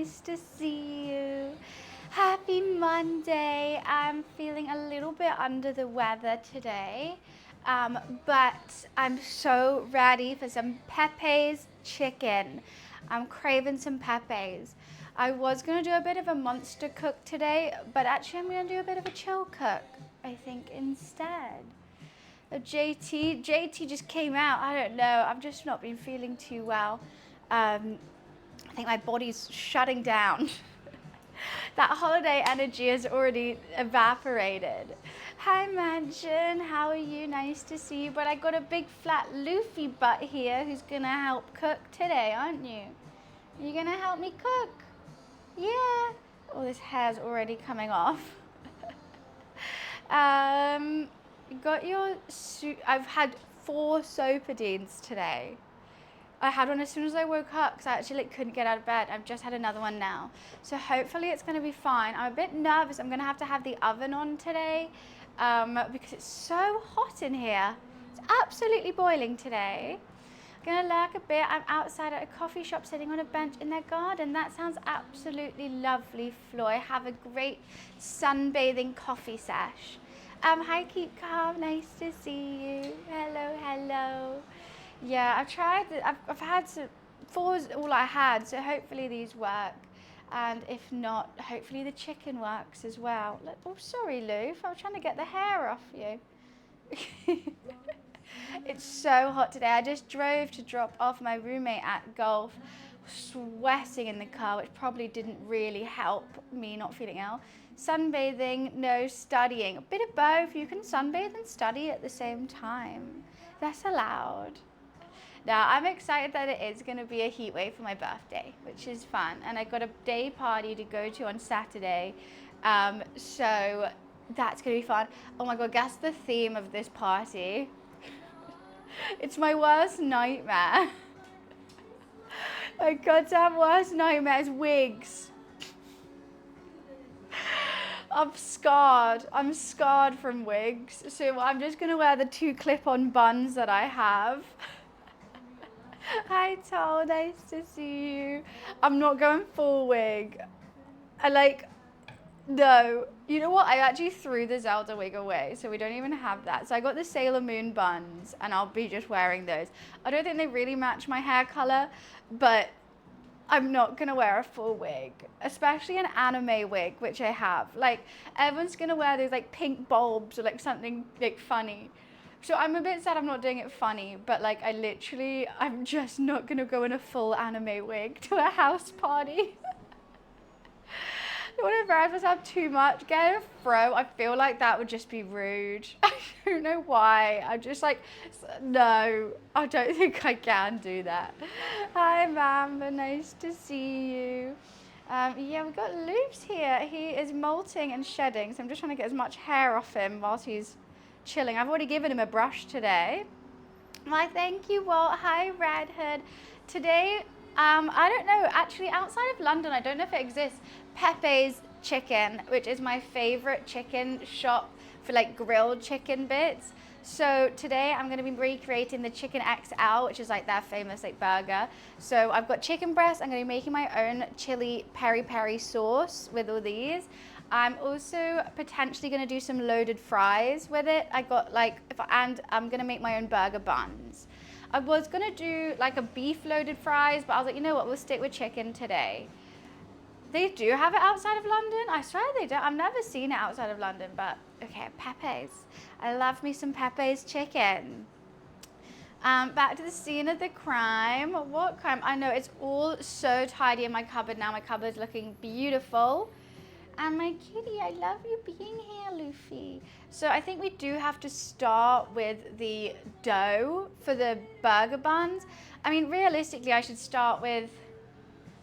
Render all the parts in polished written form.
nice to see you. Happy Monday. I'm feeling a little bit under the weather today, but I'm so ready for some PEPE'S chicken. I'm craving some PEPE'S. I was gonna do a bit of a monster cook today, but actually I'm gonna do a bit of a chill cook, I think, instead. JT just came out. I don't know. I've just not been feeling too well. I think my body's shutting down. That holiday energy has already evaporated. Hi Mansion, how are you? Nice to see you. But I got a big flat Luffy butt here who's gonna help cook today, aren't you? You gonna help me cook? Yeah. Oh, this hair's already coming off. Got your suit. I've had 4 Sopadines today. I had one as soon as I woke up because I actually couldn't get out of bed. I've just had another one now. So hopefully it's going to be fine. I'm a bit nervous. I'm going to have the oven on today because it's so hot in here. It's absolutely boiling today. I'm going to lurk a bit. I'm outside at a coffee shop sitting on a bench in their garden. That sounds absolutely lovely, Floy. Have a great sunbathing coffee sesh. Hi Keep Calm, nice to see you. Hello, hello. Yeah, I've tried, I've had 4's all I had, so hopefully these work. And if not, hopefully the chicken works as well. Oh, sorry, Lou, I was trying to get the hair off you. It's so hot today. I just drove to drop off my roommate at golf, sweating in the car, which probably didn't really help me not feeling ill. Sunbathing, no studying. A bit of both. You can sunbathe and study at the same time. That's allowed. Now, I'm excited that it is going to be a heat wave for my birthday, which is fun. And I got a day party to go to on Saturday. So that's going to be fun. Oh my God, guess the theme of this party. It's my worst nightmare. My goddamn worst nightmare is wigs. I'm scarred. I'm scarred from wigs. So I'm just going to wear the 2 clip-on buns that I have. Hi, Tal. Nice to see you. I'm not going full wig. No. You know what? I actually threw the Zelda wig away, so we don't even have that. So I got the Sailor Moon buns, and I'll be just wearing those. I don't think they really match my hair color, but I'm not gonna wear a full wig, especially an anime wig, which I have. Like, everyone's gonna wear those like pink bulbs or like something like funny. So I'm a bit sad I'm not doing it funny, but like I'm just not gonna go in a full anime wig to a house party. I don't embarrass myself too much. Get a fro, I feel like that would just be rude. I don't know why. I'm just like, no, I don't think I can do that. Hi, Mamba, nice to see you. Yeah, we've got Loops here. He is molting and shedding, so I'm just trying to get as much hair off him whilst he's chilling. I've already given him a brush today. Why, thank you, Walt. Hi, Red Hood. Today, I don't know, actually outside of London, I don't know if it exists, PEPE'S chicken, which is my favorite chicken shop for like grilled chicken bits. So today I'm going to be recreating the chicken XL, which is like their famous like burger. So I've got chicken breast. I'm going to be making my own chili peri-peri sauce with all these. I'm also potentially going to do some loaded fries with it. And I'm going to make my own burger buns. I was going to do like a beef loaded fries, but I was like, you know what, we'll stick with chicken today. They do have it outside of London? I swear they don't. I've never seen it outside of London, but okay, PEPE'S. I love me some PEPE'S chicken. Back to the scene of the crime. What crime? I know, it's all so tidy in my cupboard now. My cupboard's looking beautiful. And my kitty, I love you being here, Luffy. So I think we do have to start with the dough for the burger buns. I mean, realistically, I should start with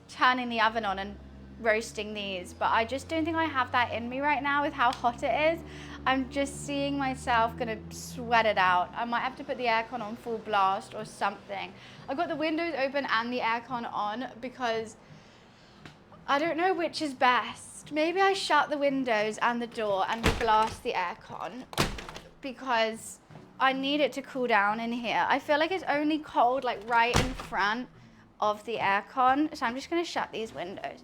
turning the oven on and roasting these, but I just don't think I have that in me right now with how hot it is. I'm just seeing myself gonna sweat it out. I might have to put the aircon on full blast or something. I've got the windows open and the aircon on because I don't know which is best. Maybe I shut the windows and the door and we blast the aircon because I need it to cool down in here. I feel like it's only cold like right in front of the aircon, so I'm just gonna shut these windows.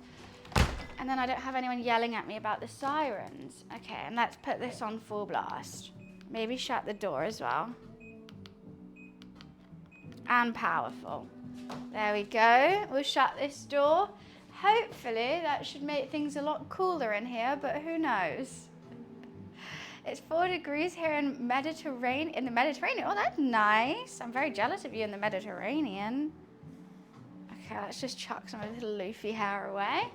And then I don't have anyone yelling at me about the sirens. Okay, and let's put this on full blast. Maybe shut the door as well. And powerful. There we go. We'll shut this door. Hopefully that should make things a lot cooler in here, but who knows? It's 4 degrees here in the Mediterranean. Oh, that's nice. I'm very jealous of you in the Mediterranean. Okay, let's just chuck some of this Luffy hair away.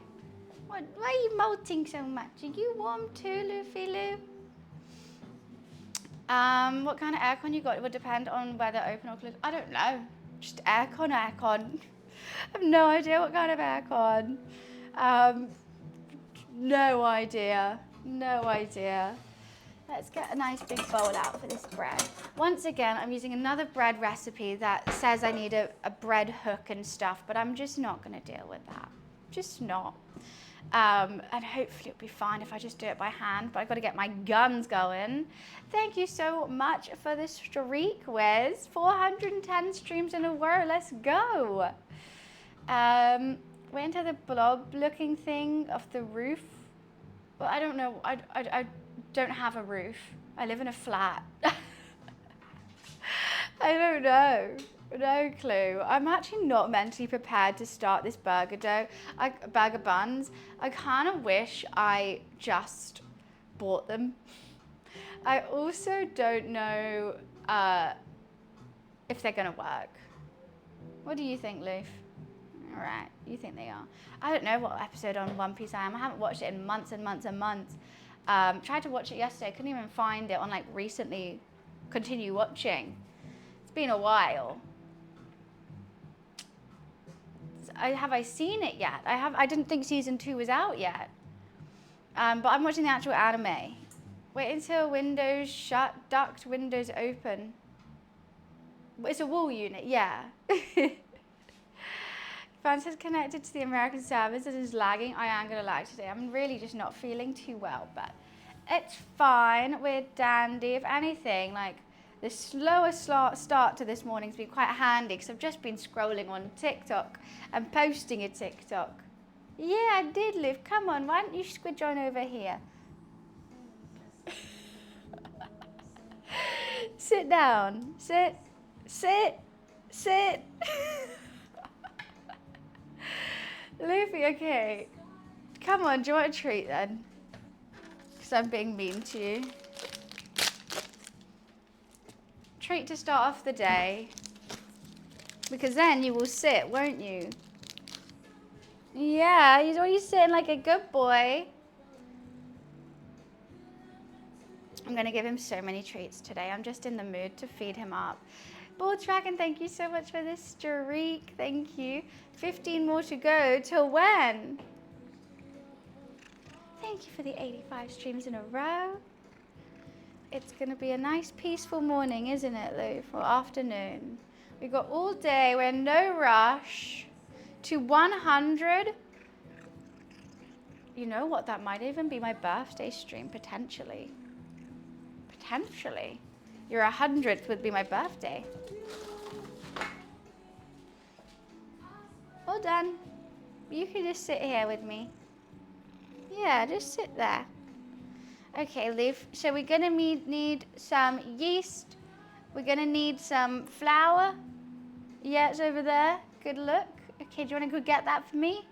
Why are you molting so much? Are you warm too, Luffy Lou? What kind of aircon you got? It would depend on whether open or closed. I don't know. Just aircon. I have no idea what kind of aircon. No idea. Let's get a nice big bowl out for this bread. Once again, I'm using another bread recipe that says I need a bread hook and stuff, but I'm just not going to deal with that. Just not. And hopefully it'll be fine if I just do it by hand, but I've got to get my guns going. Thank you so much for the streak, Wiz. 410 streams in a row. Let's go. Wait until the blob looking thing off the roof. Well, I don't know. I don't have a roof. I live in a flat. I don't know. No clue. I'm actually not mentally prepared to start this burger buns. I kind of wish I just bought them. I also don't know if they're gonna work. What do you think, Loof? All right, you think they are. I don't know what episode on One Piece I am. I haven't watched it in months and months and months. Tried to watch it yesterday, couldn't even find it on like recently continue watching. It's been a while. Have I seen it yet? I didn't think season 2 was out yet. But I'm watching the actual anime. Wait until windows shut, duct windows open. It's a wall unit, yeah. Fan says connected to the American servers, it is lagging. I am gonna lag today. I'm really just not feeling too well, but it's fine. We're dandy. If anything, like the slower start to this morning's been quite handy because I've just been scrolling on TikTok and posting a TikTok. Yeah, I did, Liv. Come on, why don't you squidge on over here? Sit down. Sit. Luffy, okay. Come on, do you want a treat then? Because I'm being mean to you. Treat to start off the day. Because then you will sit, won't you? Yeah, you're always sitting like a good boy. I'm going to give him so many treats today. I'm just in the mood to feed him up. Bull Dragon, thank you so much for this streak. Thank you. 15 more to go. Till when? Thank you for the 85 streams in a row. It's going to be a nice peaceful morning, isn't it, Lou? For afternoon. We've got all day. We're in no rush. To 100. You know what? That might even be my birthday stream, potentially. Potentially. Your 100th would be my birthday. All done. You can just sit here with me. Yeah, just sit there. Okay, Leaf. So we're gonna need some yeast. We're gonna need some flour. Yeah, it's over there. Good look. Okay, do you want to go get that for me?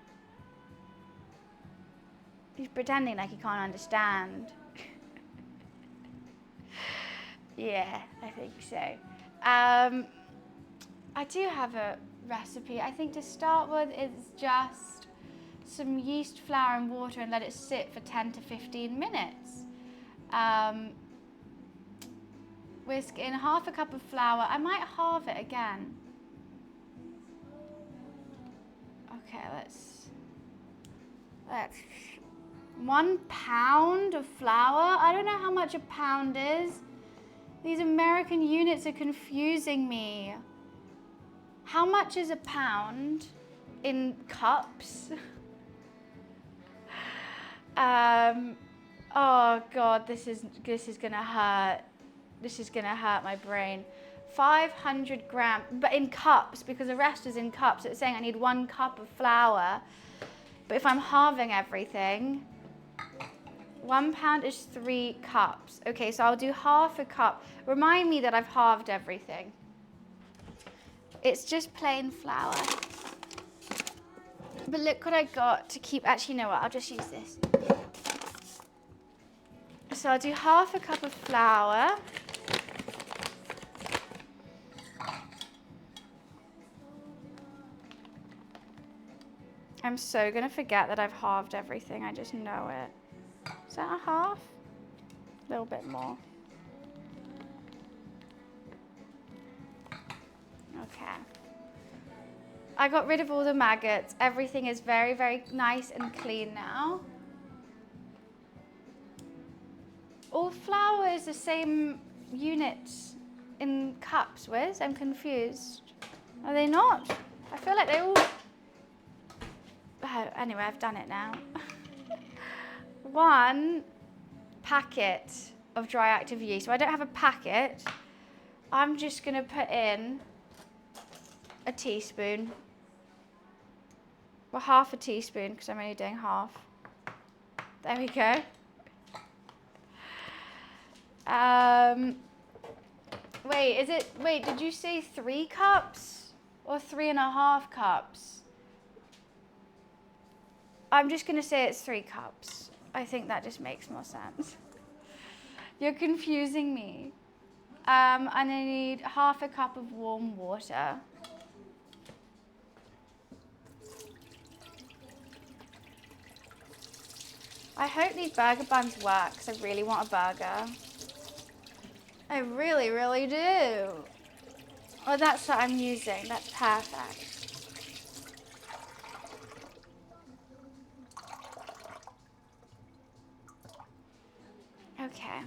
He's pretending like he can't understand. Yeah, I think so. I do have a recipe. I think to start with is just some yeast, flour and water and let it sit for 10 to 15 minutes. Whisk in half a cup of flour. I might halve it again. Okay, let's 1 pound of flour. I don't know how much a pound is. These American units are confusing me. How much is a pound in cups? Oh God, this is gonna hurt. This is gonna hurt my brain. 500 grams, but in cups, because the rest is in cups. It's saying I need 1 cup of flour. But if I'm halving everything, 1 pound is 3 cups. Okay, so I'll do half a cup. Remind me that I've halved everything. It's just plain flour. But look what I got to keep, actually, you know what, I'll just use this. So I'll do half a cup of flour. I'm so gonna forget that I've halved everything, I just know it. Is that a half? A little bit more. Okay. I got rid of all the maggots. Everything is very, very nice and clean now. All flour is the same units in cups, Wiz? I'm confused. Are they not? I feel like they all... Oh, anyway, I've done it now. 1 packet of dry active yeast. So I don't have a packet. I'm just gonna put in a teaspoon. Well, half a teaspoon, because I'm only doing half. There we go. Wait, did you say 3 cups or 3.5 cups? I'm just gonna say it's 3 cups. I think that just makes more sense. You're confusing me. And I need half a cup of warm water. I hope these burger buns work, because I really want a burger. I really, really do. Oh, that's what I'm using. That's perfect. Okay.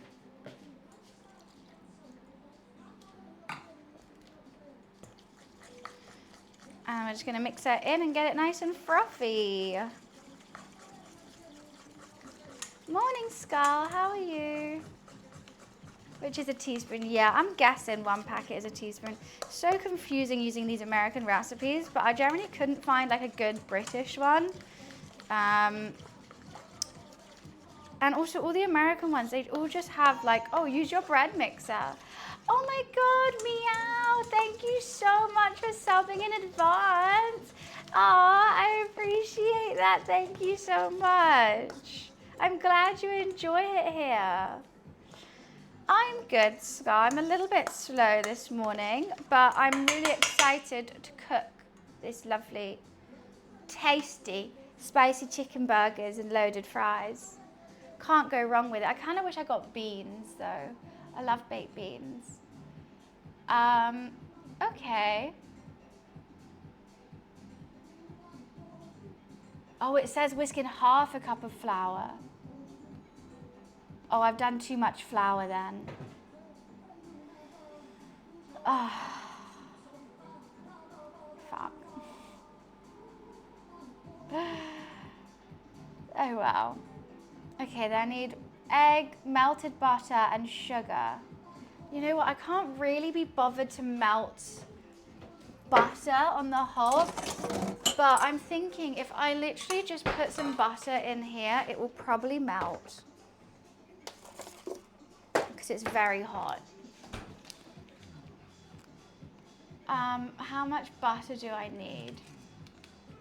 And we're just going to mix that in and get it nice and frothy. Morning, Skull. How are you? Which is a teaspoon. Yeah, I'm guessing 1 packet is a teaspoon. So confusing using these American recipes, but I generally couldn't find like a good British one. And also all the American ones, they all just have like, oh, use your bread mixer. Oh my God, Meow, thank you so much for subbing in advance. Aw, I appreciate that, thank you so much. I'm glad you enjoy it here. I'm good, Scar. I'm a little bit slow this morning, but I'm really excited to cook this lovely, tasty, spicy chicken burgers and loaded fries. Can't go wrong with it. I kind of wish I got beans though. I love baked beans. Okay. Oh, it says whisk in half a cup of flour. Oh, I've done too much flour then. Oh, fuck. Oh, well. Okay, then I need egg, melted butter, and sugar. You know what? I can't really be bothered to melt butter on the hob, but I'm thinking if I literally just put some butter in here, it will probably melt because it's very hot. How much butter do I need?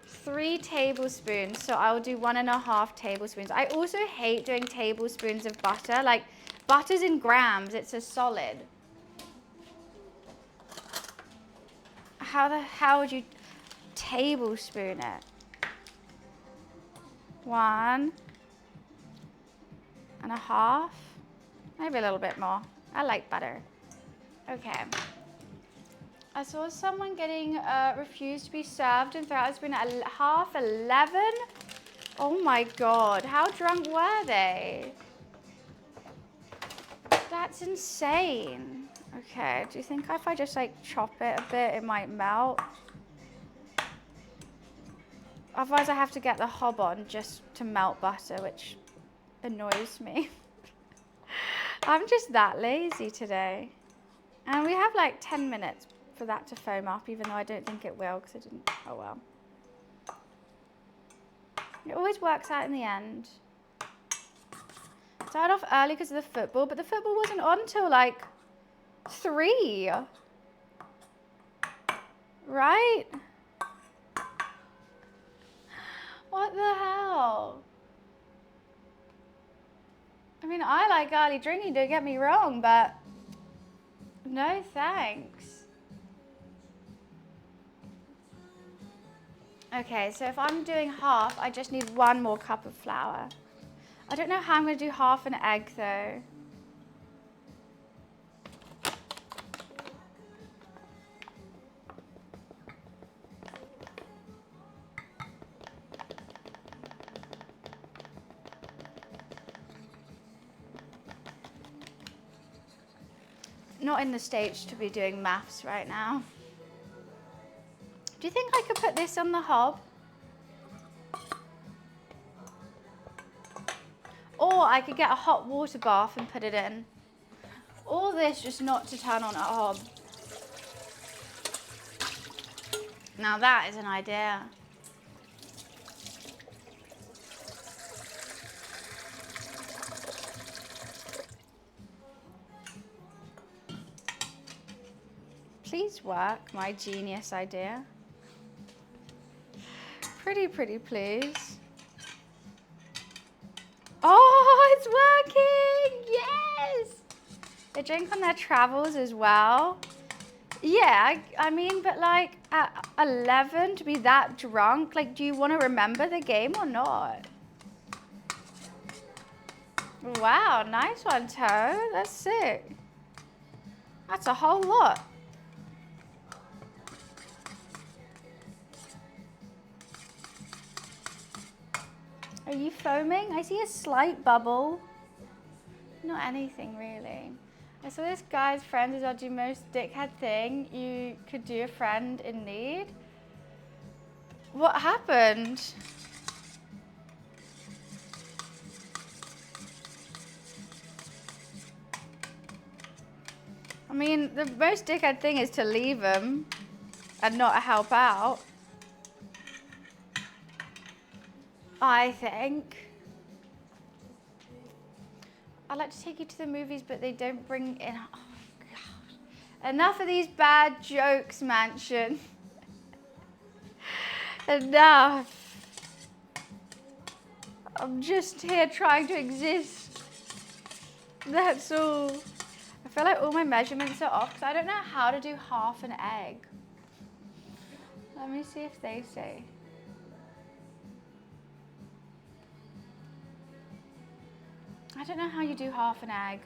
3 tablespoons, so I'll do 1.5 tablespoons. I also hate doing tablespoons of butter. Like, butter's in grams, it's a solid. How would you tablespoon it? 1.5, maybe a little bit more. I like butter. Okay. I saw someone getting refused to be served and thought it's been at 11:30. Oh my God, how drunk were they? That's insane. Okay, do you think if I just like chop it a bit, it might melt? Otherwise I have to get the hob on just to melt butter, which annoys me. I'm just that lazy today. And we have like 10 minutes for that to foam up, even though I don't think it will, because I didn't, oh well. It always works out in the end. Started off early because of the football, but the football wasn't on till like 3. Right? What the hell? I mean, I like early drinking, don't get me wrong, but no thanks. Okay, so if I'm doing half, I just need 1 more cup of flour. I don't know how I'm going to do half an egg though. Not in the stage to be doing maths right now. Do you think I could put this on the hob? Or I could get a hot water bath and put it in. All this just not to turn on a hob. Now that is an idea. Please work, my genius idea. Pretty please. Oh, it's working! Yes! They drink on their travels as well. Yeah, I mean, but like at 11 to be that drunk, like, do you want to remember the game or not? Wow, nice one, Toe. That's sick. That's a whole lot. Are you foaming? I see a slight bubble. Not anything really. I saw this guy's friend is our do most dickhead thing you could do a friend in need. What happened? I mean, the most dickhead thing is to leave them and not help out. I think. I'd like to take you to the movies, but they don't bring in. Oh, God. Enough of these bad jokes, Mansion. Enough. I'm just here trying to exist. That's all. I feel like all my measurements are off because I don't know how to do half an egg. Let me see if they say. I don't know how you do half an egg.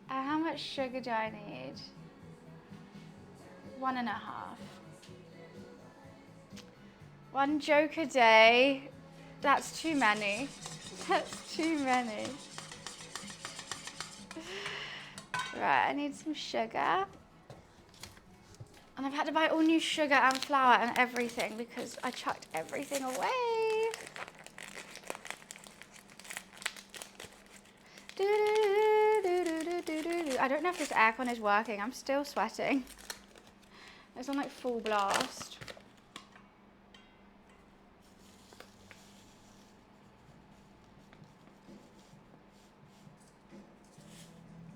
How much sugar do I need? 1.5. 1 joke a day. That's too many. That's too many. Right, I need some sugar. And I've had to buy all new sugar and flour and everything because I chucked everything away. I don't know if this aircon is working. I'm still sweating. It's on like full blast.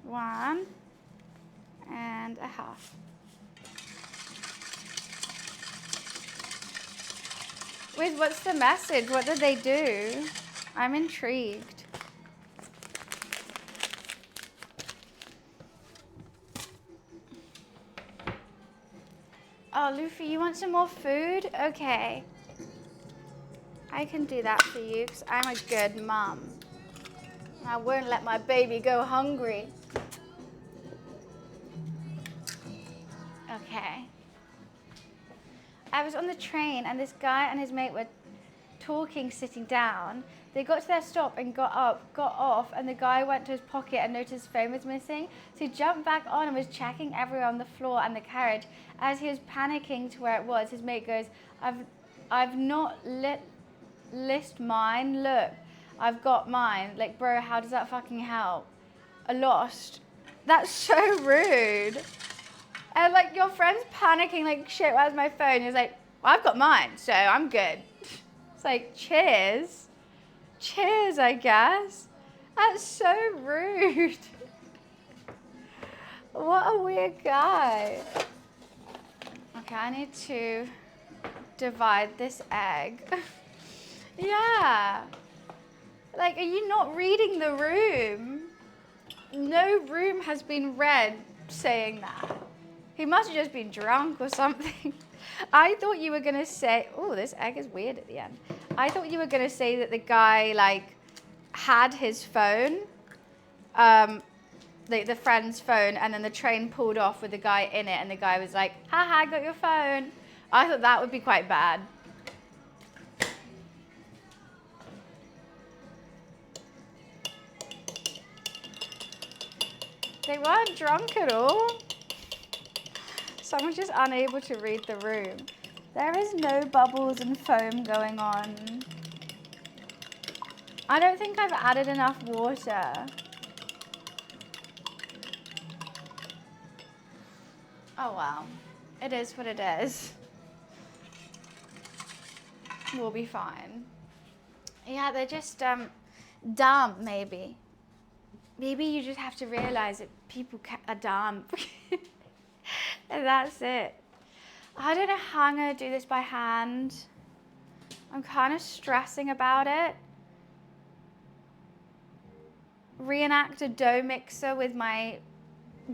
One and a half. Wait, what's the message? What did they do? I'm intrigued. Oh, Luffy, you want some more food? Okay. I can do that for you because I'm a good mom. I won't let my baby go hungry. Okay. I was on the train and this guy and his mate were talking sitting down. They got to their stop and got off, and the guy went to his pocket and noticed his phone was missing. So he jumped back on and was checking everywhere on the floor and the carriage. As he was panicking to where it was, his mate goes, I've not list mine. Look, I've got mine. Like, bro, how does that fucking help? I lost. That's so rude. And like your friend's panicking like, shit, where's my phone? He's like, I've got mine, so I'm good. It's like, cheers. Cheers, I guess. That's so rude. What a weird guy. Okay, I need to divide this egg. Yeah. Like, are you not reading the room? No room has been read saying that. He must have just been drunk or something. I thought you were going to say, oh, this egg is weird at the end. I thought you were going to say that the guy, like, had his phone, the friend's phone, and then the train pulled off with the guy in it, and the guy was like, haha, I got your phone. I thought that would be quite bad. They weren't drunk at all. Someone's just unable to read the room. There is no bubbles and foam going on. I don't think I've added enough water. Oh well, it is what it is. We'll be fine. Yeah, they're just dumb, maybe. Maybe you just have to realize that people are dumb. And that's it. I don't know how I'm going to do this by hand. I'm kind of stressing about it. Reenact a dough mixer with my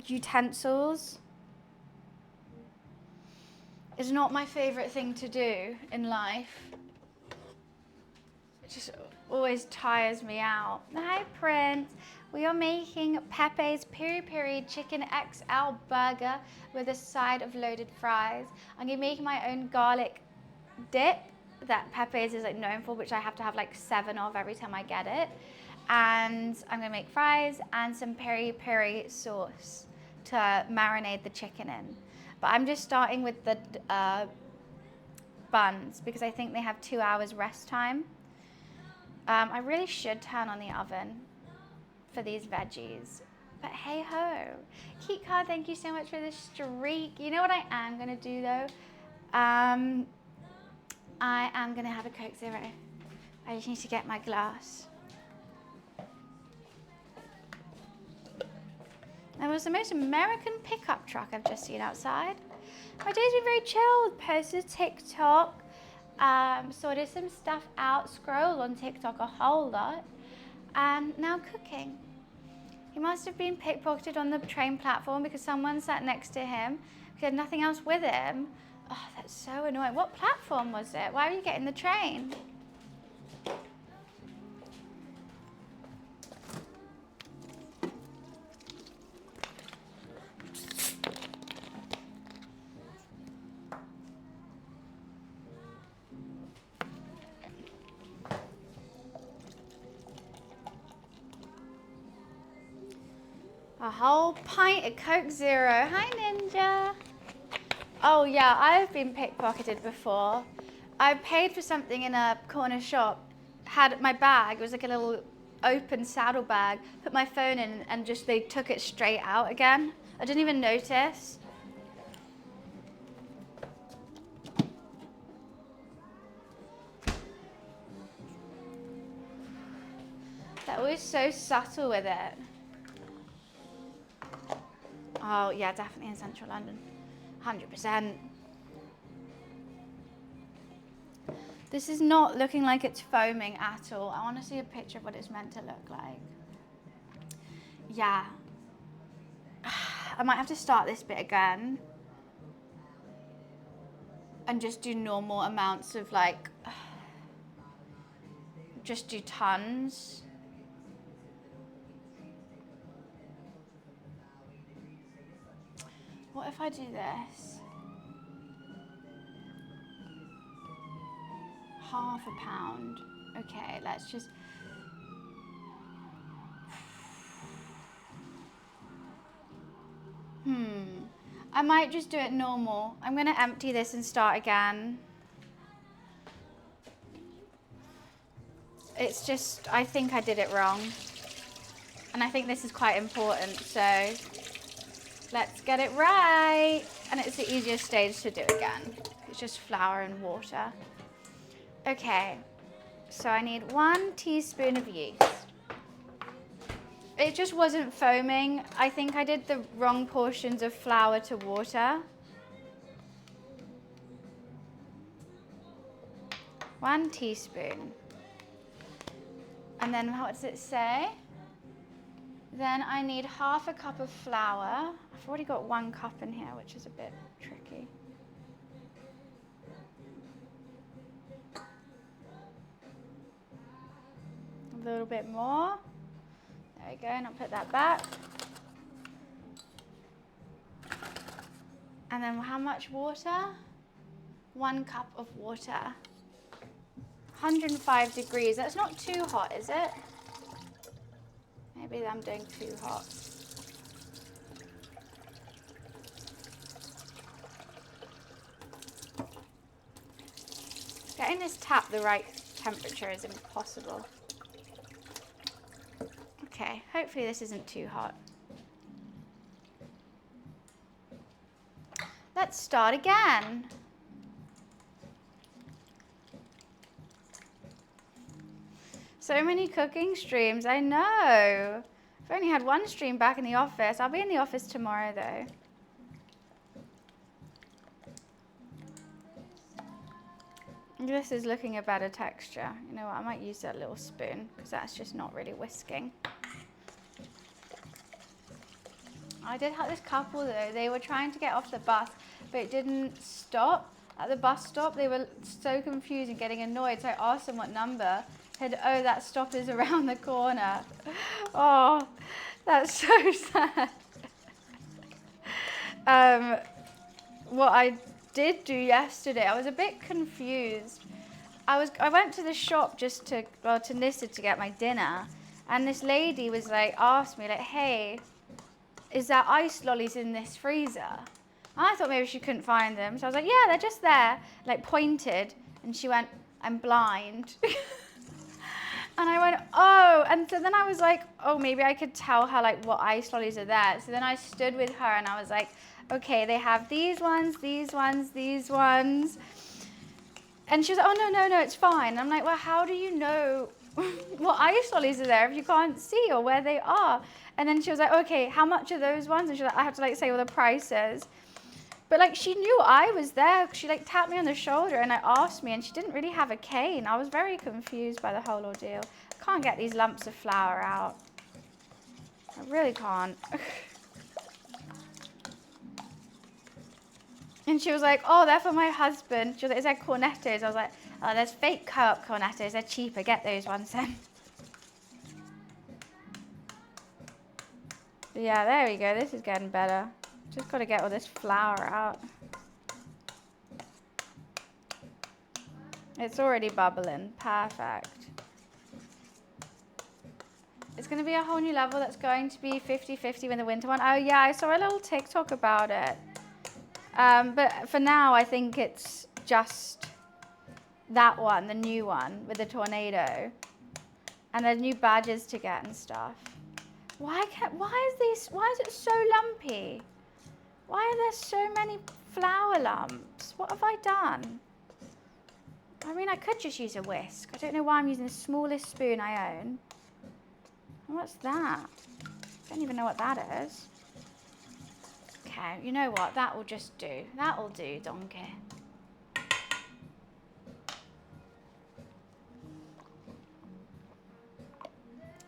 utensils is not my favorite thing to do in life. It just always tires me out. Hi, Prince. We are making Pepe's Peri-Peri Chicken XL burger with a side of loaded fries. I'm gonna be making my own garlic dip that Pepe's is like known for, which I have to have like 7 of every time I get it. And I'm gonna make fries and some peri-peri sauce to marinate the chicken in. But I'm just starting with the buns because I think they have 2 hours rest time. I really should turn on the oven for these veggies. But hey ho. Keat Card, thank you so much for the streak. You know what I am gonna do though? I am gonna have a Coke Zero. I just need to get my glass. There was the most American pickup truck I've just seen outside. My day's been very chilled. Posted TikTok, sorted some stuff out, scrolled on TikTok a whole lot, and now cooking. He must have been pickpocketed on the train platform because someone sat next to him. He had nothing else with him. Oh, that's so annoying. What platform was it? Why were you getting the train? A whole pint of Coke Zero. Hi, Ninja. Oh, yeah, I've been pickpocketed before. I paid for something in a corner shop, had my bag, it was like a little open saddle bag, put my phone in, and just they took it straight out again. I didn't even notice. They're always so subtle with it. Oh, yeah, definitely in central London. 100%. This is not looking like it's foaming at all. I want to see a picture of what it's meant to look like. Yeah. I might have to start this bit again. And just do normal amounts of like, just do tons. What if I do this? Half a pound. Okay, let's just... I might just do it normal. I'm gonna empty this and start again. It's just, I think I did it wrong. And I think this is quite important, so let's get it right. And it's the easiest stage to do again. It's just flour and water. Okay, so I need 1 teaspoon of yeast. It just wasn't foaming. I think I did the wrong portions of flour to water. 1 teaspoon. And then what does it say? Then I need 1/2 cup of flour. I've already got 1 cup in here, which is a bit tricky. A little bit more. There we go, and I'll put that back. And then how much water? 1 cup of water. 105 degrees. That's not too hot, is it? Maybe I'm doing too hot. Getting this tap the right temperature is impossible. Okay, hopefully this isn't too hot. Let's start again. So many cooking streams, I know. I've only had 1 stream back in the office. I'll be in the office tomorrow though. This is looking a better texture. You know what, I might use that little spoon because that's just not really whisking. I did have this couple though, they were trying to get off the bus, but it didn't stop at the bus stop. They were so confused and getting annoyed, so I asked them what number. Said, oh, that stop is around the corner. Oh, that's so sad. What I did do yesterday, I was a bit confused. I went to the shop just to, well, to Nissa to get my dinner, and this lady was like, asked me like, hey, is there ice lollies in this freezer? And I thought maybe she couldn't find them. So I was like, yeah, they're just there, like pointed. And she went, I'm blind. And I went, oh. And so then I was like, oh, maybe I could tell her like what ice lollies are there. So then I stood with her and I was like, okay, they have these ones, these ones, these ones. And she was like, oh, no, it's fine. And I'm like, well, how do you know what ice lollies are there if you can't see or where they are? And then she was like, okay, how much are those ones? And she was like, I have to like say all the prices. But like she knew I was there. She like tapped me on the shoulder and I asked me, and she didn't really have a cane. I was very confused by the whole ordeal. I can't get these lumps of flour out. I really can't. And she was like, oh, they're for my husband. She was like, is that cornettos? I was like, oh, there's fake co-op cornettos. They're cheaper. Get those ones then. Yeah, there we go. This is getting better. Just got to get all this flour out. It's already bubbling. Perfect. It's going to be a whole new level that's going to be 50-50 with the winter one. Oh, yeah, I saw a little TikTok about it. But for now, I think it's just that one, the new one with the tornado. And there's new badges to get and stuff. Why is it so lumpy? Why are there so many flour lumps? What have I done? I mean, I could just use a whisk. I don't know why I'm using the smallest spoon I own. What's that? I don't even know what that is. Okay, you know what? That will just do. That'll do, donkey.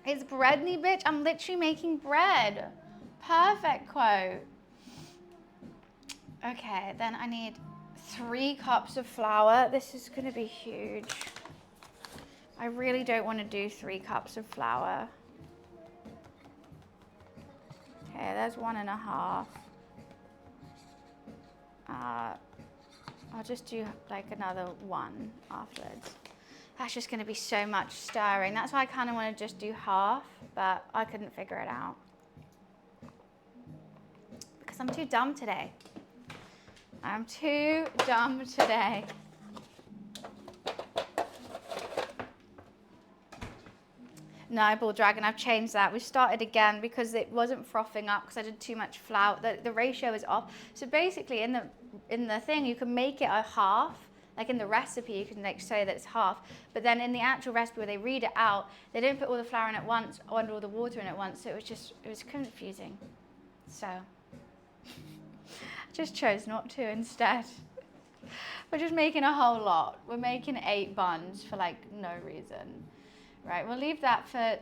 It's breadny, bitch. I'm literally making bread. Perfect quote. Okay, then I need 3 cups of flour. This is going to be huge. I really don't want to do 3 cups of flour. Okay, there's 1.5. I'll just do like another 1 afterwards. That's just going to be so much stirring. That's why I kind of want to just do half, but I couldn't figure it out. Because I'm too dumb today. I'm too dumb today. No, Ball Dragon, I've changed that. We started again because it wasn't frothing up because I did too much flour. The ratio is off. So basically in the in the thing, you can make it a half. Like in the recipe, you can like say that it's half, but then in the actual recipe where they read it out, they don't put all the flour in at once or all the water in at once, so it was confusing. So I just chose not to instead. We're just making a whole lot. We're making 8 buns for like no reason. Right, we'll leave that for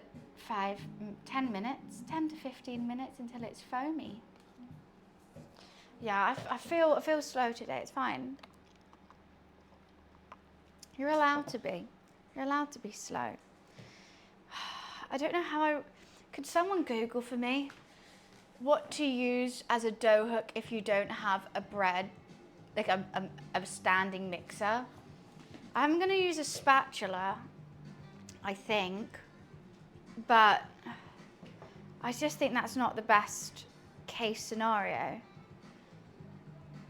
10 minutes, 10 to 15 minutes until it's foamy. Yeah, I feel slow today, it's fine. You're allowed to be. You're allowed to be slow. I don't know could someone Google for me what to use as a dough hook if you don't have a bread, like a standing mixer? I'm gonna use a spatula, I think, but I just think that's not the best case scenario.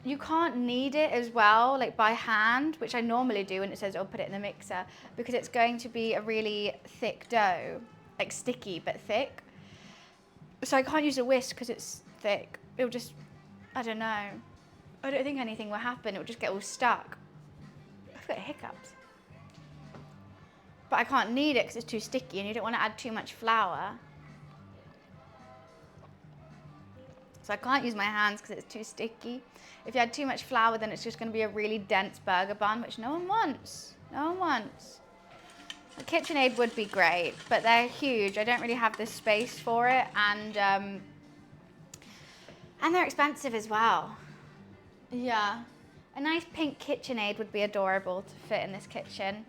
You can't knead it as well, like by hand, which I normally do when it says, oh, put it in the mixer, because it's going to be a really thick dough, like sticky but thick. So I can't use a whisk because it's thick. It'll just, I don't know. I don't think anything will happen. It'll just get all stuck. I've got hiccups. But I can't knead it because it's too sticky and you don't want to add too much flour. So I can't use my hands because it's too sticky. If you add too much flour, then it's just going to be a really dense burger bun, which no one wants. No one wants. A KitchenAid would be great, but they're huge. I don't really have the space for it, and they're expensive as well. Yeah, a nice pink KitchenAid would be adorable to fit in this kitchen,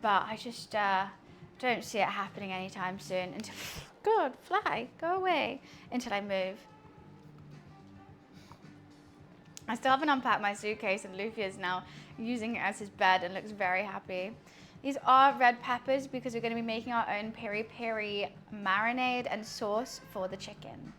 but I just don't see it happening anytime soon. Until God, fly, go away until I move. I still haven't unpacked my suitcase, and Luffy is now using it as his bed and looks very happy. These are red peppers because we're going to be making our own peri-peri marinade and sauce for the chicken.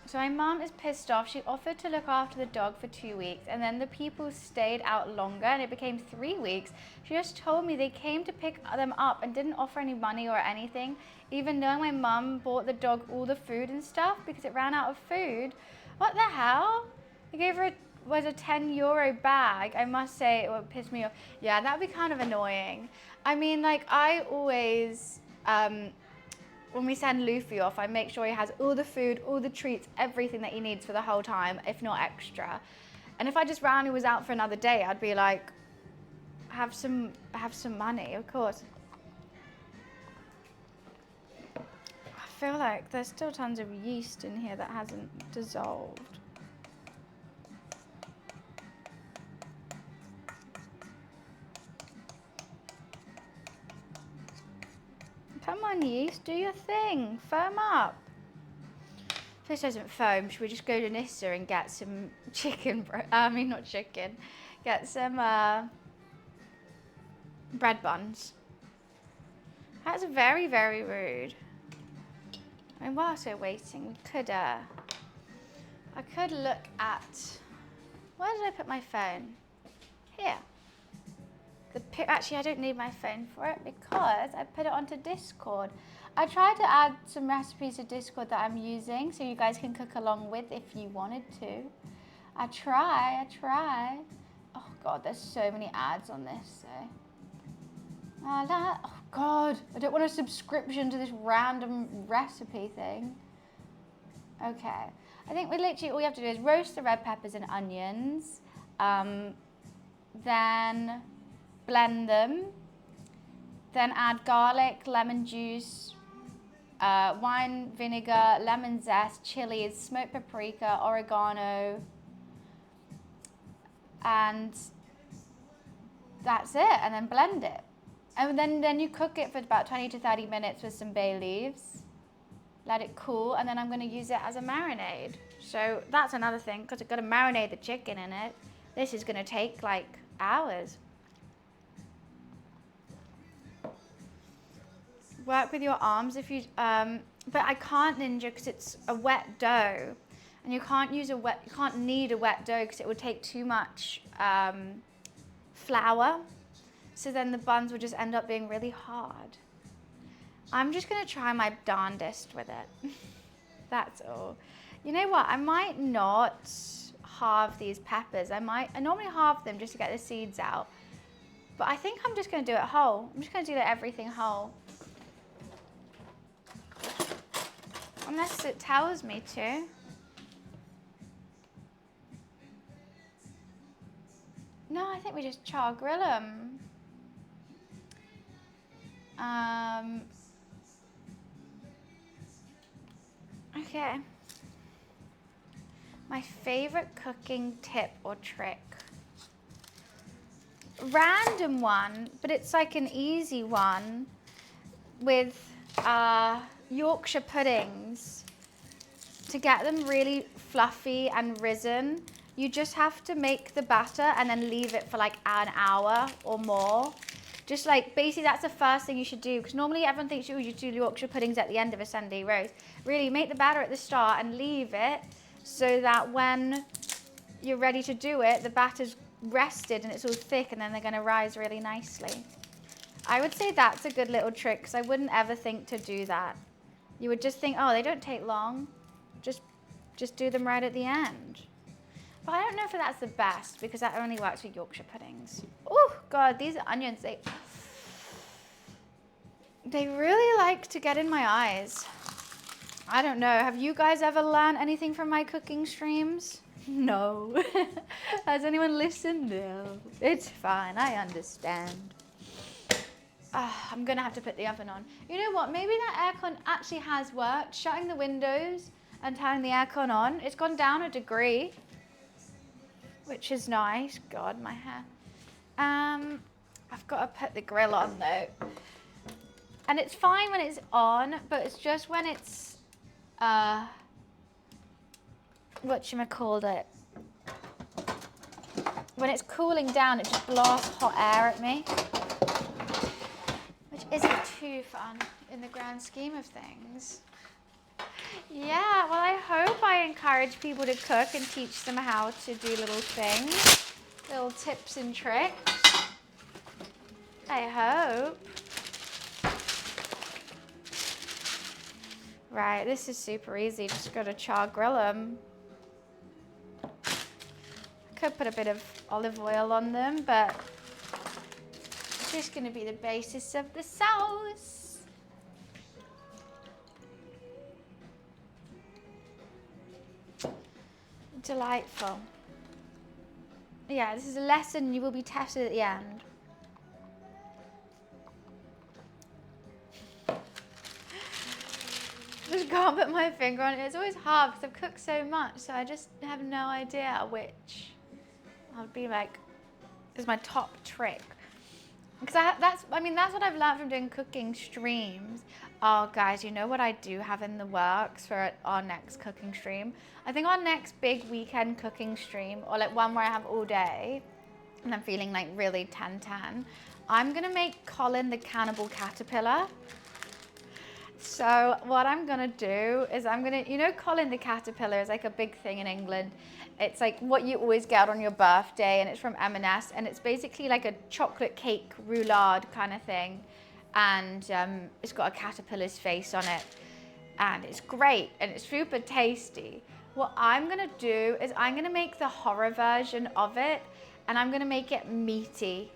So my mum is pissed off. She offered to look after the dog for 2 weeks, and then the people stayed out longer and it became 3 weeks. She just told me they came to pick them up and didn't offer any money or anything, even though my mum bought the dog all the food and stuff because it ran out of food. What the hell? They gave her a 10 euro bag. I must say it would piss me off. Yeah, that would be kind of annoying. I mean, like, I always, when we send Luffy off, I make sure he has all the food, all the treats, everything that he needs for the whole time, if not extra. And if I just randomly was out for another day, I'd be like, have some money, of course. I feel like there's still tons of yeast in here that hasn't dissolved. Come on, yeast, do your thing. Foam up. If this doesn't foam, should we just go to Nissa and get some chicken? Not chicken. Get some bread buns. That's very, very rude. I mean, whilst we're waiting, we could. I could look at. Where did I put my phone? Here. Actually, I don't need my phone for it because I put it onto Discord. I tried to add some recipes to Discord that I'm using so you guys can cook along with if you wanted to. I try. Oh God, there's so many ads on this. So. Oh God, I don't want a subscription to this random recipe thing. Okay, I think all we have to do is roast the red peppers and onions, then blend them, then add garlic, lemon juice, wine vinegar, lemon zest, chilies, smoked paprika, oregano, and that's it, and then blend it. And then you cook it for about 20 to 30 minutes with some bay leaves. Let it cool, and then I'm going to use it as a marinade. So that's another thing, because I've got to marinate the chicken in it. This is going to take like hours. Work with your arms if you, but I can't ninja because it's a wet dough, and you can't knead a wet dough because it would take too much flour. So then the buns would just end up being really hard. I'm just gonna try my darndest with it. That's all. You know what? I might not halve these peppers. I normally halve them just to get the seeds out. But I think I'm just going to do it whole. I'm just going to do everything whole. Unless it tells me to. No, I think we just char grill them. Okay. My favorite cooking tip or trick. Random one, but it's like an easy one with Yorkshire puddings. To get them really fluffy and risen, you just have to make the batter and then leave it for like an hour or more. Just like, basically that's the first thing you should do, because normally everyone thinks you do Yorkshire puddings at the end of a Sunday roast. Really, make the batter at the start and leave it so that when you're ready to do it, the batter's rested and it's all thick, and then they're going to rise really nicely. I would say that's a good little trick, because I wouldn't ever think to do that. You would just think, oh, they don't take long. Just do them right at the end. But I don't know if that's the best, because that only works with Yorkshire puddings. Oh, God, these onions, they really like to get in my eyes. I don't know. Have you guys ever learned anything from my cooking streams? No. Has anyone listened? No. It's fine. I understand. I'm going to have to put the oven on. You know what? Maybe that aircon actually has worked. Shutting the windows and turning the aircon on. It's gone down a degree, which is nice. God, my hair. I've got to put the grill on though. And it's fine when it's on, but it's just when it's, whatchamacallit? When it's cooling down, it just blasts hot air at me, which isn't too fun in the grand scheme of things. Yeah, well, I hope I encourage people to cook and teach them how to do little things, little tips and tricks. I hope. Right, this is super easy. Just got to char grill them. I could put a bit of olive oil on them, but it's just going to be the basis of the sauce. Delightful. Yeah, this is a lesson you will be tested at the end. Just can't put my finger on it. It's always hard because I've cooked so much, so I just have no idea which I would be like is my top trick. Because that's what I've learned from doing cooking streams. Oh, guys, you know what I do have in the works for our next cooking stream? I think our next big weekend cooking stream, or like one where I have all day, and I'm feeling like really 10-10, I'm gonna make Colin the cannibal caterpillar. So what I'm gonna do is you know Colin the caterpillar is like a big thing in England. It's like what you always get on your birthday, and it's from M&S, and it's basically like a chocolate cake roulade kind of thing. And it's got a caterpillar's face on it, and it's great, and it's super tasty. What I'm gonna do is I'm gonna make the horror version of it, and I'm gonna make it meaty.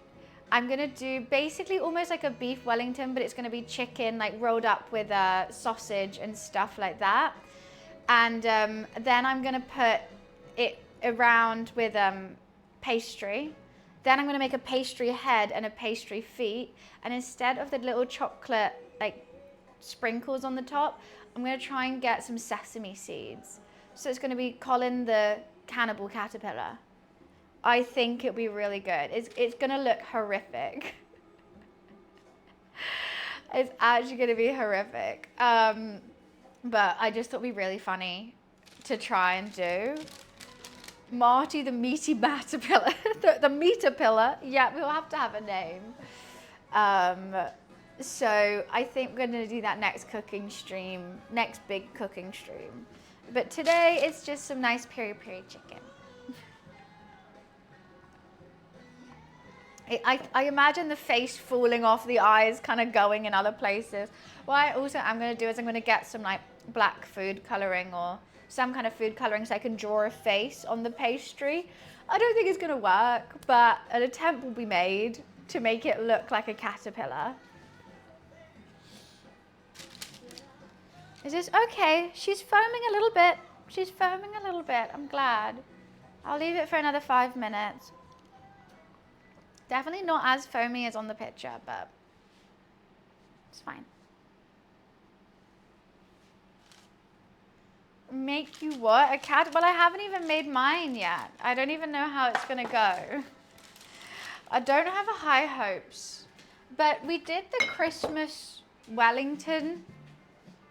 I'm gonna do basically almost like a beef Wellington, but it's gonna be chicken, like rolled up with sausage and stuff like that. And then I'm gonna put it around with pastry. Then I'm gonna make a pastry head and a pastry feet. And instead of the little chocolate like sprinkles on the top, I'm gonna try and get some sesame seeds. So it's gonna be Colin the cannibal caterpillar. I think it'll be really good. It's gonna look horrific. It's actually gonna be horrific. But I just thought it'd be really funny to try and do. Marty the meaty caterpillar, the meaterpillar. Yeah, we'll have to have a name. So I think we're gonna do that next cooking stream, next big cooking stream. But today it's just some nice peri-peri chicken. I imagine the face falling off, the eyes kind of going in other places. What I'm going to do is I'm going to get some like black food coloring or some kind of food coloring so I can draw a face on the pastry. I don't think it's gonna work, but an attempt will be made to make it look like a caterpillar. Is this okay? She's foaming a little bit. She's foaming a little bit. I'm glad. I'll leave it for another 5 minutes. Definitely not as foamy as on the picture, but it's fine. Make you what? A cat? Well, I haven't even made mine yet. I don't even know how it's gonna go. I don't have high hopes, but we did the Christmas Wellington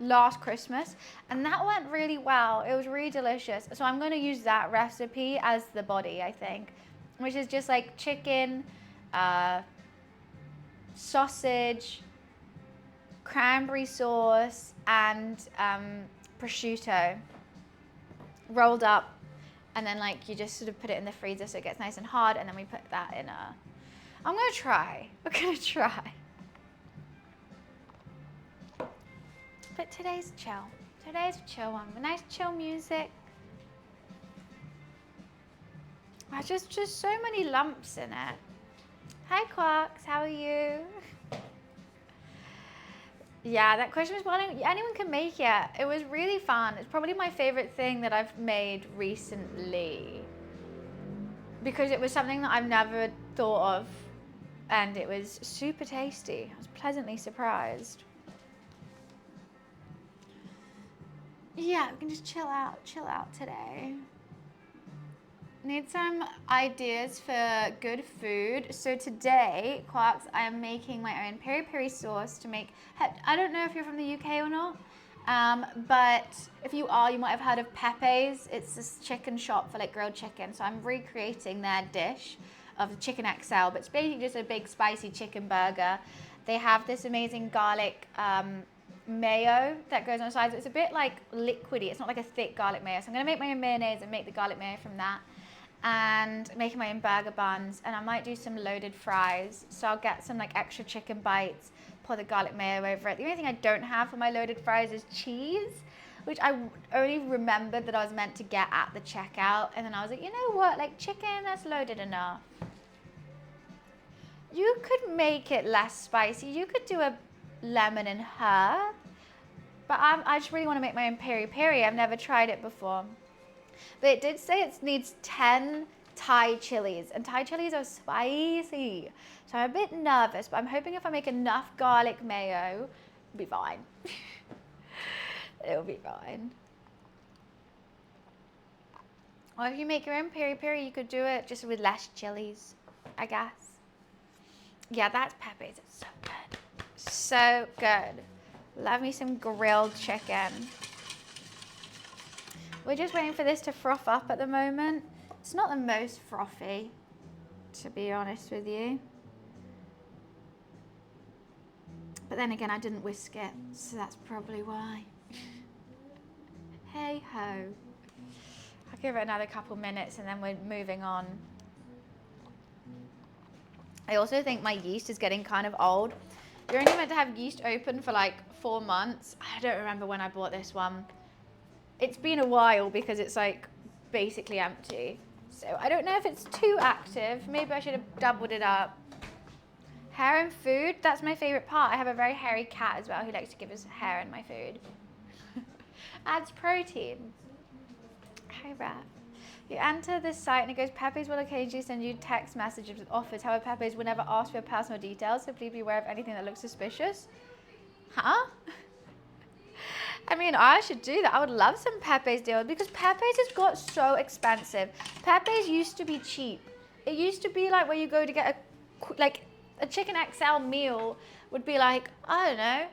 last Christmas, and that went really well. It was really delicious. So I'm gonna use that recipe as the body, I think, which is just like chicken, sausage, cranberry sauce, and prosciutto rolled up, and then like you just sort of put it in the freezer so it gets nice and hard, and then we put that in a... I'm gonna try. But today's chill. Today's a chill one. Nice chill music. There's just so many lumps in it. Hi Quarks, how are you? Yeah, that Christmas one, anyone can make it. It was really fun. It's probably my favorite thing that I've made recently, because it was something that I've never thought of, and it was super tasty. I was pleasantly surprised. Yeah, we can just chill out today. Need some ideas for good food. So today, Quarks, I am making my own peri-peri sauce to make, I don't know if you're from the UK or not, but if you are, you might have heard of PEPE'S. It's this chicken shop for like grilled chicken. So I'm recreating their dish of the chicken XL, but it's basically just a big spicy chicken burger. They have this amazing garlic mayo that goes on the sides. It's a bit like liquidy. It's not like a thick garlic mayo. So I'm gonna make my own mayonnaise and make the garlic mayo from that. And making my own burger buns, and I might do some loaded fries. So I'll get some like extra chicken bites, pour the garlic mayo over it. The only thing I don't have for my loaded fries is cheese, which I only remembered that I was meant to get at the checkout. And then I was like, you know what, like chicken, that's loaded enough. You could make it less spicy. You could do a lemon and herb, but I just really want to make my own peri-peri. I've never tried it before. But it did say it needs 10 Thai chilies, and Thai chilies are spicy. So I'm a bit nervous, but I'm hoping if I make enough garlic mayo, it'll be fine. It'll be fine. Or if you make your own peri-peri, you could do it just with less chilies, I guess. Yeah, that's PEPE'S. It's so good. So good. Love me some grilled chicken. We're just waiting for this to froth up at the moment. It's not the most frothy, to be honest with you. But then again, I didn't whisk it, so that's probably why. Hey ho. I'll give it another couple minutes and then we're moving on. I also think my yeast is getting kind of old. You're only meant to have yeast open for like 4 months. I don't remember when I bought this one. It's been a while because it's like basically empty. So I don't know if it's too active. Maybe I should have doubled it up. Hair and food, that's my favorite part. I have a very hairy cat as well who likes to give his hair in my food. Adds protein. Hi, Raph. You enter this site and it goes, PEPE'S will occasionally send you text messages with offers. However, PEPE'S will never ask for your personal details, so please be aware of anything that looks suspicious. Huh? I mean, I should do that. I would love some PEPE'S deals because PEPE'S has got so expensive. PEPE'S used to be cheap. It used to be like where you go to get a chicken XL meal would be like, I don't know,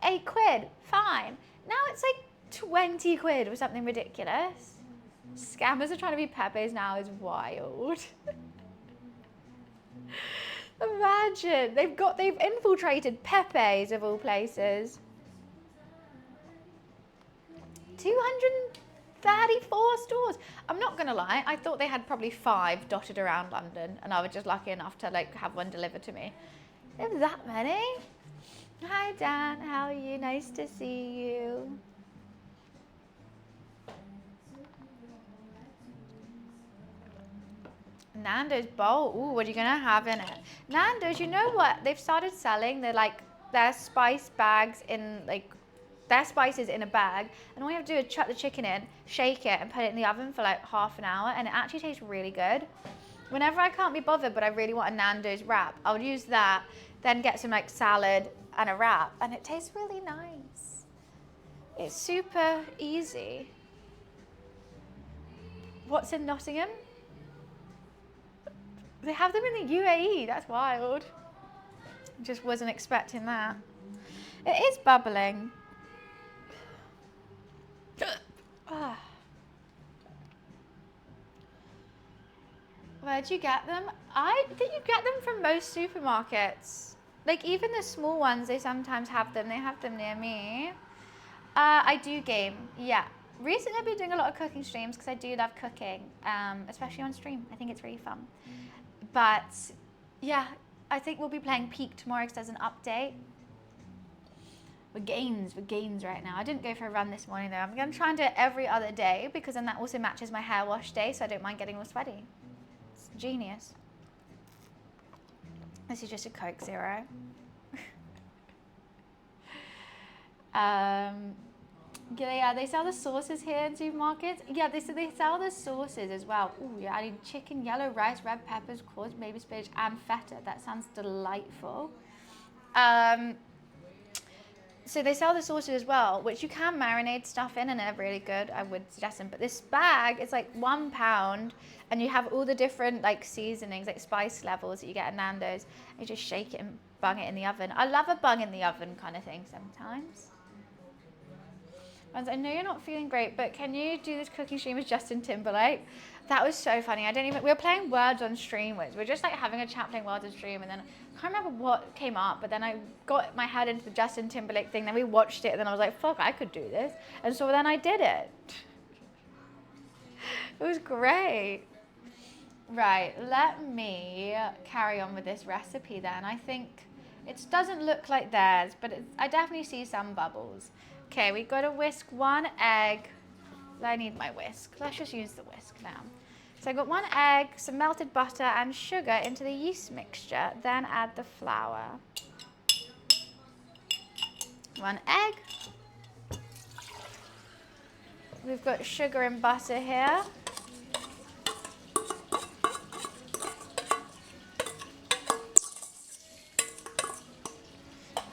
8 quid, fine. Now it's like 20 quid or something ridiculous. Scammers are trying to be PEPE'S now is wild. Imagine, they've infiltrated PEPE'S of all places. 234 stores. I'm not gonna lie, I thought they had probably 5 dotted around London and I was just lucky enough to like have one delivered to me. There's that many. Hi Dan, how are you? Nice to see you. Nando's bowl. Ooh, what are you gonna have in it? Nando's, you know what? They've started selling. They're like their spice bags in like their spices in a bag, and all you have to do is chuck the chicken in, shake it, and put it in the oven for like half an hour, and it actually tastes really good. Whenever I can't be bothered, but I really want a Nando's wrap, I'll use that, then get some like salad and a wrap, and it tastes really nice. It's super easy. What's in Nottingham? They have them in the UAE. That's wild. Just wasn't expecting that. It is bubbling. Where'd you get them? I think you get them from most supermarkets. Like even the small ones, they sometimes have them. They have them near me. I do game, yeah. Recently I've been doing a lot of cooking streams because I do love cooking, especially on stream. I think it's really fun. But yeah, I think we'll be playing Peak tomorrow because there's an update. We're gains right now. I didn't go for a run this morning though. I'm going to try and do it every other day because then that also matches my hair wash day, so I don't mind getting all sweaty. It's genius. This is just a Coke Zero. Yeah, they sell the sauces here in supermarkets. Yeah, they sell the sauces as well. Ooh, yeah, I need chicken, yellow rice, red peppers, coarse baby spinach, and feta. That sounds delightful. So they sell the sauces as well, which you can marinate stuff in, and they're really good. I would suggest them. But this bag is like £1, and you have all the different like seasonings, like spice levels that you get at Nando's. And you just shake it and bung it in the oven. I love a bung in the oven kind of thing sometimes. I know you're not feeling great, but can you do this cooking stream with Justin Timberlake? That was so funny. We were playing Words on stream. We're just like having a chat playing Words on stream, and then I can't remember what came up, but then I got my head into the Justin Timberlake thing, then we watched it, and then I was like, fuck, I could do this. And so then I did it. It was great. Right, let me carry on with this recipe then. I think it doesn't look like theirs, but I definitely see some bubbles. Okay, we've got to whisk 1 egg. I need my whisk. Let's just use the whisk now. So I got 1 egg, some melted butter and sugar into the yeast mixture. Then add the flour. 1 egg. We've got sugar and butter here.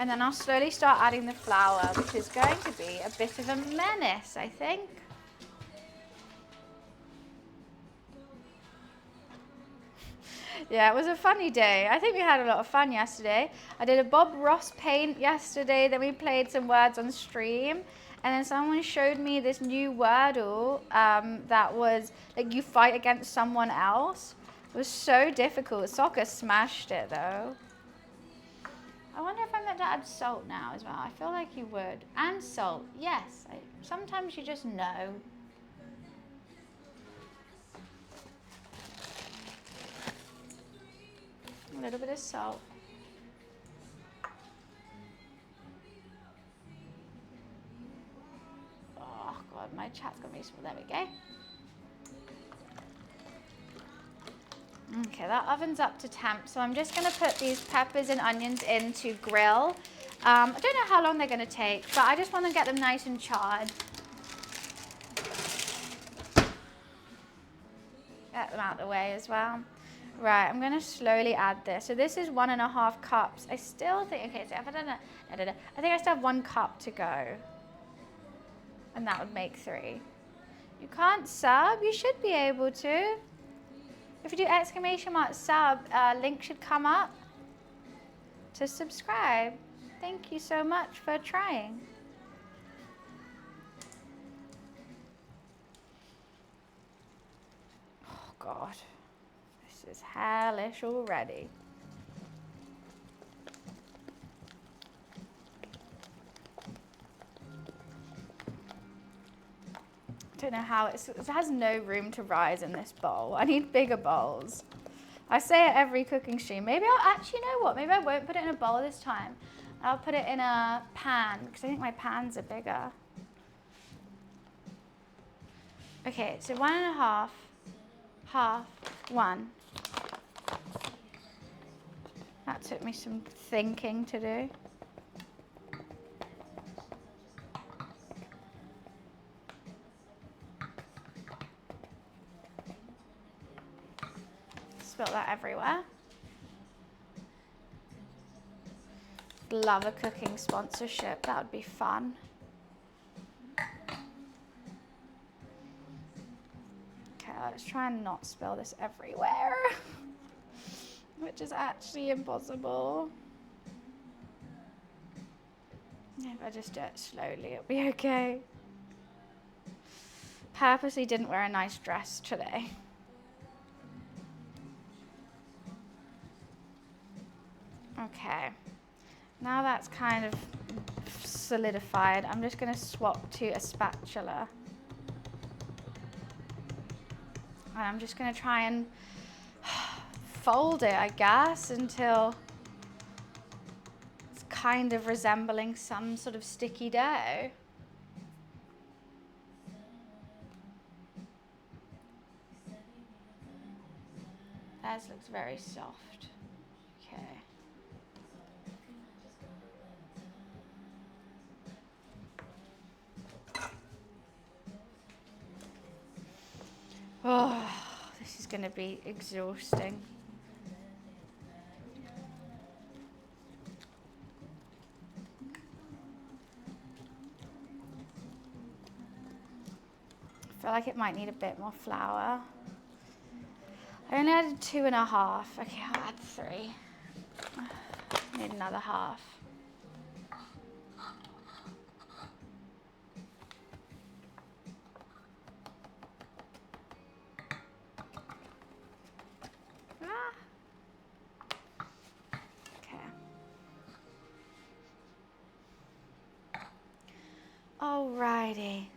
And then I'll slowly start adding the flour, which is going to be a bit of a menace, I think. Yeah, it was a funny day. I think we had a lot of fun yesterday. I did a Bob Ross paint yesterday, then we played some words on stream, and then someone showed me this new Wordle that was like you fight against someone else. It was so difficult. Soccer smashed it though. I wonder if I'm meant to add salt now as well. I feel like you would. And salt, yes. Sometimes you just know. A little bit of salt. Oh God, my chat's got me small. There we go. Okay, that oven's up to temp, so I'm just going to put these peppers and onions in to grill. I don't know how long they're going to take, but I just want to get them nice and charred. Get them out of the way as well. Right, I'm going to slowly add this. So this is 1.5 cups. I still think, okay, so if I don't know, I think I still have 1 cup to go. And that would make 3. You can't sub? You should be able to. If you do !sub, link should come up to subscribe. Thank you so much for trying. Oh God, this is hellish already. I don't know how it has no room to rise in this bowl. I need bigger bowls. I say it every cooking stream. Maybe I'll actually, you know what? Maybe I won't put it in a bowl this time. I'll put it in a pan because I think my pans are bigger. Okay, so 1.5, half, 1. That took me some thinking to do. Spilt that everywhere. Love a cooking sponsorship. That would be fun. Okay, let's try and not spill this everywhere, which is actually impossible. If I just do it slowly, it'll be okay. Purposely didn't wear a nice dress today. Okay, now that's kind of solidified. I'm just going to swap to a spatula. And I'm just going to try and fold it, I guess, until it's kind of resembling some sort of sticky dough. Theirs looks very soft. Okay. Oh, this is going to be exhausting. I feel like it might need a bit more flour. I only added 2.5. Okay, I'll add 3. Need another half. Alrighty.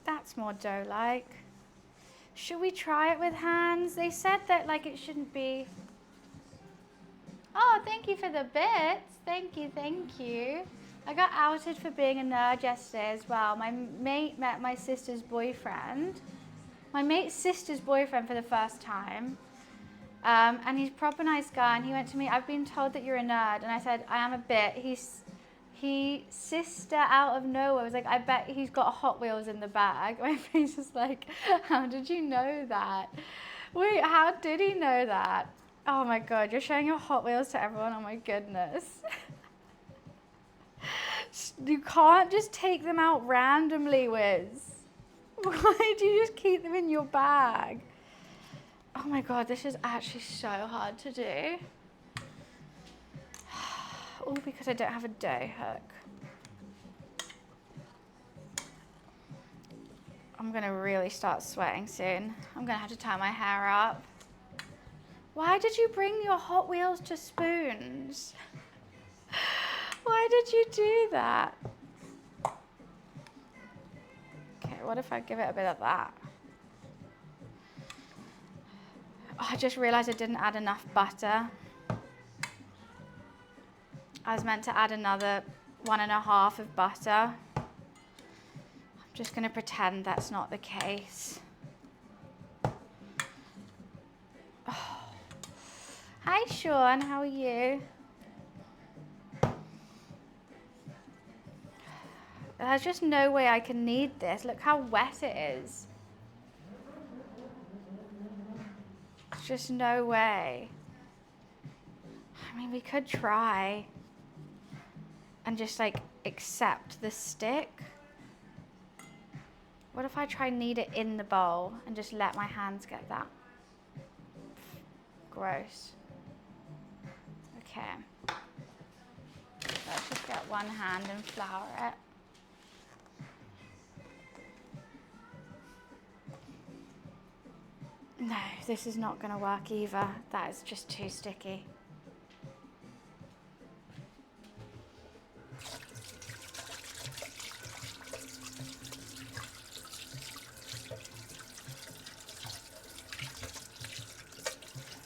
That's more dough-like. Should we try it with hands? They said that like it shouldn't be. Oh, thank you for the bits. Thank you, thank you. I got outed for being a nerd yesterday as well. My mate met my sister's boyfriend. My mate's sister's boyfriend for the first time. And he's a proper nice guy, and he went to me, I've been told that you're a nerd. And I said, I am a bit. He sister out of nowhere was like, I bet he's got Hot Wheels in the bag. My face was like, how did you know that? Wait, how did he know that? Oh my God, you're showing your Hot Wheels to everyone. Oh my goodness. You can't just take them out randomly, Wiz. Why do you just keep them in your bag? Oh my God, this is actually so hard to do. All because I don't have a dough hook. I'm gonna really start sweating soon. I'm gonna have to tie my hair up. Why did you bring your Hot Wheels to spoons? Why did you do that? Okay, what if I give it a bit of that? Oh, I just realized I didn't add enough butter. I was meant to add another 1.5 of butter. I'm just gonna pretend that's not the case. Oh. Hi Sean, how are you? There's just no way I can knead this. Look how wet it is. There's just no way. I mean, we could try and just like accept the stick. What if I try knead it in the bowl and just let my hands get that? Gross. Okay. Let's just get one hand and flour it. No, this is not going to work either. That is just too sticky.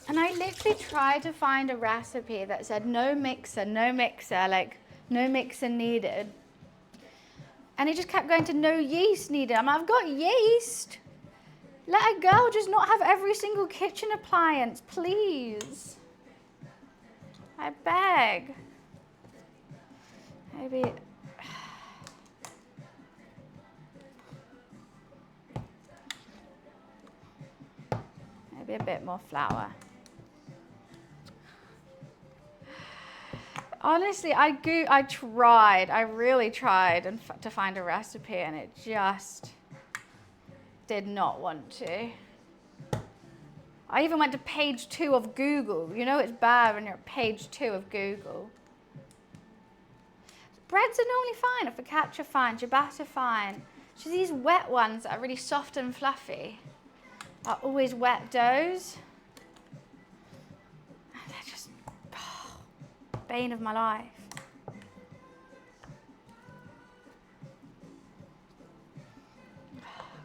And I literally tried to find a recipe that said no mixer, like no mixer needed. And it just kept going to no yeast needed. I'm like, I've got yeast. Let it go. Just not have every single kitchen appliance, please. I beg. Maybe. Maybe a bit more flour. Honestly, I really tried to find a recipe, and it just did not want to. I even went to page 2 of Google. You know it's bad when you're at page 2 of Google. Breads are normally fine, focaccia fine, ciabatta fine. So these wet ones that are really soft and fluffy are always wet doughs. They're just bane of my life.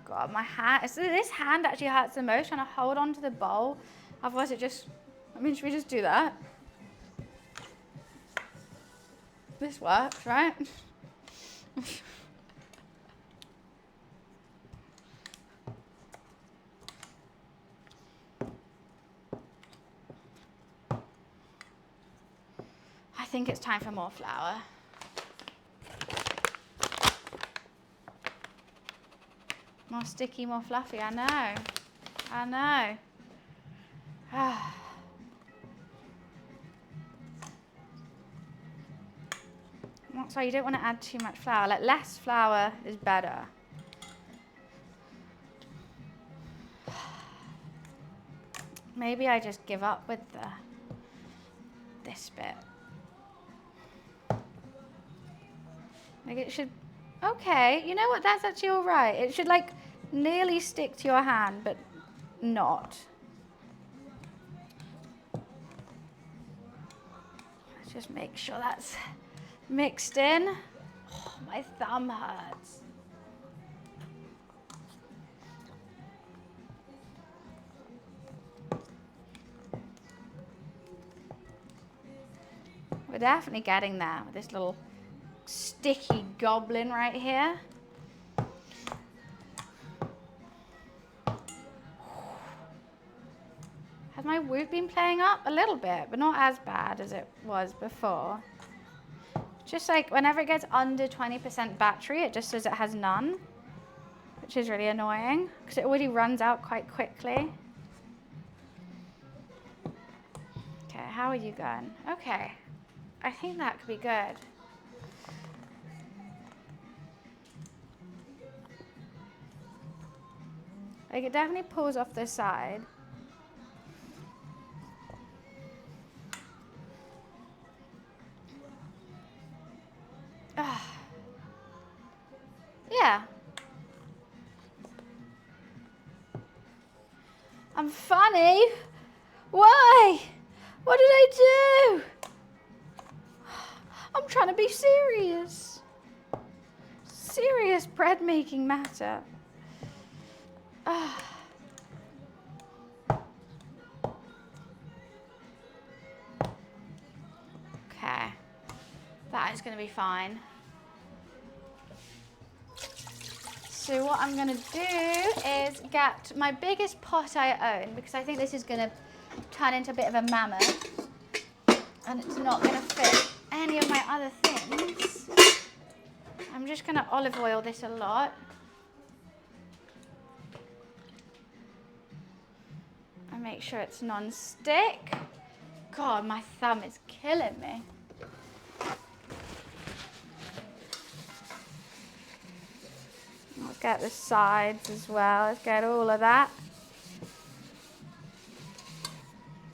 God, my hand, this hand actually hurts the most trying to hold on to the bowl. Otherwise it just, should we just do that? This works, right? I think it's time for more flour. More sticky, more fluffy, I know. That's why you don't want to add too much flour. Like, less flour is better. Maybe I just give up with this bit. Like it should, okay, you know what, that's actually all right. It should like nearly stick to your hand, but not. Let's just make sure that's mixed in. Oh, my thumb hurts. We're definitely getting there with this little sticky goblin right here. Has my whoop been playing up? A little bit, but not as bad as it was before. Just like whenever it gets under 20% battery, it just says it has none, which is really annoying because it already runs out quite quickly. Okay, how are you going? Okay, I think that could be good. Like it definitely pulls off this side. Yeah. I'm funny. Why? What did I do? I'm trying to be serious. Serious bread making matter. Okay. That is going to be fine. So what I'm going to do is get my biggest pot I own, because I think this is going to turn into a bit of a mammoth. And it's not going to fit any of my other things. I'm just going to olive oil this a lot. And make sure it's non-stick. God, my thumb is killing me. Let's get the sides as well. Let's get all of that.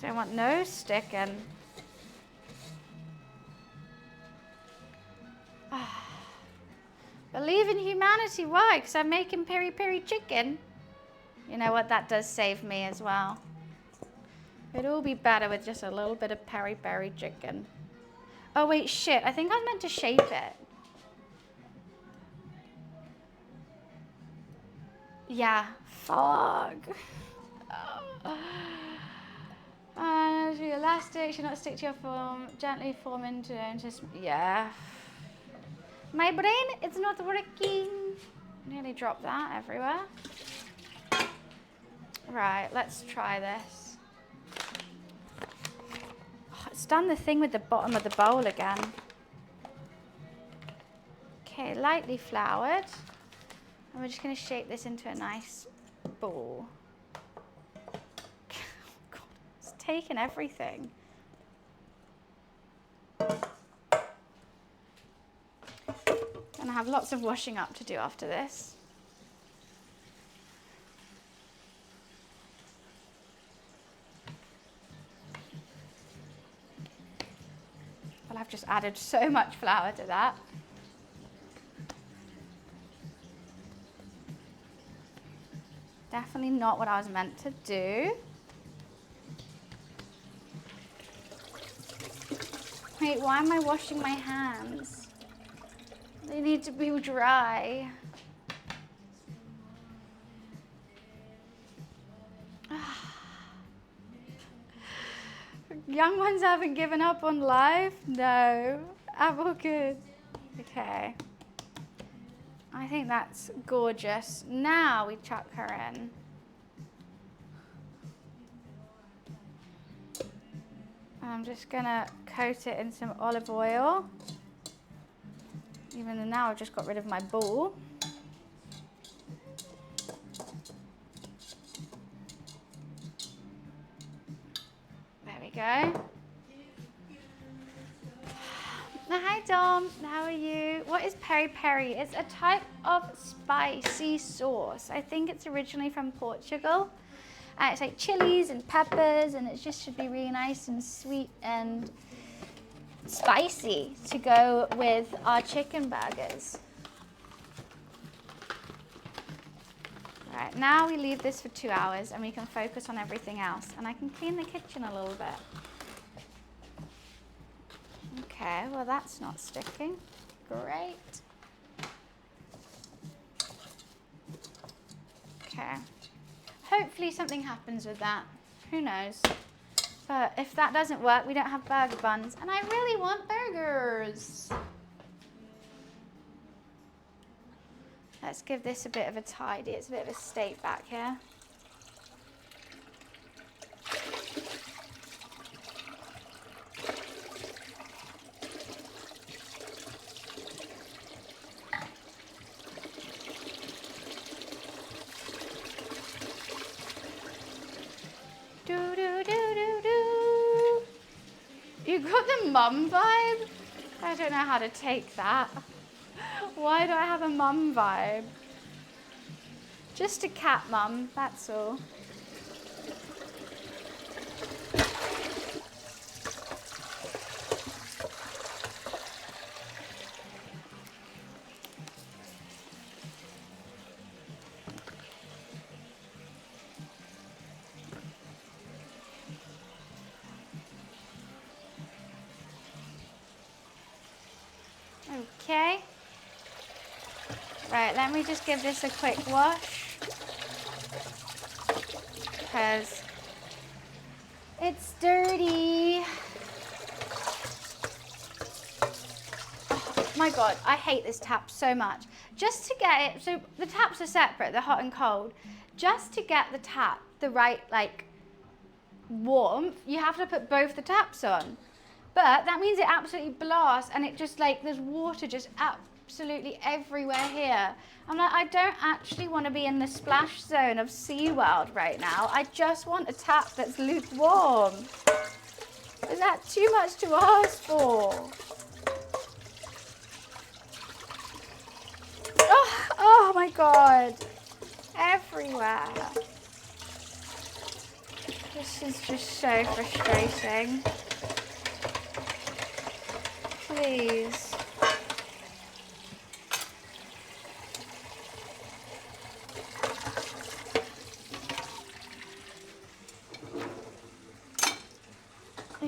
Don't want no sticking. Believe in humanity. Why? Because I'm making peri-peri chicken. You know what? That does save me as well. It'd all be better with just a little bit of peri-peri chicken. Oh, wait, shit. I think I meant to shape it. Yeah. Fuck. She elastic. Should not stick to your form. Gently form into just, yeah. My brain is not working. Nearly dropped that everywhere. Right, let's try this. Oh, it's done the thing with the bottom of the bowl again. Okay, lightly floured. And we're just going to shape this into a nice ball. God, it's taken everything. And I have lots of washing up to do after this. Well, I've just added so much flour to that. Definitely not what I was meant to do. Wait, why am I washing my hands? They need to be dry. Young ones haven't given up on life? No. I'm all good. Okay. I think that's gorgeous. Now we chuck her in. I'm just gonna coat it in some olive oil. Even though now I've just got rid of my ball. There we go. Hi Dom, how are you? What is peri-peri? It's a type of spicy sauce. I think it's originally from Portugal. It's like chilies and peppers, and it just should be really nice and sweet and spicy to go with our chicken burgers. Right, now we leave this for 2 hours and we can focus on everything else. And I can clean the kitchen a little bit. Okay, well that's not sticking. Great. Okay. Hopefully something happens with that. Who knows? But if that doesn't work, we don't have burger buns. And I really want burgers. Let's give this a bit of a tidy. It's a bit of a state back here. You got the mum vibe? I don't know how to take that. Why do I have a mum vibe? Just a cat mum, that's all. Okay. Right, let me just give this a quick wash. Because it's dirty. Oh my God, I hate this tap so much. Just to get it, so the taps are separate, they're hot and cold. Just to get the tap the right, like, warmth, you have to put both the taps on. But that means it absolutely blasts and it just like, there's water just absolutely everywhere here. I'm like, I don't actually want to be in the splash zone of SeaWorld right now. I just want a tap that's lukewarm. Is that too much to ask for? Oh my God, everywhere. This is just so frustrating. Please.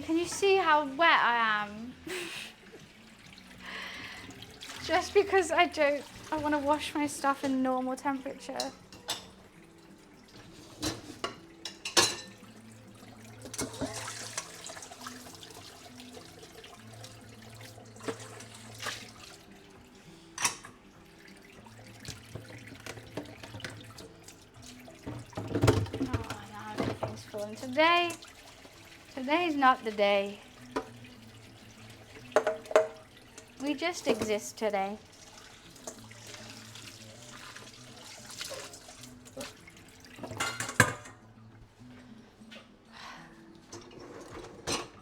Can you see how wet I am? Just because I want to wash my stuff in normal temperature. comfortable. And today's not the day. We just exist today.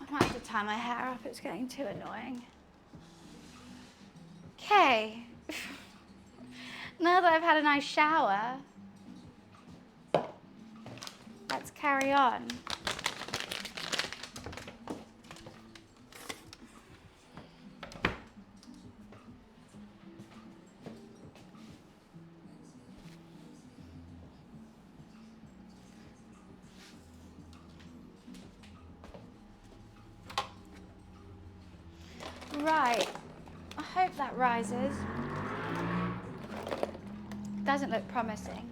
I might have to tie my hair up, it's getting too annoying. Okay. Now that I've had a nice shower, let's carry on. Right, I hope that rises. Doesn't look promising,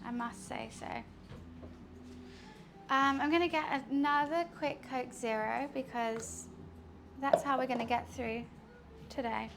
I must say so. I'm gonna get another quick Coke Zero because that's how we're gonna get through today.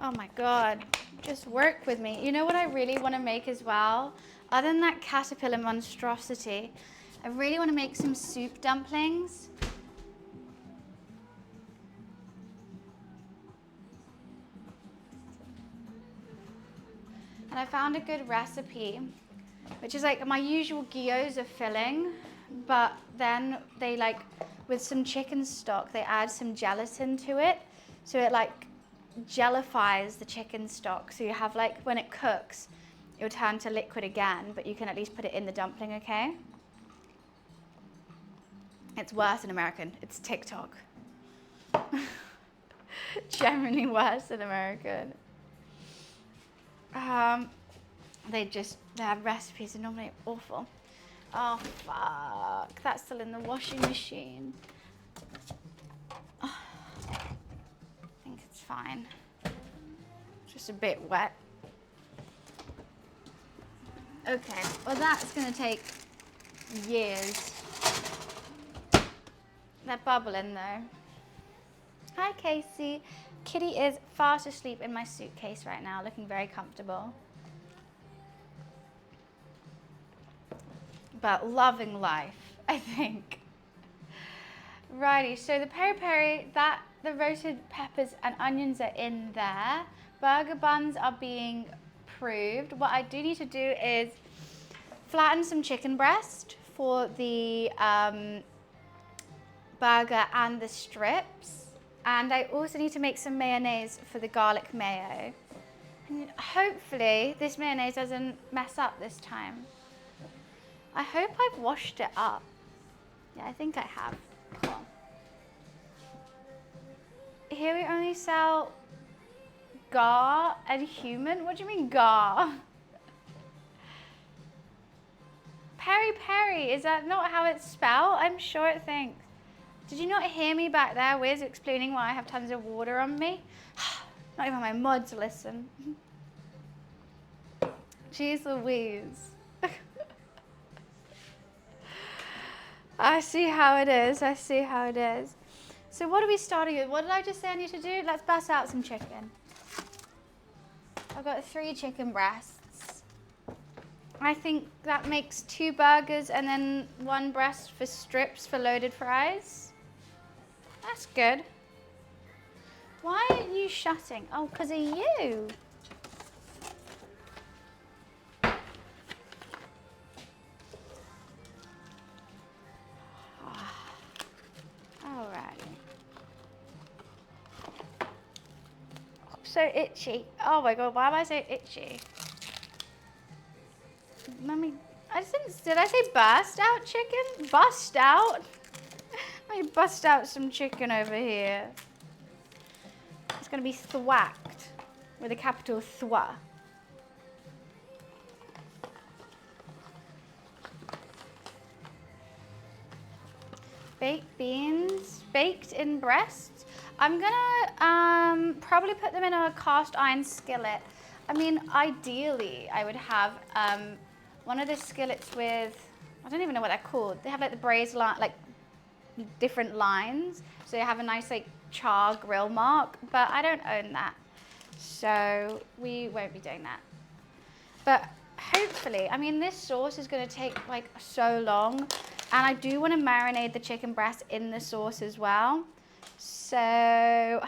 Oh my God, just work with me. You know what I really want to make as well? Other than that caterpillar monstrosity, I really want to make some soup dumplings. And I found a good recipe, which is like my usual gyoza filling, but then they like, with some chicken stock, they add some gelatin to it. So it like jellifies the chicken stock, so you have like, when it cooks, it'll turn to liquid again, but you can at least put it in the dumpling, okay? It's worse than American, it's TikTok. Generally worse than American. Their recipes are normally awful. Oh fuck, that's still in the washing machine. It's fine. Just a bit wet. Okay, well that's gonna take years. They're bubbling though. Hi Casey. Kitty is fast asleep in my suitcase right now, looking very comfortable. But loving life, I think. Righty, so the peri-peri, the roasted peppers and onions are in there. Burger buns are being proved. What I do need to do is flatten some chicken breast for the burger and the strips. And I also need to make some mayonnaise for the garlic mayo. And hopefully this mayonnaise doesn't mess up this time. I hope I've washed it up. Yeah, I think I have. Cool. Here we only sell gar and human. What do you mean gar? Peri-peri, is that not how it's spelled? I'm sure it thinks. Did you not hear me back there, Wiz, explaining why I have tons of water on me? Not even my mods listen. Jeez Louise. I see how it is. I see how it is. So what are we starting with? What did I just say I need to do? Let's bust out some chicken. I've got 3 chicken breasts. I think that makes 2 burgers and then 1 breast for strips for loaded fries. That's good. Why aren't you shutting? Oh, because of you. So itchy. Oh my God, why am I so itchy? Mummy, did I say burst out chicken? Bust out? Let me bust out some chicken over here. It's gonna be thwacked with a capital thwa. Baked beans, baked in breasts. I'm gonna probably put them in a cast iron skillet. I mean, ideally, I would have one of the skillets with, I don't even know what they're called. They have like the braised line, like different lines. So you have a nice like char grill mark, but I don't own that. So we won't be doing that. But hopefully, I mean, this sauce is gonna take like so long, and I do wanna marinate the chicken breast in the sauce as well. So,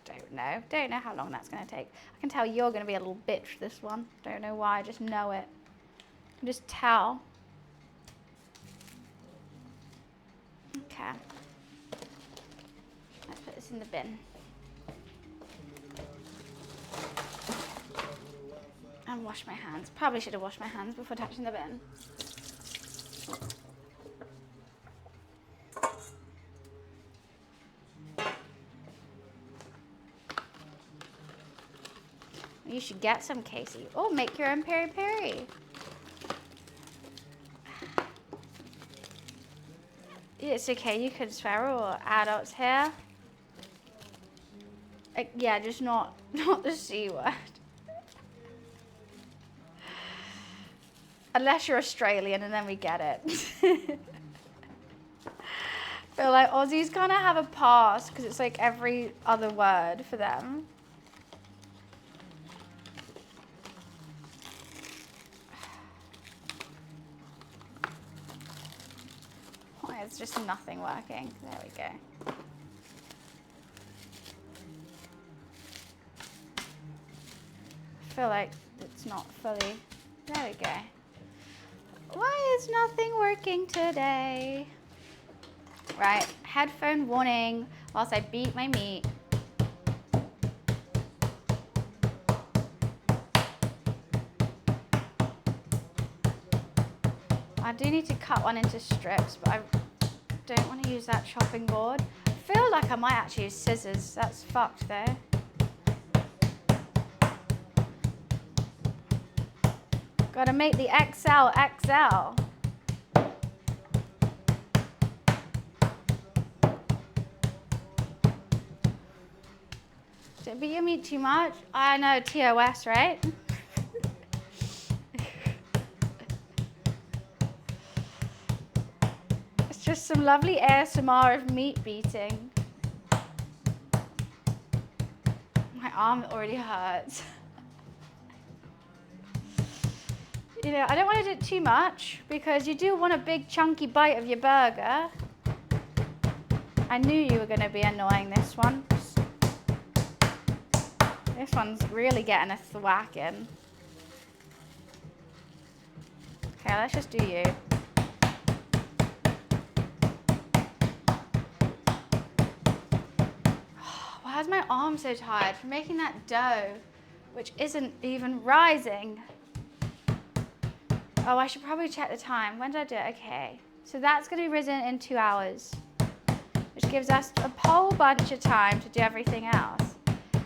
don't know how long that's gonna take. I can tell you're gonna be a little bitch for this one. Don't know why, I just know it. I can just tell. Okay. Let's put this in the bin. And wash my hands. Probably should have washed my hands before touching the bin. You should get some, Casey. Oh, make your own peri-peri. It's okay, you could swear, or adults here. Yeah, just not the C word. Unless you're Australian, and then we get it. Feel like Aussies kind of have a pass because it's like every other word for them. Why is just nothing working? There we go. I feel like it's not fully. There we go. Why is nothing working today? Right, headphone warning whilst I beat my meat. I do need to cut one into strips, but I don't want to use that chopping board. I feel like I might actually use scissors. That's fucked though. Gotta make the XL XL. Don't beat your meat too much. I know, TOS, right? It's just some lovely ASMR of meat beating. My arm already hurts. You know, I don't want to do it too much because you do want a big chunky bite of your burger. I knew you were going to be annoying this one. This one's really getting a thwacking. Okay, let's just do you. Why is my arm so tired from making that dough, which isn't even rising? Oh, I should probably check the time. When did I do it? Okay. So that's going to be risen in 2 hours, which gives us a whole bunch of time to do everything else.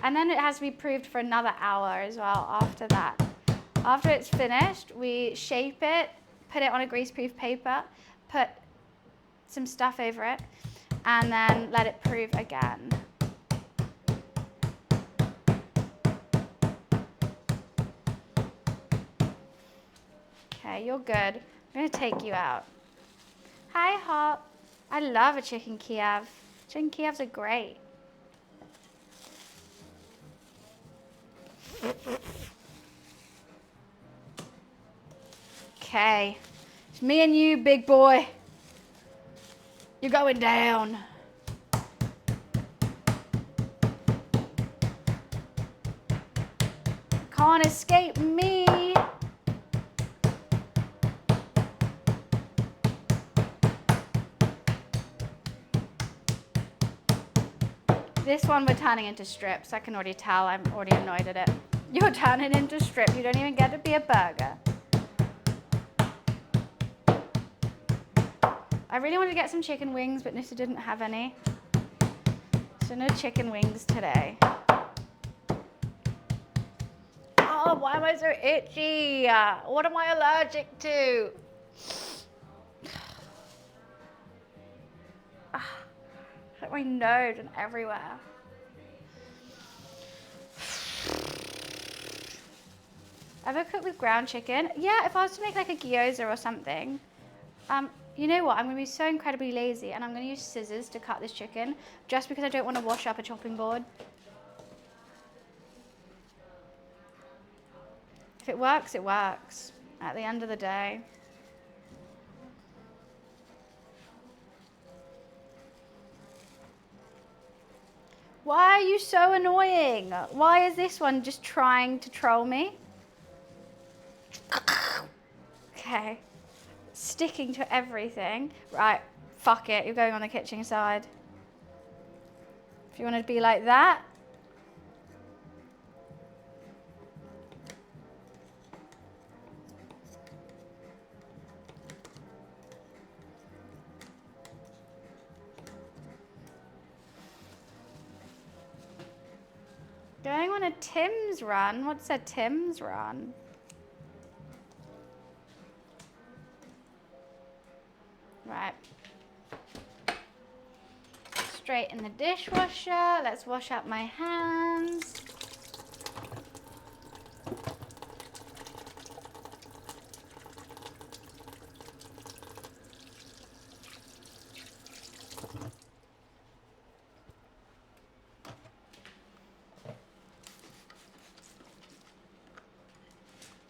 And then it has to be proofed for another hour as well after that. After it's finished, we shape it, put it on a greaseproof paper, put some stuff over it, and then let it proof again. Okay, you're good. I'm gonna take you out. Hi, Hop. I love a chicken Kiev. Chicken Kievs are great. Okay, it's me and you, big boy. You're going down. Can't escape me. This one we're turning into strips. I can already tell. I'm already annoyed at it. You're turning into strip. You don't even get to be a burger. I really wanted to get some chicken wings, but Nissa didn't have any. So no chicken wings today. Oh, why am I so itchy? What am I allergic to? Like my nose and everywhere. Ever cooked with ground chicken? Yeah, if I was to make like a gyoza or something. You know what? I'm going to be so incredibly lazy and I'm going to use scissors to cut this chicken just because I don't want to wash up a chopping board. If it works, it works at the end of the day. Why are you so annoying? Why is this one just trying to troll me? Okay. Sticking to everything. Right, fuck it. You're going on the kitchen side. If you want to be like that. Going on a Tim's run? What's a Tim's run? Right. Straight in the dishwasher. Let's wash up my hands.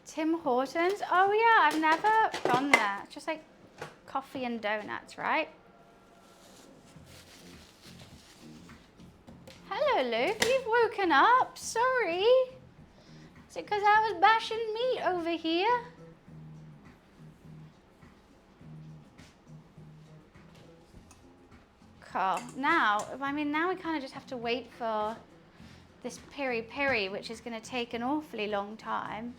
Tim Hortons? Oh yeah, I've never gone there. It's just like coffee and donuts, right? Hello, Luke. You've woken up. Sorry. Is it because I was bashing meat over here? Cool. Now we kind of just have to wait for this peri-peri, which is going to take an awfully long time.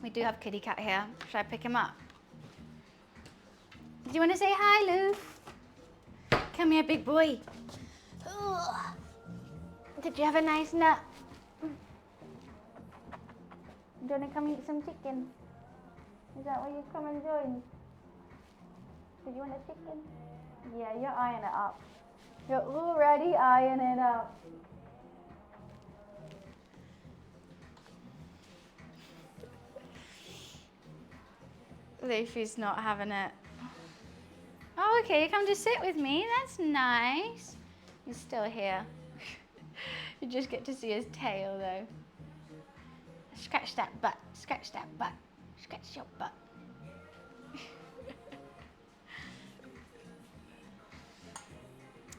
We do have kitty cat here. Should I pick him up? Do you want to say hi, Lou? Come here, big boy. Ugh. Did you have a nice nap? Do you want to come eat some chicken? Is that where you come and join? Did you want a chicken? Yeah, you're eyeing it up. You're already eyeing it up. Luffy's not having it. Oh, okay, you come to sit with me. That's nice. He's still here. You just get to see his tail, though. Scratch that butt. Scratch that butt. Scratch your butt.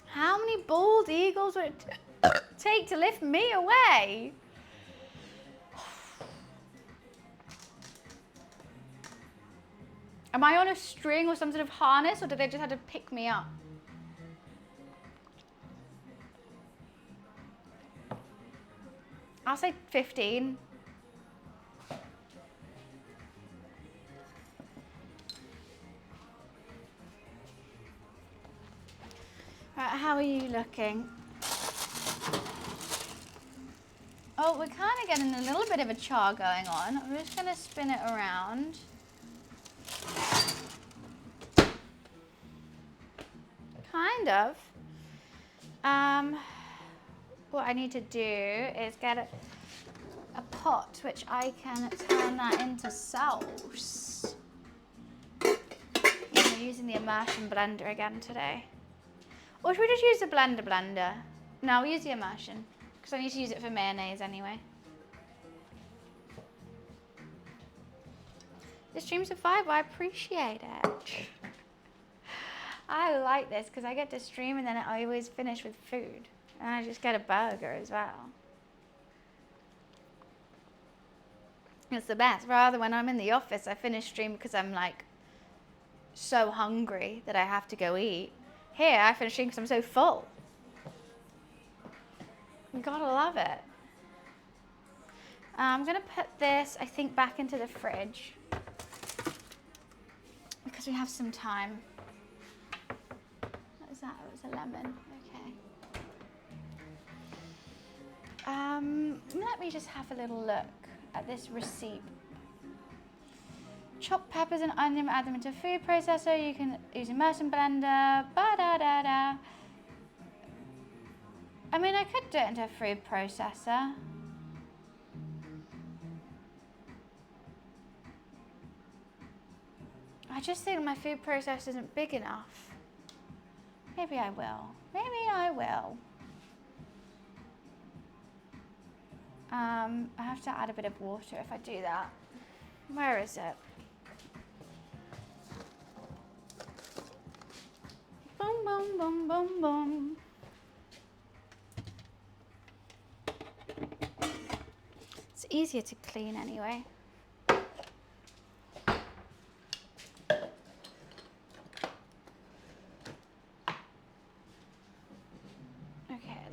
How many bald eagles would it take to lift me away? Am I on a string or some sort of harness, or did they just have to pick me up? I'll say 15. Right, how are you looking? Oh, we're kind of getting a little bit of a char going on. I'm just going to spin it around. Kind of. What I need to do is get a pot which I can turn that into sauce. I'm using the immersion blender again today. Or should we just use the blender? No, we'll use the immersion because I need to use it for mayonnaise anyway. The streams of 5, I appreciate it. I like this because I get to stream and then I always finish with food. And I just get a burger as well. It's the best. Rather, when I'm in the office, I finish stream because I'm like so hungry that I have to go eat. Here, I finish stream because I'm so full. You gotta love it. I'm gonna put this, I think, back into the fridge because we have some time. What was that? It was a lemon. Okay. Let me just have a little look at this receipt. chop peppers and onion, add them into a food processor. You can use immersion blender. Ba-da-da-da. I mean, I could do it into a food processor. I just think my food processor isn't big enough. Maybe I will. Maybe I will. I have to add a bit of water if I do that. Where is it? Boom, boom, boom, boom, boom. It's easier to clean anyway.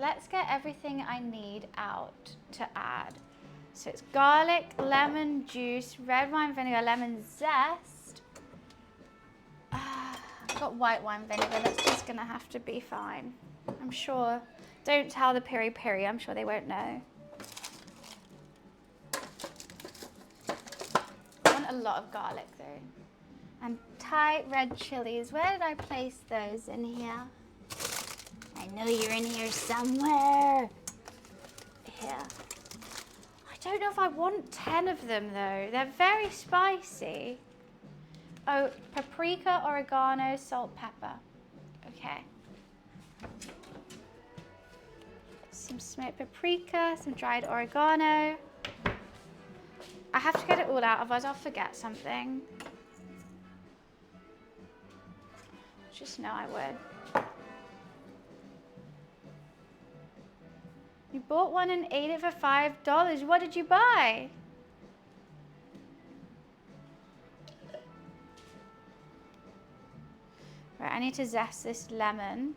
Let's get everything I need out to add. So it's garlic, lemon juice, red wine vinegar, lemon zest. I've got white wine vinegar, that's just gonna have to be fine. I'm sure. Don't tell the PERI-PERI, I'm sure they won't know. I want a lot of garlic though. And Thai red chilies, where did I place those in here? I know you're in here somewhere. Here. I don't know if I want 10 of them though. They're very spicy. Oh, paprika, oregano, salt, pepper. Okay. Some smoked paprika, some dried oregano. I have to get it all out, otherwise I'll forget something. Just know I would. You bought one and ate it for $5. What did you buy? Right, I need to zest this lemon.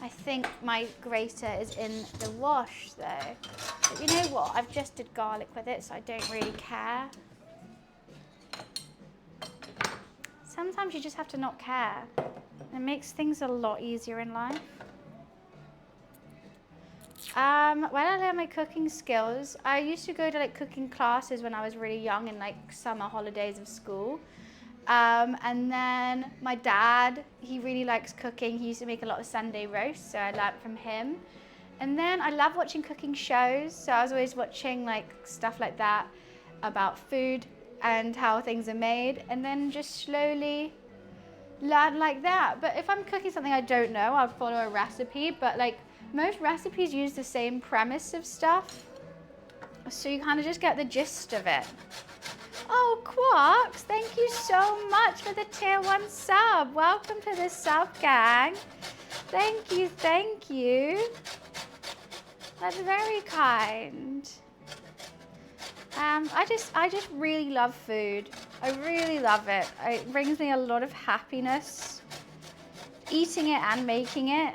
I think my grater is in the wash though. But you know what? I've just did garlic with it, so I don't really care. Sometimes you just have to not care. It makes things a lot easier in life. When I learned my cooking skills, I used to go to like cooking classes when I was really young in like summer holidays of school. And then my dad, he really likes cooking. He used to make a lot of Sunday roasts, so I learned from him. And then I love watching cooking shows, so I was always watching like stuff like that about food and how things are made, and then just slowly learn like that. But if I'm cooking something I don't know, I'll follow a recipe, but like most recipes use the same premise of stuff, so you kind of just get the gist of it. Oh, Quarks, thank you so much for the tier 1 sub. Welcome to the sub gang. Thank you, thank you. That's very kind. I just really love food. I really love it. It brings me a lot of happiness, eating it and making it.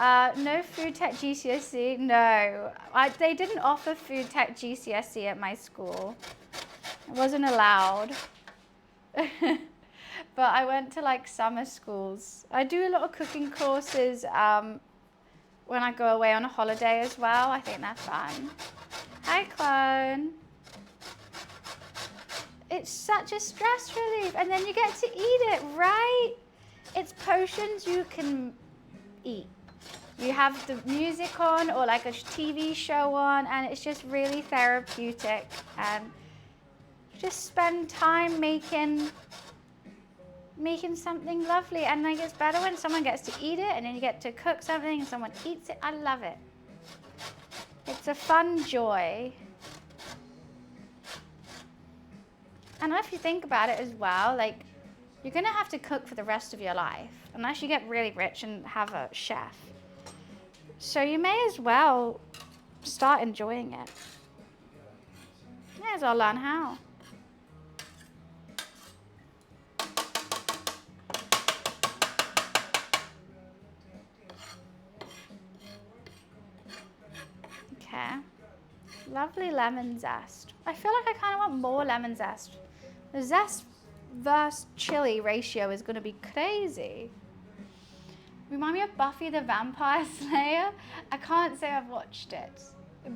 No food tech GCSE, no. They didn't offer food tech GCSE at my school. It wasn't allowed. But I went to like summer schools. I do a lot of cooking courses when I go away on a holiday as well. I think that's fun. Hi, Clone. It's such a stress relief, and then you get to eat it, right? It's potions you can eat. You have the music on or like a TV show on, and it's just really therapeutic. And just spend time making something lovely. And like it's better when someone gets to eat it, and then you get to cook something and someone eats it. I love it. It's a fun joy. And if you think about it as well, like you're gonna have to cook for the rest of your life, unless you get really rich and have a chef. So you may as well start enjoying it. May as well learn how. Okay. Lovely lemon zest. I feel like I kind of want more lemon zest. The zest versus chili ratio is going to be crazy. Remind me of Buffy the Vampire Slayer. I can't say I've watched it,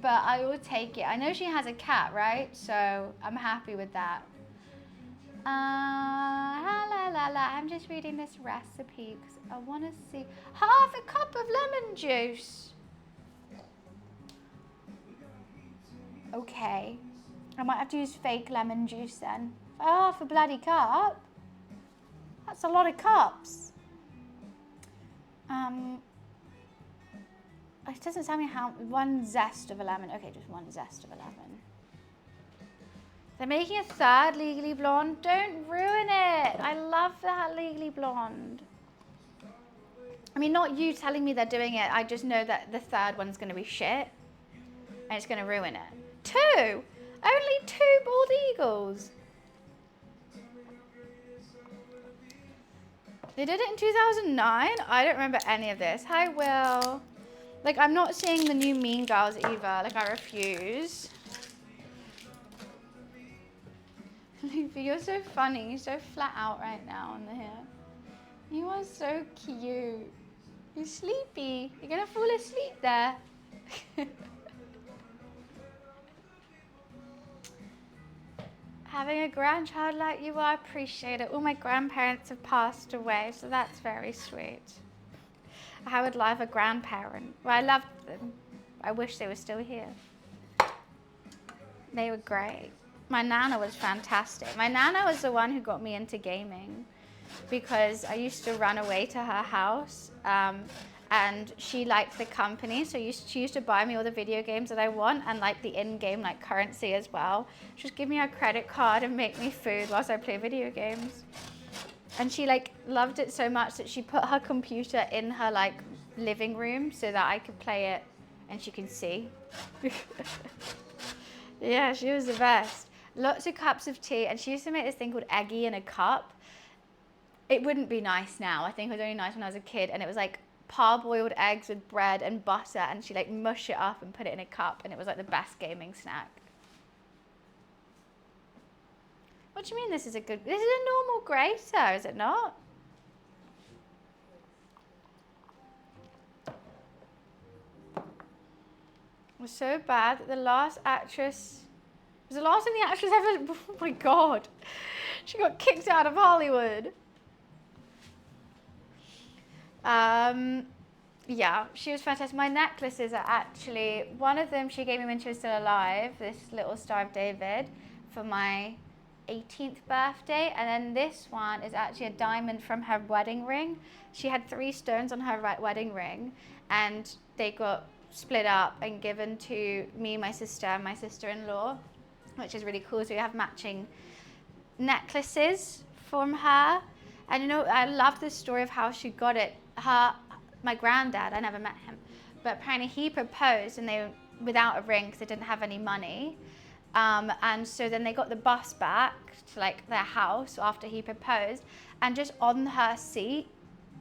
but I will take it. I know she has a cat, right? So I'm happy with that. La la la. I'm just reading this recipe because I want to see half a cup of lemon juice. Okay. I might have to use fake lemon juice then. Half a bloody cup. That's a lot of cups. It doesn't tell me how. One zest of a lemon. Okay, just one zest of a lemon. They're making a third Legally Blonde. Don't ruin it. I love that Legally Blonde. I mean, not you telling me they're doing it. I just know that the third one's going to be shit. And it's going to ruin it. 2. Only 2 bald eagles. They did it in 2009. I don't remember any of this. Hi, Will. Like, I'm not seeing the new Mean Girls either. Like, I refuse. Luffy, you're so funny. You're so flat out right now on the hair. You are so cute. You're sleepy. You're going to fall asleep there. Having a grandchild like you, I appreciate it. All my grandparents have passed away, so that's very sweet. I would love a grandparent. Well, I loved them. I wish they were still here. They were great. My Nana was fantastic. My Nana was the one who got me into gaming because I used to run away to her house and she liked the company, so she used to buy me all the video games that I want and like the in-game like currency as well. Just give me a credit card and make me food whilst I play video games. And she like loved it so much that she put her computer in her like living room so that I could play it and she could see. Yeah, she was the best. Lots of cups of tea, and she used to make this thing called eggy in a cup. It wouldn't be nice now. I think it was only nice when I was a kid, and it was like parboiled eggs with bread and butter, and she like mush it up and put it in a cup, and it was like the best gaming snack. What do you mean this is a good, this is a normal grater, is it not? It was so bad that the last actress, it was the last thing the actress ever, oh my God, she got kicked out of Hollywood. Yeah, she was fantastic. My necklaces are actually, one of them she gave me when she was still alive, this little Star of David, for my 18th birthday, and then this one is actually a diamond from her wedding ring. She had 3 stones on her wedding ring, and they got split up and given to me, my sister, and my sister-in-law, which is really cool. So we have matching necklaces from her. And you know, I love the story of how she got it. My granddad, I never met him, but apparently he proposed and they without a ring because they didn't have any money. And so then they got the bus back to like their house after he proposed, and just on her seat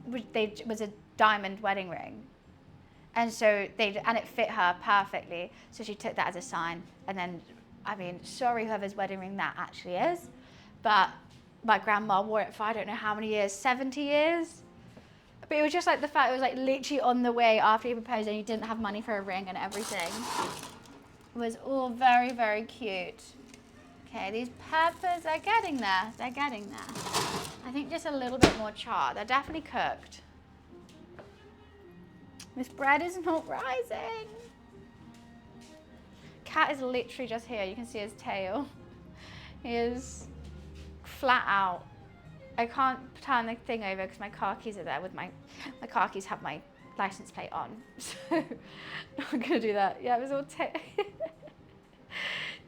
was a diamond wedding ring. And so and it fit her perfectly. So she took that as a sign. And then, I mean, sorry whoever's wedding ring that actually is, but my grandma wore it for I don't know how many years, 70 years. But it was just like the fact it was like literally on the way after he proposed and he didn't have money for a ring and everything. It was all very, very cute. Okay, these peppers are getting there. They're getting there. I think just a little bit more char. They're definitely cooked. This bread is not rising. Cat is literally just here. You can see his tail. He is flat out. I can't turn the thing over because my car keys are there with my car keys have my license plate on. So I'm not gonna do that. Yeah, it was all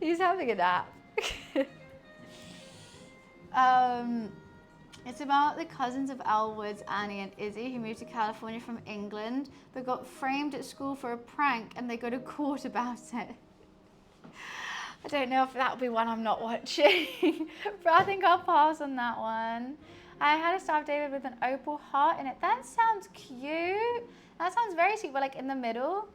he's having a nap. It's about the cousins of Elwood's, Annie and Izzy, who moved to California from England, but got framed at school for a prank and they go to court about it. I don't know if that'll be one I'm not watching, but I think I'll pass on that one. I had a Star of David with an opal heart in it. That sounds cute. That sounds very sweet, but like in the middle.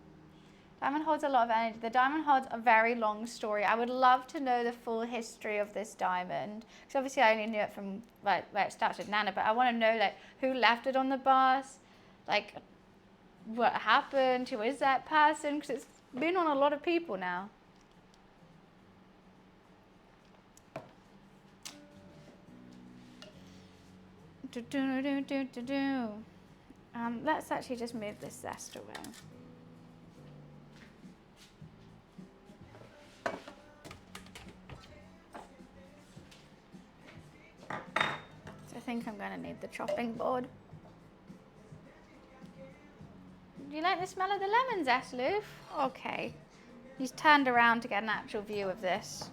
Diamond holds a lot of energy. The diamond holds a very long story. I would love to know the full history of this diamond. Because obviously I only knew it from like where it starts with Nana, but I want to know like who left it on the bus, like what happened, who is that person, because it's been on a lot of people now. Do, do, do, do, do, do. Let's actually just move this zest away. So I think I'm going to need the chopping board. Do you like the smell of the lemon zest, Loof? Okay. He's turned around to get an actual view of this.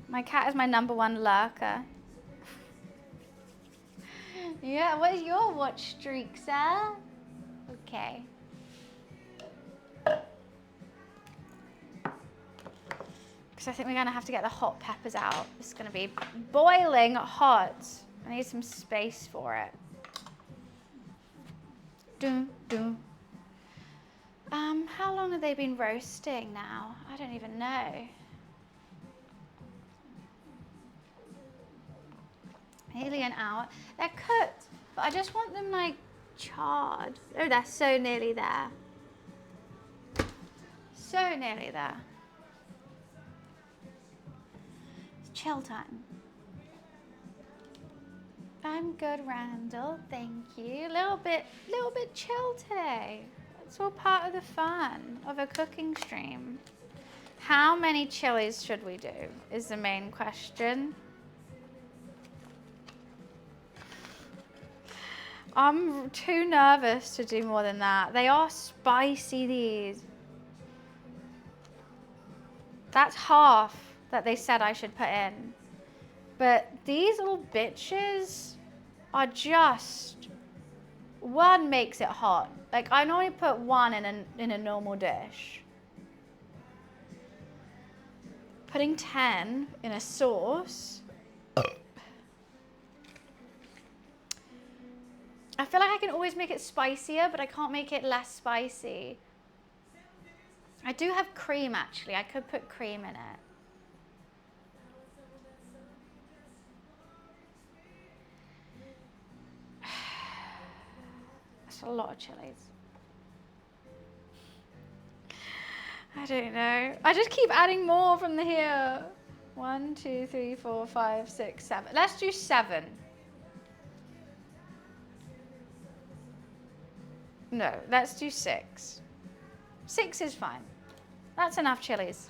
My cat is my #1 lurker. Yeah, what is your watch streak, sir? Okay. Because I think we're going to have to get the hot peppers out. It's going to be boiling hot. I need some space for it. Dun, dun. How long have they been roasting now? I don't even know. Nearly an hour. They're cooked, but I just want them like charred. Oh, they're so nearly there. So nearly there. It's chill time. I'm good, Randall. Thank you. A little bit chill today. It's all part of the fun of a cooking stream. How many chilies should we do is the main question. I'm too nervous to do more than that. They are spicy, these. That's half that they said I should put in. But these little bitches are just, one makes it hot. Like, I normally put one in a normal dish. Putting 10 in a sauce. I feel like I can always make it spicier, but I can't make it less spicy. I do have cream, actually. I could put cream in it. That's a lot of chilies. I don't know. I just keep adding more from the here. 1, 2, 3, 4, 5, 6, 7. Let's do 7. No, let's do 6. 6 is fine. That's enough chilies.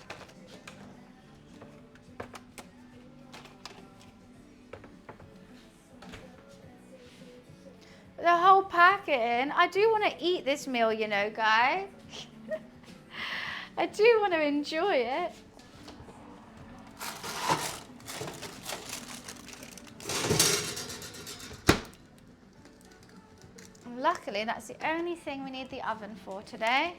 The whole packet in. I do want to eat this meal, you know, guys. I do want to enjoy it. Luckily, that's the only thing we need the oven for today.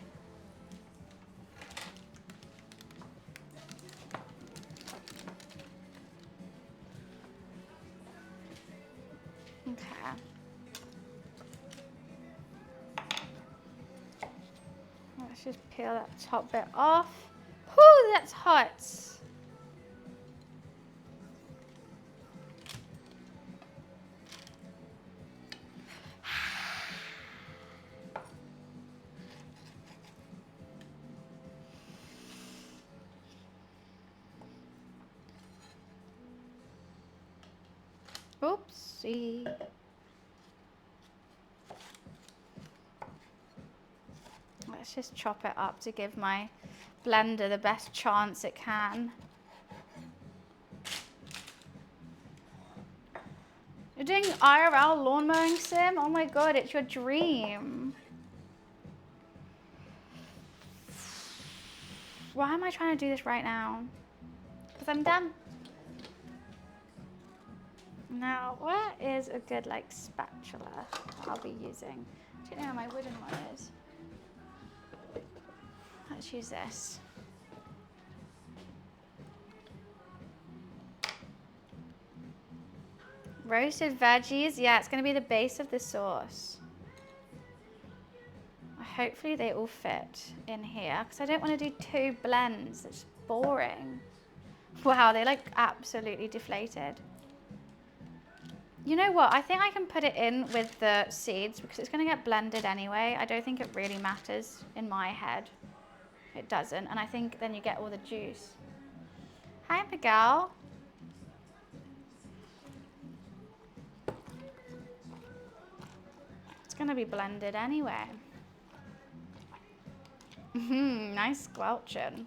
Okay. Let's just peel that top bit off. Whew, that's hot. Oopsie. Let's just chop it up to give my blender the best chance it can. You're doing IRL lawn mowing sim? Oh my god, it's your dream. Why am I trying to do this right now? Because I'm done. Now, where is a good like spatula that I'll be using? I don't know where my wooden one is. Let's use this. Roasted veggies, yeah, it's going to be the base of the sauce. Hopefully they all fit in here because I don't want to do 2 blends. It's boring. Wow, they like absolutely deflated. You know what? I think I can put it in with the seeds because it's going to get blended anyway. I don't think it really matters in my head. It doesn't. And I think then you get all the juice. Hi, Miguel. gonna be blended anyway. Nice squelching.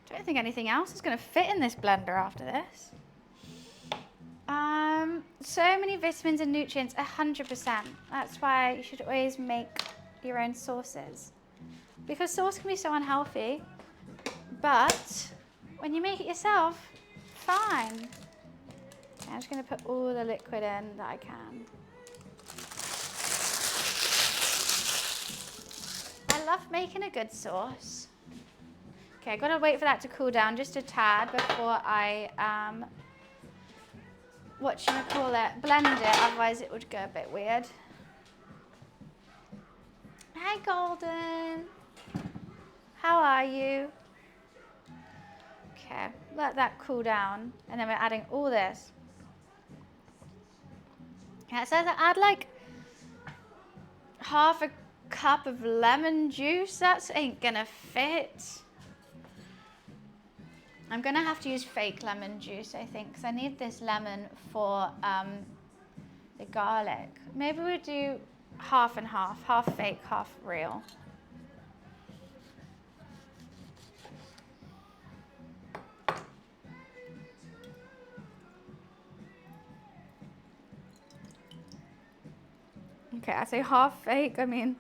I don't think anything else is gonna fit in this blender after this. So many vitamins and nutrients, 100%. That's why you should always make your own sauces. Because sauce can be so unhealthy, but when you make it yourself, fine. Okay, I'm just gonna put all the liquid in that I can. I love making a good sauce. Okay, I've got to wait for that to cool down just a tad before I blend it, otherwise it would go a bit weird. Hi Golden, how are you? Okay, let that cool down, and then we're adding all this. Yeah, it says I add like half a cup of lemon juice. That ain't gonna fit. I'm gonna have to use fake lemon juice, I think, because I need this lemon for the garlic. Maybe we'll do half and half fake, half real. Okay, I say half fake, I mean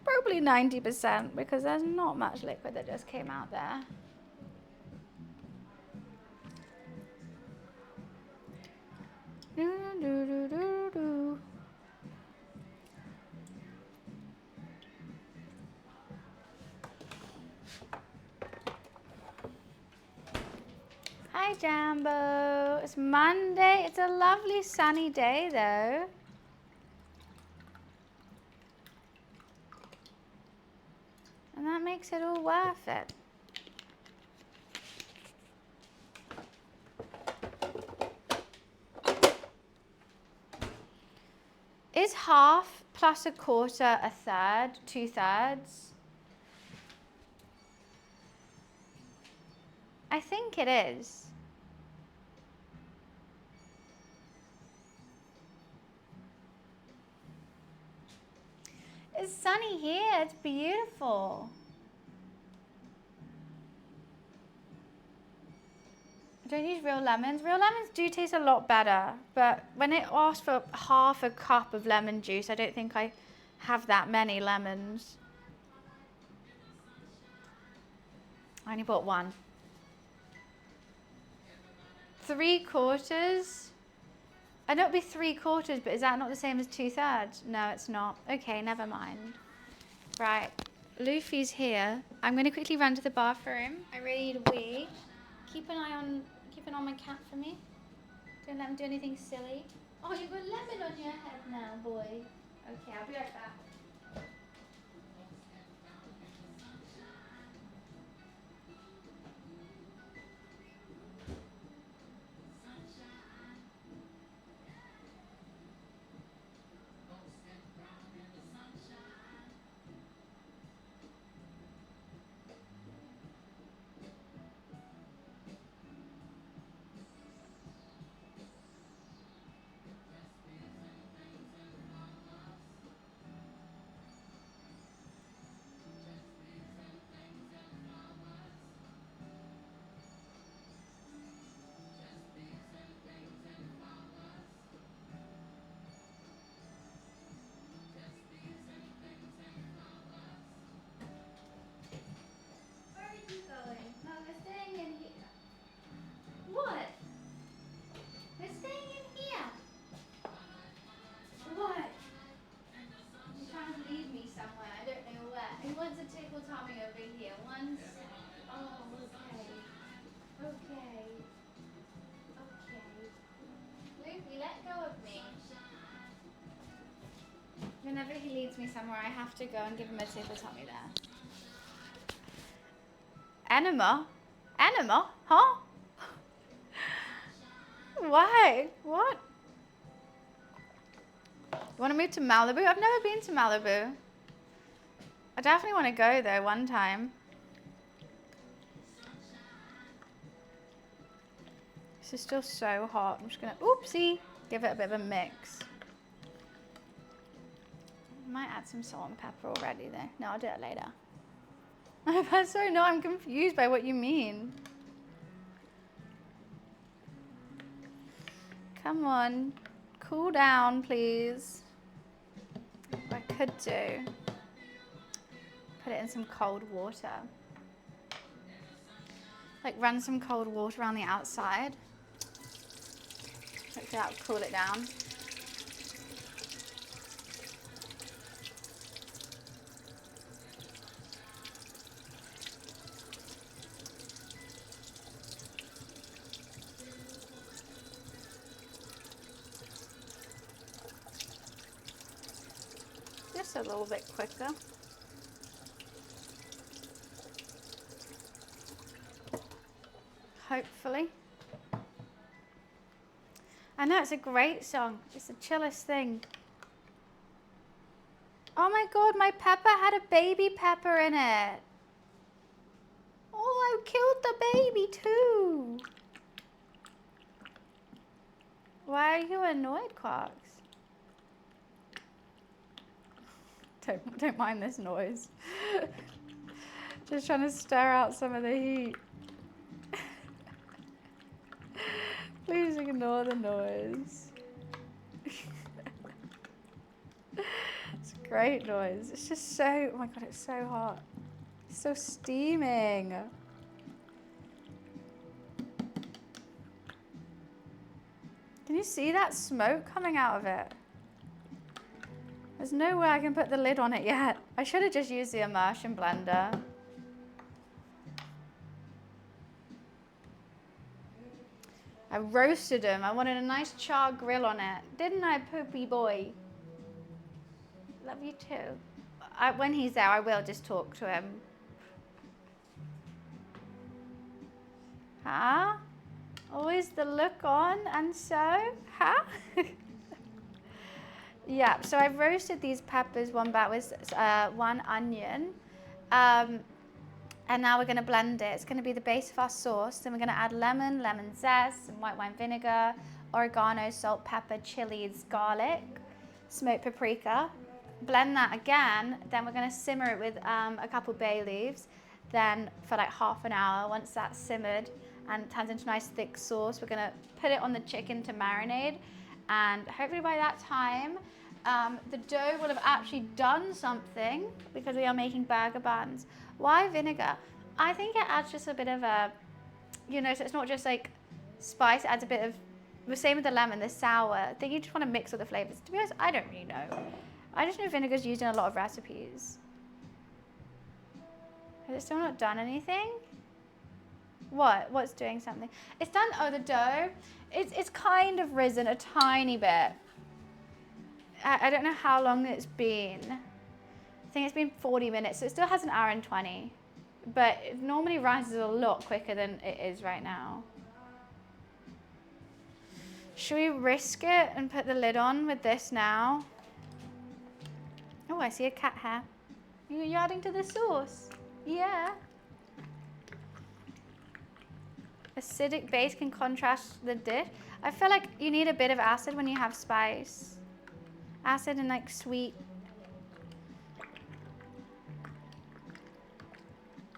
probably 90% because there's not much liquid that just came out there. Hi Jambo, it's Monday. It's a lovely sunny day though. And that makes it all worth it. Is half plus a quarter a third, 2/3? I think it is. It's sunny here, it's beautiful. Don't use real lemons. Real lemons do taste a lot better, but when it asks for half a cup of lemon juice, I don't think I have that many lemons. I only bought one. 3/4? I know it'd be 3/4, but is that not the same as 2/3? No, it's not. Okay, never mind. Right, Luffy's here. I'm going to quickly run to the bathroom. I really need a wee. Keep an eye on my cat for me. Don't let him do anything silly. Oh, you've got lemon on your head now, boy. Okay, I'll be right back. Whenever he leads me somewhere, I have to go and give him a tickle tummy there. Enema? Enema? Huh? Why? What? You want to move to Malibu? I've never been to Malibu. I definitely want to go though one time. This is still so hot. I'm just gonna, oopsie, give it a bit of a mix. Might add some salt and pepper already though. No, I'll do it later. So no, I'm confused by what you mean. Come on, cool down, please. What I could do, put it in some cold water. Like run some cold water around the outside. Hopefully that will cool it down. Just a little bit quicker. Hopefully. I know, it's a great song. It's the chillest thing. Oh my god, my pepper had a baby pepper in it. Oh, I killed the baby too. Why are you annoyed, Quarks? Don't mind this noise. Just trying to stir out some of the heat. Please ignore the noise. It's a great noise. It's just so, oh my god, it's so hot. It's so steaming. Can you see that smoke coming out of it? There's no way I can put the lid on it yet. I should have just used the immersion blender. I roasted him. I wanted a nice char grill on it. Didn't I, poopy boy? Love you too. When he's there, I will just talk to him. Huh? Always the look on and so? Huh? Yeah, so I've roasted these peppers, one bat with 1 onion. And now we're going to blend it. It's going to be the base of our sauce. Then we're going to add lemon, lemon zest, some white wine vinegar, oregano, salt, pepper, chilies, garlic, smoked paprika. Blend that again. Then we're going to simmer it with a couple bay leaves. Then for like half an hour, once that's simmered and turns into a nice thick sauce, we're going to put it on the chicken to marinate. And hopefully by that time, the dough will have actually done something because we are making burger buns. Why vinegar? I think it adds just a bit of a, you know, so it's not just like spice, it adds a bit of, the same with the lemon, the sour. I think you just want to mix all the flavors. To be honest, I don't really know. I just know vinegar's used in a lot of recipes. Has it still not done anything? What? What's doing something? It's done, oh, the dough. It's kind of risen a tiny bit. I don't know how long it's been. I think it's been 40 minutes, so it still has an hour and 20. But it normally rises a lot quicker than it is right now. Should we risk it and put the lid on with this now? Oh, I see a cat hair. You're adding to the sauce? Yeah. Acidic base can contrast the dish. I feel like you need a bit of acid when you have spice. Acid and like sweet.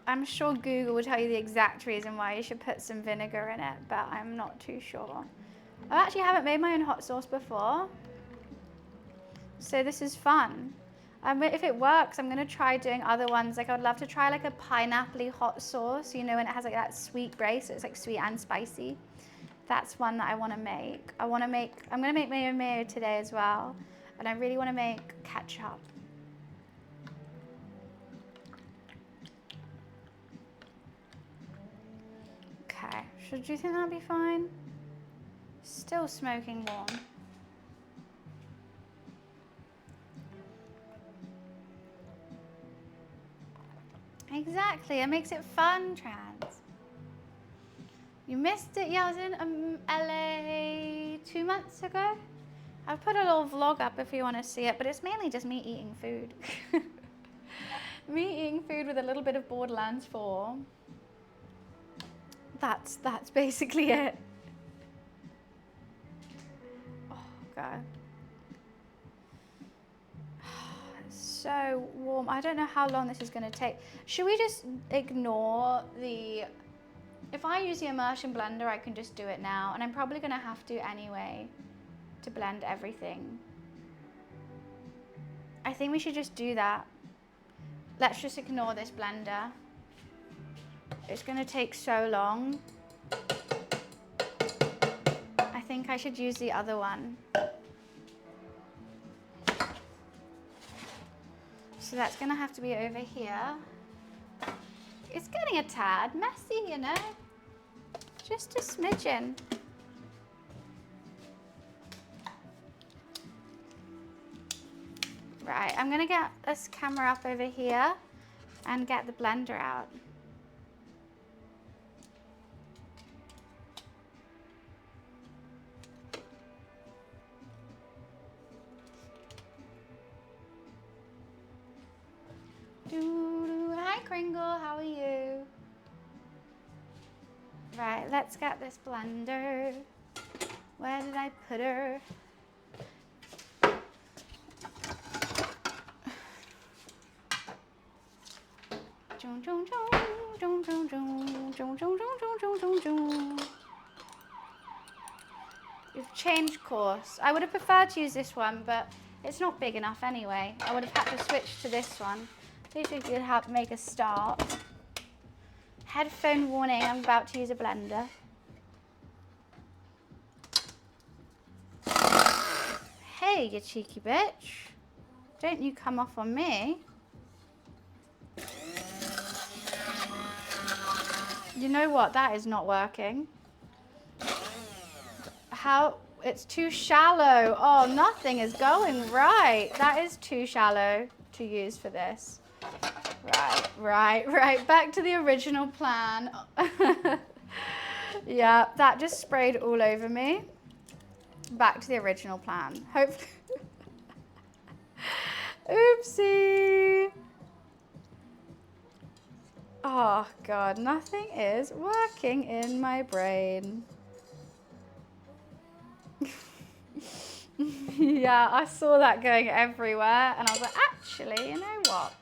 I'm sure Google will tell you the exact reason why you should put some vinegar in it, but I'm not too sure. I actually haven't made my own hot sauce before, so this is fun. If it works, I'm gonna try doing other ones. Like I would love to try like a pineapple-y hot sauce, you know, and it has like that sweet base, so it's like sweet and spicy. That's one that I wanna make. I'm gonna make my own mayo today as well, and I really wanna make ketchup. Okay, do you think that'll be fine? Still smoking warm. Exactly, it makes it fun, Trans. You missed it, yeah, I was in LA 2 months ago. I've put a little vlog up if you want to see it, but it's mainly just me eating food. Me eating food with a little bit of Borderlands 4. That's basically it. Oh God. It's so warm. I don't know how long this is going to take. Should we just ignore the... If I use the immersion blender, I can just do it now. And I'm probably going to have to anyway to blend everything. I think we should just do that. Let's just ignore this blender. It's going to take so long. I think I should use the other one. So that's going to have to be over here. It's getting a tad messy, you know? Just a smidgen. Right, I'm going to get this camera up over here and get the blender out. Hi Kringle, how are you? Right, let's get this blender. Where did I put her? We've changed course. I would have preferred to use this one, but it's not big enough anyway. I would have had to switch to this one. At least we could help make a start. Headphone warning, I'm about to use a blender. Hey, you cheeky bitch. Don't you come off on me. You know what? That is not working. How? It's too shallow. Oh, nothing is going right. That is too shallow to use for this. Right. Back to the original plan. Yeah, that just sprayed all over me. Back to the original plan. Hopefully. Oopsie. Oh God, nothing is working in my brain. Yeah, I saw that going everywhere and I was like, actually, you know what?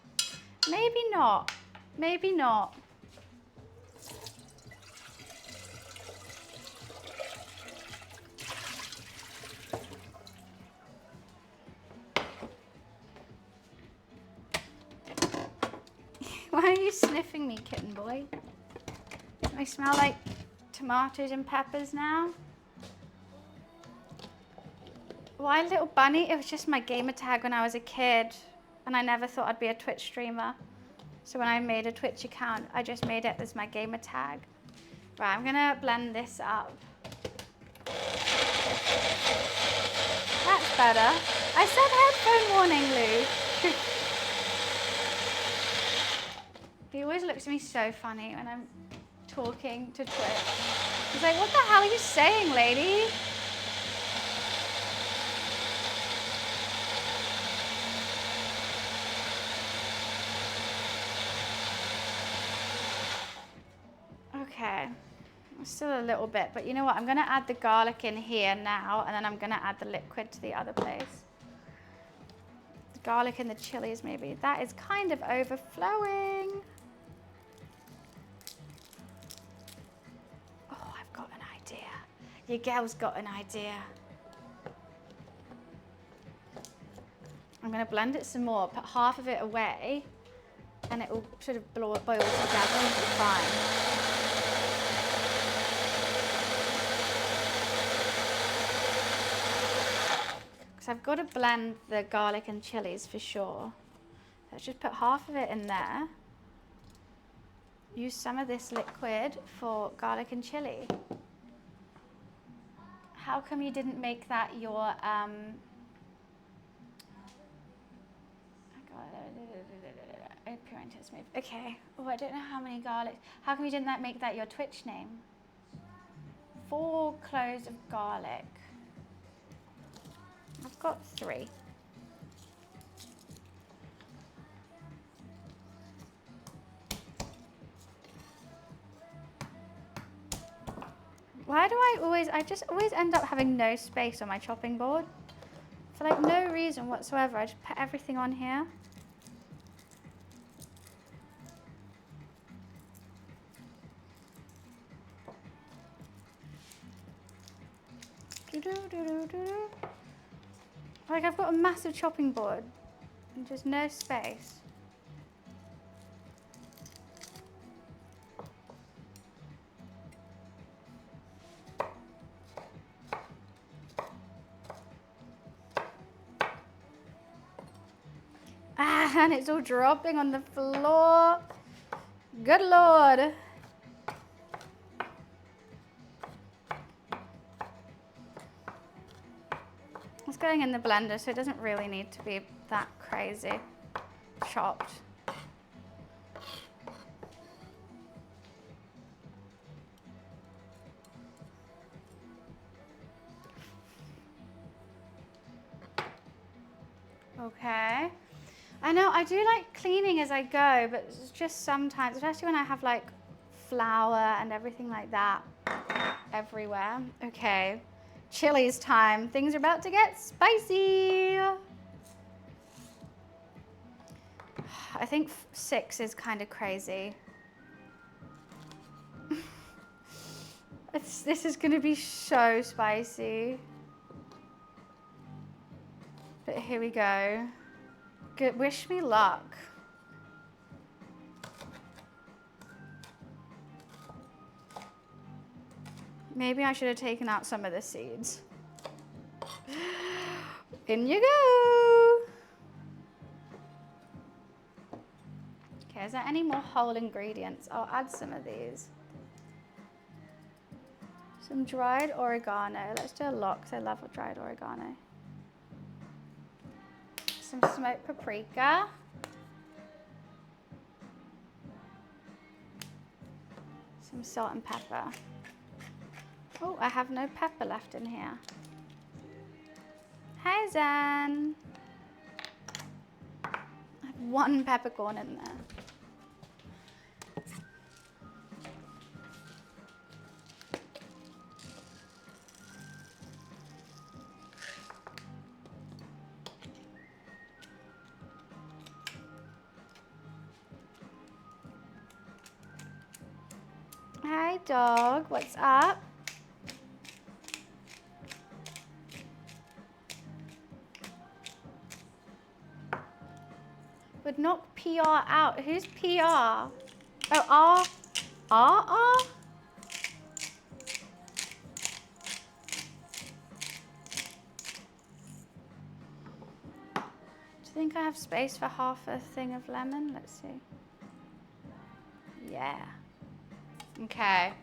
Maybe not. Maybe not. Why are you sniffing me, kitten boy? Do I smell like tomatoes and peppers now? Why little bunny? It was just my gamer tag when I was a kid and I never thought I'd be a Twitch streamer. So when I made a Twitch account, I just made it as my gamer tag. Right, I'm gonna blend this up. That's better. I said headphone warning, Lou. He always looks at me so funny when I'm talking to Twitch. He's like, what the hell are you saying, lady? Okay, still a little bit, but you know what? I'm gonna add the garlic in here now, and then I'm gonna add the liquid to the other place. The garlic and the chilies, maybe. That is kind of overflowing. Oh, I've got an idea. Your girl's got an idea. I'm gonna blend it some more, put half of it away, and it will sort of boil together and be fine. So I've got to blend the garlic and chilies for sure. Let's just put half of it in there. Use some of this liquid for garlic and chili. How come you didn't make that your okay. Oh, I don't know how many garlic. How come you didn't make that your Twitch name? 4 cloves of garlic. I've got 3. Why do I just always end up having no space on my chopping board? For like no reason whatsoever. I just put everything on here. Like I've got a massive chopping board and just no space. Ah, and it's all dropping on the floor. Good Lord. It's going in the blender, so it doesn't really need to be that crazy chopped. Okay. I know I do like cleaning as I go, but it's just sometimes, especially when I have like flour and everything like that everywhere. Okay, chili's time. Things are about to get spicy. I think 6 is kind of crazy. This is gonna be so spicy. But here we go. Good, wish me luck. Maybe I should have taken out some of the seeds. In you go. Okay, is there any more whole ingredients? I'll add some of these. Some dried oregano. Let's do a lot because I love dried oregano. Some smoked paprika. Some salt and pepper. Oh, I have no pepper left in here. Hi, Zan. I have 1 peppercorn in there. Hi, dog. What's up? Would knock PR out. Who's PR? Oh, R? R? Do you think I have space for half a thing of lemon? Let's see. Yeah. Okay.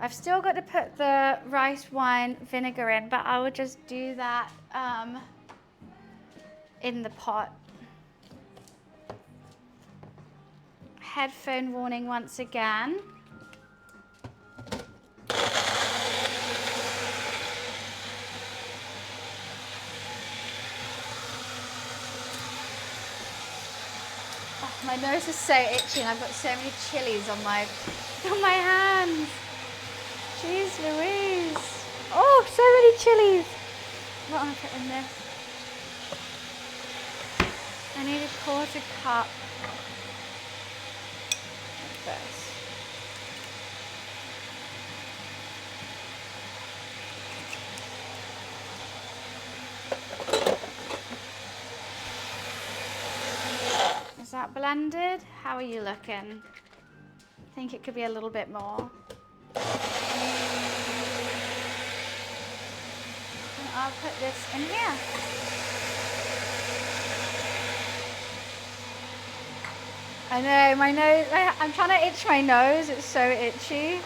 I've still got to put the rice wine vinegar in, but I will just do that in the pot. Headphone warning once again. Oh, my nose is so itchy and I've got so many chilies on my hands. Jeez Louise. Oh, so many chilies. What am I putting in this? I need a 1/4 cup. This. Is that blended? How are you looking? I think it could be a little bit more. And I'll put this in here. I know, my nose, I'm trying to itch my nose, it's so itchy.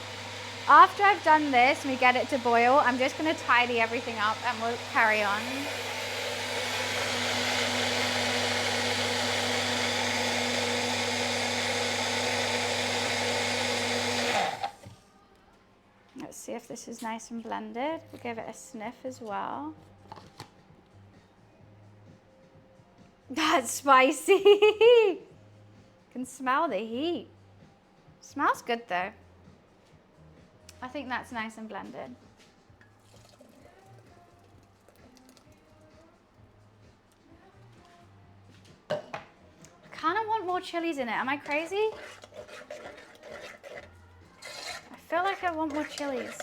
After I've done this and we get it to boil, I'm just going to tidy everything up and we'll carry on. Let's see if this is nice and blended. We'll give it a sniff as well. That's spicy. Can smell the heat. Smells good though. I think that's nice and blended. I kind of want more chilies in it. Am I crazy? I feel like I want more chilies.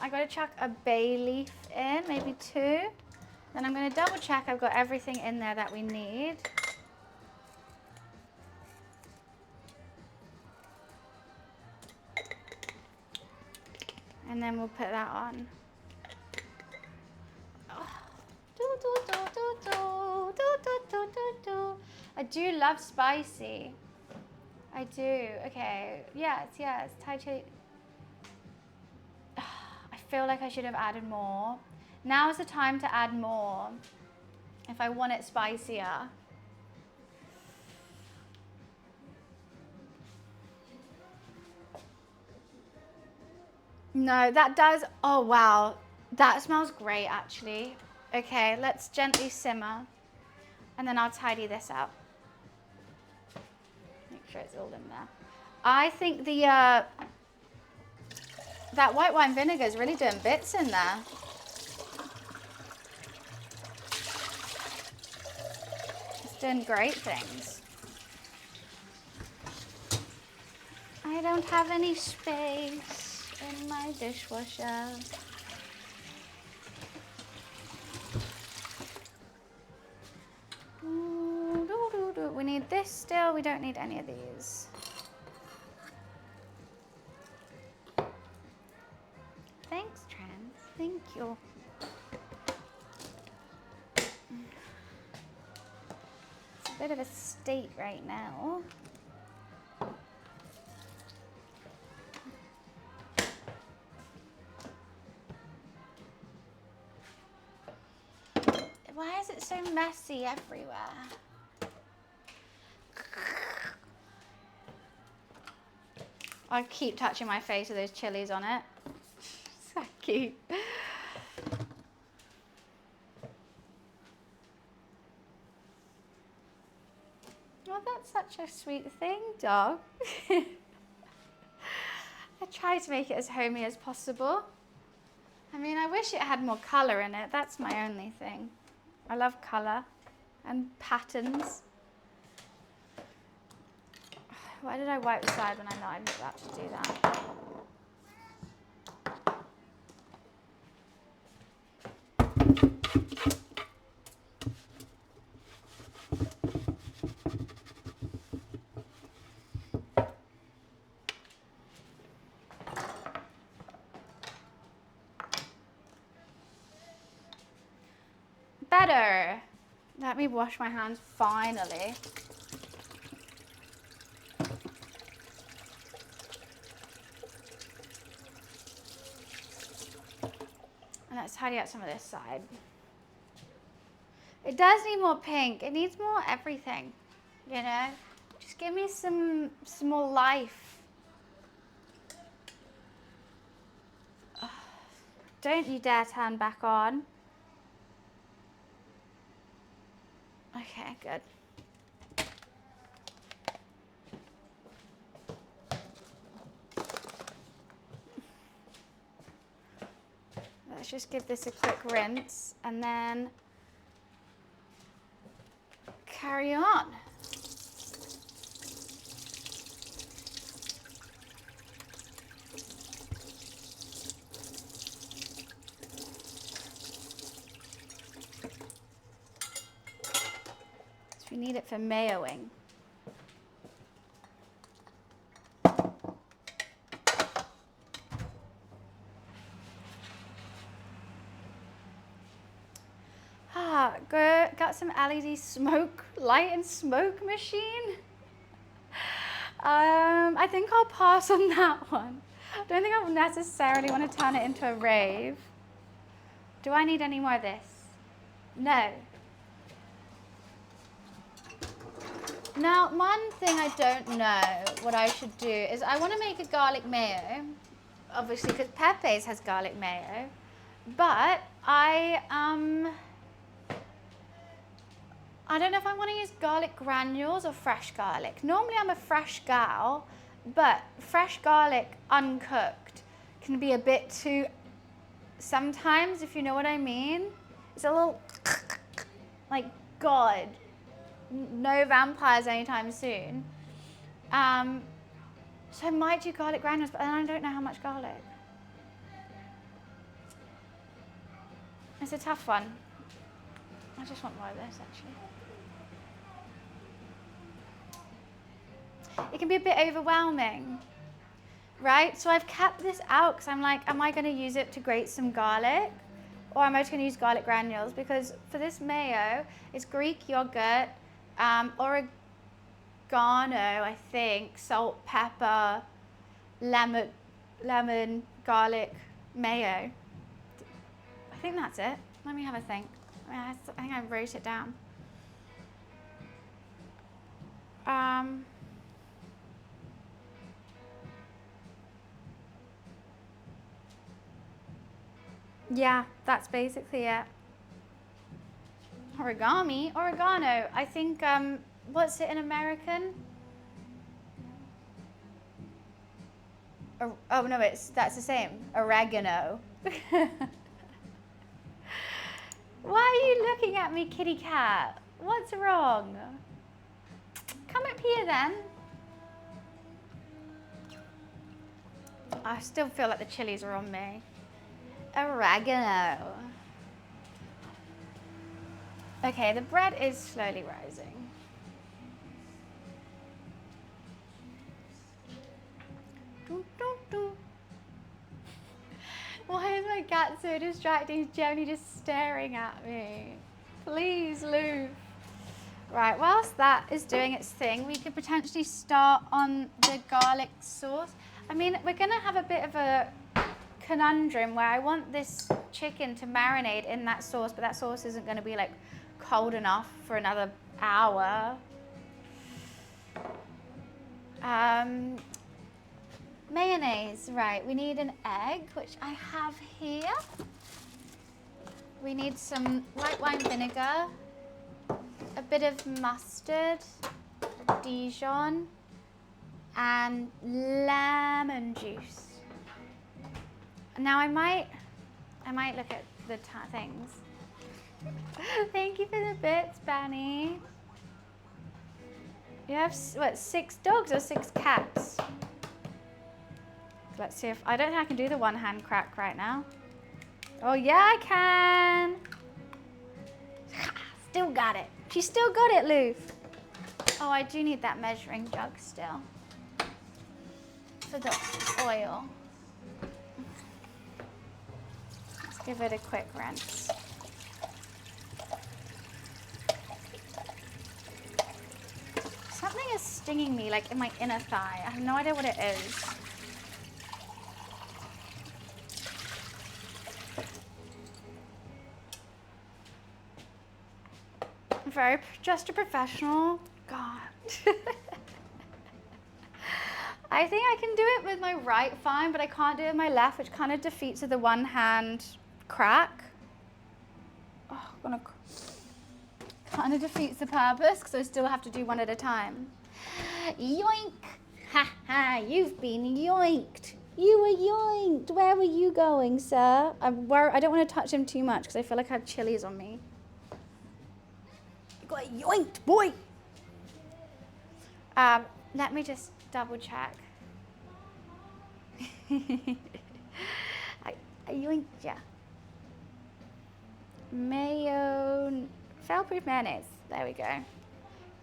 I got to chuck a bay leaf in, maybe 2. Then I'm going to double check I've got everything in there that we need. And then we'll put that on. I do love spicy. I do. Okay. Yes, Thai chili. I feel like I should have added more. Now is the time to add more if I want it spicier. No, that does, oh wow, that smells great actually. Okay, let's gently simmer and then I'll tidy this up. Make sure it's all in there. I think the that white wine vinegar is really doing bits in there. It's doing great things. I don't have any space in my dishwasher. We need this still, we don't need any of these. Thanks, Trans. Thank you. It's a bit of a state right now. Why is it so messy everywhere? I keep touching my face with those chilies on it. So cute. Oh, that's such a sweet thing, dog. I try to make it as homey as possible. I mean, I wish it had more colour in it. That's my only thing. I love colour and patterns. Why did I wipe the side when I know I'm about to do that? Better. Let me wash my hands finally. And let's tidy up some of this side. It does need more pink. It needs more everything, you know? Just give me some more life. Don't you dare turn back on. Okay, good. Let's just give this a quick rinse and then carry on. We need it for mayoing. Got some LED smoke, light and smoke machine. I think I'll pass on that one. I don't think I necessarily want to turn it into a rave. Do I need any more of this? No. Now, one thing I don't know what I should do is I want to make a garlic mayo, obviously because PEPE'S has garlic mayo, but I don't know if I want to use garlic granules or fresh garlic. Normally I'm a fresh gal, but fresh garlic uncooked can be a bit too, sometimes, if you know what I mean. It's a little, like, God, no vampires anytime soon. So I might do garlic granules, but then I don't know how much garlic. It's a tough one. I just want more of this, actually. It can be a bit overwhelming, right? So I've kept this out because I'm like, am I going to use it to grate some garlic? Or am I just going to use garlic granules? Because for this mayo, it's Greek yogurt, oregano, I think, salt, pepper, lemon, garlic, mayo. I think that's it. Let me have a think. I think I wrote it down. Yeah, that's basically it. Oregano. I think, what's it in American? Oh no, that's the same. Oregano. Why are you looking at me, kitty cat? What's wrong? Come up here then. I still feel like the chilies are on me. Oregano. Okay, the bread is slowly rising. Doo, doo, doo. Why is my cat so distracting? He's generally just staring at me. Please, Lou. Right, whilst that is doing its thing, we could potentially start on the garlic sauce. I mean, we're gonna have a bit of a conundrum where I want this chicken to marinate in that sauce, but that sauce isn't gonna be like cold enough for another hour. Mayonnaise, right, we need an egg, which I have here. We need some white wine vinegar, a bit of mustard, Dijon, and lemon juice. Now I might look at the things. Thank you for the bits, Benny. You have, what, 6 dogs or 6 cats? Let's see if, I don't think I can do the one hand crack right now. Oh yeah, I can. Still got it. She still got it, Lou. Oh, I do need that measuring jug still. For the oil. Let's give it a quick rinse. Something is stinging me, like in my inner thigh. I have no idea what it is. Just a professional. God. I think I can do it with my right fine, but I can't do it with my left, which kind of defeats the one hand crack. Oh, kind of defeats the purpose because I still have to do one at a time. Yoink! Ha ha! You've been yoinked. You were yoinked. Where were you going, sir? I don't want to touch him too much because I feel like I have chilies on me. Got yoinked, boy. Let me just double check. I yoinked ya. Mayo, fail-proof mayonnaise. There we go.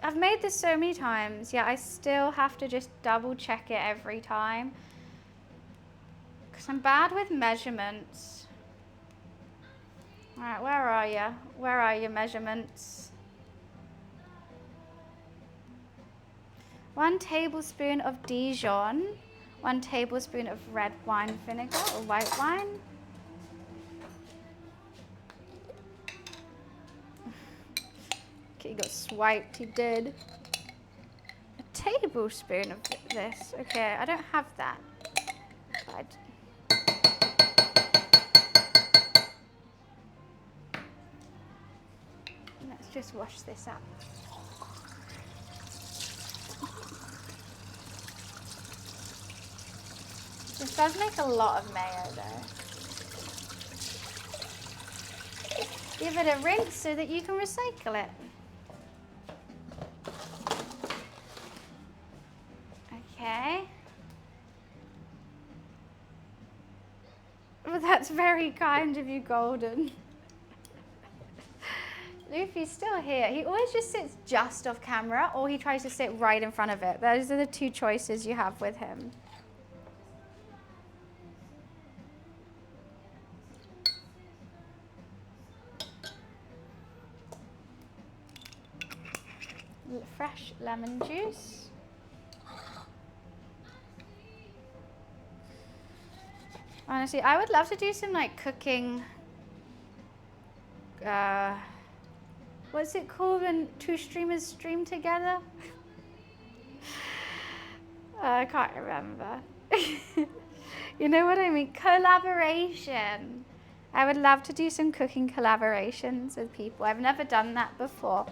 I've made this so many times. Yeah, I still have to just double check it every time because I'm bad with measurements. All right, where are you? Where are your measurements? 1 tablespoon of Dijon, 1 tablespoon of red wine vinegar or white wine. Okay, he got swiped, he did. A tablespoon of this. Okay, I don't have that. just wash this up. This does make a lot of mayo though. Give it a rinse so that you can recycle it. Okay. Well, that's very kind of you, Golden. Luffy's still here. He always just sits just off camera, or he tries to sit right in front of it. Those are the two choices you have with him. Fresh lemon juice. Honestly, I would love to do some like cooking. What's it called when two streamers stream together? I can't remember. You know what I mean? Collaboration. I would love to do some cooking collaborations with people. I've never done that before.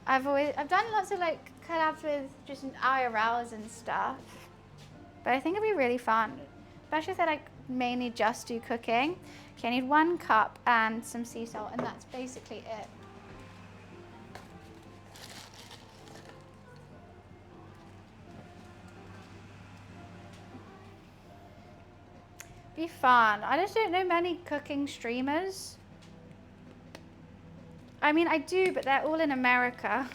I've done lots of like collabs with just IRLs and stuff, but I think it'd be really fun, especially if they like mainly just do cooking. Okay, I need 1 cup and some sea salt, and that's basically it. Be fun. I just don't know many cooking streamers. I mean, I do, but they're all in America.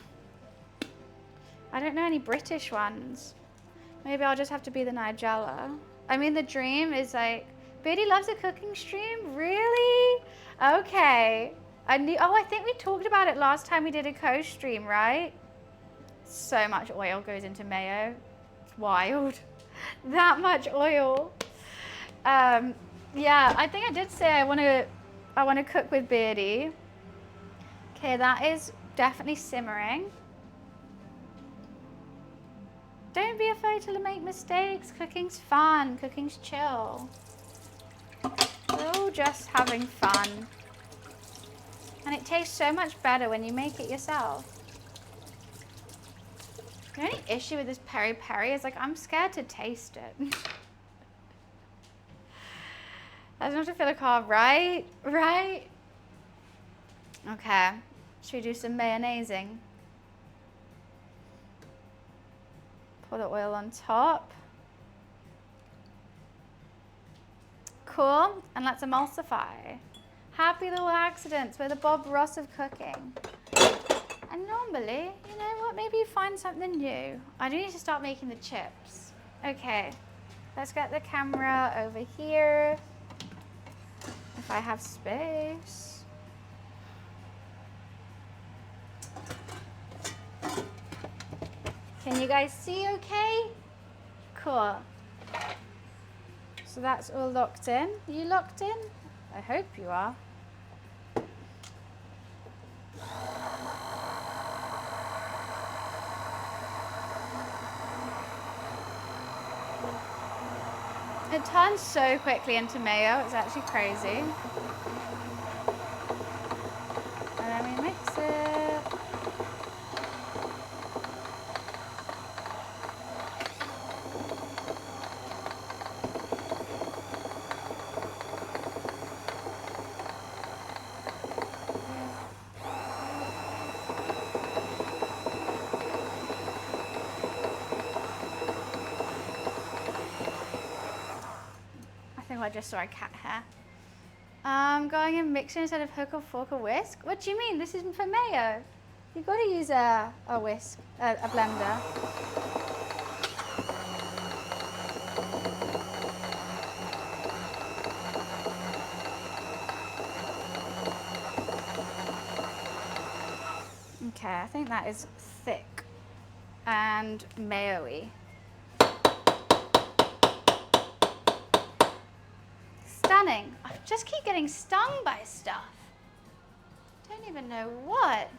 I don't know any British ones. Maybe I'll just have to be the Nigella. I mean, the dream is like, Biddy loves a cooking stream? Really? Okay. I think we talked about it last time we did a co-stream, right? So much oil goes into mayo. It's wild. That much oil. Yeah, I think I did say I want to cook with Beardy. Okay, that is definitely simmering. Don't be afraid to make mistakes. Cooking's fun. Cooking's chill. We're all just having fun. And it tastes so much better when you make it yourself. The only issue with this peri-peri is like I'm scared to taste it. I don't have to feel a carb, right? Right? Okay. Should we do some mayonnaising? Pour the oil on top. Cool. And let's emulsify. Happy little accidents. We're the Bob Ross of cooking. And normally, you know what? Maybe you find something new. I do need to start making the chips. Okay. Let's get the camera over here. If I have space. Can you guys see okay? Cool. So that's all locked in. Are you locked in? I hope you are. It turns so quickly into mayo, it's actually crazy. And then we mix it. I just saw a cat hair. Going and mixing instead of hook or fork or whisk. What do you mean? This isn't for mayo. You've got to use a whisk, a blender. Okay, I think that is thick and mayo-y. Stunning. I just keep getting stung by stuff. Don't even know what.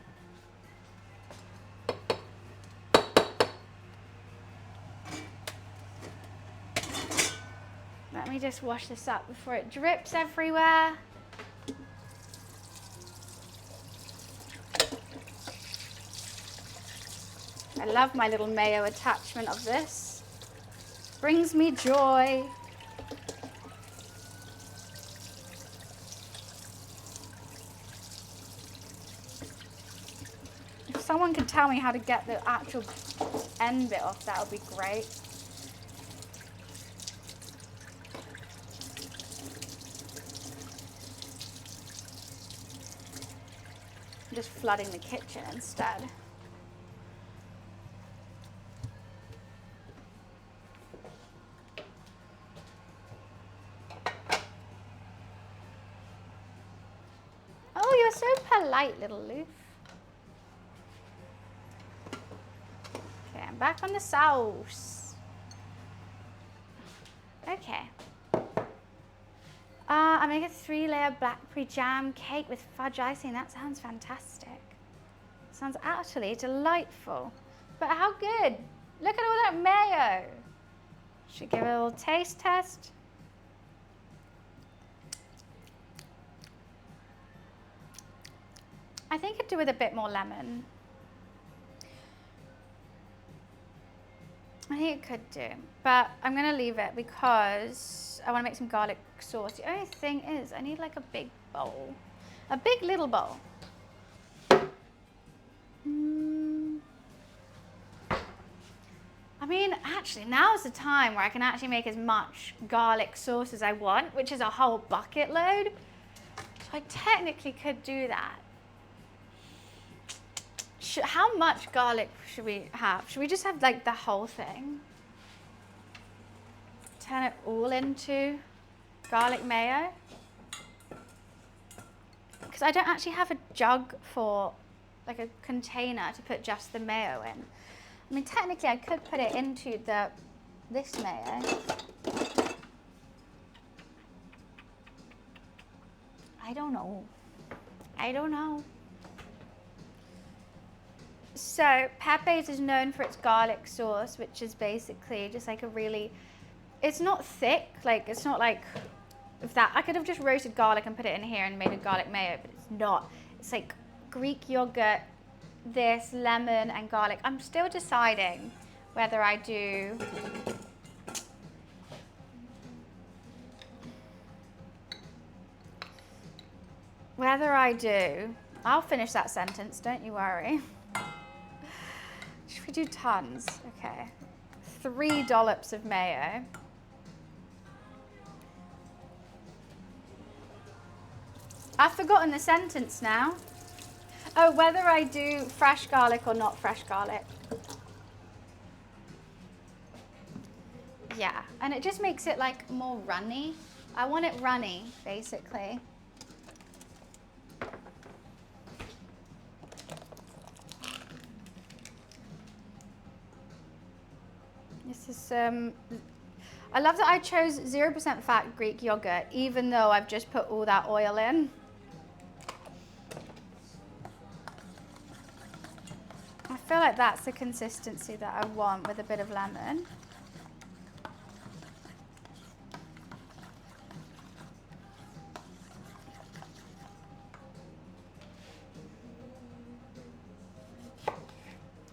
Let me just wash this up before it drips everywhere. I love my little mayo attachment of this. Brings me joy. If someone could tell me how to get the actual end bit off, that would be great. I'm just flooding the kitchen instead. Oh, you're so polite, little Loof. Okay, I'm back on the sauce. Okay. I make a 3-layer blackberry jam cake with fudge icing. That sounds fantastic. Sounds utterly delightful. But how good? Look at all that mayo. Should give it a little taste test. I think it'd do with a bit more lemon. I think it could do, but I'm gonna leave it because I wanna make some garlic sauce. The only thing is I need like a big bowl, a big little bowl. I mean, actually, now is the time where I can actually make as much garlic sauce as I want, which is a whole bucket load. So I technically could do that. How much garlic should we have? Should we just have like the whole thing? Turn it all into garlic mayo? Because I don't actually have a jug for like a container to put just the mayo in. I mean, technically I could put it into this mayo. I don't know. I don't know. So Pepe's is known for its garlic sauce, which is basically just like a really, it's not thick, like it's not like, if that, I could have just roasted garlic and put it in here and made a garlic mayo, but it's not. It's like Greek yogurt, this, lemon and garlic. I'm still deciding whether I do I'll finish that sentence, don't you worry. Should we do tons? Okay. 3 dollops of mayo. I've forgotten the sentence now. Oh, whether I do fresh garlic or not fresh garlic. Yeah, and it just makes it like more runny. I want it runny, basically. This is I love that I chose 0% fat Greek yogurt, even though I've just put all that oil in. I feel like that's the consistency that I want with a bit of lemon.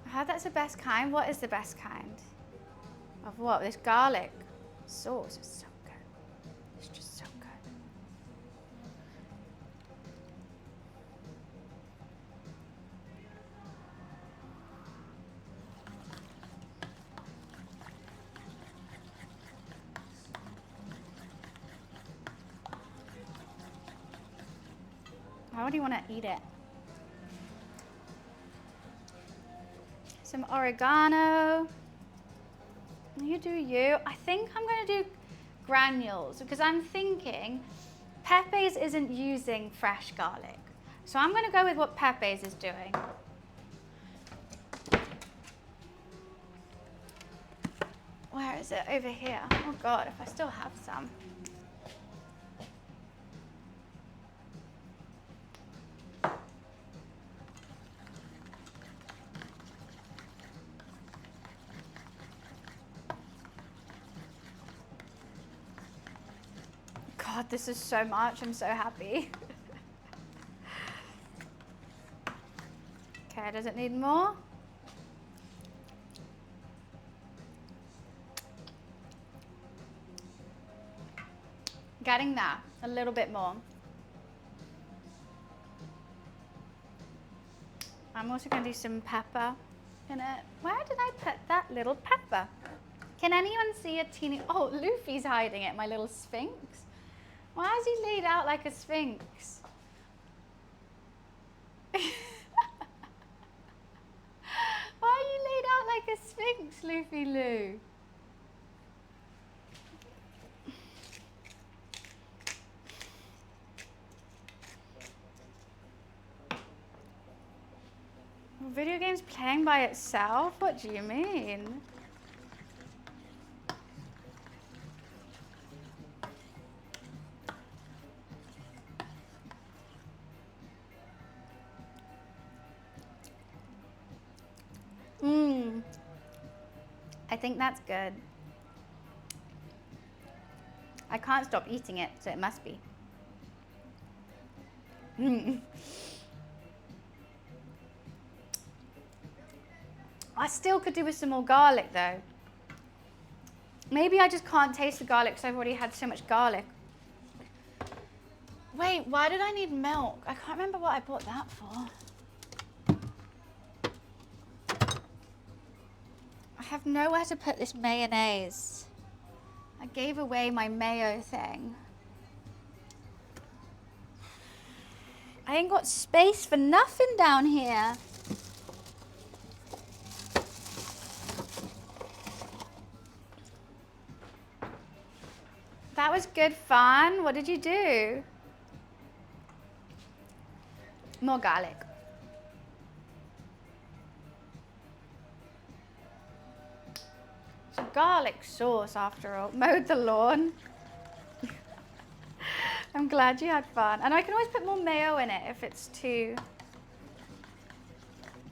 I heard that's the best kind. What is the best kind? Of what? This garlic sauce is so good. It's just so good. How do you want to eat it? Some oregano. You do you. I think I'm going to do granules because I'm thinking Pepe's isn't using fresh garlic. So I'm going to go with what Pepe's is doing. Where is it? Over here. Oh God, if I still have some. God, this is so much. I'm so happy. Okay, does it need more? Getting that a little bit more. I'm also going to do some pepper in it. Where did I put that little pepper? Can anyone see a teeny... Oh, Luffy's hiding it, my little sphinx. Why is he laid out like a sphinx? Why are you laid out like a sphinx, Luffy Lou? Video games playing by itself? What do you mean? I think that's good. I can't stop eating it, so it must be. I still could do with some more garlic though. Maybe I just can't taste the garlic because I've already had so much garlic. Wait, why did I need milk? I can't remember what I bought that for. I have nowhere to put this mayonnaise. I gave away my mayo thing. I ain't got space for nothing down here. That was good fun. What did you do? More garlic. Some garlic sauce after all. Mowed the lawn. I'm glad you had fun. And I can always put more mayo in it if it's too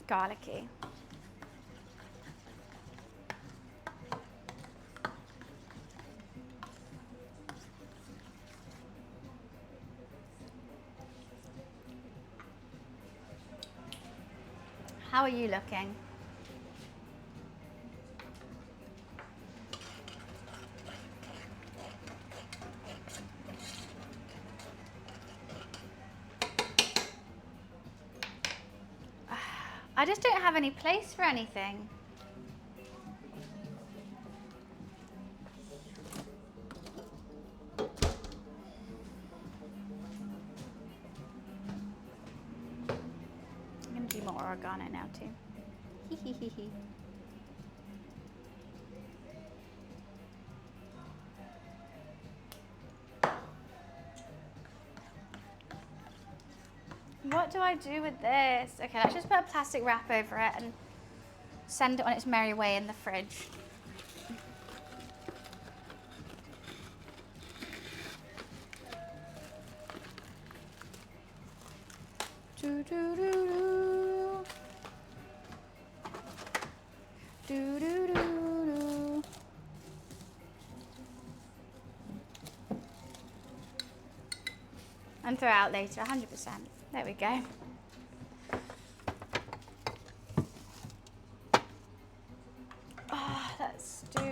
garlicky. How are you looking? I just don't have any place for anything. I'm gonna do more oregano now too. Hee. What do I do with this? Okay, let's just put a plastic wrap over it and send it on its merry way in the fridge. Do do do do. Do do do do. And throw out later, 100%. There we go. Oh, that stew.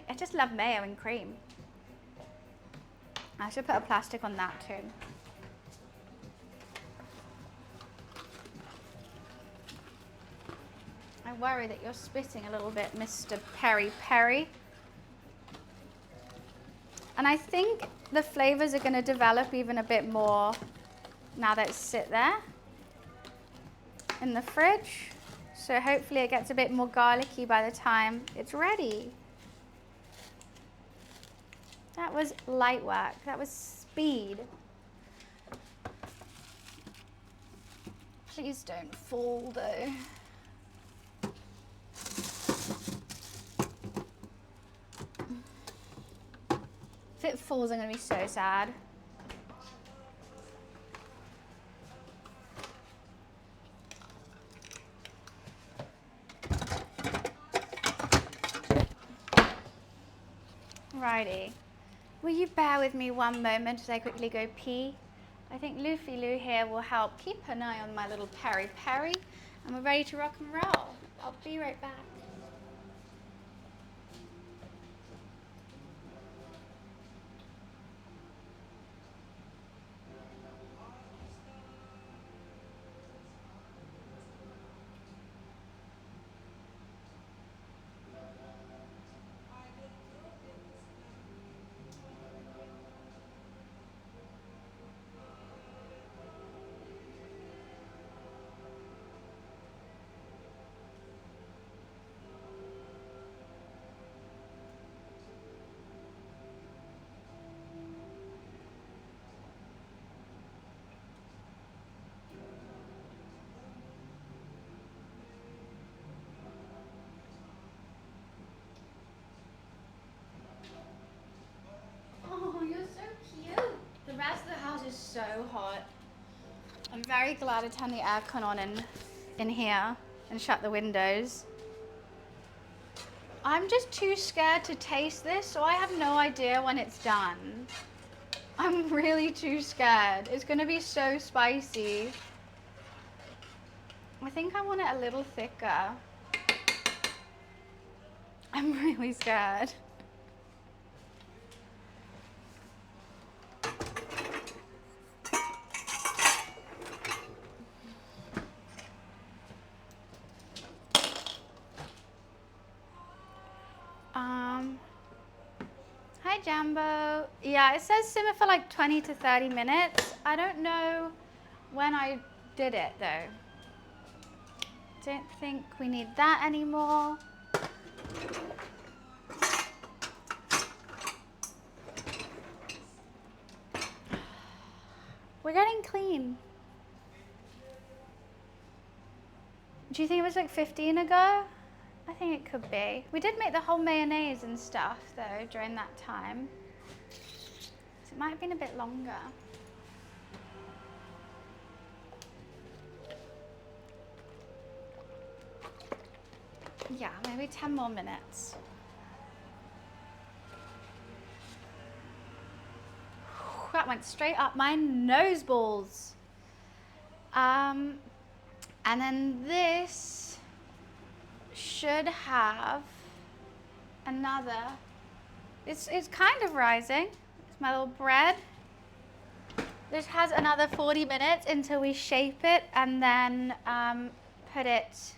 I just love mayo and cream. I should put a plastic on that too. I worry that you're spitting a little bit, Mr. PERI-PERI. And I think the flavors are going to develop even a bit more now that it's sit there in the fridge. So hopefully it gets a bit more garlicky by the time it's ready. That was light work. That was speed. Please don't fall though. If it falls, I'm going to be so sad. Righty. Will you bear with me one moment as I quickly go pee? I think Luffy Lou here will help keep an eye on my little PERI-PERI, and we're ready to rock and roll. I'll be right back. is so hot. I'm very glad I turned the aircon on in here and shut the windows. I'm just too scared to taste this, so I have no idea when it's done. I'm really too scared. It's gonna be so spicy. I think I want it a little thicker. I'm really scared. Hi Jambo. Yeah, it says simmer for like 20 to 30 minutes. I don't know when I did it though. Don't think we need that anymore. We're getting clean. Do you think it was like 15 ago? I think it could be. We did make the whole mayonnaise and stuff though during that time. So it might have been a bit longer. Yeah, maybe 10 more minutes. That went straight up my nose balls. And then this should have another, it's kind of rising. It's my little bread. This has another 40 minutes until we shape it and then put it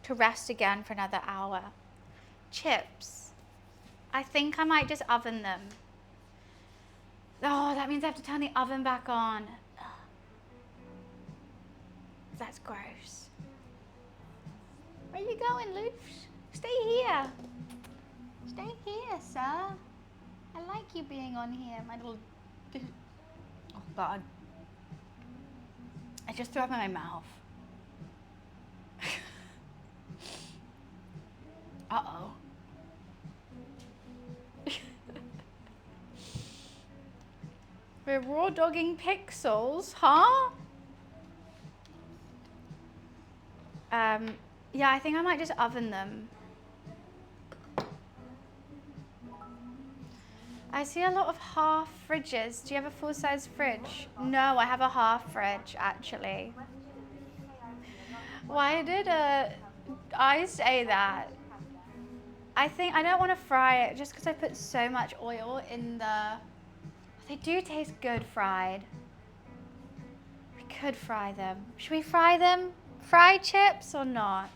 to rest again for another hour. Chips. I think I might just oven them. Oh, that means I have to turn the oven back on. Ugh. That's gross. Where you going, Loofs? Stay here. Stay here, sir. I like you being on here, my little... Oh, God. I just threw up in my mouth. Uh-oh. We're raw dogging pixels, huh? Yeah, I think I might just oven them. I see a lot of half fridges. Do you have a full-size fridge? No, I have a half fridge, actually. Why did I say that? I think I don't want to fry it just because I put so much oil in the... They do taste good fried. We could fry them. Should we fry them? Fried chips or not?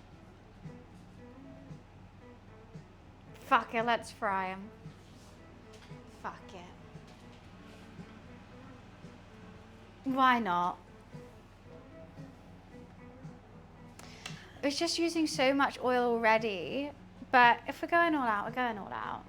Fuck it, let's fry them. Fuck it. Why not? It's just using so much oil already, but if we're going all out, we're going all out.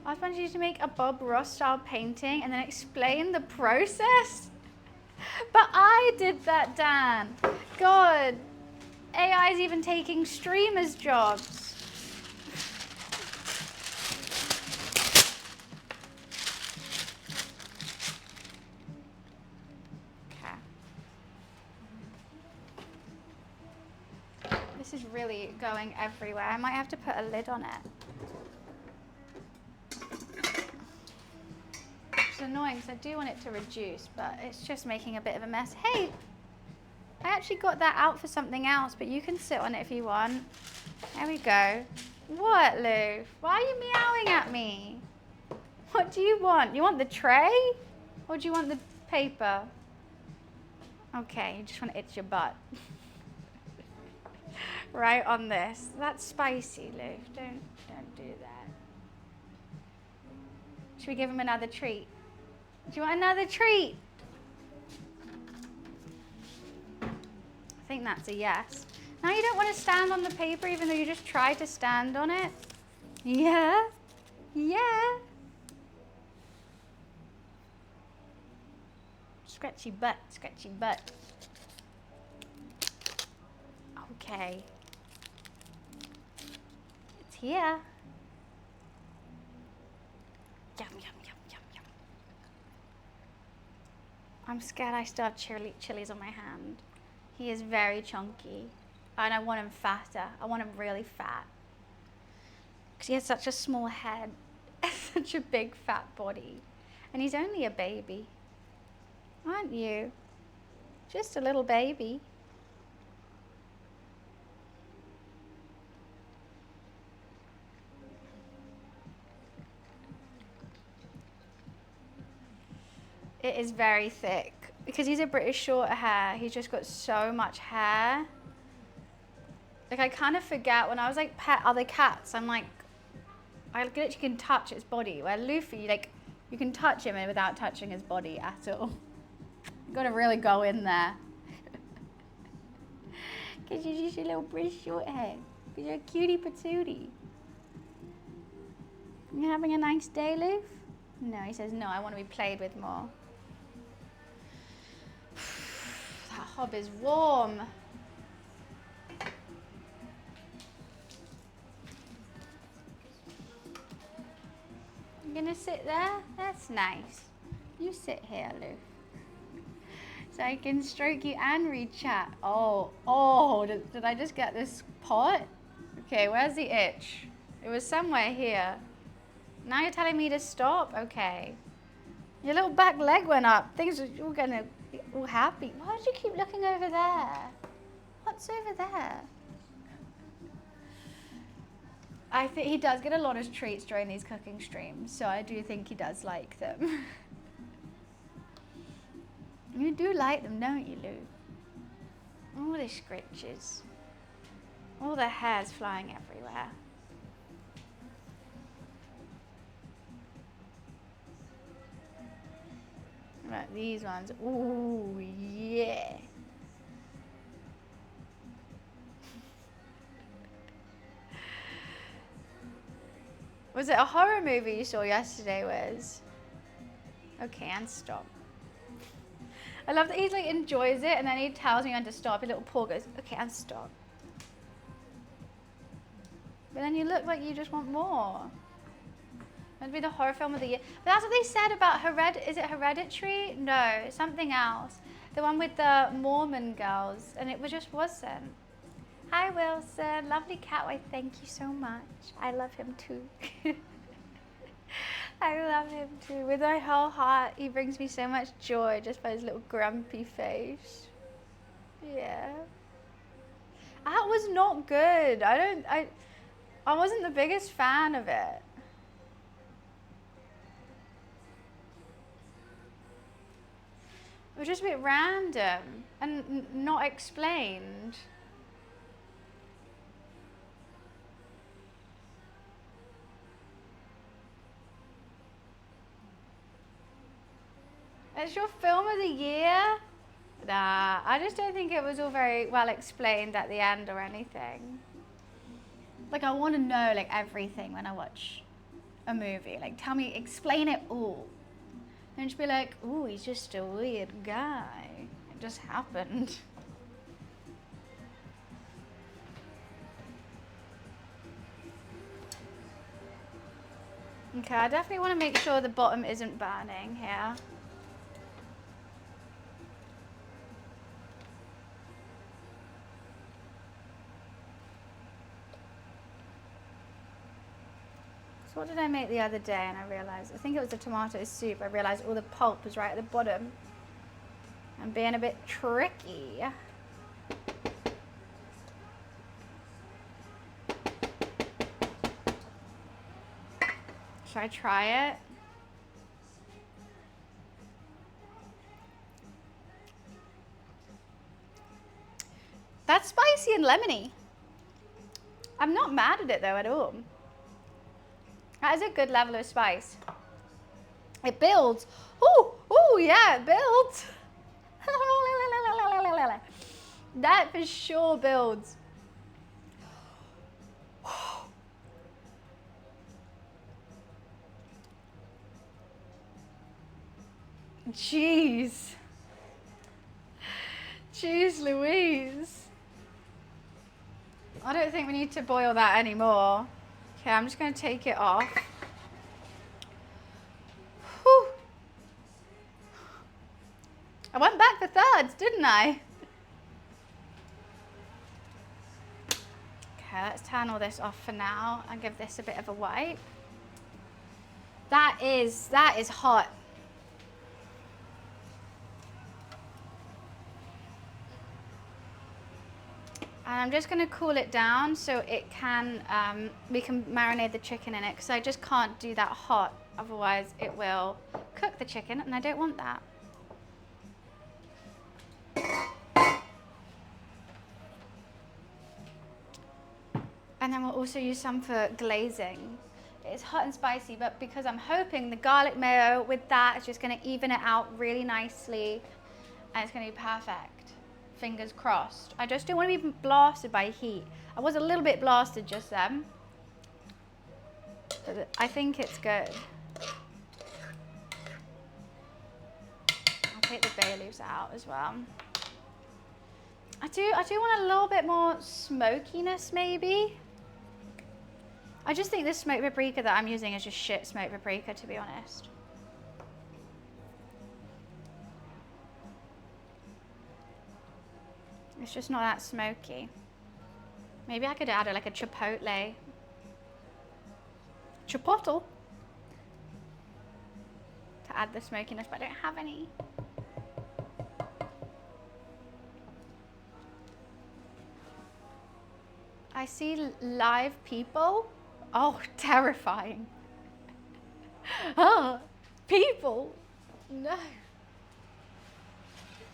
I was wanting you to make a Bob Ross style painting and then explain the process. But I did that, Dan. God, AI's even taking streamers' jobs. Okay. This is really going everywhere. I might have to put a lid on it. It's annoying because I do want it to reduce, but it's just making a bit of a mess. Hey, I actually got that out for something else, but you can sit on it if you want. There we go. What, Lou? Why are you meowing at me? What do you want? You want the tray? Or do you want the paper? Okay, you just want to itch your butt. Right on this. That's spicy, Lou. Don't do that. Should we give him another treat? Do you want another treat? I think that's a yes. Now you don't want to stand on the paper even though you just tried to stand on it? Yeah? Yeah? Scratchy butt, scratchy butt. Okay. here. Yum, yum, yum, yum, yum. I'm scared I still have chilies on my hand. He is very chunky. And I want him fatter. I want him really fat. Because he has such a small head. Such a big fat body. And he's only a baby. Aren't you? Just a little baby. It is very thick. Because he's a British short hair, he's just got so much hair. Like, I kind of forget when I was like pet other cats, I'm like, I literally can touch its body. Where Luffy, like, you can touch him without touching his body at all. You gotta really go in there. Because you're just a little British short hair. Because you're a cutie patootie. You having a nice day, Luff? No, he says, no, I want to be played with more. That hob is warm. You gonna sit there? That's nice. You sit here, Luff. So I can stroke you and read chat. Oh, did I just get this pot? Okay, where's the itch? It was somewhere here. Now you're telling me to stop? Okay. Your little back leg went up. Things are all gonna be all happy. Why did you keep looking over there? What's over there? I think he does get a lot of treats during these cooking streams, so I do think he does like them. You do like them, don't you, Lou? All the scritches. All the hairs flying everywhere. Right, these ones. Ooh, yeah. Was it a horror movie you saw yesterday, Wiz? Okay, and stop. I love that he like enjoys it and then he tells me when to stop. His little paw goes, okay, and stop. But then you look like you just want more. It'd be the horror film of the year. But that's what they said about is it Hereditary? No, something else. The one with the Mormon girls, and it just wasn't. Hi Wilson, lovely cat. Why, thank you so much. I love him too. I love him too. With my whole heart, he brings me so much joy just by his little grumpy face. Yeah. That was not good. I wasn't the biggest fan of it. It was just a bit random and not explained. It's your film of the year? Nah, I just don't think it was all very well explained at the end or anything. Like, I want to know, like, everything when I watch a movie. Like, tell me, explain it all. Don't just be like, ooh, he's just a weird guy. It just happened. Okay, I definitely want to make sure the bottom isn't burning here. So what did I make the other day and I realized, I think it was a tomato soup, I realized all the pulp was right at the bottom. I'm being a bit tricky. Should I try it? That's spicy and lemony. I'm not mad at it though at all. That is a good level of spice. It builds. Ooh, yeah, it builds. That for sure builds. Jeez. Jeez Louise. I don't think we need to boil that anymore. Okay, I'm just gonna take it off. Whew. I went back for thirds, didn't I? Okay, let's turn all this off for now and give this a bit of a wipe. That is hot. And I'm just gonna cool it down so it can, we can marinate the chicken in it, because I just can't do that hot, otherwise it will cook the chicken and I don't want that. And then we'll also use some for glazing. It's hot and spicy, but because I'm hoping the garlic mayo with that is just gonna even it out really nicely, and it's gonna be perfect. Fingers crossed. I just don't want to be blasted by heat. I was a little bit blasted just then, but I think it's good. I'll take the bay leaves out as well. I do want a little bit more smokiness maybe. I just think this smoked paprika that I'm using is just shit smoked paprika, to be honest. It's just not that smoky. Maybe I could add like a chipotle. Chipotle? To add the smokiness, but I don't have any. I see live people. Oh, terrifying. Oh, people. No.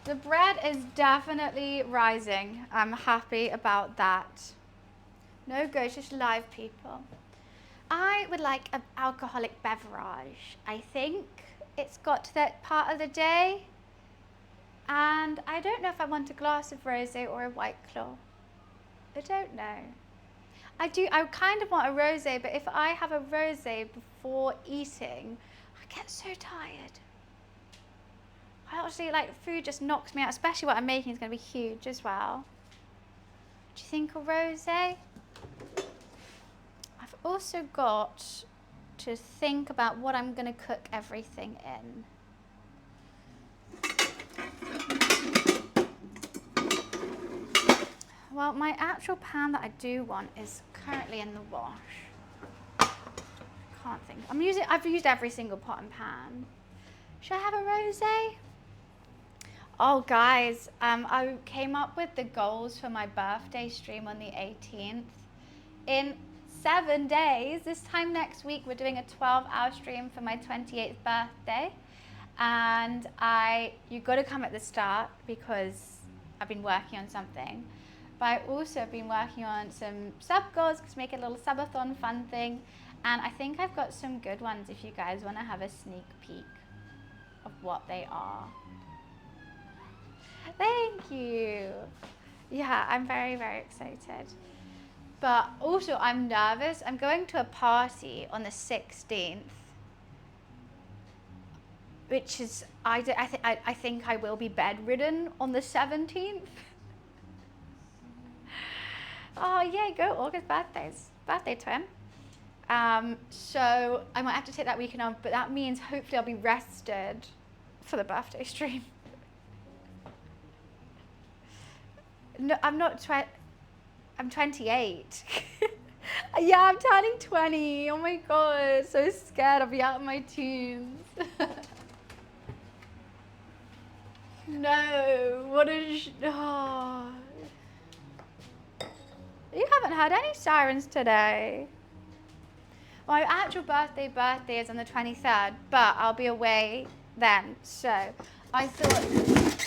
The bread is definitely rising. I'm happy about that. No go, it's just live people. I would like an alcoholic beverage. I think it's got to that part of the day. And I don't know if I want a glass of rosé or a White Claw. I don't know. I kind of want a rosé, but if I have a rosé before eating, I get so tired. I actually, like, food just knocks me out, especially what I'm making is going to be huge as well. Do you think a rosé? I've also got to think about what I'm going to cook everything in. Well, my actual pan that I do want is currently in the wash. Can't think. I've used every single pot and pan. Should I have a rosé? Oh, guys, I came up with the goals for my birthday stream on the 18th. In 7 days, this time next week, we're doing a 12-hour stream for my 28th birthday. And you've got to come at the start because I've been working on something. But I also have been working on some sub goals to make it a little subathon fun thing. And I think I've got some good ones if you guys want to have a sneak peek of what they are. Thank you. Yeah, I'm very, very excited. But also I'm nervous. I'm going to a party on the 16th, which is, I think I will be bedridden on the 17th. Oh, yay, go August birthdays. Birthday twin. So I might have to take that weekend off, but that means hopefully I'll be rested for the birthday stream. No, I'm not, I'm 28. Yeah, I'm turning 20. Oh my God, so scared I'll be out of my teens. No, what is, oh. You haven't heard any sirens today. My actual birthday is on the 23rd, but I'll be away then. So I thought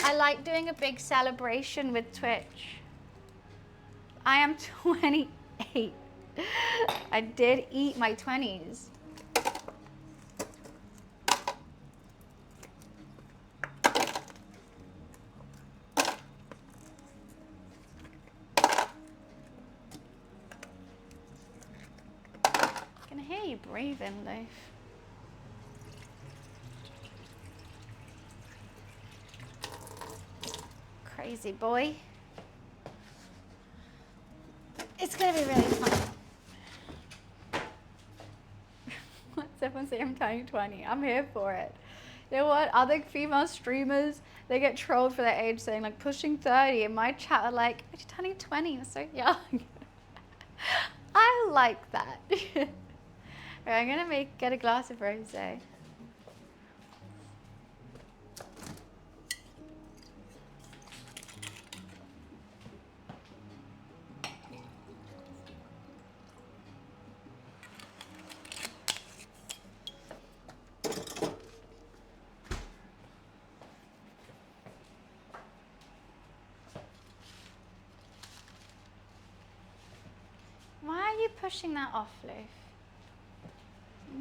I like doing a big celebration with Twitch. I am 28. I did eat my 20s. I can hear you breathing, Leif. Crazy boy. It's gonna be really fun. kept on saying I'm turning 20. I'm here for it. You know what? Other female streamers, they get trolled for their age saying like pushing 30. And my chat are like, you're turning 20, you're so young. I like that. Right, I'm gonna get a glass of rosé. Why are you pushing that off, Lou?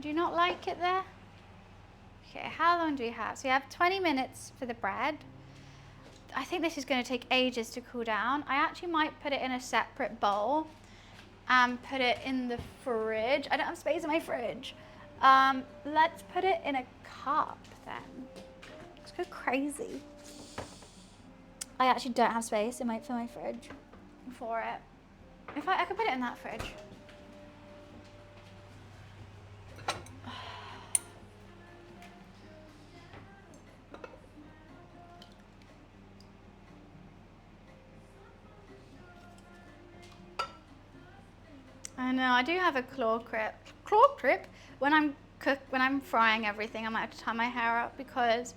Do you not like it there? Okay, how long do we have? So we have 20 minutes for the bread. I think this is going to take ages to cool down. I actually might put it in a separate bowl and put it in the fridge. I don't have space in my fridge. Let's put it in a cup then. Let's go crazy. I actually don't have space for my fridge for it. If I could put it in that fridge. I know, I do have a claw grip. When I'm frying everything, I might have to tie my hair up because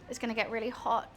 it's gonna get really hot.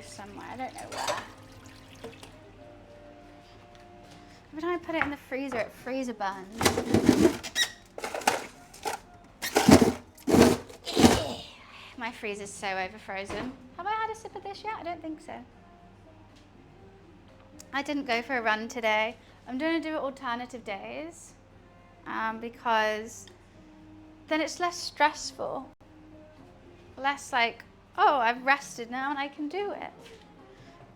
Somewhere, I don't know where. Every time I put it in the freezer, it freezer burns. My freezer's so over frozen. Have I had a sip of this yet? I don't think so. I didn't go for a run today. I'm going to do it alternative days because then it's less stressful. Less like, oh, I've rested now and I can do it.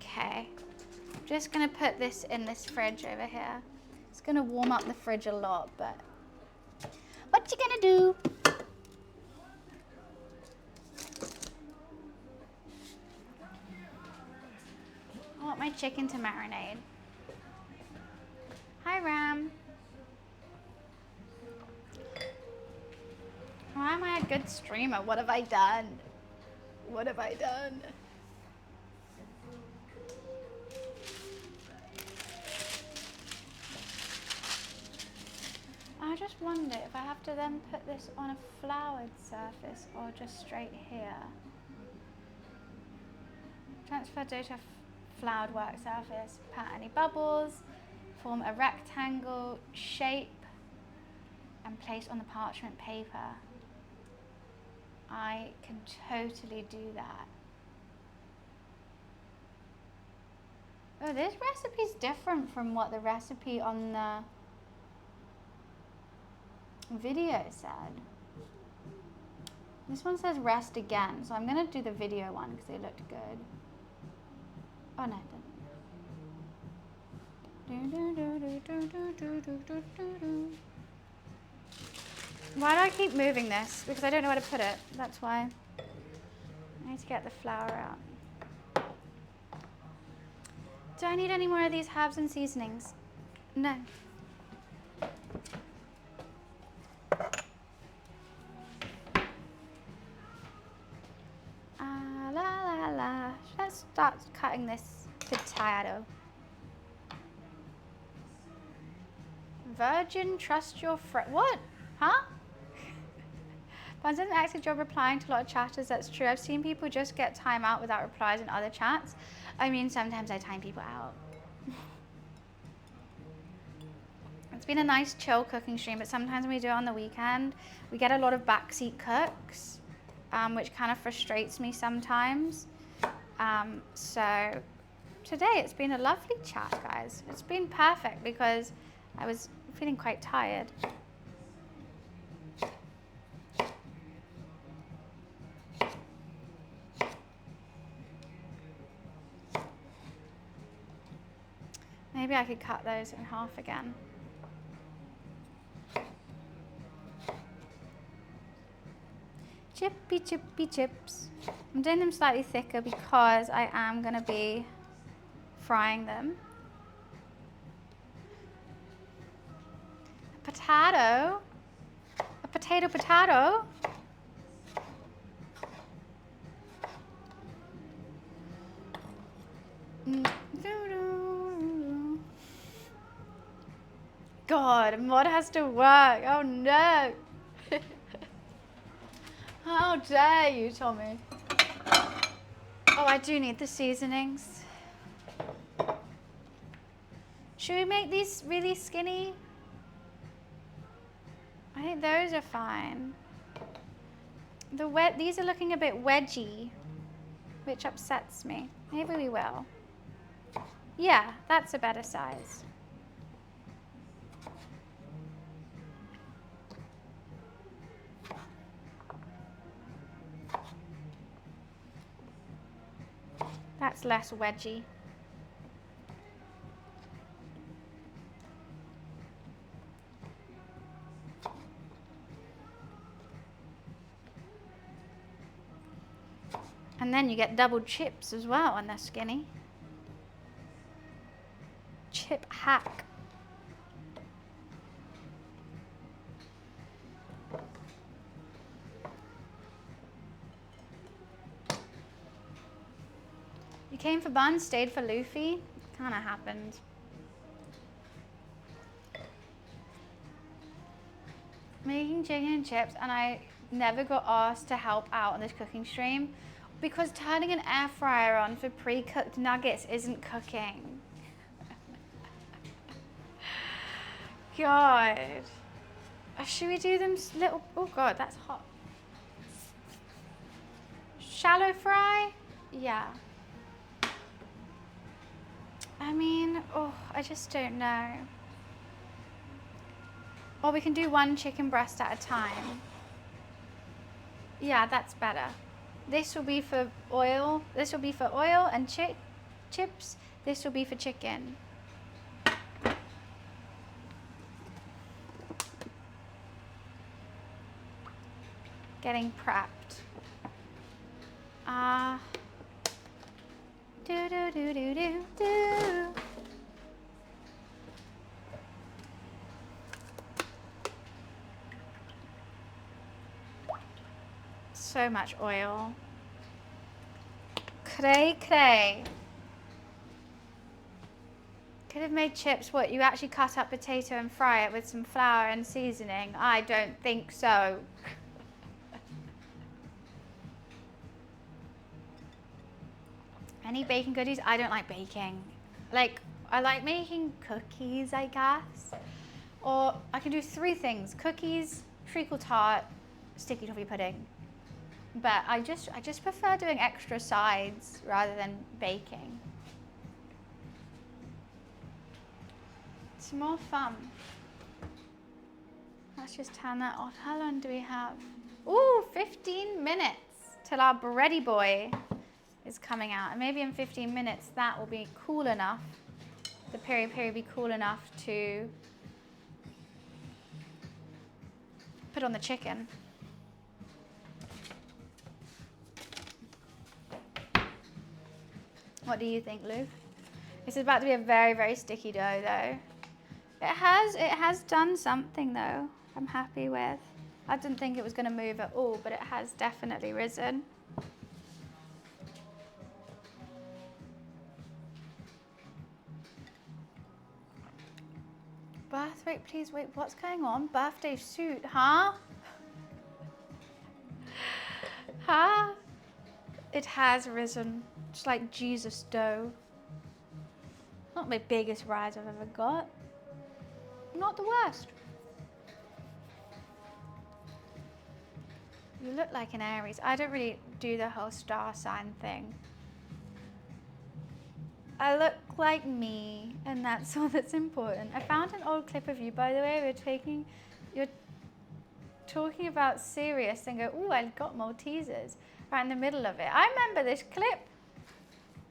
Okay, I'm just gonna put this in this fridge over here. It's gonna warm up the fridge a lot, but what you gonna do? I want my chicken to marinate. Hi, Ram. Why am I a good streamer? What have I done? What have I done? I just wonder if I have to then put this on a floured surface or just straight here. Transfer dough to a floured work surface. Pat any bubbles. Form a rectangle shape and place on the parchment paper. I can totally do that. Oh, this recipe's different from what the recipe on the video said. This one says rest again, so I'm gonna do the video one because it looked good. Oh no, it didn't. Why do I keep moving this? Because I don't know where to put it. That's why. I need to get the flour out. Do I need any more of these herbs and seasonings? No. Let's start cutting this potato. Virgin, trust your friend. What? Huh? But doesn't actually job replying to a lot of chatters. That's true. I've seen people just get time out without replies in other chats. I mean, sometimes I time people out. It's been a nice chill cooking stream, but sometimes when we do it on the weekend, we get a lot of backseat cooks, which kind of frustrates me sometimes. So today it's been a lovely chat, guys. It's been perfect because I was feeling quite tired. Maybe I could cut those in half again. Chippy chippy chips. I'm doing them slightly thicker because I am going to be frying them. A potato? A potato potato? God, mod has to work. Oh no. How dare you, Tommy? Oh, I do need the seasonings. Should we make these really skinny? I think those are fine. These are looking a bit wedgy, which upsets me. Maybe we will. Yeah, that's a better size. That's less wedgy. And then you get double chips as well when they're skinny. Chip hack. You came for buns, stayed for Luffy. Kind of happened. Making chicken and chips, and I never got asked to help out on this cooking stream because turning an air fryer on for pre-cooked nuggets isn't cooking. God. Should we do them little, oh God, that's hot. Shallow fry? Yeah. I mean, oh, I just don't know. Or we can do one chicken breast at a time. Yeah, that's better. This will be for oil. This will be for oil and chips. This will be for chicken. Getting prepped. Do do do do do do. So much oil. Cray cray. Could have made chips. What, you actually cut up potato and fry it with some flour and seasoning? I don't think so. Any baking goodies? I don't like baking. Like, I like making cookies, I guess. Or I can do 3 things: cookies, treacle tart, sticky toffee pudding. But I just prefer doing extra sides rather than baking. It's more fun. Let's just turn that off. How long do we have? Ooh, 15 minutes till our bready boy is coming out. And maybe in 15 minutes that will be cool enough. The peri-peri will be cool enough to put on the chicken. What do you think, Lou? This is about to be a very, very sticky dough though. It has done something though. I'm happy with. I didn't think it was going to move at all, but it has definitely risen. Birthday, please wait, what's going on? Birthday suit, huh? Huh? It has risen. It's like Jesus dough. Not my biggest rise I've ever got. Not the worst. You look like an Aries. I don't really do the whole star sign thing. I look like me, and that's all that's important. I found an old clip of you, by the way. You're talking about Sirius and go, ooh, I got Maltesers right in the middle of it. I remember this clip.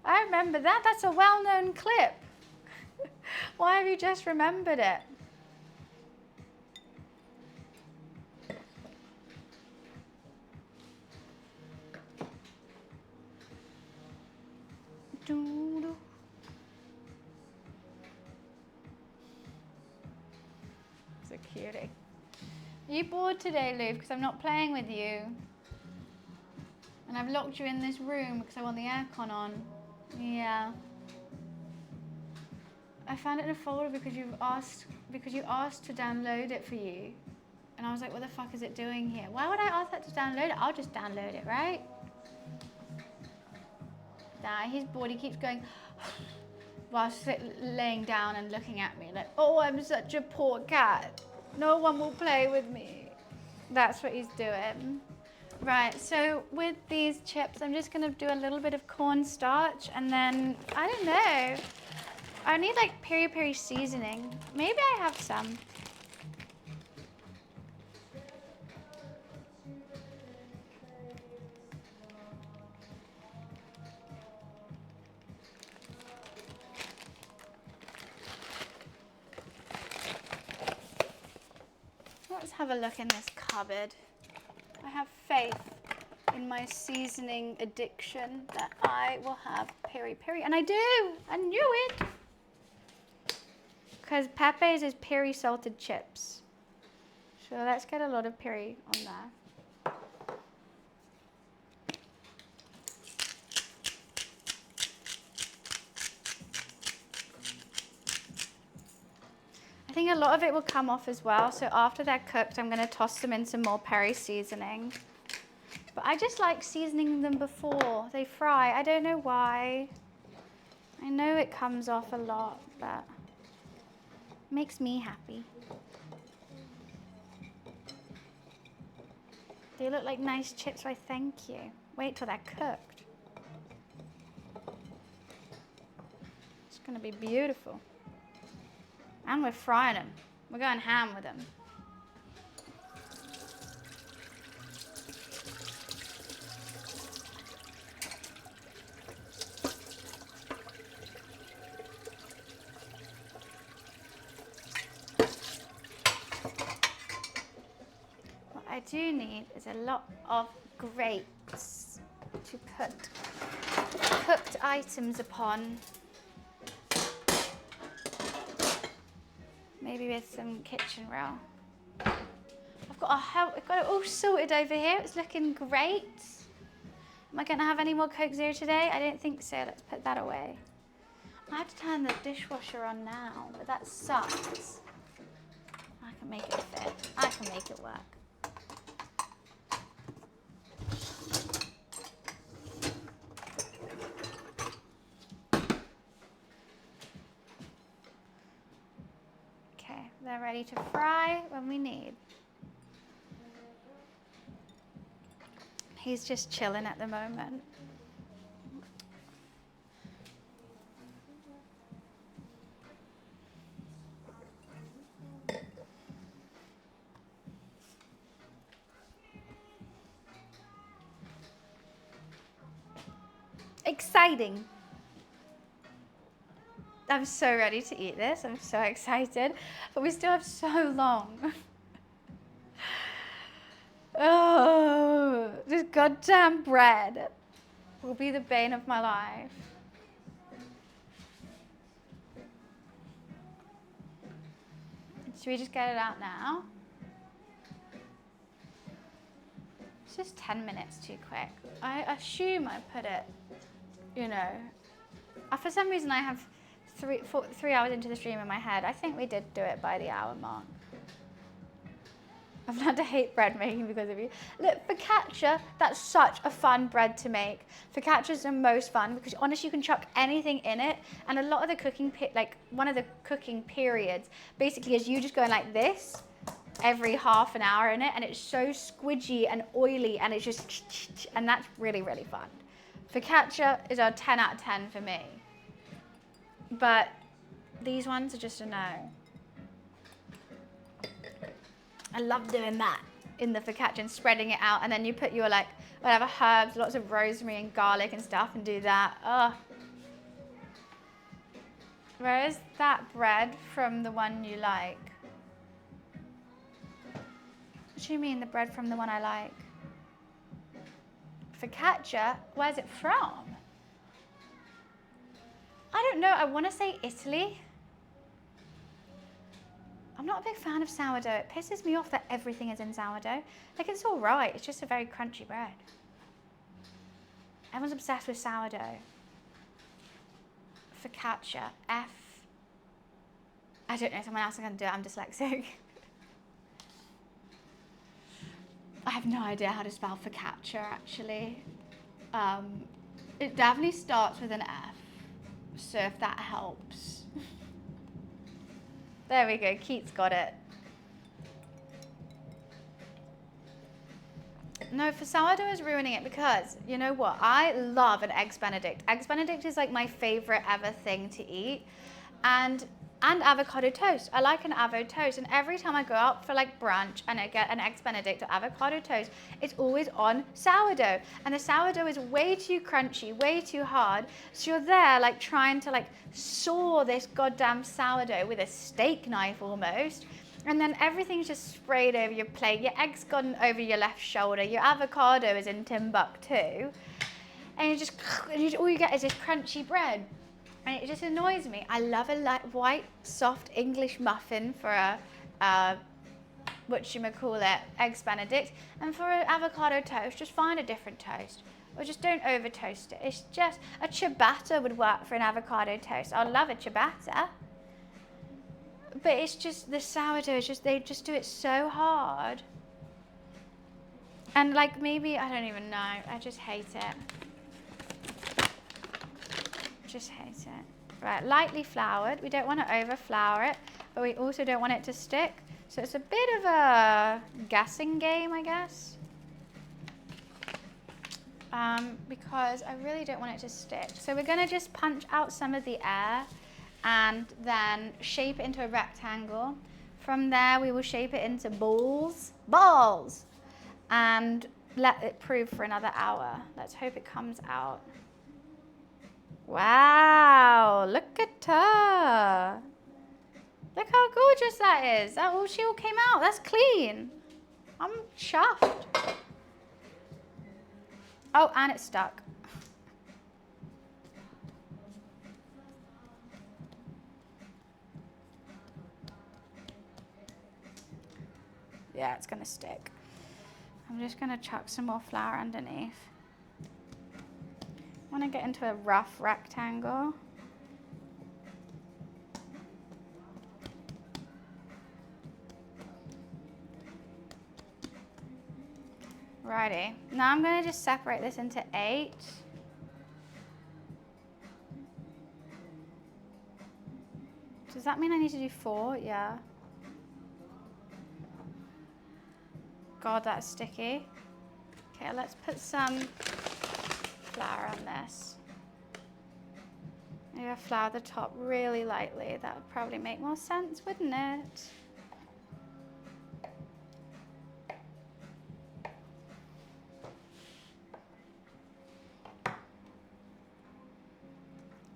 I remember that. That's a well-known clip. Why have you just remembered it? It's a cutie. Are you bored today, Lou? Because I'm not playing with you. And I've locked you in this room because I want the aircon on. Yeah. I found it in a folder because you asked to download it for you. And I was like, what the fuck is it doing here? Why would I ask that to download it? I'll just download it, right? Nah, he's bored. He keeps going while laying down and looking at me like, oh, I'm such a poor cat. No one will play with me. That's what he's doing. Right, so with these chips, I'm just gonna do a little bit of cornstarch and then, I don't know. I need like peri-peri seasoning. Maybe I have some. Let's have a look in this cupboard. I have faith in my seasoning addiction that I will have peri-peri. And I do! I knew it! Because PEPE'S is peri salted chips. So let's get a lot of peri on there. I think a lot of it will come off as well. So after they're cooked, I'm going to toss them in some more peri seasoning. But I just like seasoning them before they fry. I don't know why. I know it comes off a lot, but it makes me happy. They look like nice chips, why thank you. Wait till they're cooked. It's gonna be beautiful. And we're frying them. We're going ham with them. What I do need is a lot of grates to put cooked items upon. Maybe with some kitchen roll. I've got it all sorted over here. It's looking great. Am I going to have any more Coke Zero today? I don't think so. Let's put that away. I have to turn the dishwasher on now, but that sucks. I can make it fit. I can make it work. They're ready to fry when we need. He's just chilling at the moment. Exciting. I'm so ready to eat this. I'm so excited. But we still have so long. Oh, this goddamn bread will be the bane of my life. Should we just get it out now? It's just 10 minutes too quick. I assume I put it, you know. For some reason I have 3 hours into the stream in my head. I think we did do it by the hour mark. I've learned to hate bread making because of you. Look, focaccia, that's such a fun bread to make. Focaccia is the most fun because honestly, you can chuck anything in it. And a lot of the cooking, one of the cooking periods, basically is you just going like this every half an hour in it. And it's so squidgy and oily and it's just, and that's really, really fun. Focaccia is a 10 out of 10 for me. But these ones are just a no. I love doing that in the focaccia and spreading it out, and then you put your like whatever herbs, lots of rosemary and garlic and stuff, and do that. Ugh. Where is that bread from the one you like? What do you mean the bread from the one I like? Focaccia? Where's it from? I don't know. I want to say Italy. I'm not a big fan of sourdough. It pisses me off that everything is in sourdough. Like, it's all right. It's just a very crunchy bread. Everyone's obsessed with sourdough. Focaccia. F. I don't know. Someone else is going to do it. I'm dyslexic. I have no idea how to spell focaccia, actually. It definitely starts with an F. So if that helps. There we go, Keats got it. No, for sourdough is ruining it because, you know what, I love an Eggs Benedict. Eggs Benedict is like my favorite ever thing to eat. And avocado toast. I like an avocado toast. And every time I go out for like brunch and I get an Eggs Benedict or avocado toast, it's always on sourdough. And the sourdough is way too crunchy, way too hard. So you're there like trying to like saw this goddamn sourdough with a steak knife almost. And then everything's just sprayed over your plate. Your egg's gone over your left shoulder. Your avocado is in Timbuktu. And all you get is this crunchy bread. And it just annoys me. I love a light, white, soft English muffin for a whatchamacallit, Eggs Benedict. And for an avocado toast, just find a different toast. Or just don't over toast it. It's just, a ciabatta would work for an avocado toast. I love a ciabatta. But it's just, the sourdough, they just do it so hard. And like maybe, I don't even know. I just hate it. Just hate it. Right, lightly floured. We don't want to over flour it, but we also don't want it to stick. So it's a bit of a guessing game, I guess. Because I really don't want it to stick. So we're going to just punch out some of the air and then shape it into a rectangle. From there, we will shape it into balls, and let it prove for another hour. Let's hope it comes out. Wow, look at her. Look how gorgeous that is. She all came out. That's clean. I'm chuffed. Oh, and it's stuck. Yeah, it's gonna stick. I'm just gonna chuck some more flour underneath. I want to get into a rough rectangle. Righty. Now I'm going to just separate this into 8. Does that mean I need to do 4? Yeah. God, that's sticky. Okay, let's put some flour on this. Maybe I flour the top really lightly. That would probably make more sense, wouldn't it?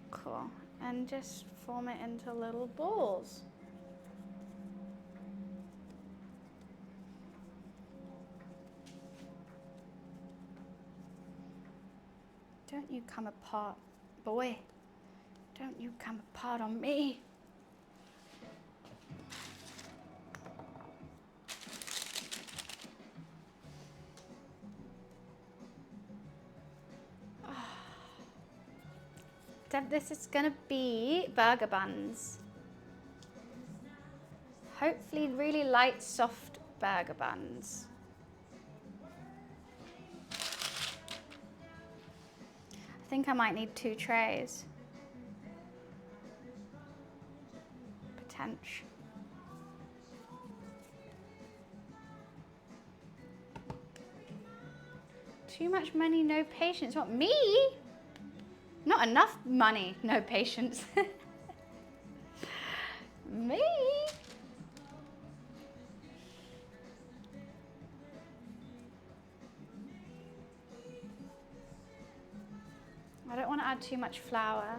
Cool. And just form it into little balls. Don't you come apart, boy. Don't you come apart on me. This is gonna be burger buns. Hopefully really light, soft burger buns. I think I might need 2 trays. Potential. Too much money, no patience. What, me? Not enough money, no patience. Me? I don't want to add too much flour.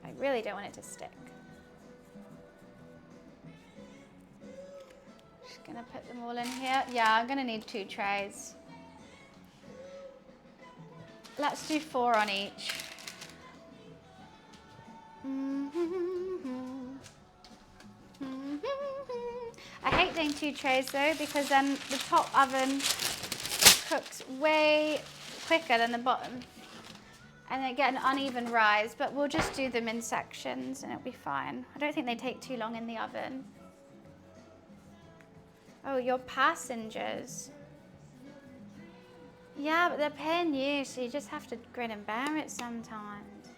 I really don't want it to stick. Just gonna put them all in here. Yeah, I'm gonna need 2 trays. Let's do 4 on each. I hate doing 2 trays though, because then the top oven cooks way quicker than the bottom. And they get an uneven rise, but we'll just do them in sections and it'll be fine. I don't think they take too long in the oven. Oh, your passengers. Yeah, but they're paying you, so you just have to grin and bear it sometimes.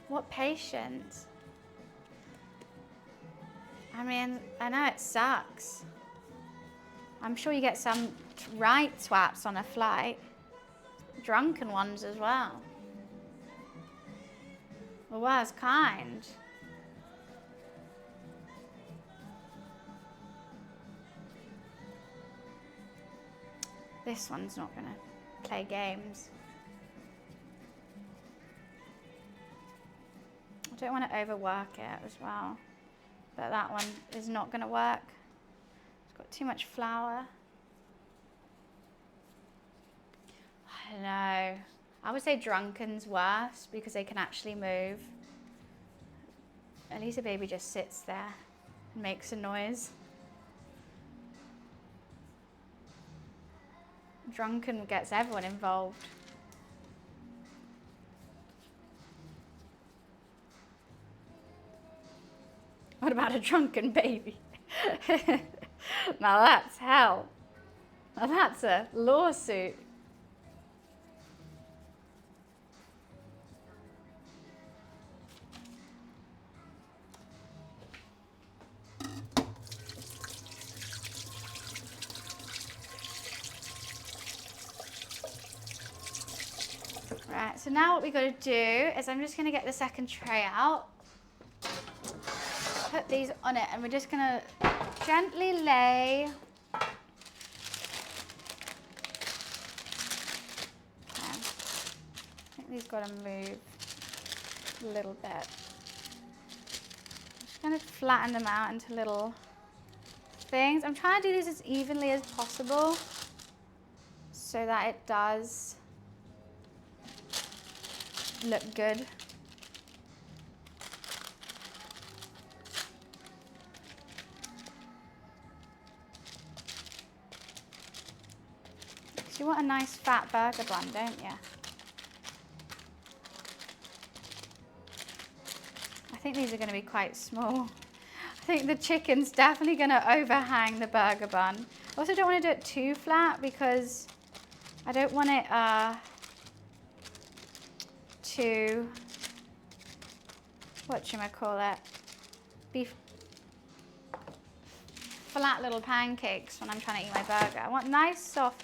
What patience. I mean, I know it sucks. I'm sure you get some right swaps on a flight. Drunken ones as well. The worst kind. This one's not gonna play games. I don't want to overwork it as well, but that one is not gonna work. It's got too much flour. I don't know. I would say drunken's worse because they can actually move. At least a baby just sits there and makes a noise. Drunken gets everyone involved. What about a drunken baby? Now that's hell. Now that's a lawsuit. Right, so now what we got to do is I'm just going to get the second tray out, put these on it, and we're just going to gently lay. Okay. I think these got to move a little bit. I'm just going to flatten them out into little things. I'm trying to do this as evenly as possible so that it does look good. So you want a nice fat burger bun, don't you? I think these are going to be quite small. I think the chicken's definitely going to overhang the burger bun. I also don't want to do it too flat because I don't want it to, whatchamacallit, be flat little pancakes when I'm trying to eat my burger. I want nice, soft,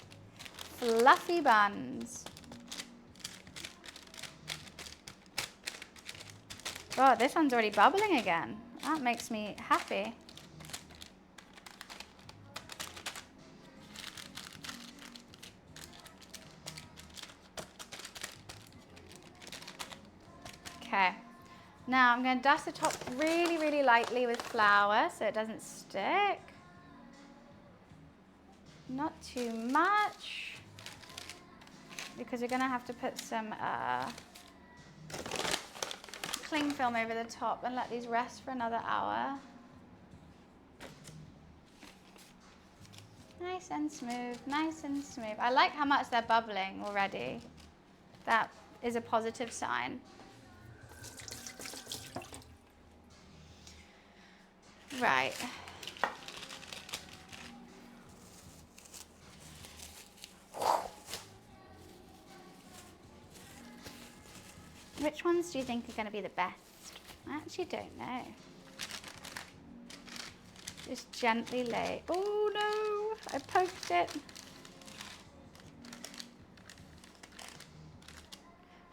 fluffy buns. God, this one's already bubbling again. That makes me happy. Okay, now I'm going to dust the top really, really lightly with flour so it doesn't stick. Not too much, because you're going to have to put some cling film over the top and let these rest for another hour. Nice and smooth, nice and smooth. I like how much they're bubbling already. That is a positive sign. Right. Which ones do you think are going to be the best? I actually don't know. Just gently lay. Oh no, I poked it.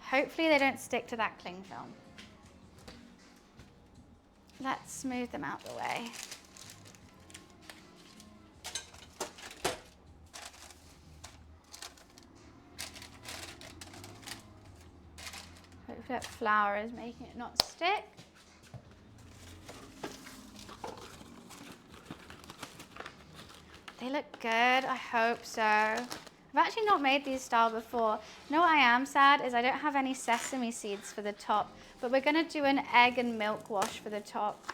Hopefully they don't stick to that cling film. Let's smooth them out the way. Hopefully that flour is making it not stick. They look good, I hope so. I've actually not made these style before. You know what I am sad is I don't have any sesame seeds for the top, but we're gonna do an egg and milk wash for the top.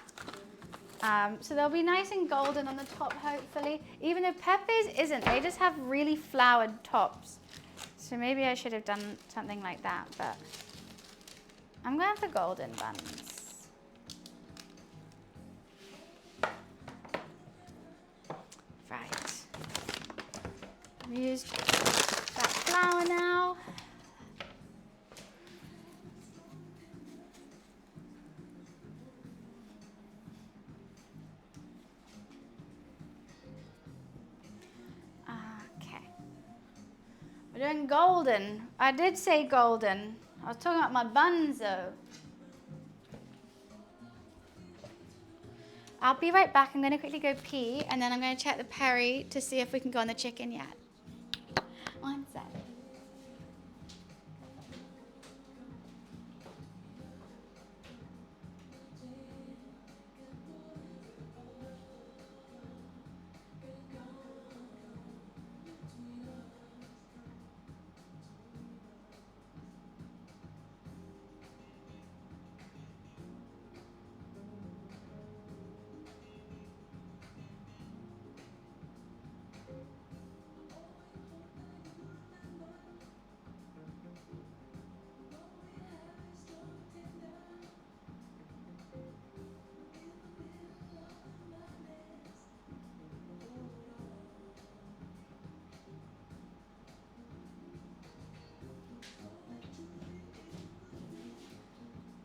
So they'll be nice and golden on the top, hopefully. Even though Pepe's isn't, they just have really floured tops. So maybe I should have done something like that, but I'm going for golden buns. Right. I've used that flour now. Okay. We're doing golden. I did say golden. I was talking about my buns though. I'll be right back. I'm going to quickly go pee and then I'm going to check the peri to see if we can go on the chicken yet. One sec.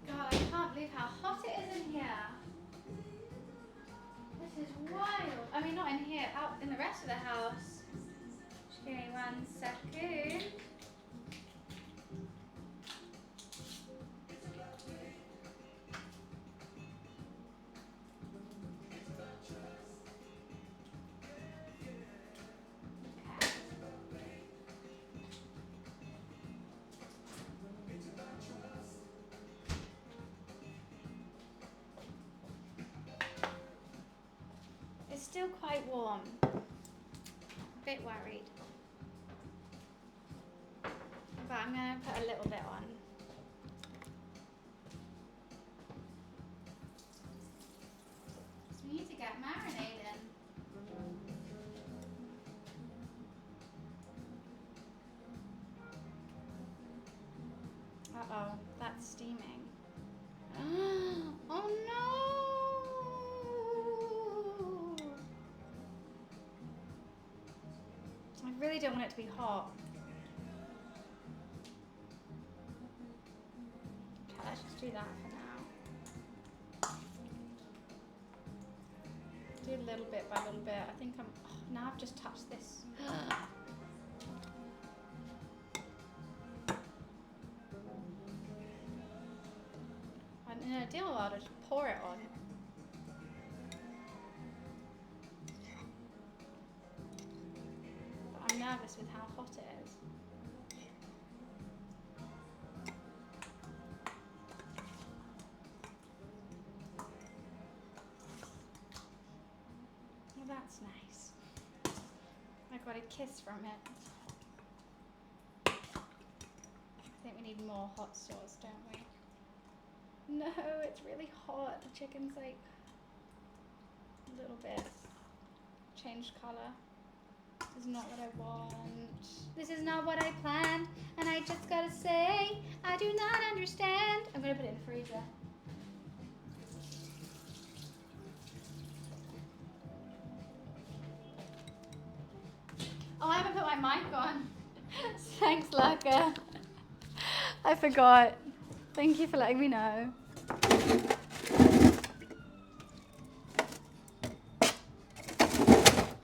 God, I can't believe how hot it is in here. This is wild. I mean, not in here, out in the rest of the house. Just give me 1 second. It's still quite warm. A bit worried. But I'm going to put a little bit on. So we need to get marinated. Uh-oh, that's steaming. Oh no! I really don't want it to be hot. Okay, let's just do that for now. Do a little bit by little bit. I think I'm, oh, now I've just touched this. And in a ideal world, I'd just pour it on. But I'm nervous with how hot it is. Well, that's nice. I got a kiss from it. I think we need more hot sauce, don't we? No, it's really hot. The chicken's like a little bit changed colour. This is not what I want. This is not what I planned. And I just gotta say, I do not understand. I'm gonna put it in the freezer. Oh, I haven't put my mic on. Thanks, Laka. I forgot. Thank you for letting me know.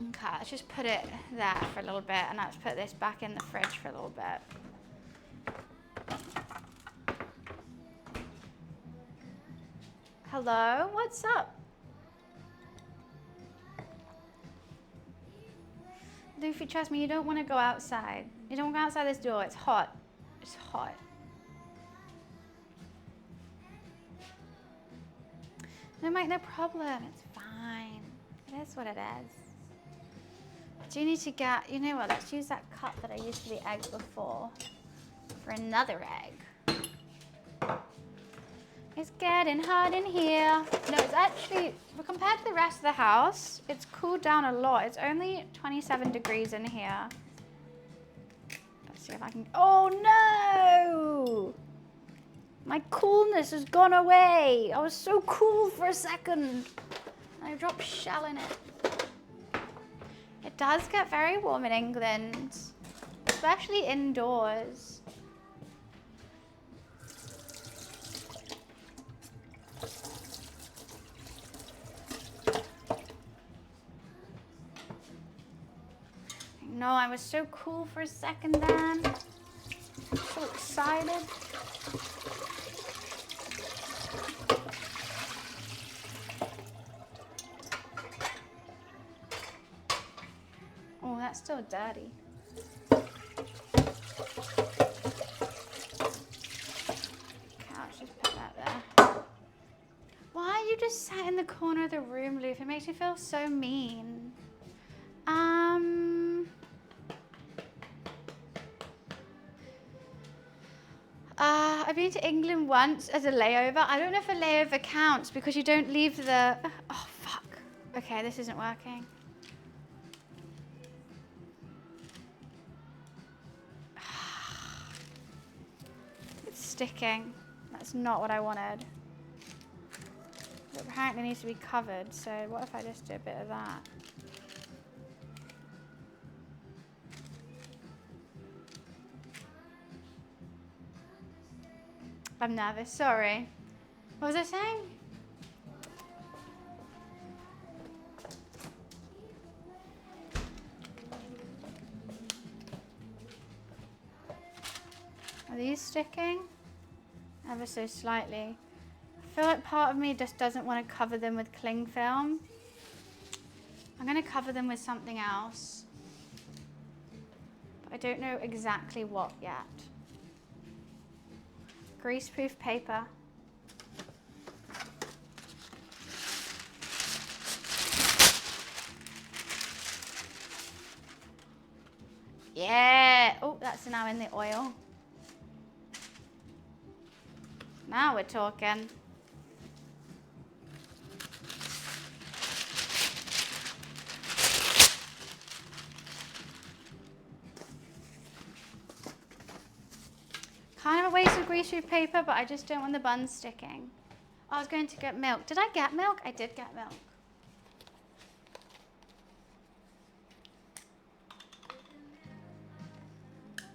Okay, let's just put it there for a little bit, and let's put this back in the fridge for a little bit. Hello, what's up? Luffy, trust me, you don't want to go outside. You don't want to go outside this door, it's hot. It's hot. No, Mike, no problem, it's fine. It is what it is. Do you need to get, you know what, let's use that cup that I used for the egg before for another egg. It's getting hot in here. No, it's actually, compared to the rest of the house, it's cooled down a lot. It's only 27 degrees in here. Let's see if I can, oh no! My coolness has gone away. I was so cool for a second. I dropped shell in it. It does get very warm in England, especially indoors. No, I was so cool for a second then. So excited. Oh, that's still dirty. Okay, let's just put that there. Why are you just sat in the corner of the room, Luke? It makes me feel so mean. I've been to England once as a layover. I don't know if a layover counts because you don't leave the... Oh, fuck. Okay, this isn't working. It's sticking. That's not what I wanted. It apparently needs to be covered, so what if I just do a bit of that? I'm nervous, sorry. What was I saying? Are these sticking? Ever so slightly. I feel like part of me just doesn't want to cover them with cling film. I'm going to cover them with something else. But I don't know exactly what yet. Greaseproof paper. Yeah. Oh, that's now in the oil. Now we're talking. Kind of a waste of greaseproof paper, but I just don't want the buns sticking. I was going to get milk. Did I get milk? I did get milk.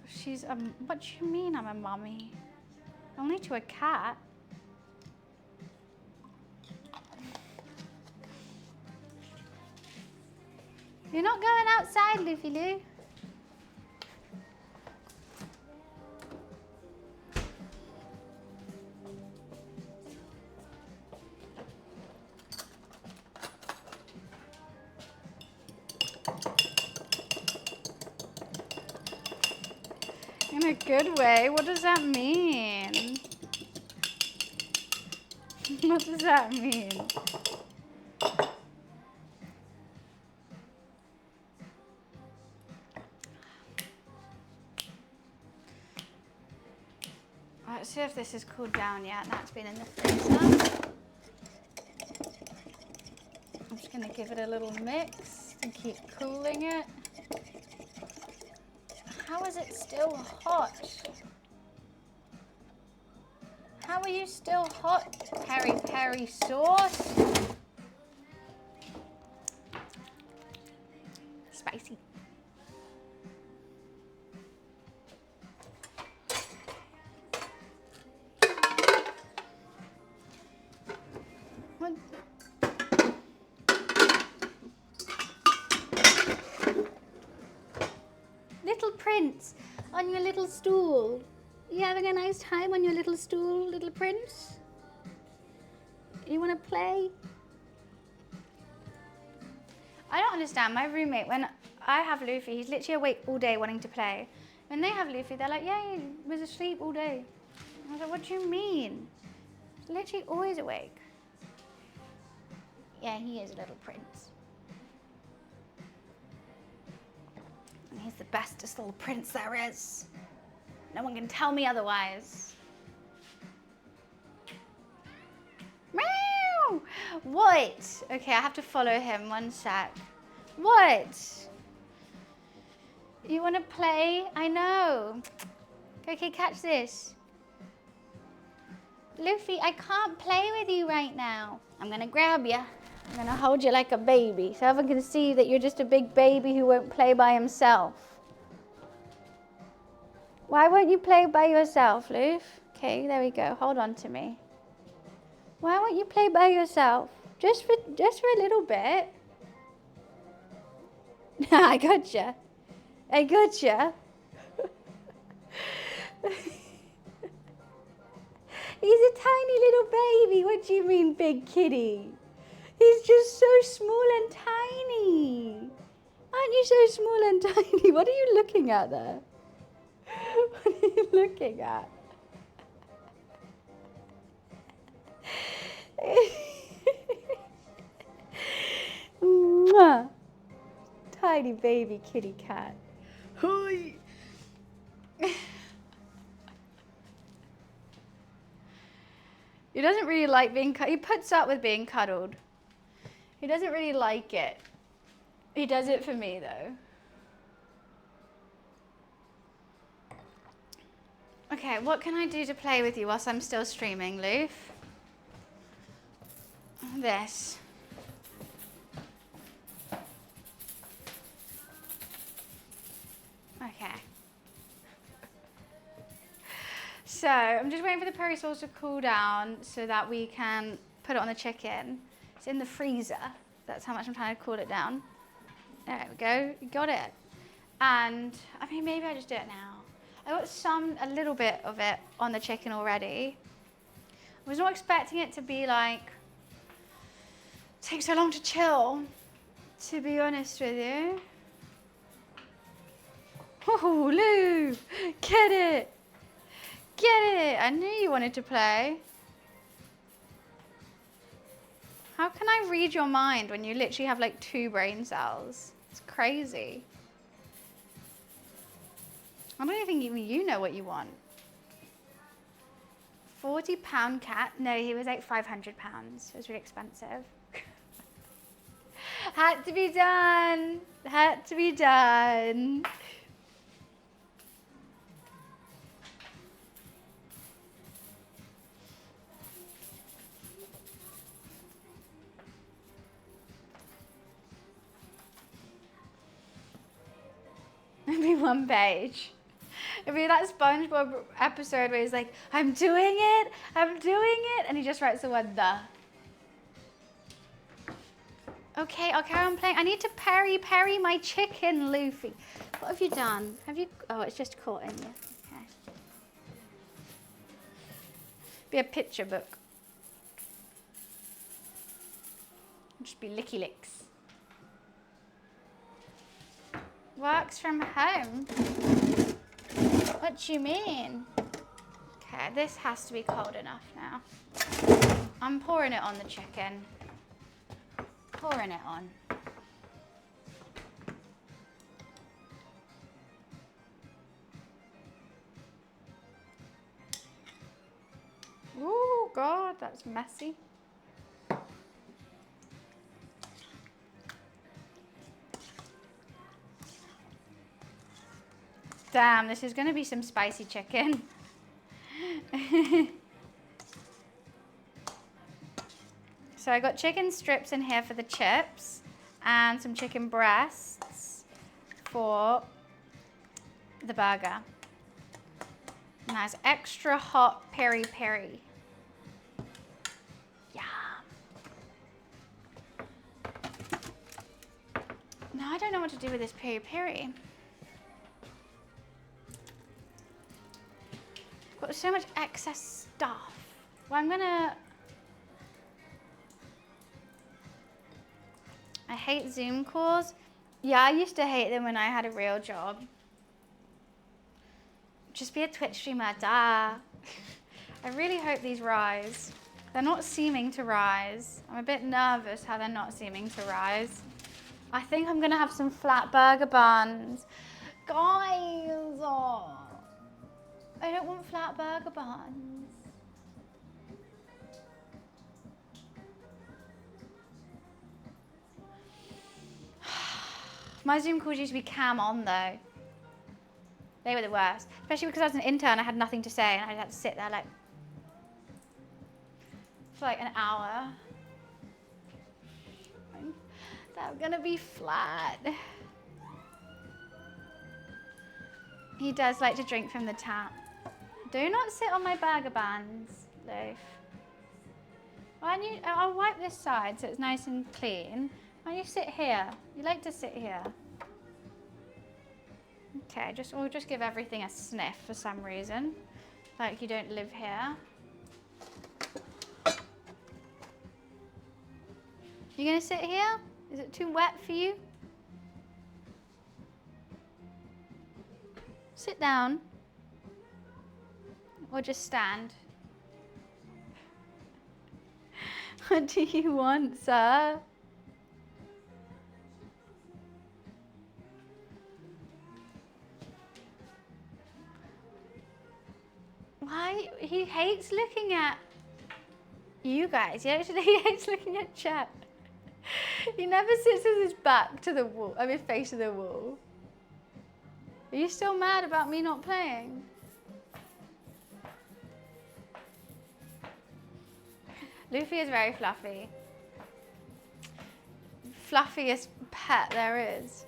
She's a, what do you mean I'm a mummy? Only to a cat. You're not going outside, Luffy Lou. In a good way? What does that mean? What does that mean? Let's see if this is cooled down yet. That's been in the freezer. I'm just going to give it a little mix and keep cooling it. How is it still hot? How are you still hot? Peri-peri sauce. Spicy. Little prince on your little stool. You having a nice time on your little stool, little prince? You want to play? I don't understand. My roommate, when I have Luffy, he's literally awake all day wanting to play. When they have Luffy, they're like, yeah, he was asleep all day. I was like, what do you mean? He's literally always awake. Yeah, he is a little prince. And he's the bestest little prince there is. No one can tell me otherwise. Meow! What? Okay, I have to follow him. 1 sec. What? You want to play? I know. Okay, catch this. Luffy, I can't play with you right now. I'm going to grab you. I'm going to hold you like a baby so everyone can see that you're just a big baby who won't play by himself. Why won't you play by yourself, Luffy? Okay, there we go. Hold on to me. Why won't you play by yourself? Just for a little bit. I gotcha. I gotcha. He's a tiny little baby. What do you mean, big kitty? He's just so small and tiny. Aren't you so small and tiny? What are you looking at there? What are you looking at? Mwah. Tiny baby kitty cat. Hi. He doesn't really like being cuddled. He puts up with being cuddled. He doesn't really like it. He does it for me, though. Okay, what can I do to play with you whilst I'm still streaming, Luffy? This. Okay. So, I'm just waiting for the peri sauce to cool down so that we can put it on the chicken. It's in the freezer. That's how much I'm trying to cool it down. There we go. You got it. And, I mean, maybe I just do it now. I got a little bit of it on the chicken already. I was not expecting it to be like, take so long to chill, to be honest with you. Oh, Lou, get it. Get it. I knew you wanted to play. How can I read your mind when you literally have like 2 brain cells? It's crazy. I don't even think even you know what you want. 40-pound cat? No, he was like 500 pounds. It was really expensive. Had to be done. Had to be done. Maybe 1 page. It'd be that SpongeBob episode where he's like, I'm doing it, and he just writes the word the. Okay, I'll carry on playing. I need to peri-peri my chicken, Luffy. What have you done? Oh, it's just caught in you. Okay. Be a picture book. Just be licky licks. Works from home? What do you mean? Okay, this has to be cold enough now. I'm pouring it on the chicken. Pouring it on. Ooh, God, that's messy. Damn, this is going to be some spicy chicken. So I got chicken strips in here for the chips and some chicken breasts for the burger. And that's extra hot peri-peri. Yum. Now I don't know what to do with this peri-peri. Got so much excess stuff. Well, I hate Zoom calls. Yeah, I used to hate them when I had a real job. Just be a Twitch streamer, duh. I really hope these rise. They're not seeming to rise. I'm a bit nervous how they're not seeming to rise. I think I'm gonna have some flat burger buns. Guys, oh, I don't want flat burger buns. My Zoom calls used to be cam on though. They were the worst. Especially because I was an intern, I had nothing to say and I had to sit there like for like an hour. They're gonna be flat. He does like to drink from the tap. Do not sit on my burger buns, Loaf. Why don't you, I'll wipe this side so it's nice and clean. Why don't you sit here? You like to sit here. Okay, we'll just give everything a sniff for some reason. Like you don't live here. You gonna sit here? Is it too wet for you? Sit down. Or just stand. What do you want, sir? Why? He hates looking at you guys. He hates looking at chat. He never sits with his back to the wall, I mean face to the wall. Are you still mad about me not playing? Luffy is very fluffy. Fluffiest pet there is.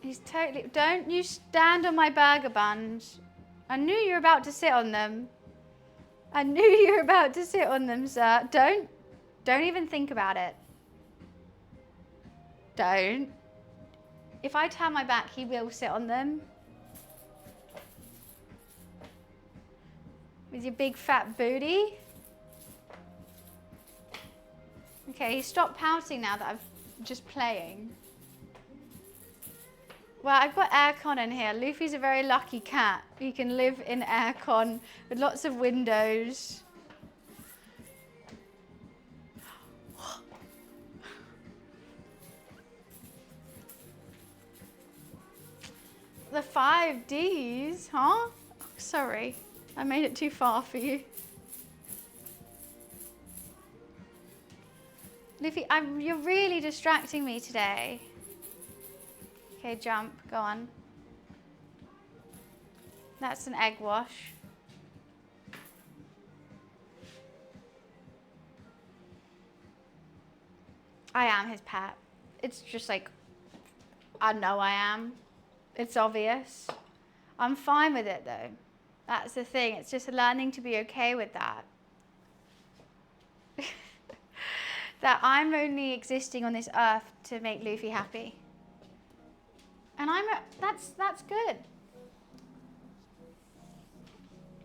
He's totally, don't you stand on my burger buns. I knew you were about to sit on them. I knew you were about to sit on them, sir. Don't even think about it. Don't. If I turn my back, he will sit on them. With your big fat booty. Okay, stop pouting now that I'm just playing. Well, I've got aircon in here. Luffy's a very lucky cat. He can live in aircon with lots of windows. The 5Ds, huh? Oh, sorry, I made it too far for you. Luffy, you're really distracting me today. Okay, jump, go on. That's an egg wash. I am his pet. It's just like, I know I am. It's obvious. I'm fine with it though. That's the thing, it's just learning to be okay with that. That I'm only existing on this earth to make Luffy happy. And that's good.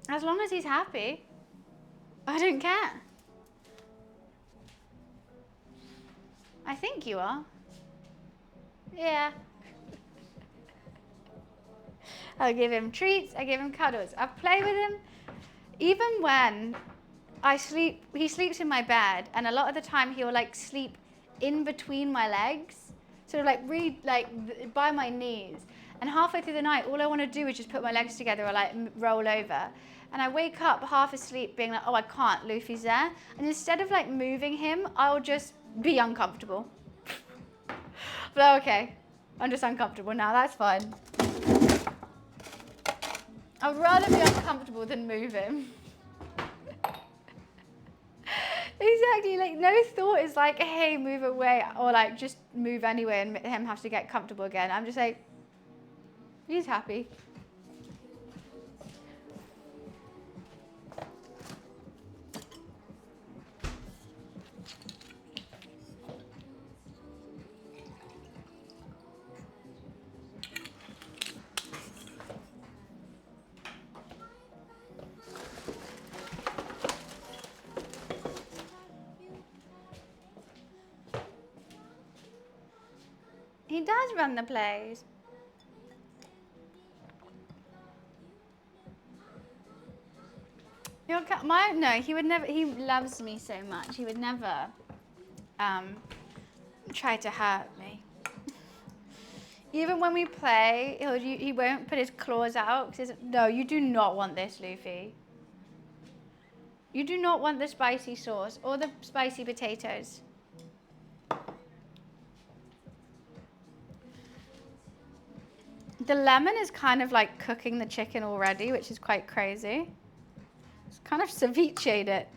As long as he's happy, I don't care. I think you are. Yeah. I'll give him treats, I give him cuddles. I play with him. Even when he sleeps in my bed, and a lot of the time he'll like sleep in between my legs. Sort of like by my knees. And halfway through the night, all I want to do is just put my legs together or like roll over. And I wake up half asleep being like, oh, I can't, Luffy's there. And instead of like moving him, I'll just be uncomfortable. But okay, I'm just uncomfortable now, that's fine. I'd rather be uncomfortable than move him. Exactly, like no thought is like, hey, move away, or like just move anyway and him have to get comfortable again. I'm just like, he's happy. does run the place. No, he would never, he loves me so much. He would never try to hurt me. Even when we play, he won't put his claws out. No, you do not want this, Luffy. You do not want the spicy sauce or the spicy potatoes. The lemon is kind of like cooking the chicken already, which is quite crazy. It's kind of ceviche'd it.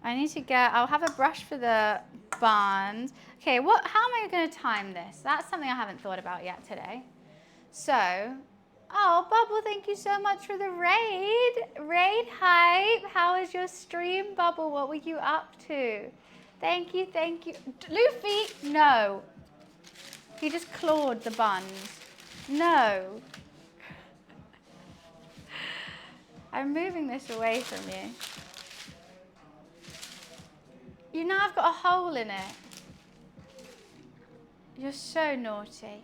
I'll have a brush for the buns. Okay, how am I going to time this? That's something I haven't thought about yet today. So, oh, Bubble, thank you so much for the raid. Raid hype. How was your stream, Bubble? What were you up to? Thank you, thank you. Luffy, no. He just clawed the buns. No. I'm moving this away from you. You now have got a hole in it. You're so naughty.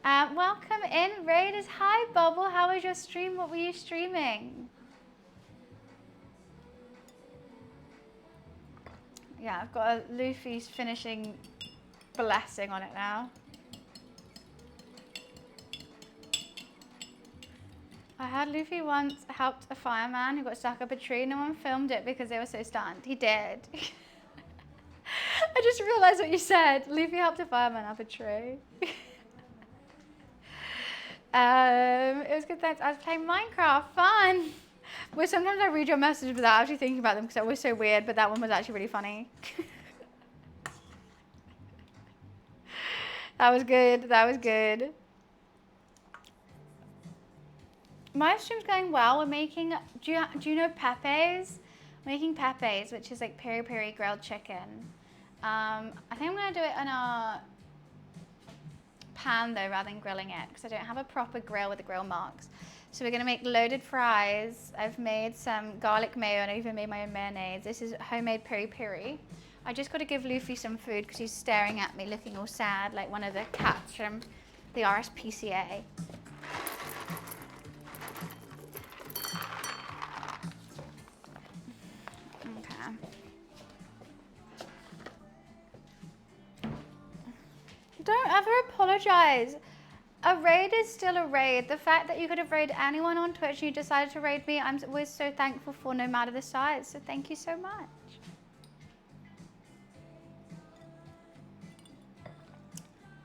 Welcome in, Raiders. Hi, Bubble. How was your stream? What were you streaming? Yeah, I've got a Luffy's finishing blessing on it now. I had Luffy once helped a fireman who got stuck up a tree. No one filmed it because they were so stunned. He did. I just realized what you said. Luffy helped a fireman up a tree. It was good, thanks. I was playing Minecraft. Fun. Well, sometimes I read your messages without actually thinking about them because they're always so weird, but that one was actually really funny. That was good. That was good. My stream's going well. We're making, do you know PEPE'S? We're making PEPE'S, which is like peri-peri grilled chicken. I think I'm going to do it in a pan though, rather than grilling it, because I don't have a proper grill with the grill marks. So we're going to make loaded fries. I've made some garlic mayo and I even made my own mayonnaise. This is homemade peri-peri. I just got to give Luffy some food because he's staring at me looking all sad like one of the cats from the RSPCA. Don't ever apologize. A raid is still a raid. The fact that you could have raided anyone on Twitch and you decided to raid me, we're so thankful for, no matter the size. So thank you so much.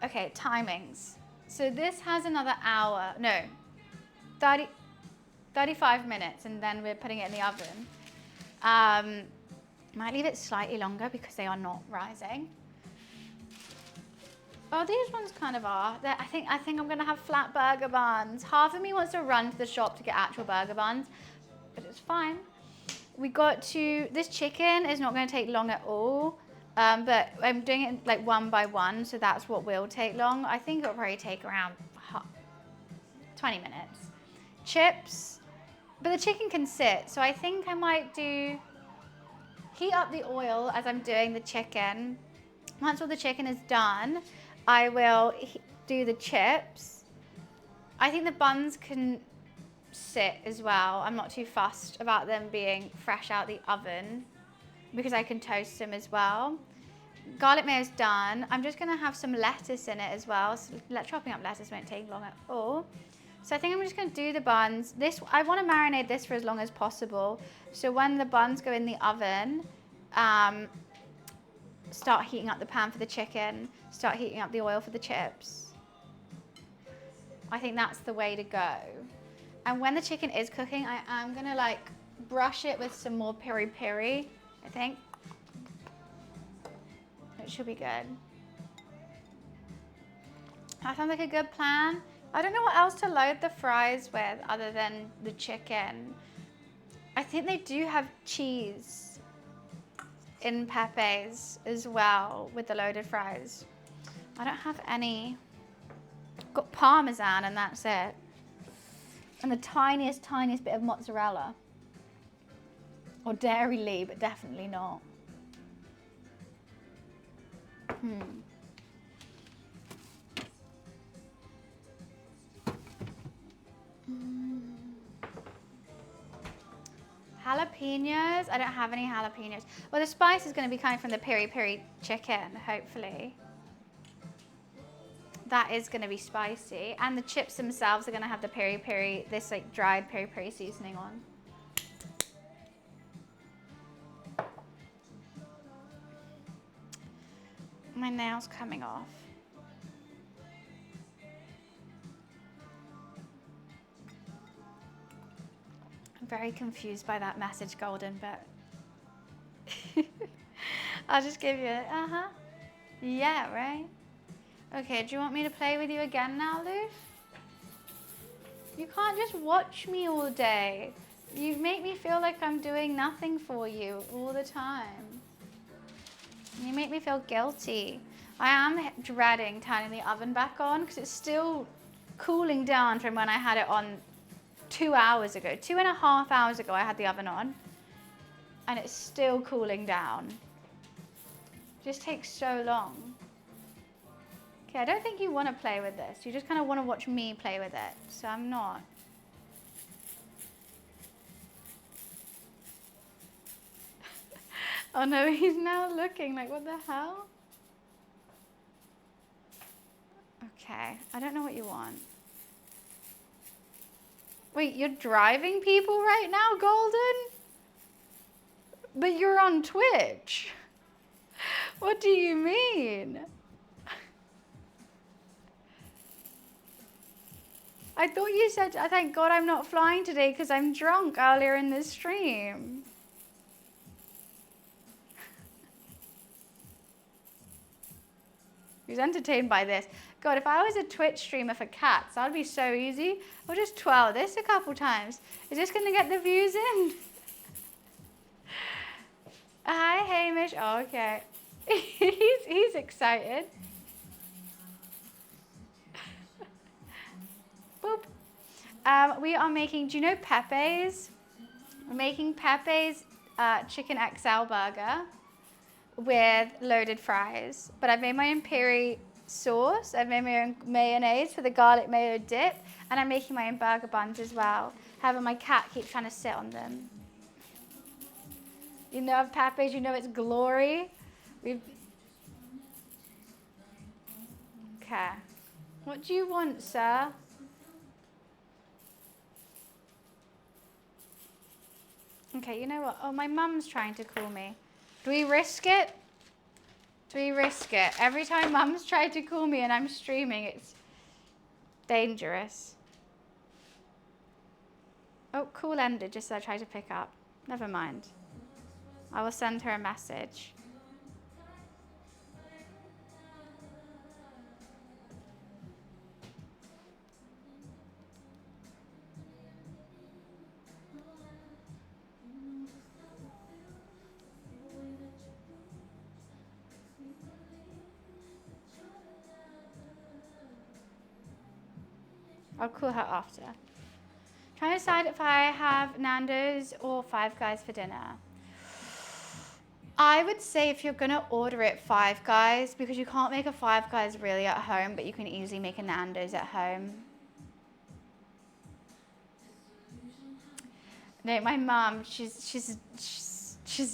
Okay, timings. So this has another hour, no, 35 minutes, and then we're putting it in the oven. Might leave it slightly longer because they are not rising. Oh, these ones kind of are. I think I'm gonna have flat burger buns. Half of me wants to run to the shop to get actual burger buns, but it's fine. This chicken is not gonna take long at all, but I'm doing it like one by one, so that's what will take long. I think it'll probably take around 20 minutes. Chips, but the chicken can sit, so I think I might heat up the oil as I'm doing the chicken. Once all the chicken is done, I will do the chips. I think the buns can sit as well. I'm not too fussed about them being fresh out the oven because I can toast them as well. Garlic mayo is done. I'm just gonna have some lettuce in it as well. So chopping up lettuce won't take long at all. So I think I'm just gonna do the buns. I wanna marinate this for as long as possible. So when the buns go in the oven, start heating up the pan for the chicken, start heating up the oil for the chips. I think that's the way to go. And when the chicken is cooking, I am gonna like brush it with some more peri-peri, I think. It should be good. That sounds like a good plan. I don't know what else to load the fries with other than the chicken. I think they do have cheese in PEPE'S as well with the loaded fries. I don't have any. Got Parmesan and that's it. And the tiniest bit of mozzarella. Or dairy Lee, but definitely not. Jalapenos? I don't have any jalapenos. Well, the spice is going to be coming from the peri-peri chicken, hopefully. That is going to be spicy. And the chips themselves are going to have the peri-peri, this like dried peri-peri seasoning on. My nail's coming off. I'm very confused by that message, Golden, but I'll just give you a, yeah, right? Okay, do you want me to play with you again now, Lou? You can't just watch me all day. You make me feel like I'm doing nothing for you all the time. You make me feel guilty. I am dreading turning the oven back on because it's still cooling down from when I had it on 2 hours ago. 2.5 hours ago I had the oven on and it's still cooling down. It just takes so long. Okay, I don't think you want to play with this. You just kind of want to watch me play with it. So I'm not. Oh no, he's now looking like, what the hell? Okay, I don't know what you want. Wait, you're driving people right now, Golden? But you're on Twitch. What do you mean? I thought you said, I thank God I'm not flying today because I'm drunk earlier in the stream. He was entertained by this. God, if I was a Twitch streamer for cats, that'd be so easy. I'll just twirl this a couple times. Is this going to get the views in? Hi, Hamish. Oh, okay. he's excited. Boop. We are making, do you know PEPE'S? We're making PEPE'S chicken XL burger with loaded fries. But I've made my own peri sauce. I've made my own mayonnaise for the garlic mayo dip. And I'm making my own burger buns as well. However, my cat keeps trying to sit on them. You know of PEPE'S, you know its glory. Okay. What do you want, sir? Okay, you know what? Oh, my mum's trying to call me. Do we risk it? Do we risk it? Every time mum's tried to call me and I'm streaming, it's dangerous. Oh, call ended just as I tried to pick up. Never mind. I will send her a message. I'll call her after. Trying to decide if I have Nando's or Five Guys for dinner. I would say if you're gonna order it Five Guys, because you can't make a Five Guys really at home, but you can easily make a Nando's at home. No, my mum, she's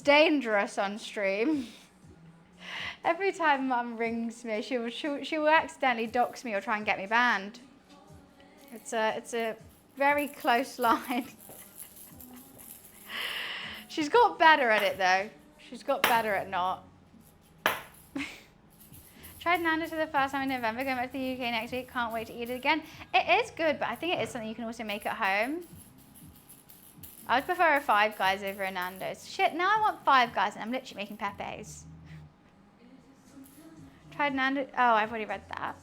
dangerous on stream. Every time mum rings me, she will accidentally dox me or try and get me banned. It's a very close line. She's got better at it though. She's got better at not. Tried Nando's for the first time in November, going back to the UK next week. Can't wait to eat it again. It is good, but I think it is something you can also make at home. I would prefer a Five Guys over a Nando's. Shit, now I want Five Guys and I'm literally making PEPE'S. Tried Nando's. Oh, I've already read that.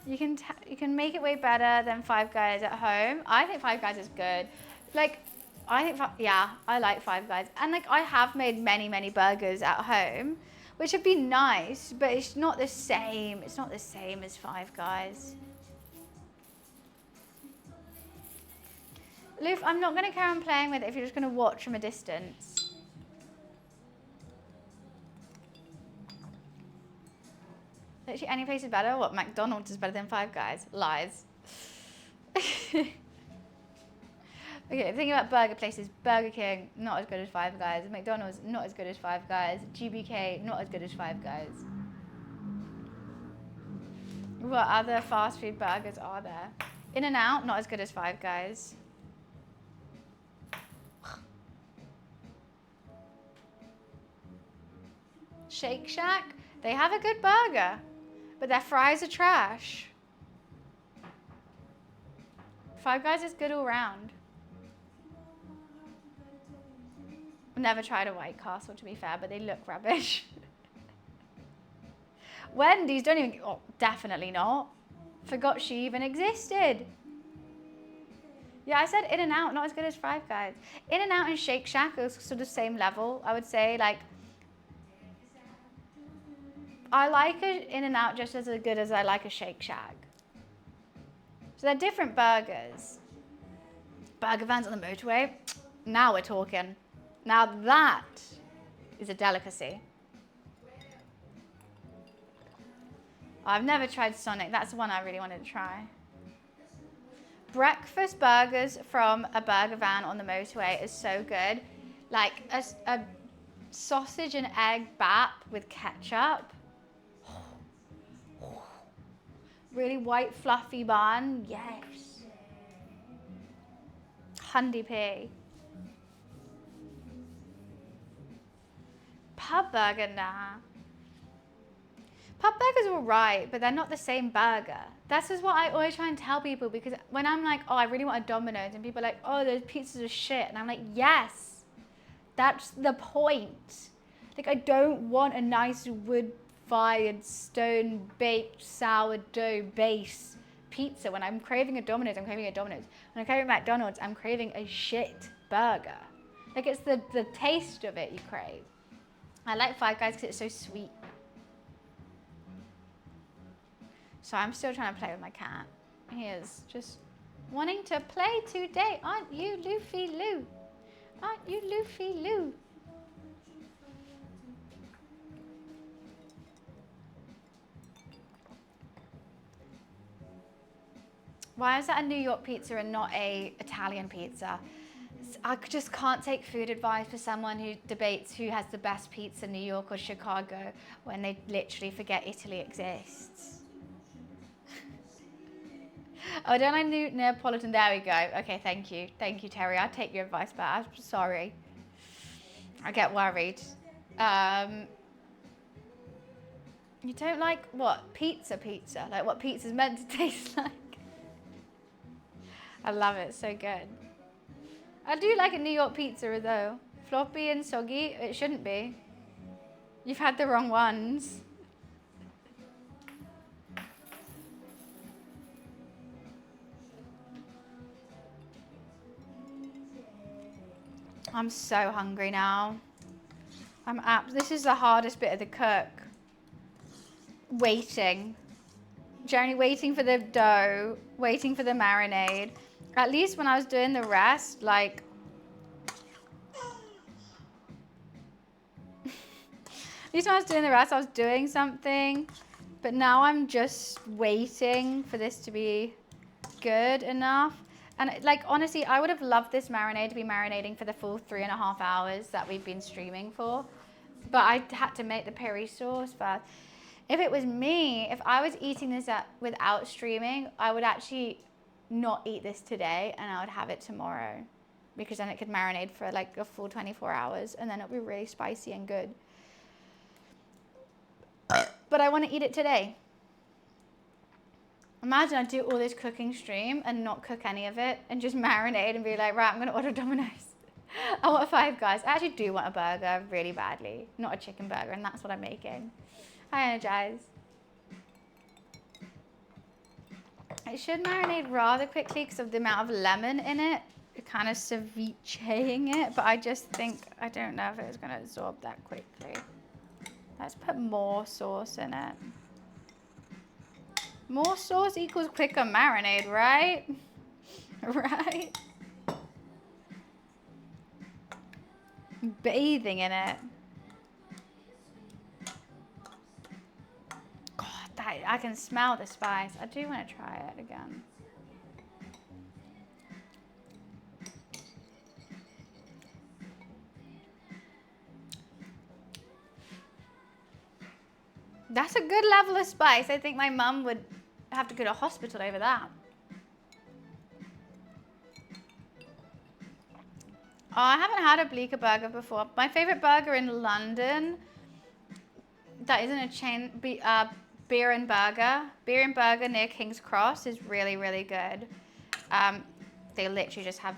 You can make it way better than Five Guys at home. I think Five Guys is good. Like, yeah, I like Five Guys. And like, I have made many burgers at home, which have been nice, but it's not the same. It's not the same as Five Guys. Loof, I'm not going to carry on playing with it if you're just going to watch from a distance. Literally any place is better. What, McDonald's is better than Five Guys? Lies. Okay, thinking about burger places. Burger King, not as good as Five Guys. McDonald's, not as good as Five Guys. GBK, not as good as Five Guys. What other fast food burgers are there? In-N-Out, not as good as Five Guys. Shake Shack, they have a good burger, but their fries are trash. Five Guys is good all round. Never tried a White Castle, to be fair, but they look rubbish. Wendy's, don't even, oh, definitely not. Forgot she even existed. Yeah, I said In-N-Out, not as good as Five Guys. In-N-Out and Shake Shack are sort of same level, I would say. Like, I like an In-N-Out just as good as I like a Shake Shack. So they're different burgers. Burger vans on the motorway, now we're talking. Now that is a delicacy. I've never tried Sonic. That's the one I really wanted to try. Breakfast burgers from a burger van on the motorway is so good. Like a sausage and egg bap with ketchup. Really white fluffy bun. Yes. 100p. Pub burger, nah. Pub burgers are alright, but they're not the same burger. That's just what I always try and tell people, because when I'm like, oh, I really want a Domino's, and people are like, oh, those pizzas are shit. And I'm like, yes, that's the point. Like, I don't want a nice wood-fired, stone-baked, sourdough base pizza. When I'm craving a Domino's, I'm craving a Domino's. When I'm craving McDonald's, I'm craving a shit burger. Like, it's the taste of it you crave. I like Five Guys because it's so sweet. So I'm still trying to play with my cat. He is just wanting to play today. Aren't you, Luffy Lou? Aren't you, Luffy Lou? Why is that a New York pizza and not a Italian pizza? I just can't take food advice for someone who debates who has the best pizza, New York or Chicago, when they literally forget Italy exists. Oh, don't I do Neapolitan? There we go. Okay, thank you. Thank you, Terry. I'll take your advice, but I'm sorry. I get worried. You don't like what? Pizza? Like what pizza's meant to taste like? I love it. So good. I do like a New York pizza, though. Floppy and soggy. It shouldn't be. You've had the wrong ones. I'm so hungry now. This is the hardest bit of the cook. Waiting. Generally waiting for the dough, waiting for the marinade. At least when I was doing the rest, like, at least when I was doing the rest, I was doing something. But now I'm just waiting for this to be good enough. And like, honestly, I would have loved this marinade to be marinating for the full 3.5 hours that we've been streaming for. But I had to make the peri sauce first. If it was me, if I was eating this without streaming, I would actually not eat this today and I would have it tomorrow, because then it could marinate for like a full 24 hours and then it'll be really spicy and good. But I want to eat it today. Imagine I do all this cooking stream and not cook any of it and just marinate and be like, right, I'm going to order Domino's. I want a Five Guys. I actually do want a burger really badly, not a chicken burger, and that's what I'm making. Hi, Energize. It should marinate rather quickly because of the amount of lemon in it. Kind of cevicheing it, but I just think, I don't know if it's going to absorb that quickly. Let's put more sauce in it. More sauce equals quicker marinade, right? Right? Bathing in it. God I can smell the spice. I do want to try it again. That's a good level of spice. I think my mum would have to go to hospital over that. Oh, I haven't had a Bleecker burger before. My favorite burger in London, that isn't a chain, Beer and Burger. Beer and Burger near King's Cross is really, really good. They literally just have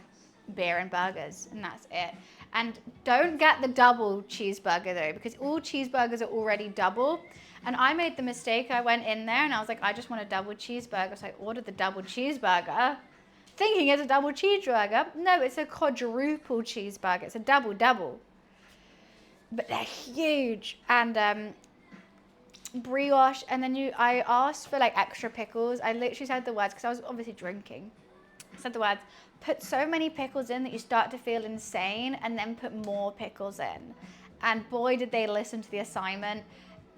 beer and burgers, and that's it. And don't get the double cheeseburger though, because all cheeseburgers are already double. And I made the mistake. I went in there and I was like, I just want a double cheeseburger. So I ordered the double cheeseburger, thinking it's a double cheeseburger. No, it's a quadruple cheeseburger. It's a double. But they're huge. And brioche. And then I asked for like extra pickles. I literally said the words, because I was obviously drinking. I said the words, put so many pickles in that you start to feel insane, and then put more pickles in. And boy, did they listen to the assignment.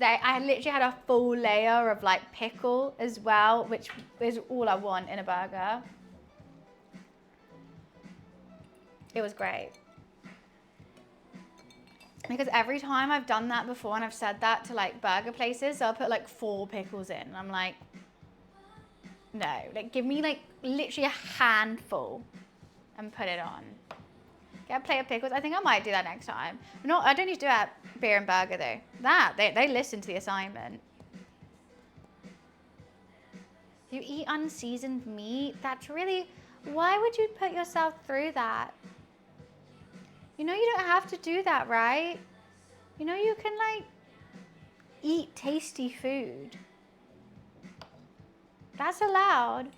I literally had a full layer of like pickle as well, which is all I want in a burger. It was great. Because every time I've done that before and I've said that to like burger places, so I'll put like 4 pickles in. And I'm like, no, like give me like literally a handful and put it on. Get a plate of pickles. I think I might do that next time. No, I don't need to do that Beer and Burger though. They listen to the assignment. You eat unseasoned meat? That's really, why would you put yourself through that? You know you don't have to do that, right? You know you can like eat tasty food. That's allowed.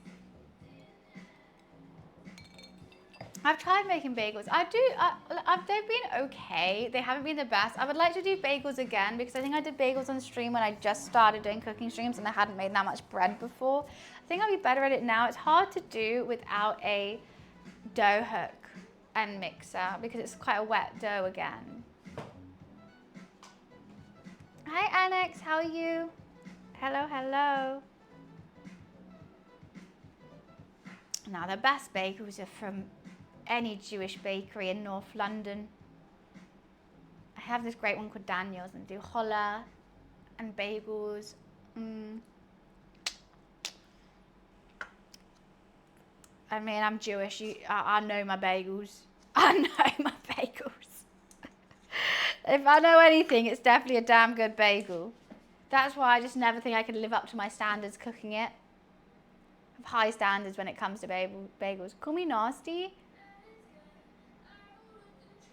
I've tried making bagels. They've been okay. They haven't been the best. I would like to do bagels again, because I think I did bagels on stream when I just started doing cooking streams and I hadn't made that much bread before. I think I'll be better at it now. It's hard to do without a dough hook and mixer, because it's quite a wet dough again. Hi Annex, how are you? Hello. Now the best bagels are from any Jewish bakery in North London. I have this great one called Daniel's, and do challah and bagels. I mean, I'm Jewish. I know my bagels. I know my bagels. If I know anything, it's definitely a damn good bagel. That's why I just never think I can live up to my standards cooking it. I have high standards when it comes to bagels. Call me nasty.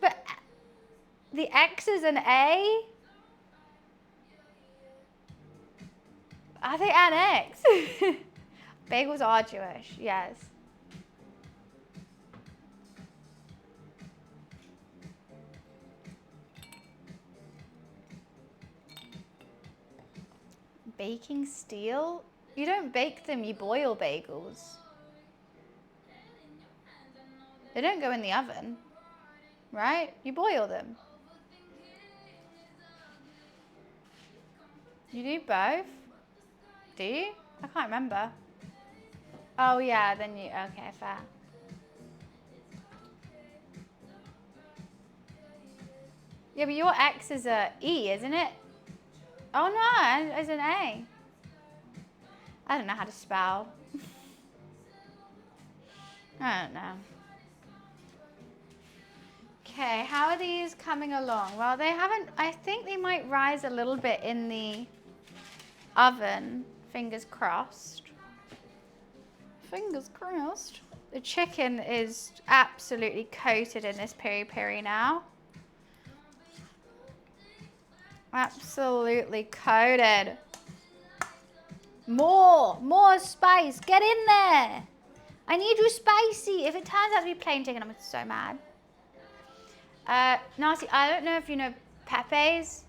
But the X is an A? Are they an X? Bagels are Jewish, yes. Baking steel? You don't bake them, you boil bagels. They don't go in the oven, right? You boil them. You do both? Do you? I can't remember. Oh yeah, then you, okay, fair. Yeah, but your X is a E, isn't it? Oh no, it's an A. I don't know how to spell. I don't know. Okay, how are these coming along? Well, they haven't, I think they might rise a little bit in the oven. Fingers crossed. Fingers crossed. The chicken is absolutely coated in this peri-peri now. Absolutely coated. More spice. Get in there. I need you spicy. If it turns out to be plain chicken, I'm so mad. Nasty, I don't know if you know PEPE'S,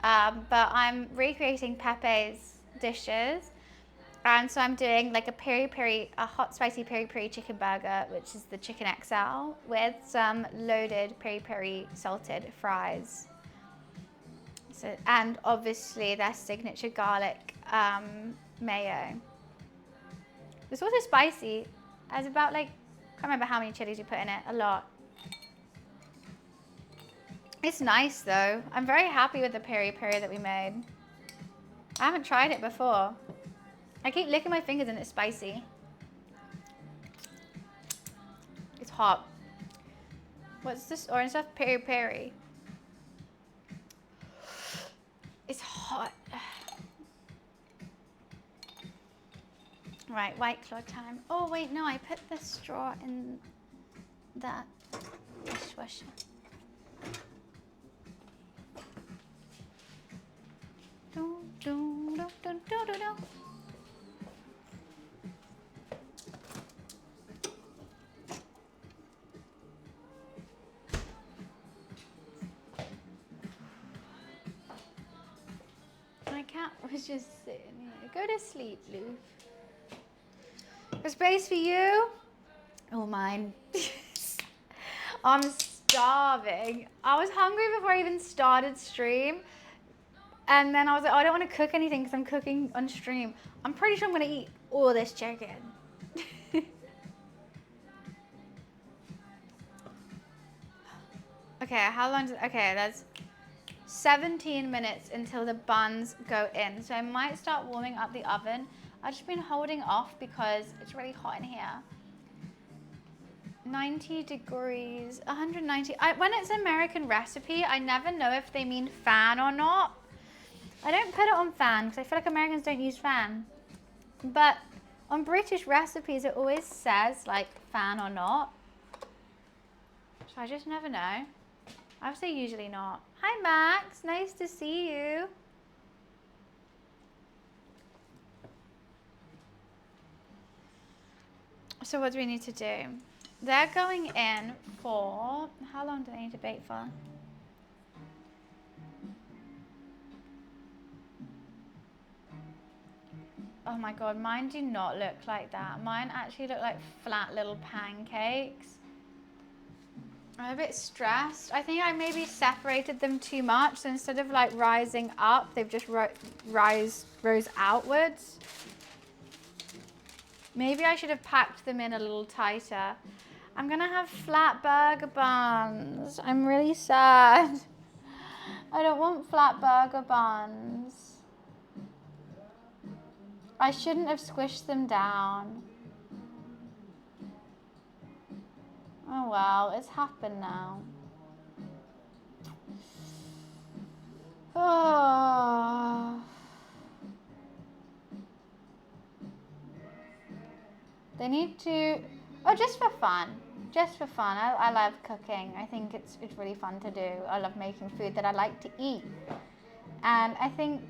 but I'm recreating PEPE'S dishes. And so I'm doing like a hot spicy peri-peri chicken burger, which is the chicken XL, with some loaded peri-peri salted fries. So, and obviously their signature garlic mayo. It's also spicy. There's about like, I can't remember how many chilies you put in it, a lot. It's nice though. I'm very happy with the peri-peri that we made. I haven't tried it before. I keep licking my fingers and it's spicy. It's hot. What's this orange stuff? Peri-peri. It's hot. Right, White Claw time. Oh wait, no, I put the straw in that dishwasher. My cat was just sitting here. Go to sleep, Lou. A space for you? Oh, mine. I'm starving. I was hungry before I even started stream. And then I was like, oh, I don't want to cook anything because I'm cooking on stream. I'm pretty sure I'm going to eat all this chicken. Okay, how long does, okay, there's 17 minutes until the buns go in. So I might start warming up the oven. I've just been holding off because it's really hot in here. 90 degrees, 190. When it's an American recipe, I never know if they mean fan or not. I don't put it on fan because I feel like Americans don't use fan. But on British recipes, it always says like fan or not. So I just never know. I would say usually not. Hi Max, nice to see you. So what do we need to do? They're going in for, how long do they need to bake for? Oh my God, mine do not look like that. Mine actually look like flat little pancakes. I'm a bit stressed. I think I maybe separated them too much. So instead of like rising up, they've just rose outwards. Maybe I should have packed them in a little tighter. I'm gonna have flat burger buns. I'm really sad. I don't want flat burger buns. I shouldn't have squished them down. Oh well, it's happened now. Oh. They need to, oh, just for fun. Just for fun. I love cooking. I think it's really fun to do. I love making food that I like to eat. And I think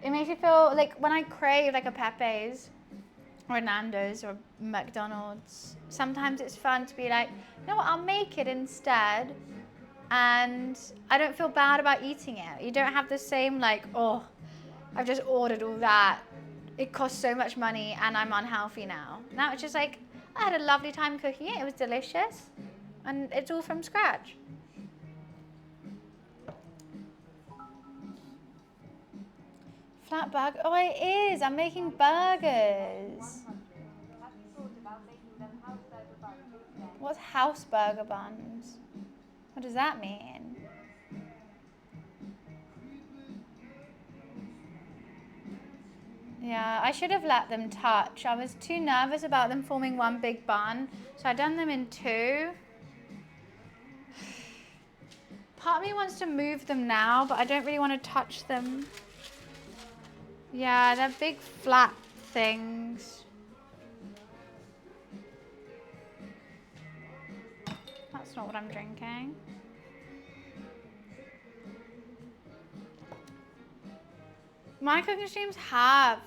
it makes me feel like when I crave like a PEPE'S or Nando's or McDonald's, sometimes it's fun to be like, you know what, I'll make it instead. And I don't feel bad about eating it. You don't have the same like, oh, I've just ordered all that. It costs so much money and I'm unhealthy now. Now it's just like, I had a lovely time cooking it. It was delicious. And it's all from scratch. Flat burger. Oh, it is. I'm making burgers. What's house burger buns? What does that mean? Yeah, I should have let them touch. I was too nervous about them forming one big bun. So I've done them in two. Part of me wants to move them now, but I don't really want to touch them. Yeah, they're big flat things. That's not what I'm drinking. My cooking streams have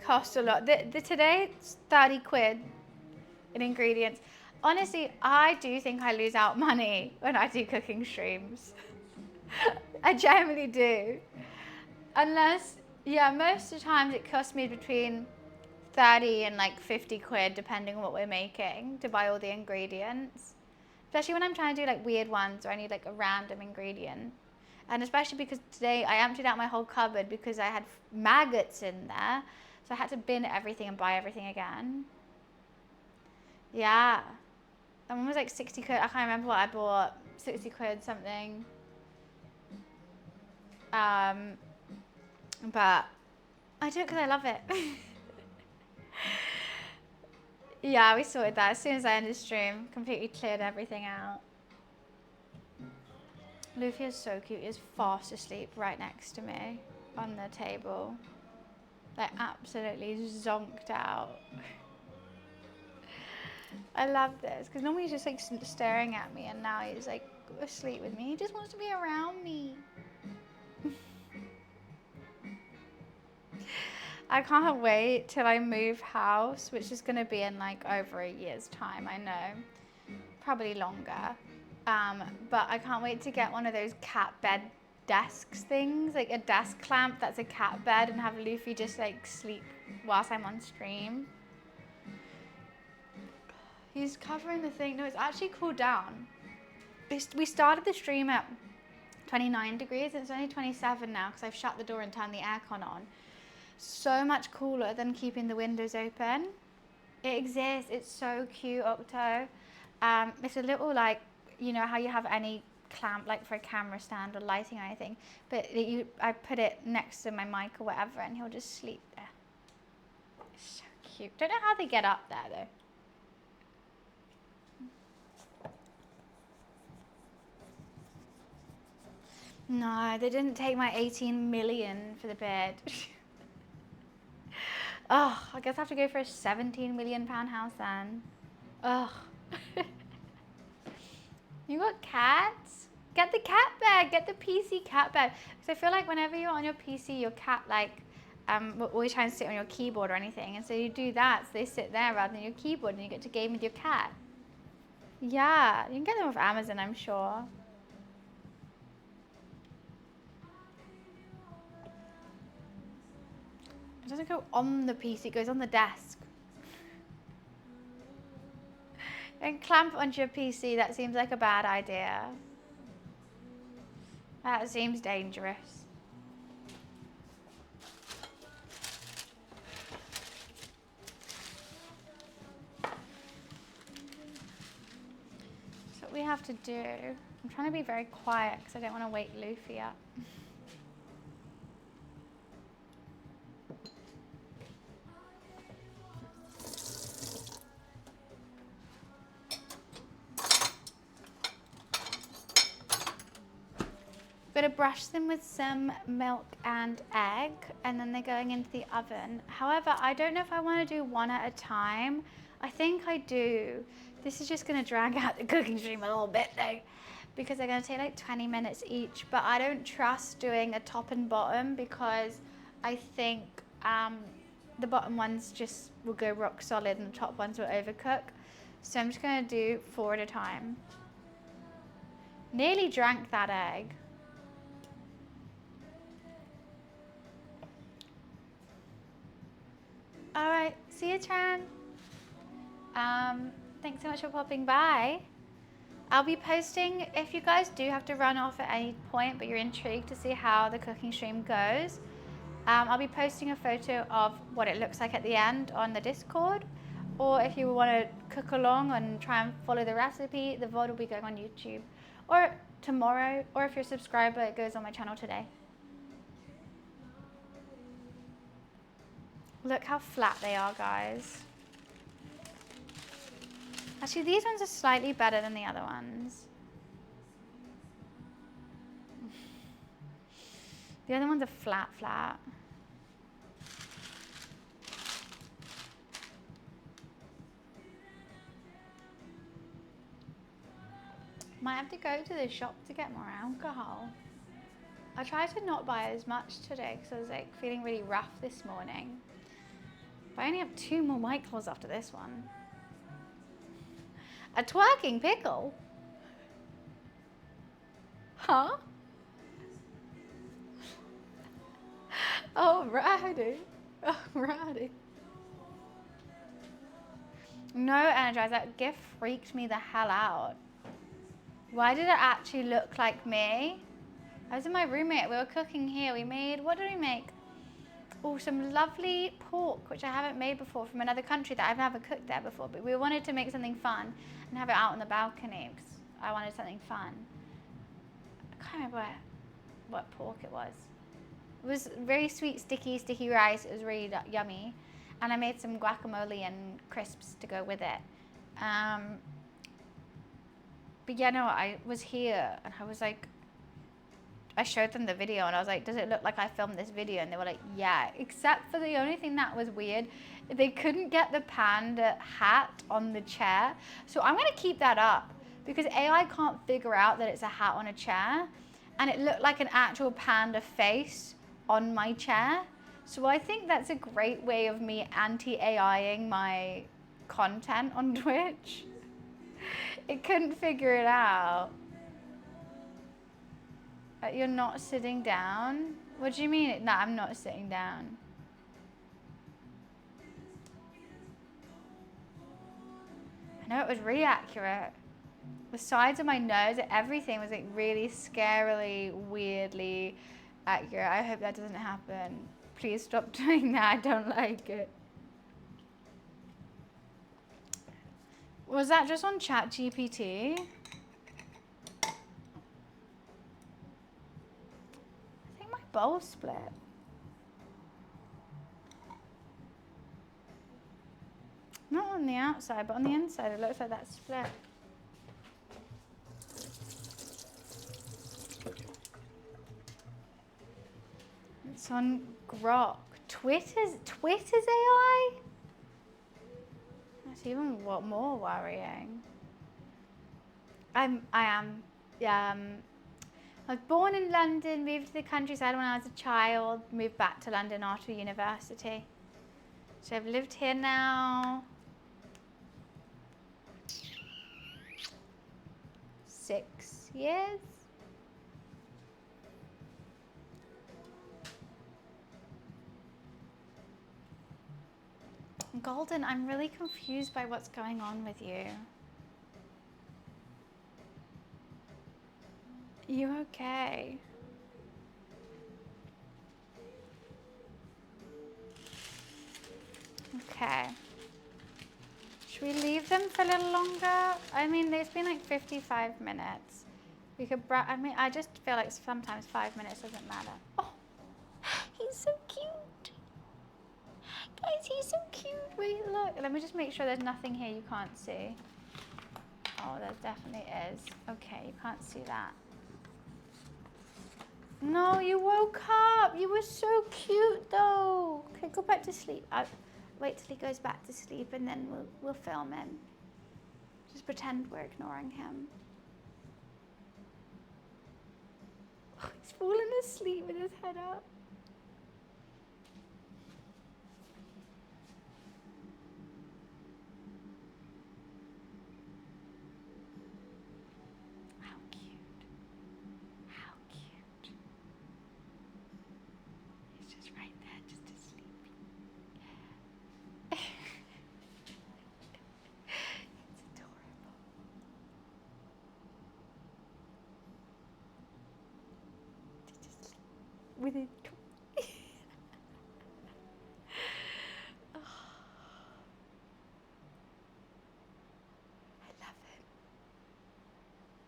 cost a lot. Today it's 30 quid in ingredients. Honestly, I do think I lose out money when I do cooking streams. I generally do. Unless, yeah, most of the times it costs me between 30 and like 50 quid depending on what we're making to buy all the ingredients. Especially when I'm trying to do like weird ones or I need like a random ingredient. And especially because today I emptied out my whole cupboard because I had maggots in there. So I had to bin everything and buy everything again. Yeah. That one was like 60 quid. I can't remember what I bought. 60 quid something. But I do it because I love it. Yeah, we sorted that as soon as I ended the stream. Completely cleared everything out. Luffy is so cute. He's fast asleep right next to me on the table. Like absolutely zonked out. I love this because normally he's just like staring at me, and now he's like asleep with me. He just wants to be around me. I can't wait till I move house, which is going to be in like over a year's time, I know. Probably longer. But I can't wait to get one of those cat bed desks things, like a desk clamp that's a cat bed, and have Luffy just like sleep whilst I'm on stream. He's covering the thing. No, it's actually cooled down. We started the stream at 29 degrees. It's only 27 now because I've shut the door and turned the aircon on. So much cooler than keeping the windows open. It exists. It's so cute, Octo. It's a little like, you know how you have any clamp like for a camera stand or lighting or anything, but I put it next to my mic or whatever, and he'll just sleep there. It's so cute. Don't know how they get up there though. No, they didn't take my 18 million for the bed. Oh, I guess I have to go for a 17 million pound house then. Ugh. You got cats? Get the cat bed. Get the PC cat bed. Because I feel like whenever you're on your PC, your cat like will always try and sit on your keyboard or anything, and so you do that, so they sit there rather than your keyboard, and you get to game with your cat. Yeah, you can get them off Amazon, I'm sure. It doesn't go on the PC, it goes on the desk. And clamp onto your PC, that seems like a bad idea. That seems dangerous. So what we have to do, I'm trying to be very quiet because I don't want to wake Luffy up. I'm going to brush them with some milk and egg, and then they're going into the oven. However, I don't know if I want to do one at a time. I think I do. This is just going to drag out the cooking stream a little bit though, because they're going to take like 20 minutes each, but I don't trust doing a top and bottom because I think the bottom ones just will go rock solid and the top ones will overcook. So I'm just going to do 4 at a time. Nearly drank that egg. All right, see you, Tran. Thanks so much for popping by. I'll be posting, if you guys do have to run off at any point, but you're intrigued to see how the cooking stream goes, I'll be posting a photo of what it looks like at the end on the Discord. Or if you want to cook along and try and follow the recipe, the VOD will be going on YouTube. Or tomorrow, or if you're a subscriber, it goes on my channel today. Look how flat they are, guys. Actually, these ones are slightly better than the other ones. The other ones are flat, flat. Might have to go to the shop to get more alcohol. I tried to not buy as much today because I was like feeling really rough this morning. But I only have 2 more White Claws after this one. A twerking pickle? Huh? Alrighty. Alrighty. No, Energize, that GIF freaked me the hell out. Why did it actually look like me? I was with my roommate. We were cooking here. We made, what did we make? Oh, some lovely pork, which I haven't made before from another country that I've never cooked there before. But we wanted to make something fun and have it out on the balcony because I wanted something fun. I can't remember what pork it was. It was very sweet, sticky rice. It was really yummy. And I made some guacamole and crisps to go with it. But yeah, no, I was here and I was like, I showed them the video and I was like, does it look like I filmed this video? And they were like, yeah, except for the only thing that was weird, they couldn't get the panda hat on the chair. So I'm gonna keep that up because AI can't figure out that it's a hat on a chair, and it looked like an actual panda face on my chair. So I think that's a great way of me anti-AIing my content on Twitch. It couldn't figure it out. You're not sitting down? What do you mean? No, I'm not sitting down. I know, it was really accurate. The sides of my nose, everything was like really scarily, weirdly accurate. I hope that doesn't happen. Please stop doing that. I don't like it. Was that just on ChatGPT? I think my bowl split. Not on the outside, but on the inside it looks like that split. It's on Grok. Twitter's AI? That's even more worrying. I am. I was born in London, moved to the countryside when I was a child, moved back to London after university. So I've lived here now 6 years. Golden, I'm really confused by what's going on with you. You okay? Okay. Should we leave them for a little longer? I mean, it's been like 55 minutes. We could, I just feel like sometimes 5 minutes doesn't matter. Oh, he's so cute. Guys, he's so cute. Wait, look. Let me just make sure there's nothing here you can't see. Oh, there definitely is. Okay, you can't see that. No, you woke up. You were so cute, though. Okay, go back to sleep. Wait till he goes back to sleep, and then we'll film him. Just pretend we're ignoring him. Oh, he's fallen asleep with his head up. How cute. How cute. He's just right there, just asleep. It's adorable. Just sleep with his toy. Oh. I love him.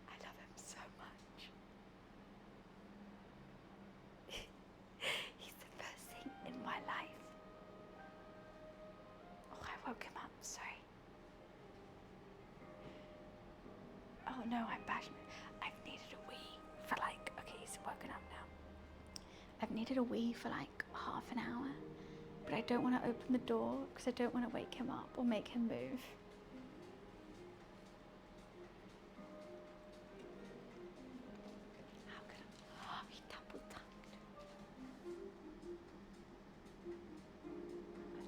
I love him so much. He's the first thing in my life. Oh, I woke him up, sorry. Oh no, I'm passionate. I've needed a wee for like, okay, he's woken up now. I've needed a wee for like half an hour, but I don't want to open the door because I don't want to wake him up or make him move. How could I? Oh, he double-tongued.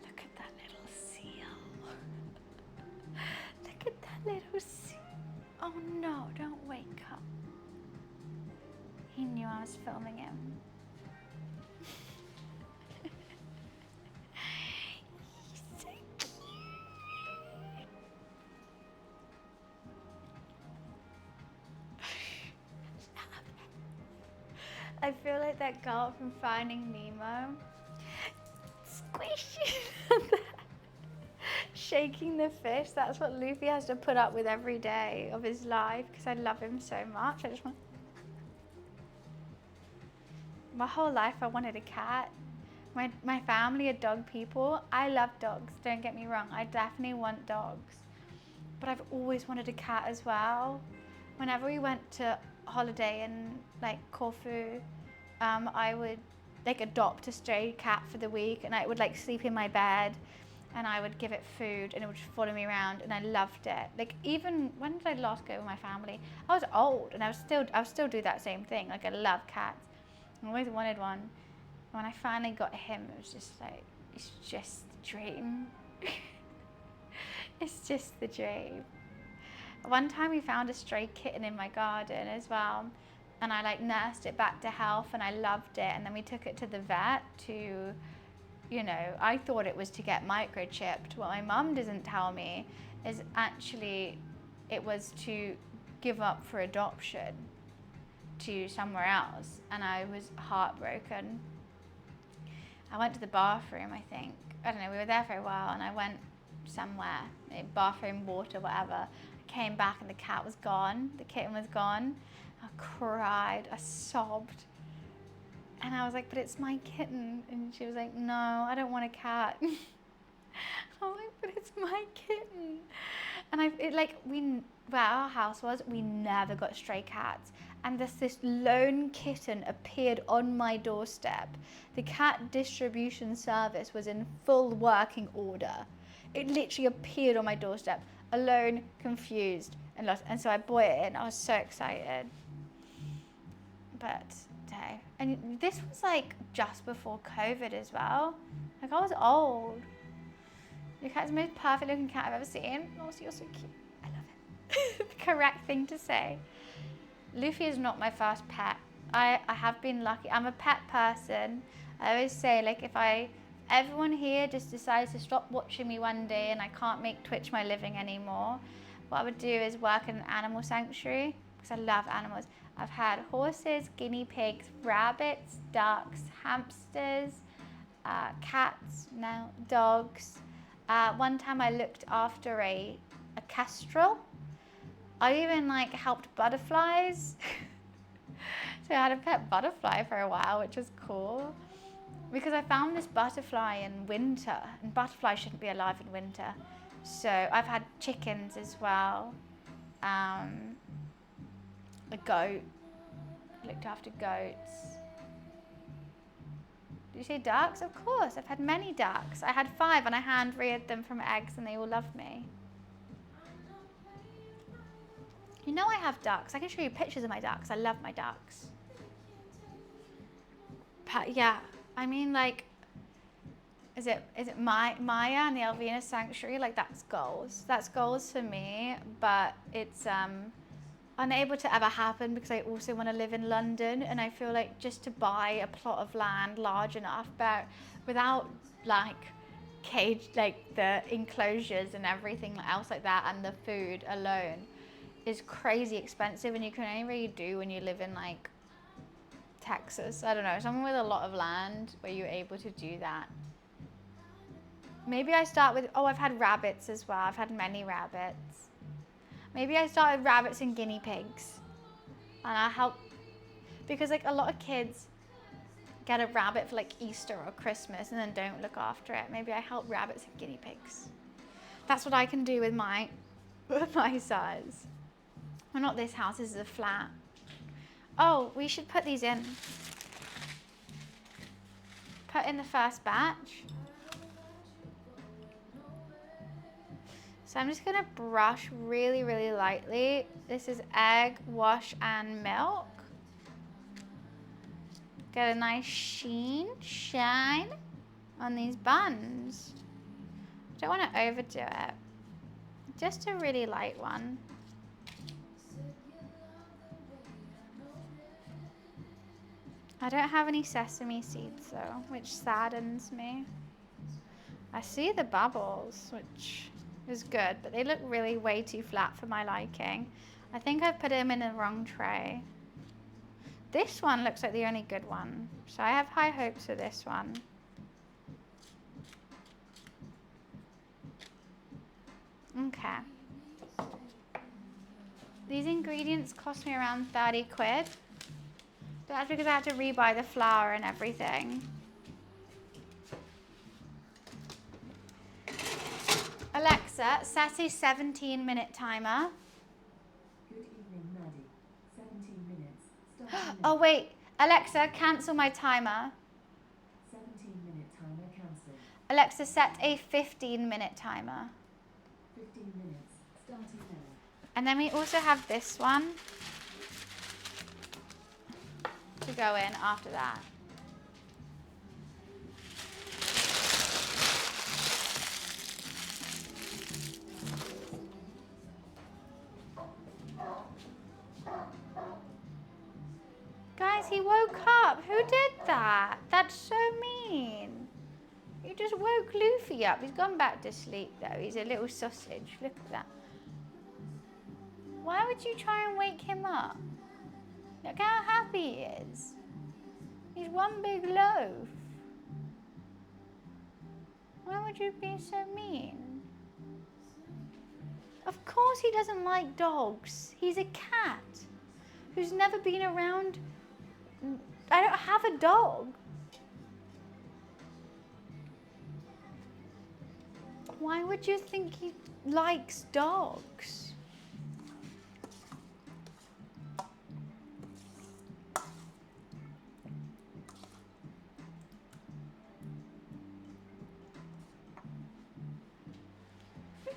Look at that little seal. Look at that little seal. Oh no, don't wake up. He knew I was filming him. He's so cute. I feel like that girl from Finding Nemo. Squishy. Shaking the fish. That's what Luffy has to put up with every day of his life because I love him so much. I just want. My whole life I wanted a cat. My family are dog people. I love dogs, don't get me wrong. I definitely want dogs. But I've always wanted a cat as well. Whenever we went to holiday in like Corfu, I would like adopt a stray cat for the week and I would like sleep in my bed and I would give it food and it would just follow me around and I loved it. Like even, when did I last go with my family? I was old and I would still do that same thing. Like I love cats. I always wanted one. And when I finally got him, it was just like, it's just the dream. It's just the dream. One time we found a stray kitten in my garden as well. And I like nursed it back to health and I loved it. And then we took it to the vet to, you know, I thought it was to get microchipped. What my mum doesn't tell me is actually it was to give up for adoption to somewhere else. And I was heartbroken. I went to the bathroom, I think. I don't know, we were there for a while and I went somewhere, bathroom, water, whatever. I came back and the cat was gone. The kitten was gone. I cried, I sobbed. And I was like, but it's my kitten. And she was like, no, I don't want a cat. I'm like, but it's my kitten. And where our house was, we never got stray cats. And this lone kitten appeared on my doorstep. The cat distribution service was in full working order. It literally appeared on my doorstep, alone, confused, and lost. And so I bought it and I was so excited. But, hey. And this was like just before COVID as well. Like I was old. Your cat's the most perfect looking cat I've ever seen. Oh, so you're so cute. I love it. The correct thing to say. Luffy is not my first pet. I have been lucky. I'm a pet person. I always say, like, if everyone here just decides to stop watching me one day and I can't make Twitch my living anymore, what I would do is work in an animal sanctuary because I love animals. I've had horses, guinea pigs, rabbits, ducks, hamsters, cats, now dogs. One time I looked after a kestrel. I even like helped butterflies. So I had a pet butterfly for a while, which was cool. Because I found this butterfly in winter, and butterflies shouldn't be alive in winter. So I've had chickens as well. A goat. I looked after goats. Did you say ducks? Of course, I've had many ducks. I had 5 and I hand reared them from eggs and they all loved me. You know I have ducks. I can show you pictures of my ducks. I love my ducks. But yeah, I mean like, is it Maya and the Alvina Sanctuary? Like that's goals. That's goals for me, but it's unable to ever happen because I also want to live in London and I feel like just to buy a plot of land large enough, but without like cage, like the enclosures and everything else like that and the food alone is crazy expensive and you can only really do when you live in like Texas. I don't know, somewhere with a lot of land where you're able to do that. Maybe I start with, I've had rabbits as well. I've had many rabbits. Maybe I start with rabbits and guinea pigs. And I help, because like a lot of kids get a rabbit for like Easter or Christmas and then don't look after it. Maybe I help rabbits and guinea pigs. That's what I can do with my size. Well, not this house, this is a flat. Oh, we should put these in. Put in the first batch. So I'm just gonna brush really, really lightly. This is egg, wash, and milk. Get a nice shine on these buns. Don't wanna overdo it. Just a really light one. I don't have any sesame seeds though, which saddens me. I see the bubbles, which is good, but they look really way too flat for my liking. I think I put them in the wrong tray. This one looks like the only good one. So I have high hopes for this one. Okay. These ingredients cost me around 30 quid. But that's because I had to rebuy the flour and everything. Alexa, set a 17-minute timer. Good evening, Maddie. 17 minutes. Starting Oh now. wait, Alexa, cancel my timer. 17-minute timer cancelled. Alexa, set a 15-minute timer. 15 minutes. Starting now. And then we also have this one to go in after that. Guys, he woke up. Who did that? That's so mean. You just woke Luffy up. He's gone back to sleep though. He's a little sausage. Look at that. Why would you try and wake him up? Look how happy he is. He's one big loaf. Why would you be so mean? Of course he doesn't like dogs. He's a cat who's never been around. I don't have a dog. Why would you think he likes dogs?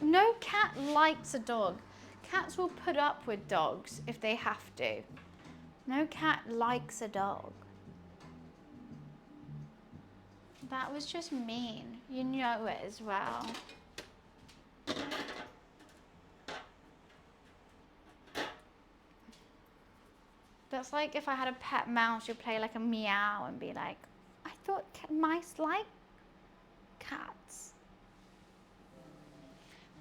No cat likes a dog. Cats will put up with dogs if they have to. No cat likes a dog. That was just mean. You know it as well. That's like if I had a pet mouse, you'd play like a meow and be like, I thought mice like cats.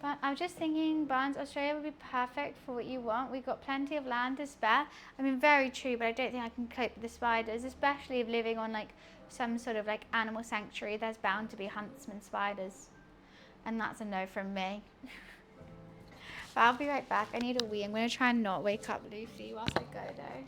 But I'm just thinking, Barnes, Australia would be perfect for what you want. We've got plenty of land to spare. I mean, very true, but I don't think I can cope with the spiders, especially if living on like some sort of like animal sanctuary. There's bound to be huntsman spiders. And that's a no from me. But I'll be right back. I need a wee. I'm going to try and not wake up Luffy whilst I go though.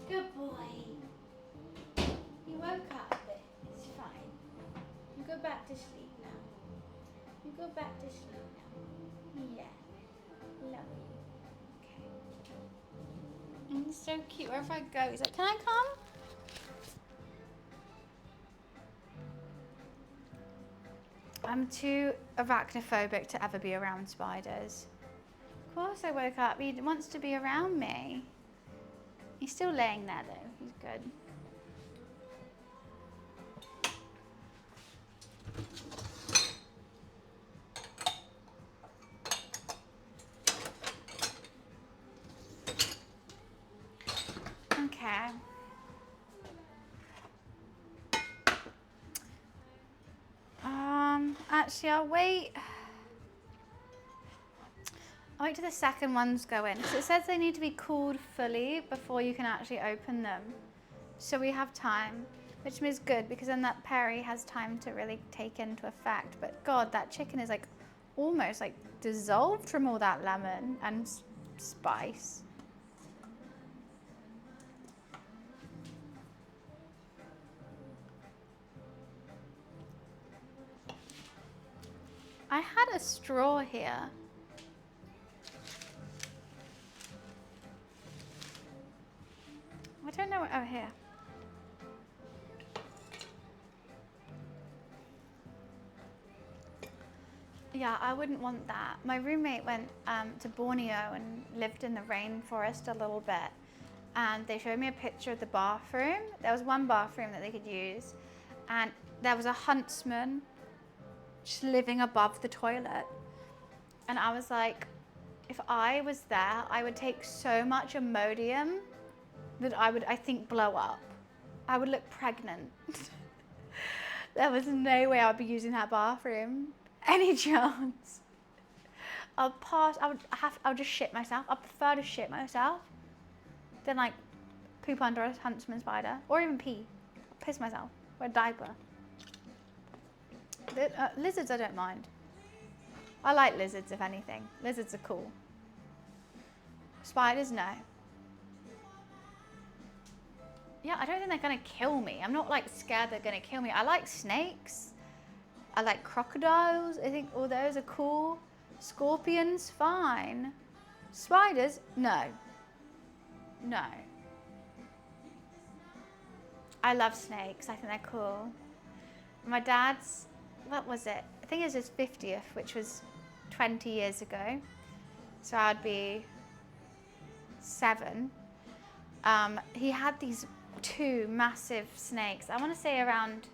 Good boy. You woke up, but it's fine. You go back to sleep now. You go back to sleep now. Yeah. Love you. Okay. And he's so cute. Wherever I go, he's like, can I come? I'm too arachnophobic to ever be around spiders. Of course I woke up. He wants to be around me. He's still laying there though. He's good. Okay. Actually, I'll wait till the second ones go in. So it says they need to be cooled fully before you can actually open them. So we have time, which is good because then that peri has time to really take into effect. But God, that chicken is like almost like dissolved from all that lemon and spice. a straw here. I don't know what, oh, here. Yeah, I wouldn't want that. My roommate went to Borneo and lived in the rainforest a little bit. And they showed me a picture of the bathroom. There was one bathroom that they could use. And there was a huntsman just living above the toilet. And I was like, if I was there, I would take so much Imodium that I would, I think, blow up. I would look pregnant. There was no way I would be using that bathroom. Any chance? I would just shit myself. I prefer to shit myself than like poop under a huntsman spider, or even pee. I'll piss myself. Wear a diaper. Lizards I don't mind. I like lizards, if anything. Lizards are cool. Spiders, no. Yeah, I don't think they're gonna kill me. I'm not like scared they're gonna kill me. I like snakes. I like crocodiles. I think all those are cool. Scorpions, fine. Spiders, no. No. I love snakes. I think they're cool. My dad's, what was it? I think it was his 50th, which was 20 years ago. So I'd be 7. He had these 2 massive snakes. I want to say around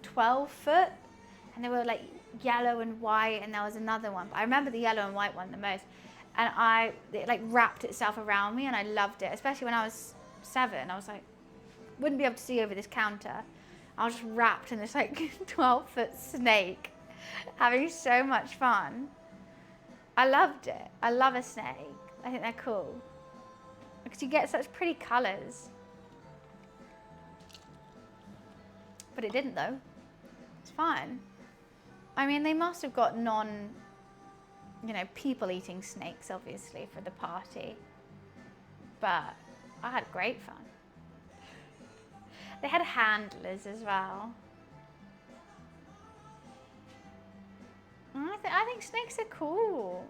12 foot. And they were like yellow and white, and there was another one. But I remember the yellow and white one the most. And it like wrapped itself around me, and I loved it. Especially when I was 7. I was like, wouldn't be able to see over this counter. I was just wrapped in this like 12-foot snake, having so much fun. I loved it. I love a snake. I think they're cool. Because you get such pretty colours. But it didn't though. It's fine. I mean, they must have got people-eating snakes, obviously, for the party. But I had great fun. They had handlers as well. I think snakes are cool.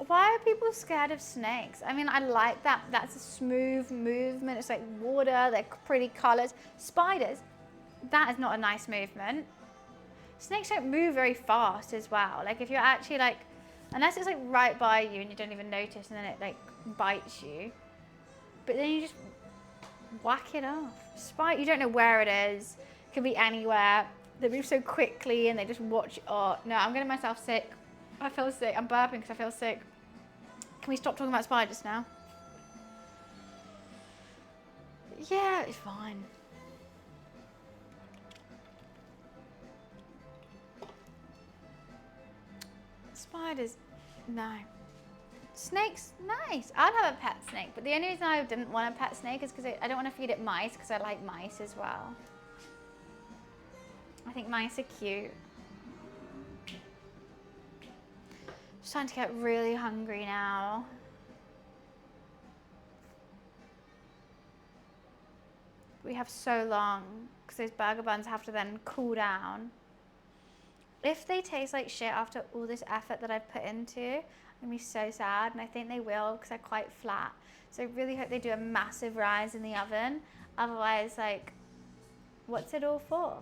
Why are people scared of snakes? I mean, I like that. That's a smooth movement. It's like water, they're pretty colors. Spiders, that is not a nice movement. Snakes don't move very fast as well. Like if you're actually like, unless it's like right by you and you don't even notice and then it like bites you. But then you just whack it off. You don't know where it is. It can be anywhere. They move so quickly and they just watch. Oh, no, I'm getting myself sick. I feel sick. I'm burping because I feel sick. Can we stop talking about spiders now? Yeah, it's fine. Spiders, no. Snakes, nice. I'd have a pet snake, but the only reason I didn't want a pet snake is because I don't want to feed it mice, because I like mice as well. I think mice are cute. I'm starting to get really hungry now. We have so long, because those burger buns have to then cool down. If they taste like shit after all this effort that I've put into, I'm gonna be so sad, and I think they will because they're quite flat. So I really hope they do a massive rise in the oven. Otherwise, like, what's it all for?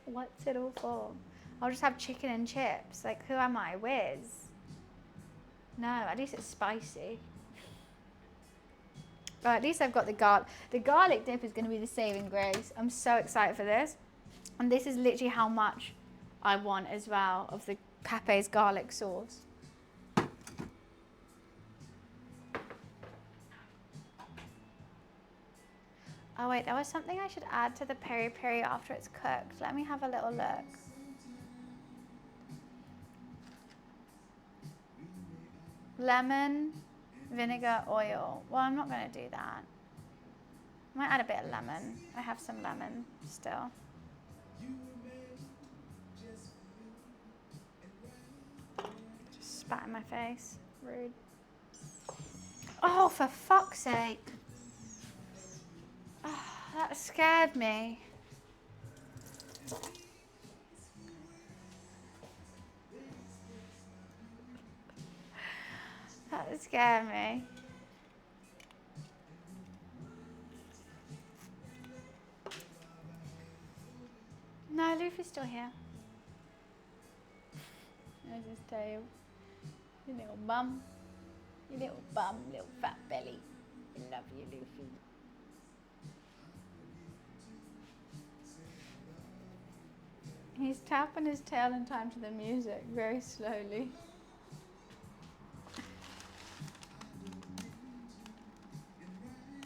What's it all for? I'll just have chicken and chips. Like, who am I? Whiz? No, at least it's spicy. But at least I've got the garlic. The garlic dip is gonna be the saving grace. I'm so excited for this. And this is literally how much I want as well of the PEPE'S garlic sauce. Oh wait, there was something I should add to the peri-peri after it's cooked. Let me have a little look. Lemon, vinegar, oil. Well, I'm not going to do that. I might add a bit of lemon. I have some lemon still. Just spat in my face. Rude. Oh, for fuck's sake. Oh, that scared me. That would scare me. No, Luffy's still here. There's his tail. You little bum. You little bum, little fat belly. I love you, Luffy. He's tapping his tail in time to the music, very slowly.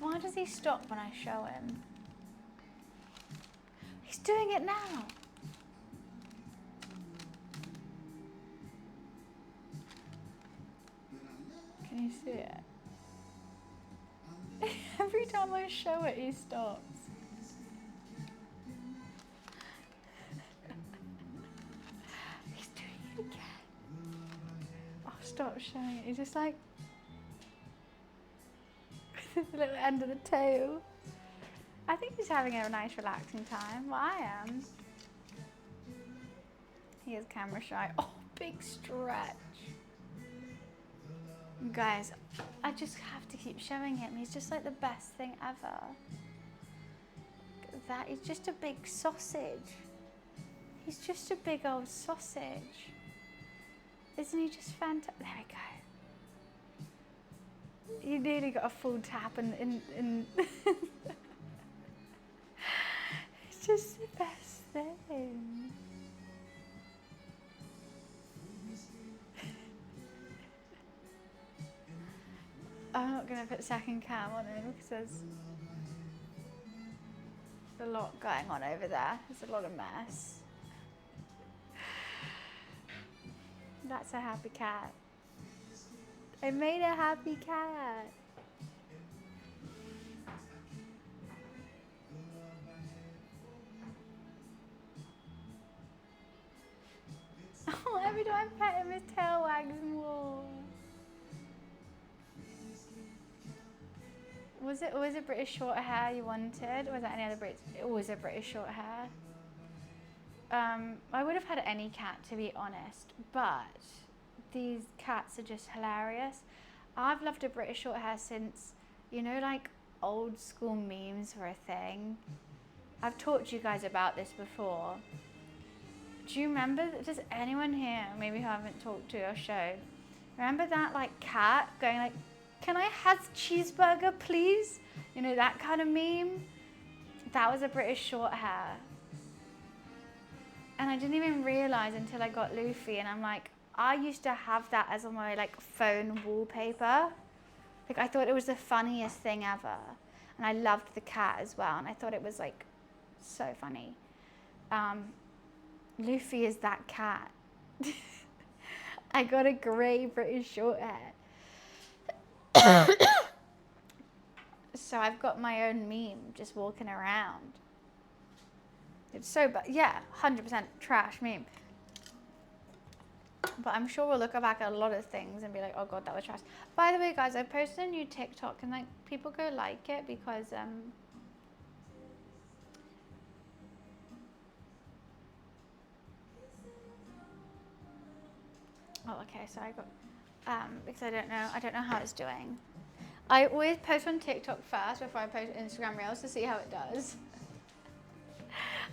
Why does he stop when I show him? He's doing it now. Can you see it? Every time I show it, he stops. He's doing it again. Oh, stop showing it. He's just like, with the little end of the tail. I think he's having a nice relaxing time. Well, I am. He is camera shy. Oh, big stretch. Guys, I just have to keep showing him. He's just like the best thing ever. That is just a big sausage. He's just a big old sausage. Isn't he just fantastic? There we go. You nearly got a full tap in It's just the best thing. I'm not going to put second cam on him because there's a lot going on over there. There's a lot of mess. That's a happy cat. I made a happy cat. Oh, every time I pet him, his tail wags more. Was it always a British short hair you wanted? Or was that any other Brits? It was a British short hair. I would have had any cat, to be honest, but these cats are just hilarious. I've loved a British short hair since, you know, like old school memes were a thing. I've talked to you guys about this before. Do you remember, does anyone here, maybe who I haven't talked to or show, remember that like cat going like, can I have cheeseburger please? You know, that kind of meme? That was a British short hair. And I didn't even realize until I got Luffy, and I'm like, I used to have that as on my like phone wallpaper. Like I thought it was the funniest thing ever. And I loved the cat as well, and I thought it was like so funny. Luffy is that cat. I got a grey British short hair. So I've got my own meme just walking around. It's so bad. Yeah, 100% trash meme. But I'm sure we'll look back at a lot of things and be like, oh god, that was trash. By the way, guys, I posted a new TikTok and like people go like it because oh, okay, so I got because I don't know how it's doing. I always post on TikTok first before I post Instagram Reels to see how it does.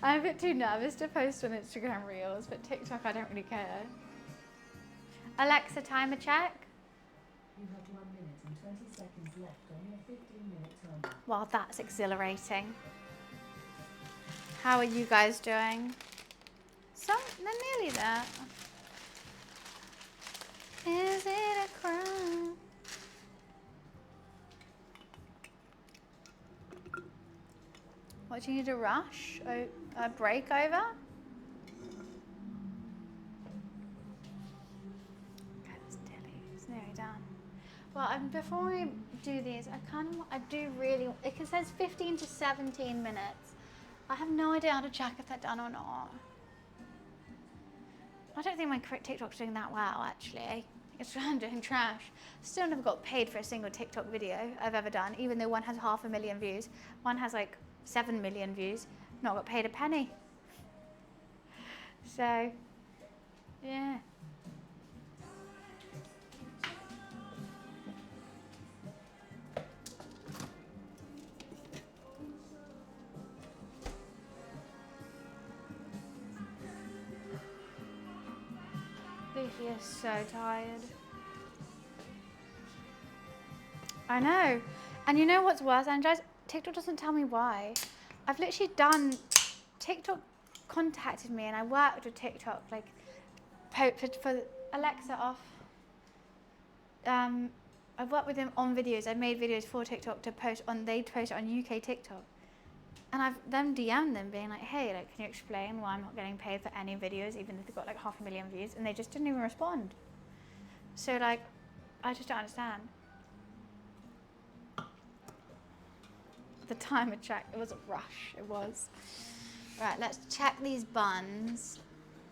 I'm a bit too nervous to post on Instagram Reels, but TikTok I don't really care. Alexa, timer check. You have 1 minute and 20 seconds left on your 15-minute timer. Well, that's exhilarating. How are you guys doing? They're nearly there. Is it a crime? What, do you need a rush? A break over? Okay, that's Dilly. It's nearly done. Well, before we do these, I do really, it says 15 to 17 minutes. I have no idea how to check if they're done or not. I don't think my TikTok's doing that well, actually. It's doing trash. Still never got paid for a single TikTok video I've ever done, even though one has 500,000 views. One has like 7 million views. Not got paid a penny. So, yeah. Lucy is so tired. I know. And you know what's worse, Andres? TikTok doesn't tell me why. I've literally done, TikTok contacted me and I worked with TikTok, like, for Alexa off. I've worked with them on videos. I've made videos for TikTok to post on, they post it on UK TikTok. And I've then DM'd them being like, hey, like, can you explain why I'm not getting paid for any videos, even if they've got like 500,000 views? And they just didn't even respond. So like, I just don't understand. The timer check, it was a rush, it was. Right, let's check these buns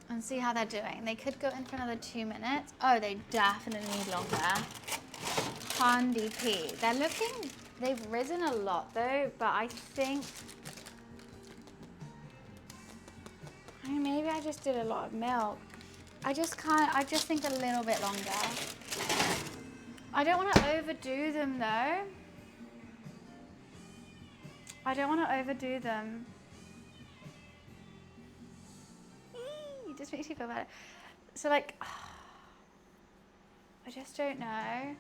and see how they're doing. They could go in for another 2 minutes. Oh, they definitely need longer. Candy P. They're looking, they've risen a lot though, but I think, maybe I just did a lot of milk. I just think a little bit longer. I don't want to overdo them though. I don't want to overdo them. It just makes you feel better. So like, I just don't know.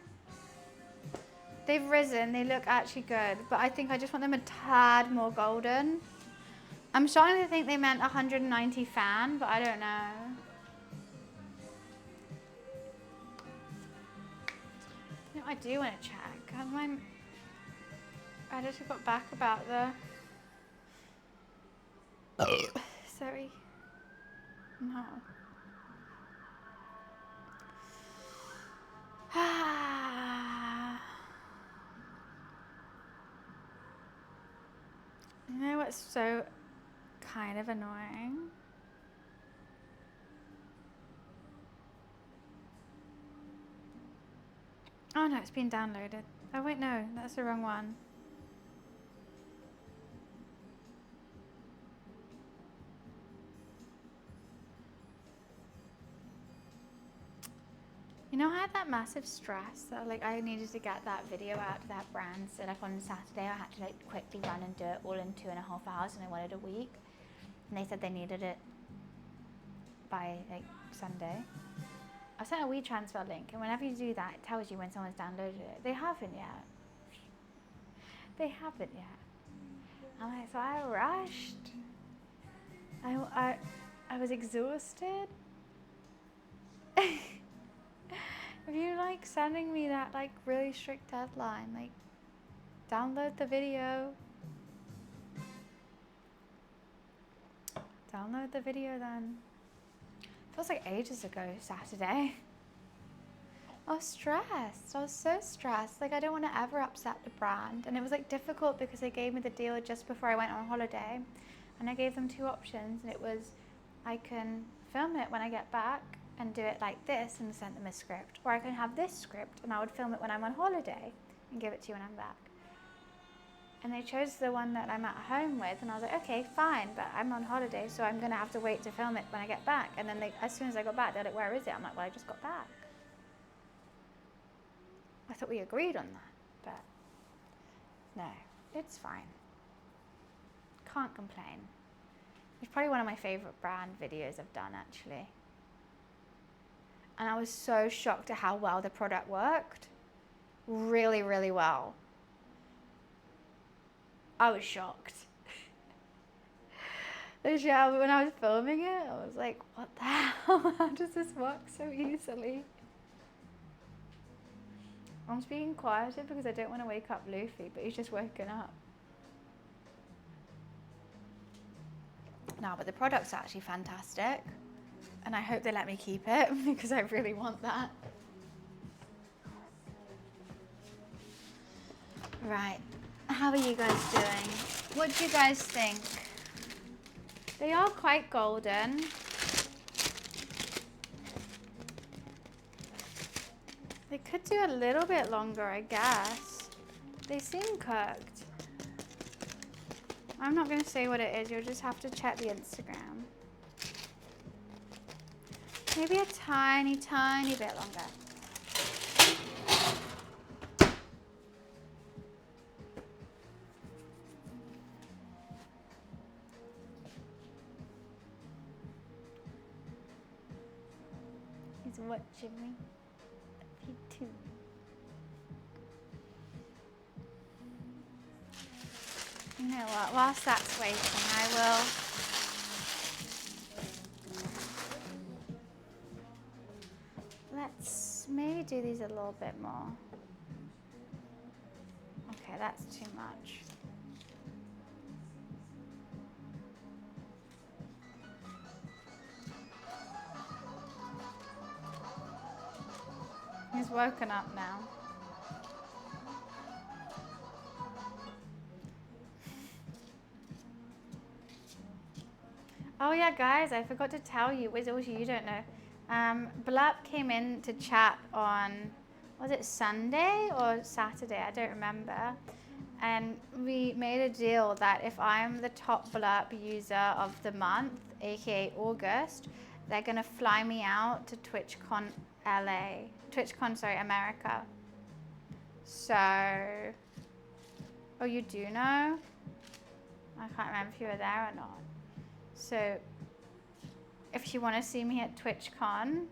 They've risen, they look actually good, but I think I just want them a tad more golden. I'm starting to think they meant 190 fan, but I don't know. You know, I do want to check. I just got back about the... Sorry. No. You know what's so kind of annoying? Oh no, it's been downloaded. Oh wait, no, that's the wrong one. You know, I had that massive stress that like I needed to get that video out to that brand. So like on Saturday, I had to like quickly run and do it all in 2.5 hours, and I wanted a week. And they said they needed it by like Sunday. I sent a WeTransfer link, and whenever you do that, it tells you when someone's downloaded it. They haven't yet. They haven't yet. I'm like, so I rushed. I was exhausted. If you like sending me that like really strict deadline, like download the video. Download the video then. Feels like ages ago, Saturday. I was stressed. I was so stressed. Like I don't want to ever upset the brand. And it was like difficult because they gave me the deal just before I went on holiday. And I gave them 2 options, and it was I can film it when I get back and do it like this and send them a script, or I can have this script and I would film it when I'm on holiday and give it to you when I'm back. And they chose the one that I'm at home with, and I was like, okay, fine, but I'm on holiday, so I'm gonna have to wait to film it when I get back. And then as soon as I got back, they're like, where is it? I'm like, well, I just got back. I thought we agreed on that, but no, it's fine. Can't complain. It's probably one of my favorite brand videos I've done, actually. And I was so shocked at how well the product worked. Really, really well. I was shocked. Yeah, when I was filming it, I was like, what the hell? How does this work so easily? I'm speaking quieter because I don't want to wake up Luffy, but he's just woken up. No, but the product's actually fantastic. And I hope they let me keep it because I really want that. Right, how are you guys doing? What do you guys think? They are quite golden. They could do a little bit longer, I guess. They seem cooked. I'm not going to say what it is. You'll just have to check the Instagram. Maybe a tiny, tiny bit longer. He's watching me. Me too. You know what? Whilst that's waiting, I will. Let's maybe do these a little bit more. Okay, that's too much. He's woken up now. Oh yeah, guys, I forgot to tell you, which also you don't know. Blurp came in to chat on, was it Sunday or Saturday? I don't remember. And we made a deal that if I'm the top Blurp user of the month, aka August, they're gonna fly me out to TwitchCon LA, TwitchCon, sorry, America. So, oh, you do know? I can't remember if you were there or not. So, if you want to see me at TwitchCon,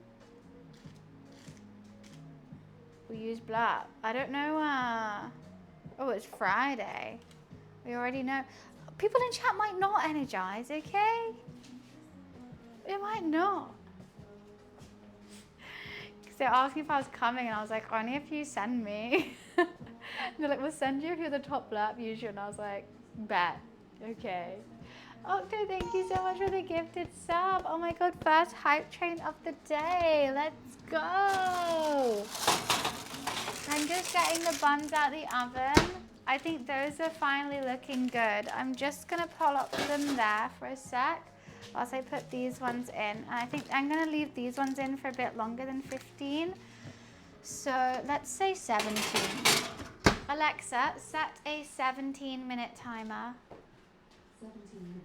we use Blurp. I don't know, oh, it's Friday. We already know. People in chat might not energize, okay? It might not. Because they're asking if I was coming, and I was like, only if you send me. They're like, we'll send you if you're the top Blurp user. And I was like, bet. Okay. Octo, thank you so much for the gifted sub. Oh my god, first hype train of the day. Let's go. I'm just getting the buns out the oven. I think those are finally looking good. I'm just gonna pull up them there for a sec whilst I put these ones in. And I think I'm gonna leave these ones in for a bit longer than 15. So let's say 17. Alexa, set a 17-minute timer. 17 minutes.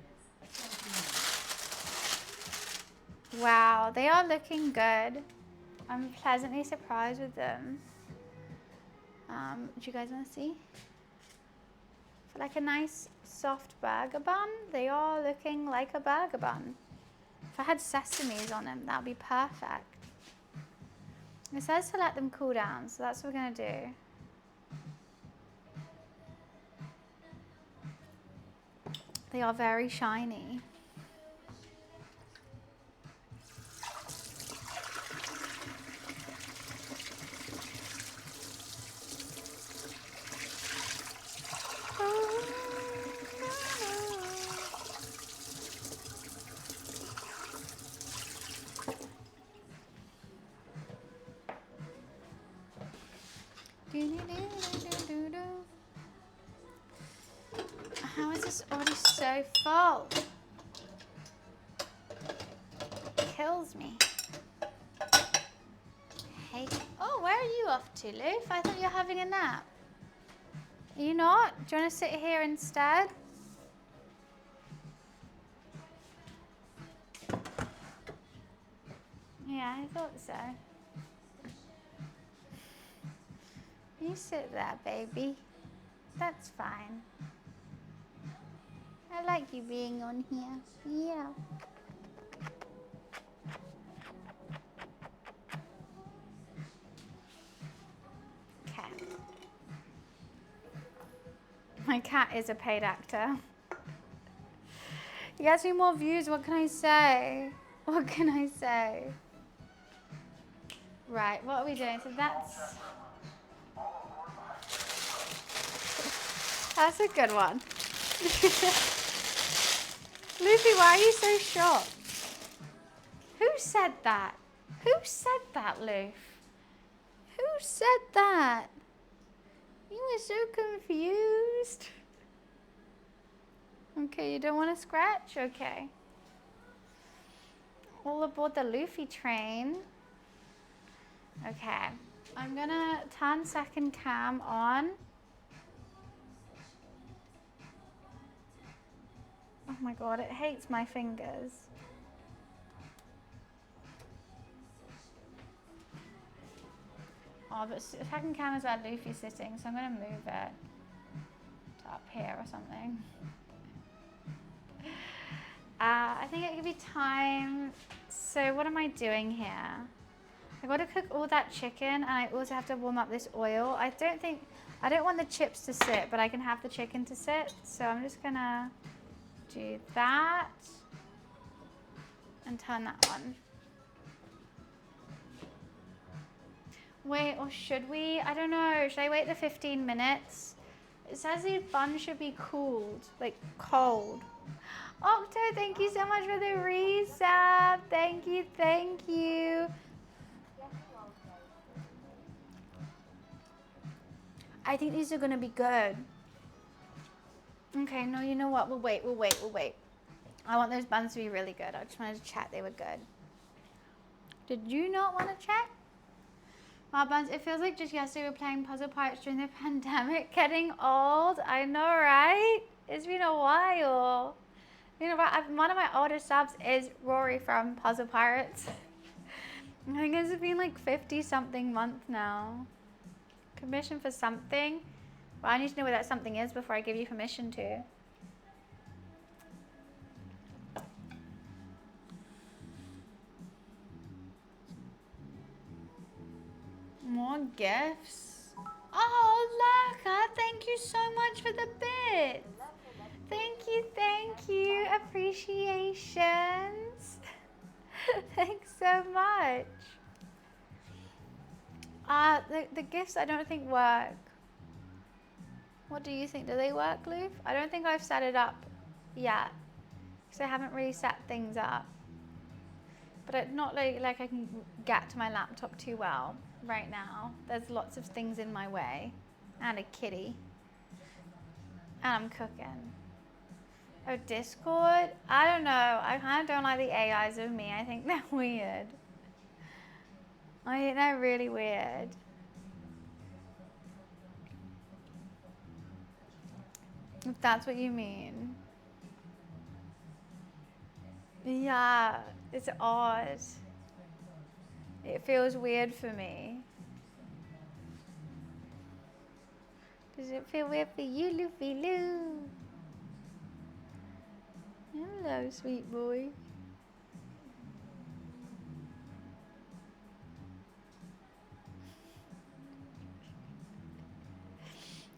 Wow, they are looking good. I'm pleasantly surprised with them. Do you guys want to see? For like a nice soft burger bun, they are looking like a burger bun. If I had sesames on them, that would be perfect. It says to let them cool down, so that's what we're going to do. They are very shiny. How is this already so full? Kills me. Hey, oh, where are you off to, Loof? I thought you were having a nap. Are you not? Do you want to sit here instead? Yeah, I thought so. You sit there, baby. That's fine. I like you being on here. Yeah. Okay. My cat is a paid actor. He gets me more views. What can I say? What can I say? Right, what are we doing? So that's a good one. Luffy, why are you so shocked? Who said that? Who said that, Loof? Who said that? You were so confused. Okay, you don't want to scratch? Okay. All aboard the Luffy train. Okay. I'm gonna turn second cam on. Oh my god, it hates my fingers. Oh, but second can is where Luffy's sitting, so I'm gonna move it to up here or something. I think it could be time. So what am I doing here? I gotta cook all that chicken, and I also have to warm up this oil. I don't want the chips to sit, but I can have the chicken to sit. So I'm just gonna do that and turn that on. Wait, or should we? I don't know. Should I wait the 15 minutes? It says the bun should be cooled, like cold. Octo, thank you so much for the resub. Thank you, thank you. I think these are gonna be good. Okay, no, you know what? We'll wait. I want those buns to be really good. I just wanted to check they were good. Did you not want to check? Wow, buns, it feels like just yesterday we were playing Puzzle Pirates during the pandemic. Getting old. I know, right? It's been a while. You know what? One of my older subs is Rory from Puzzle Pirates. I think it's been like 50-something months now. Permission for something? Well, I need to know what that something is before I give you permission to. More gifts. Oh, Lurker, thank you so much for the bits. Thank you. Appreciations. Thanks so much. The gifts I don't think work. What do you think? Do they work, Loof? I don't think I've set it up yet, because I haven't really set things up. But it's not like I can get to my laptop too well right now. There's lots of things in my way, and a kitty, and I'm cooking. Oh, Discord? I don't know. I kind of don't like the AIs of me. I think they're weird. I think they're really weird. If that's what you mean. Yeah, it's odd. It feels weird for me. Does it feel weird for you, Luffy Lou? Hello, sweet boy.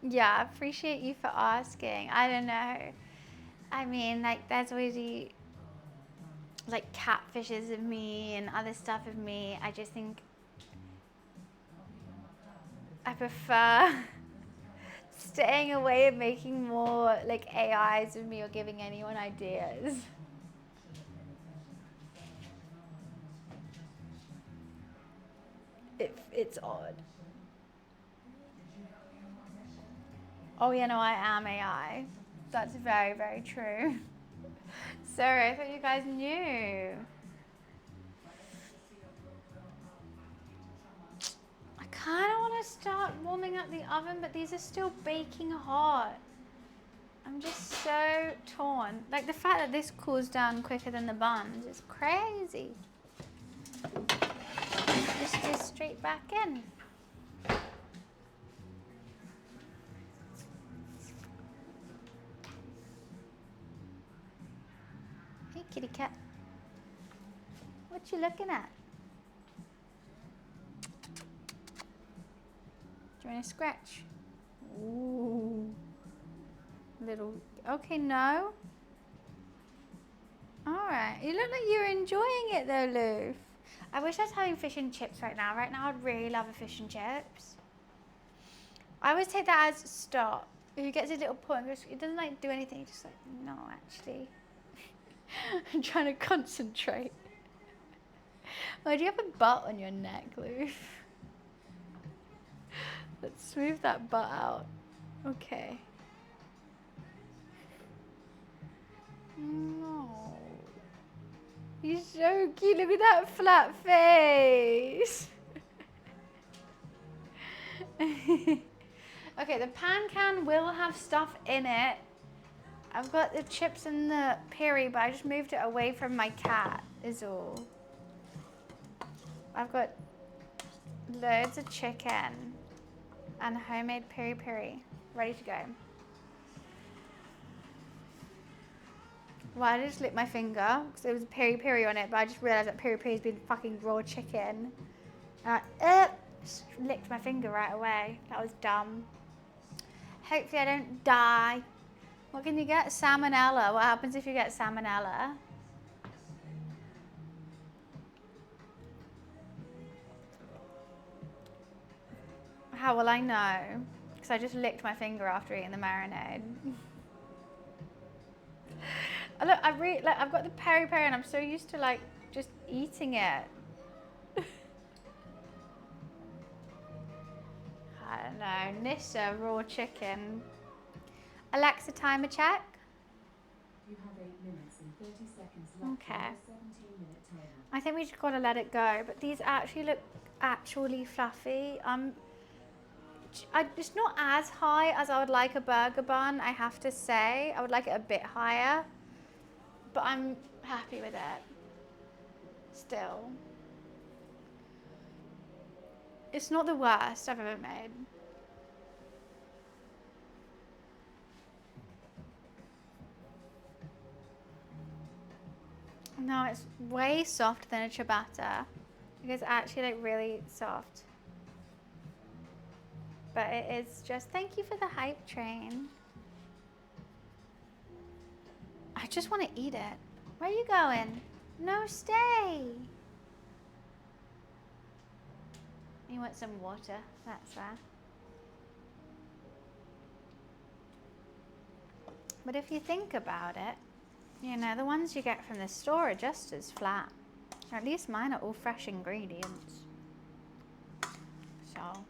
Yeah, I appreciate you for asking. I don't know. I mean, like, there's already, like, catfishes of me and other stuff of me. I just think I prefer staying away and making more, like, AIs of me or giving anyone ideas. It's odd. Oh, yeah, no, I am AI. That's very, very true. Sorry, I thought you guys knew. I kind of want to start warming up the oven, but these are still baking hot. I'm just so torn. Like, the fact that this cools down quicker than the buns is crazy. Just go straight back in. Hey, kitty cat. What you looking at? Do you want to scratch? Ooh. Little. Okay, no. Alright. You look like you're enjoying it though, Lou. I wish I was having fish and chips right now. Right now, I'd really love a fish and chips. I always take that as stop. If he gets a little point, it doesn't like do anything. Just like, no, actually. I'm trying to concentrate. Why do you have a butt on your neck, Lou? Let's smooth that butt out. Okay. No. He's so cute. Look at that flat face. Okay, the pan can will have stuff in it. I've got the chips and the peri, but I just moved it away from my cat, is all. I've got loads of chicken and homemade peri-peri ready to go. Well, I just licked my finger because there was a peri-peri on it, but I just realised that peri-peri has been fucking raw chicken. And I just licked my finger right away. That was dumb. Hopefully I don't die. What can you get? Salmonella. What happens if you get salmonella? How will I know? Because I just licked my finger after eating the marinade. Look, I've got the peri-peri and I'm so used to like just eating it. I don't know. Nissa raw chicken. Alexa, timer check. You have 8 minutes and 30 seconds left Okay. on your 17-minute timer. I think we just gotta let it go. But these actually look actually fluffy. It's not as high as I would like a burger bun, I have to say. I would like it a bit higher. But I'm happy with it. Still. It's not the worst I've ever made. No, it's way softer than a ciabatta. It's actually like really soft. But it is just, thank you for the hype train. I just want to eat it. Where are you going? No, stay. You want some water? That's fair. But if you think about it, you know, the ones you get from the store are just as flat. Or at least mine are all fresh ingredients. So,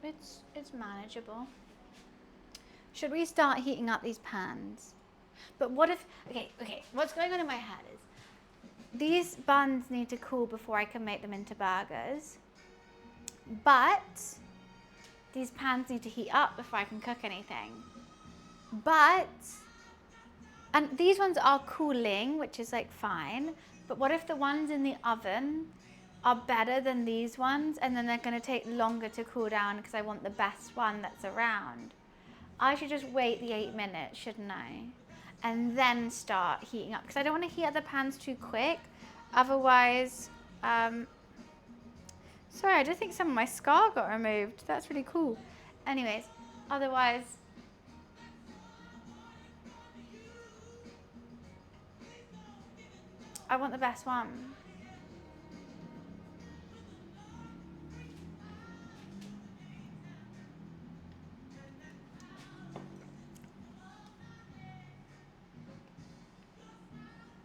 it's manageable. Should we start heating up these pans? But what if, okay, what's going on in my head is, these buns need to cool before I can make them into burgers. But these pans need to heat up before I can cook anything. But, and these ones are cooling, which is like fine. But what if the ones in the oven are better than these ones, and then they're gonna take longer to cool down because I want the best one that's around? I should just wait the 8 minutes, shouldn't I? And then start heating up, because I don't want to heat up the pans too quick. Otherwise, sorry, I just think some of my scar got removed. That's really cool. Anyways, otherwise, I want the best one.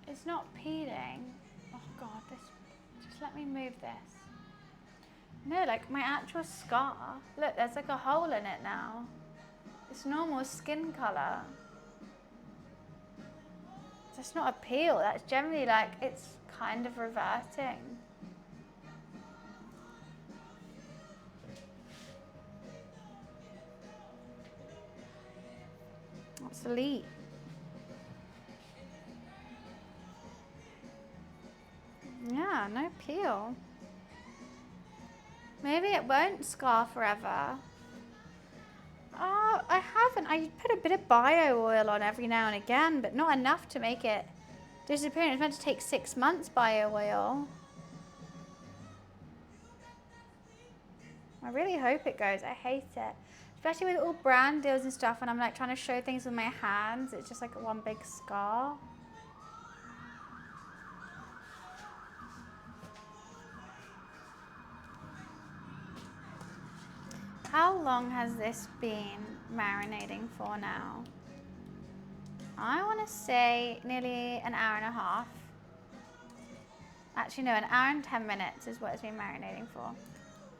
It's not peeling. Oh God, just let me move this. No, like my actual scar. Look, there's like a hole in it now. It's normal skin color. That's not a peel. That's generally like, it's kind of reverting. That's elite. Yeah, no peel. Maybe it won't scar forever. Oh, I haven't. I put a bit of bio oil on every now and again, but not enough to make it disappear. It's meant to take 6 months, bio oil. I really hope it goes. I hate it. Especially with all brand deals and stuff, and I'm like trying to show things with my hands. It's just like one big scar. How long has this been marinating for now? I want to say nearly an hour and a half. Actually, no, an hour and 10 minutes is what it's been marinating for.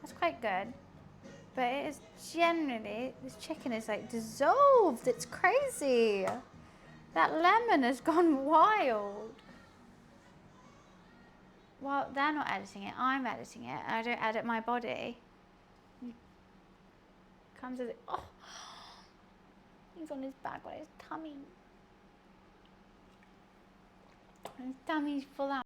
That's quite good. But it is generally, this chicken is like dissolved. It's crazy. That lemon has gone wild. Well, they're not editing it. I'm editing it. I don't edit my body. Comes as it. Oh, he's on his back on his tummy. His tummy's full out.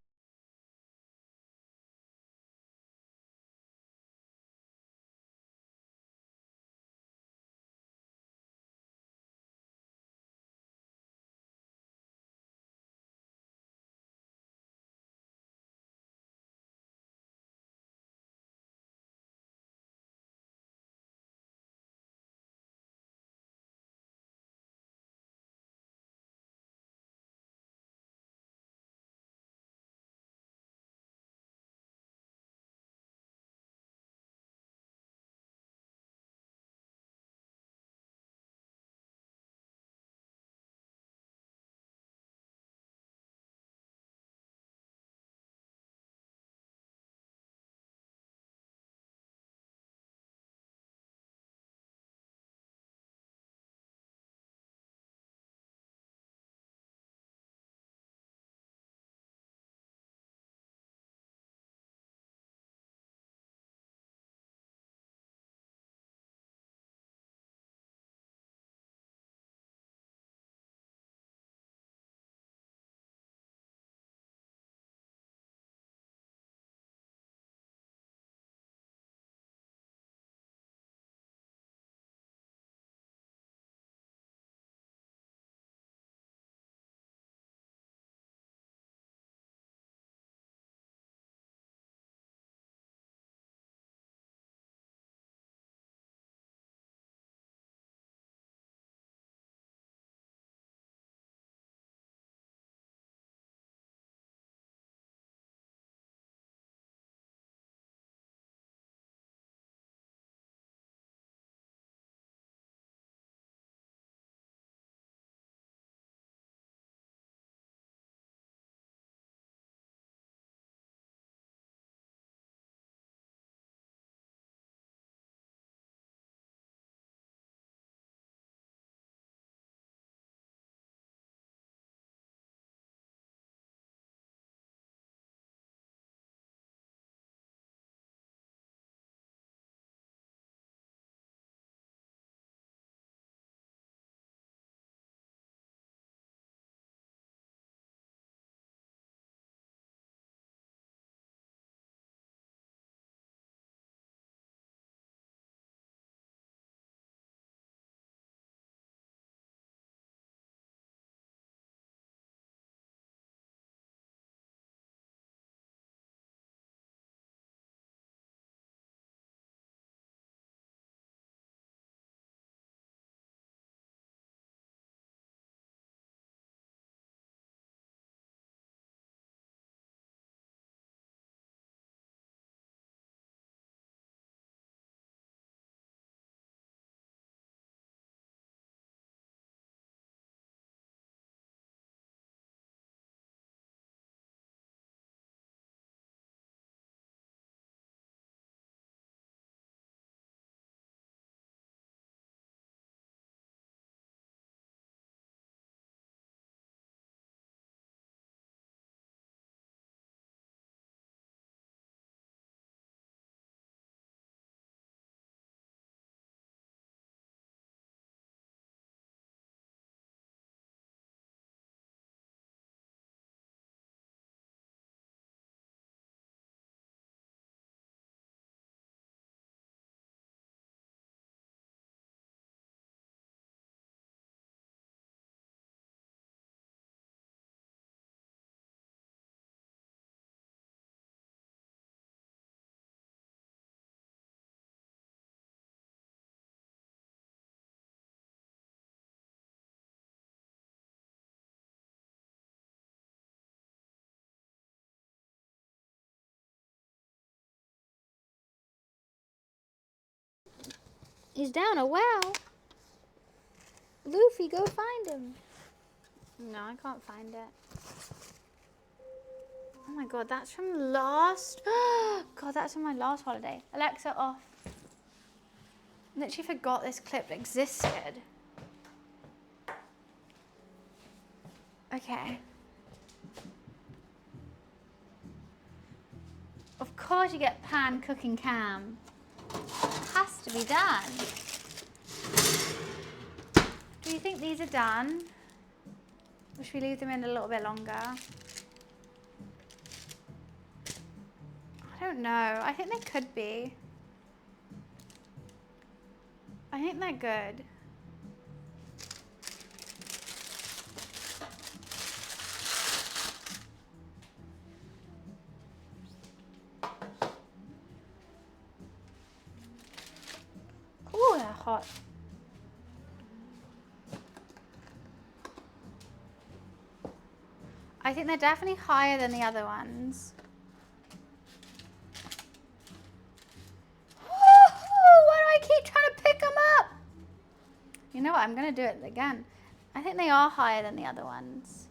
He's down a well. Luffy, go find him. No, I can't find it. Oh my god, that's from last... God, that's from my last holiday. Alexa, off. Literally forgot this clip existed. Okay. Of course you get pan, cooking, cam. Has to be done. Do you think these are done? Or should we leave them in a little bit longer? I don't know. I think they could be. I think they're good. Ooh, they're hot. I think they're definitely higher than the other ones. Why do I keep trying to pick them up? You know what? I'm going to do it again. I think they are higher than the other ones.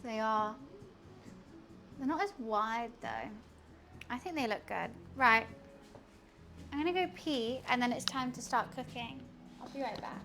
They are. They're not as wide though. I think they look good. Right. I'm going to go pee and then it's time to start cooking. I'll be right back.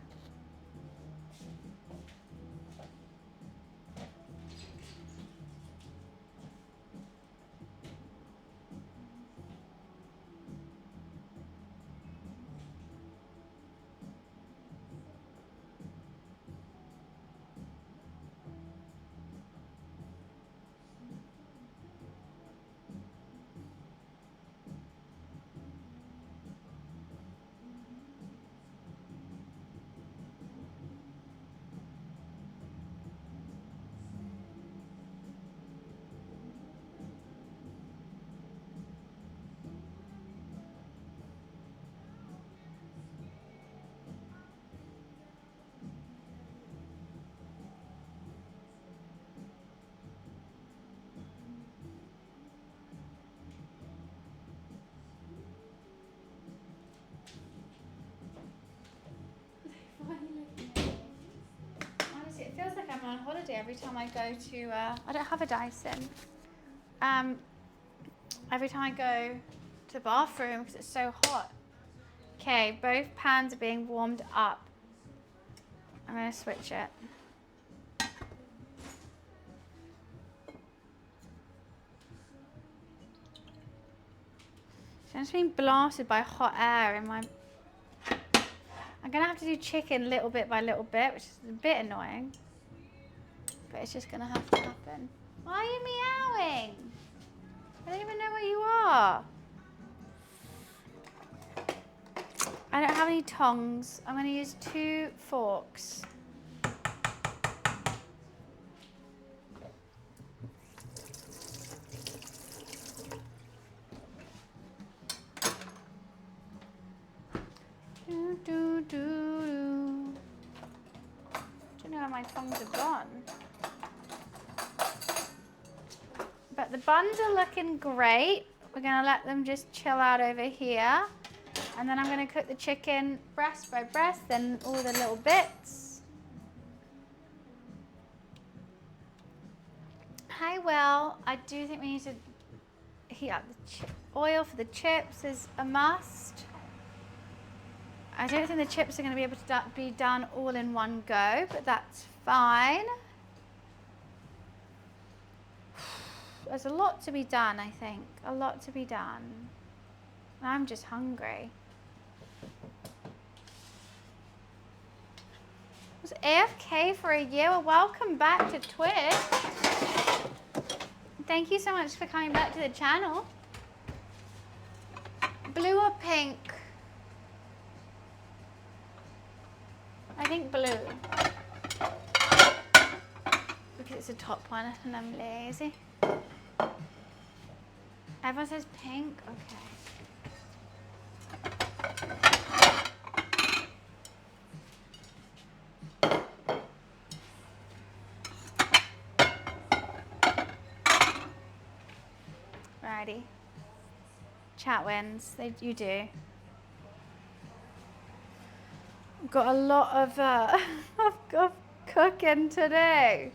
Honestly, it feels like I'm on holiday every time I go to, I don't have a Dyson. Every time I go to the bathroom because it's so hot. Okay, both pans are being warmed up. I'm going to switch it. So I'm just being blasted by hot air in my... I'm going to have to do chicken little bit by little bit, which is a bit annoying. But it's just going to have to happen. Why are you meowing? I don't even know where you are. I don't have any tongs. I'm going to use 2 forks. Don't know where my tongs have gone. But the buns are looking great. We're going to let them just chill out over here. And then I'm going to cook the chicken breast by breast, then all the little bits. Hi, Will. I do think we need to heat up the oil for the chips is a must. I don't think the chips are going to be able to be done all in one go, but that's fine. There's a lot to be done, I think. A lot to be done. I'm just hungry. I was AFK for a year. Well, welcome back to Twitch. Thank you so much for coming back to the channel. Blue or pink? I think blue. Because it's a top one and I'm lazy. Everyone says pink? Okay. Chat wins. You do. Got a lot of, of cooking today.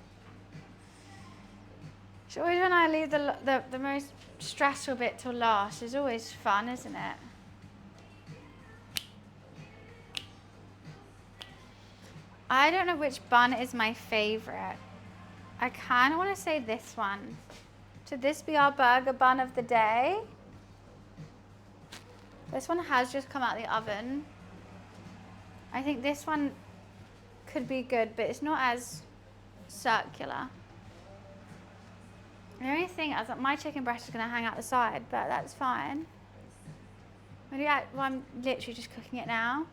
It's always when I leave the most stressful bit till last. It's always fun, isn't it? I don't know which bun is my favorite. I kind of want to say this one. Should this be our burger bun of the day? This one has just come out of the oven. I think this one could be good, but it's not as circular. The only thing is that my chicken breast is going to hang out the side, but that's fine. Well, I'm literally just cooking it now.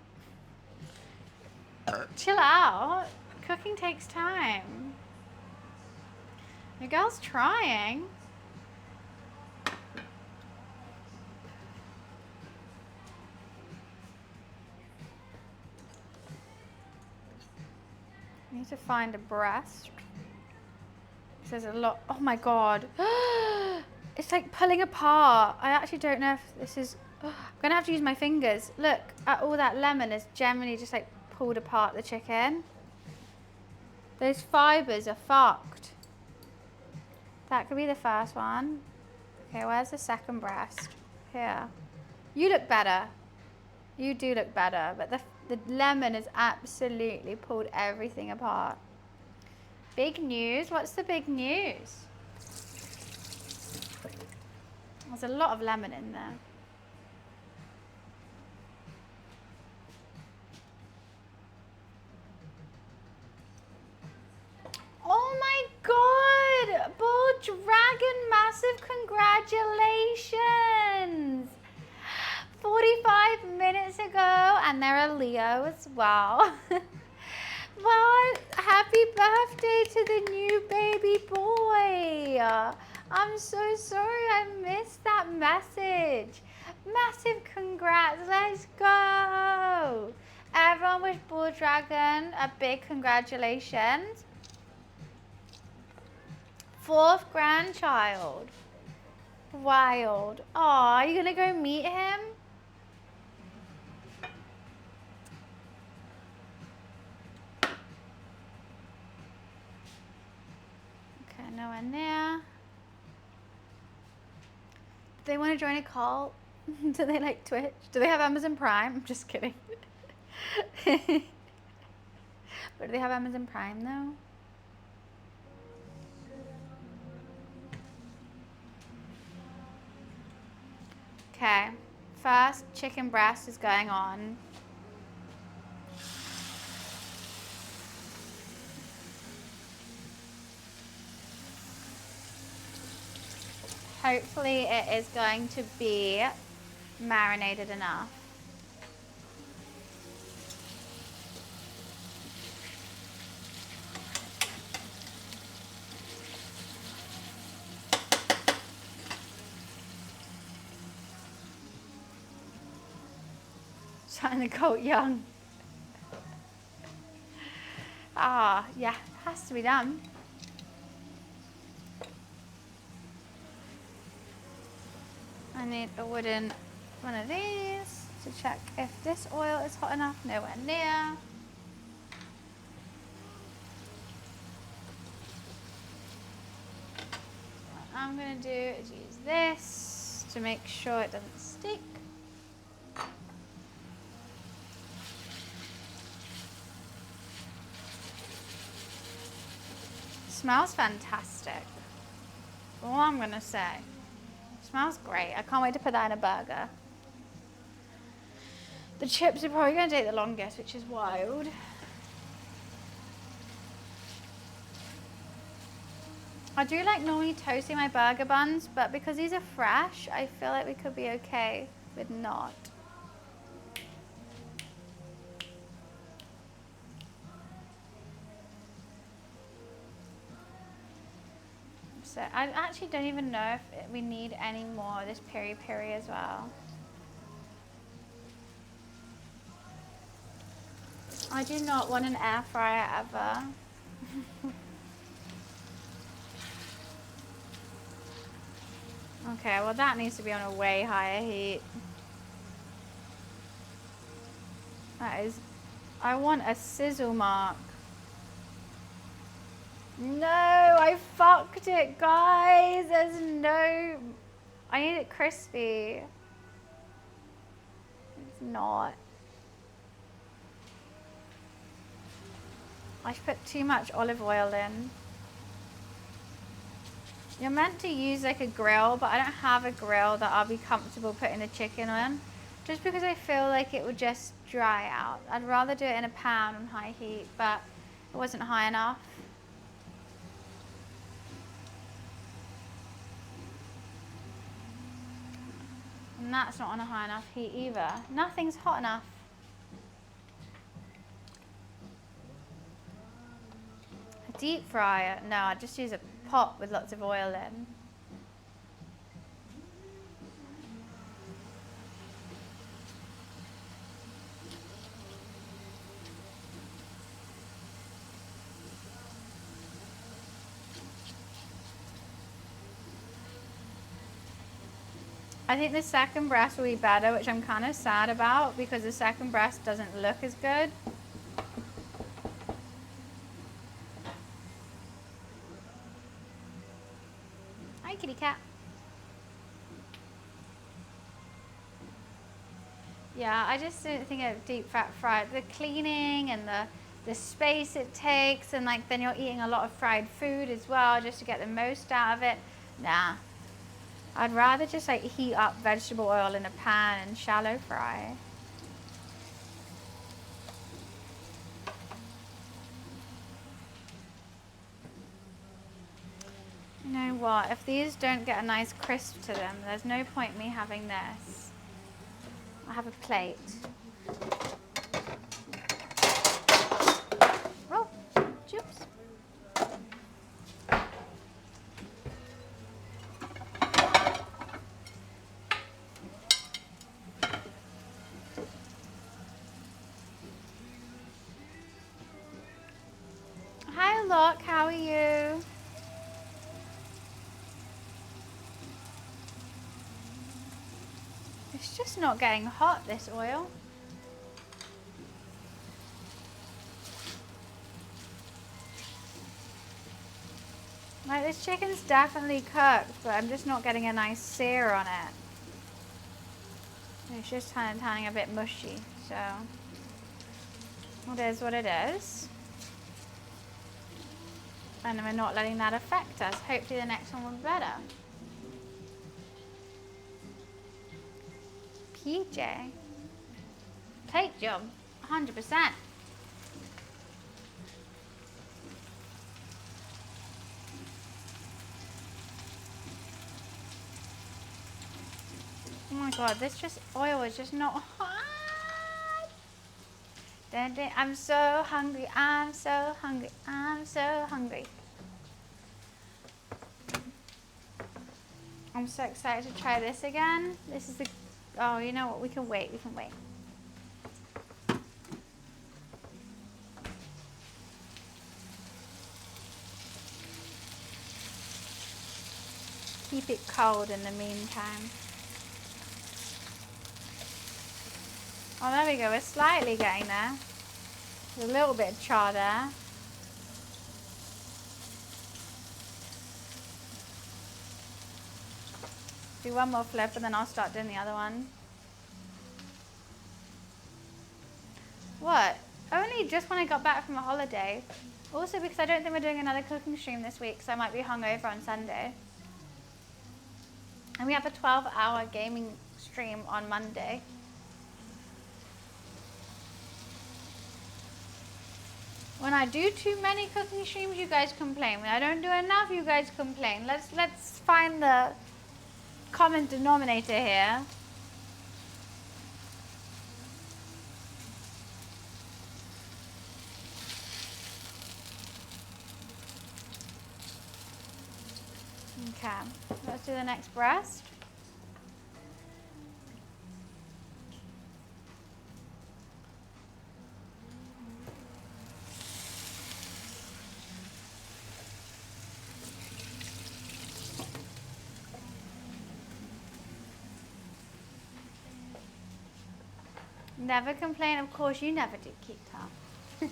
Chill out. Cooking takes time. Your girl's trying. I need to find a breast. There's a lot. Oh my god. It's like pulling apart. I actually don't know if this is. I'm gonna have to use my fingers. Look at all that lemon is generally just like pulled apart the chicken. Those fibers are fucked. That could be the first one. Okay, where's the second breast? Here. You look better. You do look better, but the lemon has absolutely pulled everything apart. Big news? What's the big news? There's a lot of lemon in there. Oh my god! Bull Dragon, massive congratulations! 45 minutes ago, and they're a Leo as well. Well, happy birthday to the new baby boy. I'm so sorry I missed that message. Massive congrats, let's go. Everyone wish Bull Dragon a big congratulations. 4th grandchild. Wild. Aw, are you gonna go meet him? Okay, nowhere near. Do they want to join a cult? Do they like Twitch? Do they have Amazon Prime? I'm just kidding. But do they have Amazon Prime though? Okay, first chicken breast is going on. Hopefully it is going to be marinated enough. Starting the cult young. Ah, yeah, has to be done. I need a wooden one of these to check if this oil is hot enough. Nowhere near. What I'm going to do is use this to make sure it doesn't stick. Smells fantastic. All I'm going to say. Smells great. I can't wait to put that in a burger. The chips are probably going to take the longest, which is wild. I do like normally toasting my burger buns, but because these are fresh, I feel like we could be okay with not. So I actually don't even know if we need any more of this peri-peri as well. I do not want an air fryer ever. Okay, well that needs to be on a way higher heat. That is, I want a sizzle mark. No, I fucked it, guys. There's no, I need it crispy. It's not. I put too much olive oil in. You're meant to use like a grill, but I don't have a grill that I'll be comfortable putting the chicken on. Just because I feel like it would just dry out. I'd rather do it in a pan on high heat, but it wasn't high enough. And that's not on a high enough heat either. Nothing's hot enough. A deep fryer? No, I just use a pot with lots of oil in. I think the second breast will be better, which I'm kind of sad about because the second breast doesn't look as good. Hi, kitty cat. Yeah, I just don't think of deep fat fried. The cleaning and the space it takes, and like then you're eating a lot of fried food as well just to get the most out of it. Nah. I'd rather just like heat up vegetable oil in a pan and shallow fry. You know what? If these don't get a nice crisp to them, there's no point me having this. I have a plate. Oh, chips. Hi, Locke. How are you? It's just not getting hot, this oil. Like, this chicken's definitely cooked, but I'm just not getting a nice sear on it. It's just kind of turning a bit mushy, so it is what it is. And we're not letting that affect us. Hopefully the next one will be better. PJ. Plate job, 100%. Oh my god, this just oil is just not hot. I'm so hungry, I'm so hungry, I'm so hungry. I'm so excited to try this again. This is the, oh, you know what, we can wait, we can wait. Keep it cold in the meantime. Oh, there we go, we're slightly getting there. There's a little bit of char there. Do one more flip and then I'll start doing the other one. What? Only just when I got back from a holiday. Also because I don't think we're doing another cooking stream this week, so I might be hungover on Sunday. And we have a 12-hour gaming stream on Monday. When I do too many cooking streams, you guys complain. When I don't do enough, you guys complain. Let's find the common denominator here. Okay, let's do the next breast. Never complain. Of course, you never do, Kita.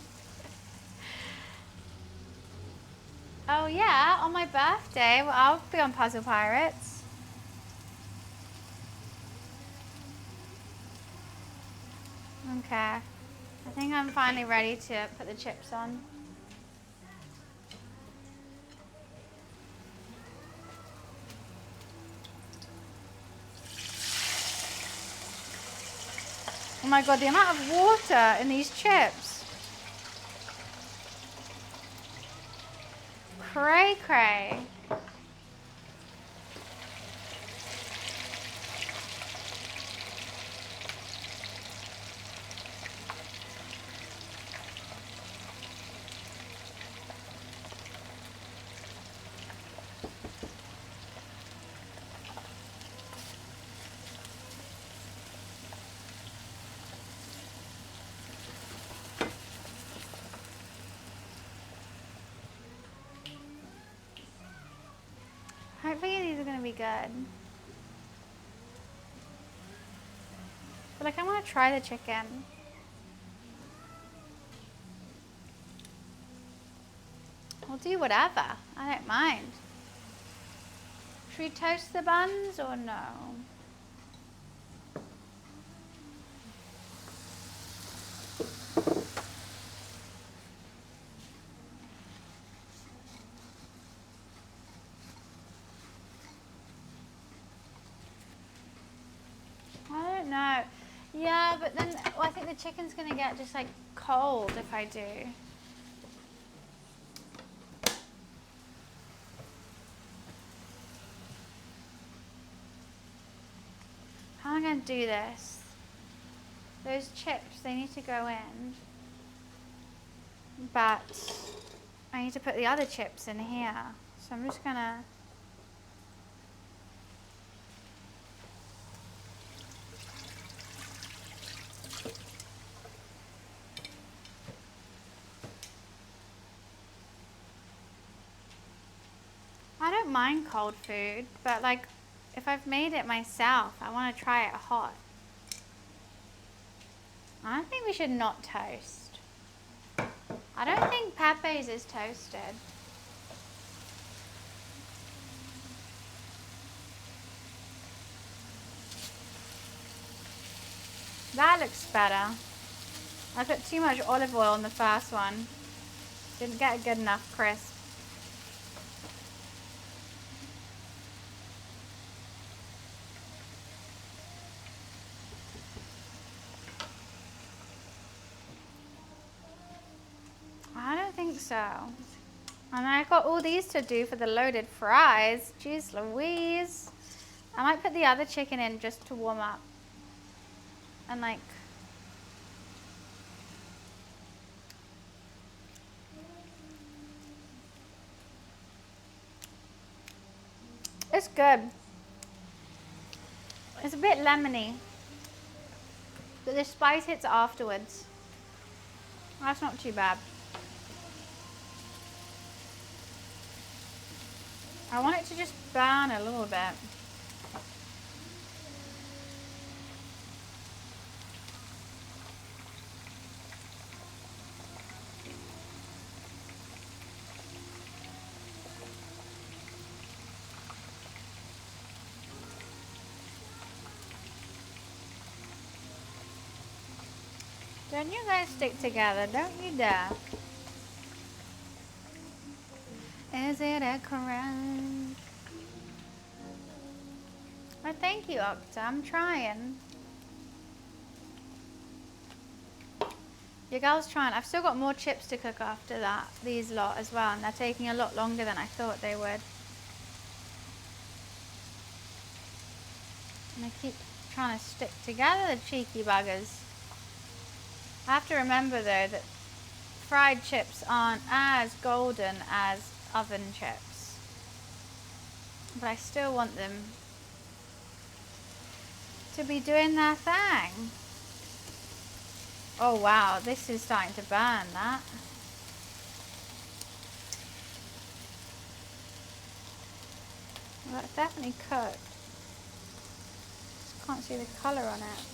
Oh yeah, on my birthday, well, I'll be on Puzzle Pirates. Okay. I think I'm finally ready to put the chips on. Oh my god, the amount of water in these chips. Cray cray. Hopefully these are going to be good. But like I want to try the chicken. We'll do whatever. I don't mind. Should we toast the buns or no? I don't know. Yeah, but then well, I think the chicken's going to get just like cold if I do. How am I going to do this? Those chips, they need to go in. But I need to put the other chips in here. So I'm just going to... I don't mind cold food, but like if I've made it myself, I want to try it hot. I think we should not toast. I don't think Pepe's is toasted. That looks better. I put too much olive oil in the first one. Didn't get a good enough crisp. I don't think so. And I got all these to do for the loaded fries. Jeez Louise. I might put the other chicken in just to warm up. And like... It's good. It's a bit lemony. But the spice hits afterwards. That's not too bad. I want it to just burn a little bit. Don't you guys stick together, don't you dare. Is it a crime? Oh, thank you, Octa. I'm trying. Your girl's trying. I've still got more chips to cook after that, these lot as well, and they're taking a lot longer than I thought they would. And they keep trying to stick together, the cheeky buggers. I have to remember though that fried chips aren't as golden as oven chips. But I still want them to be doing their thing. Oh wow, this is starting to burn, that. Well, that's definitely cooked. Just can't see the colour on it.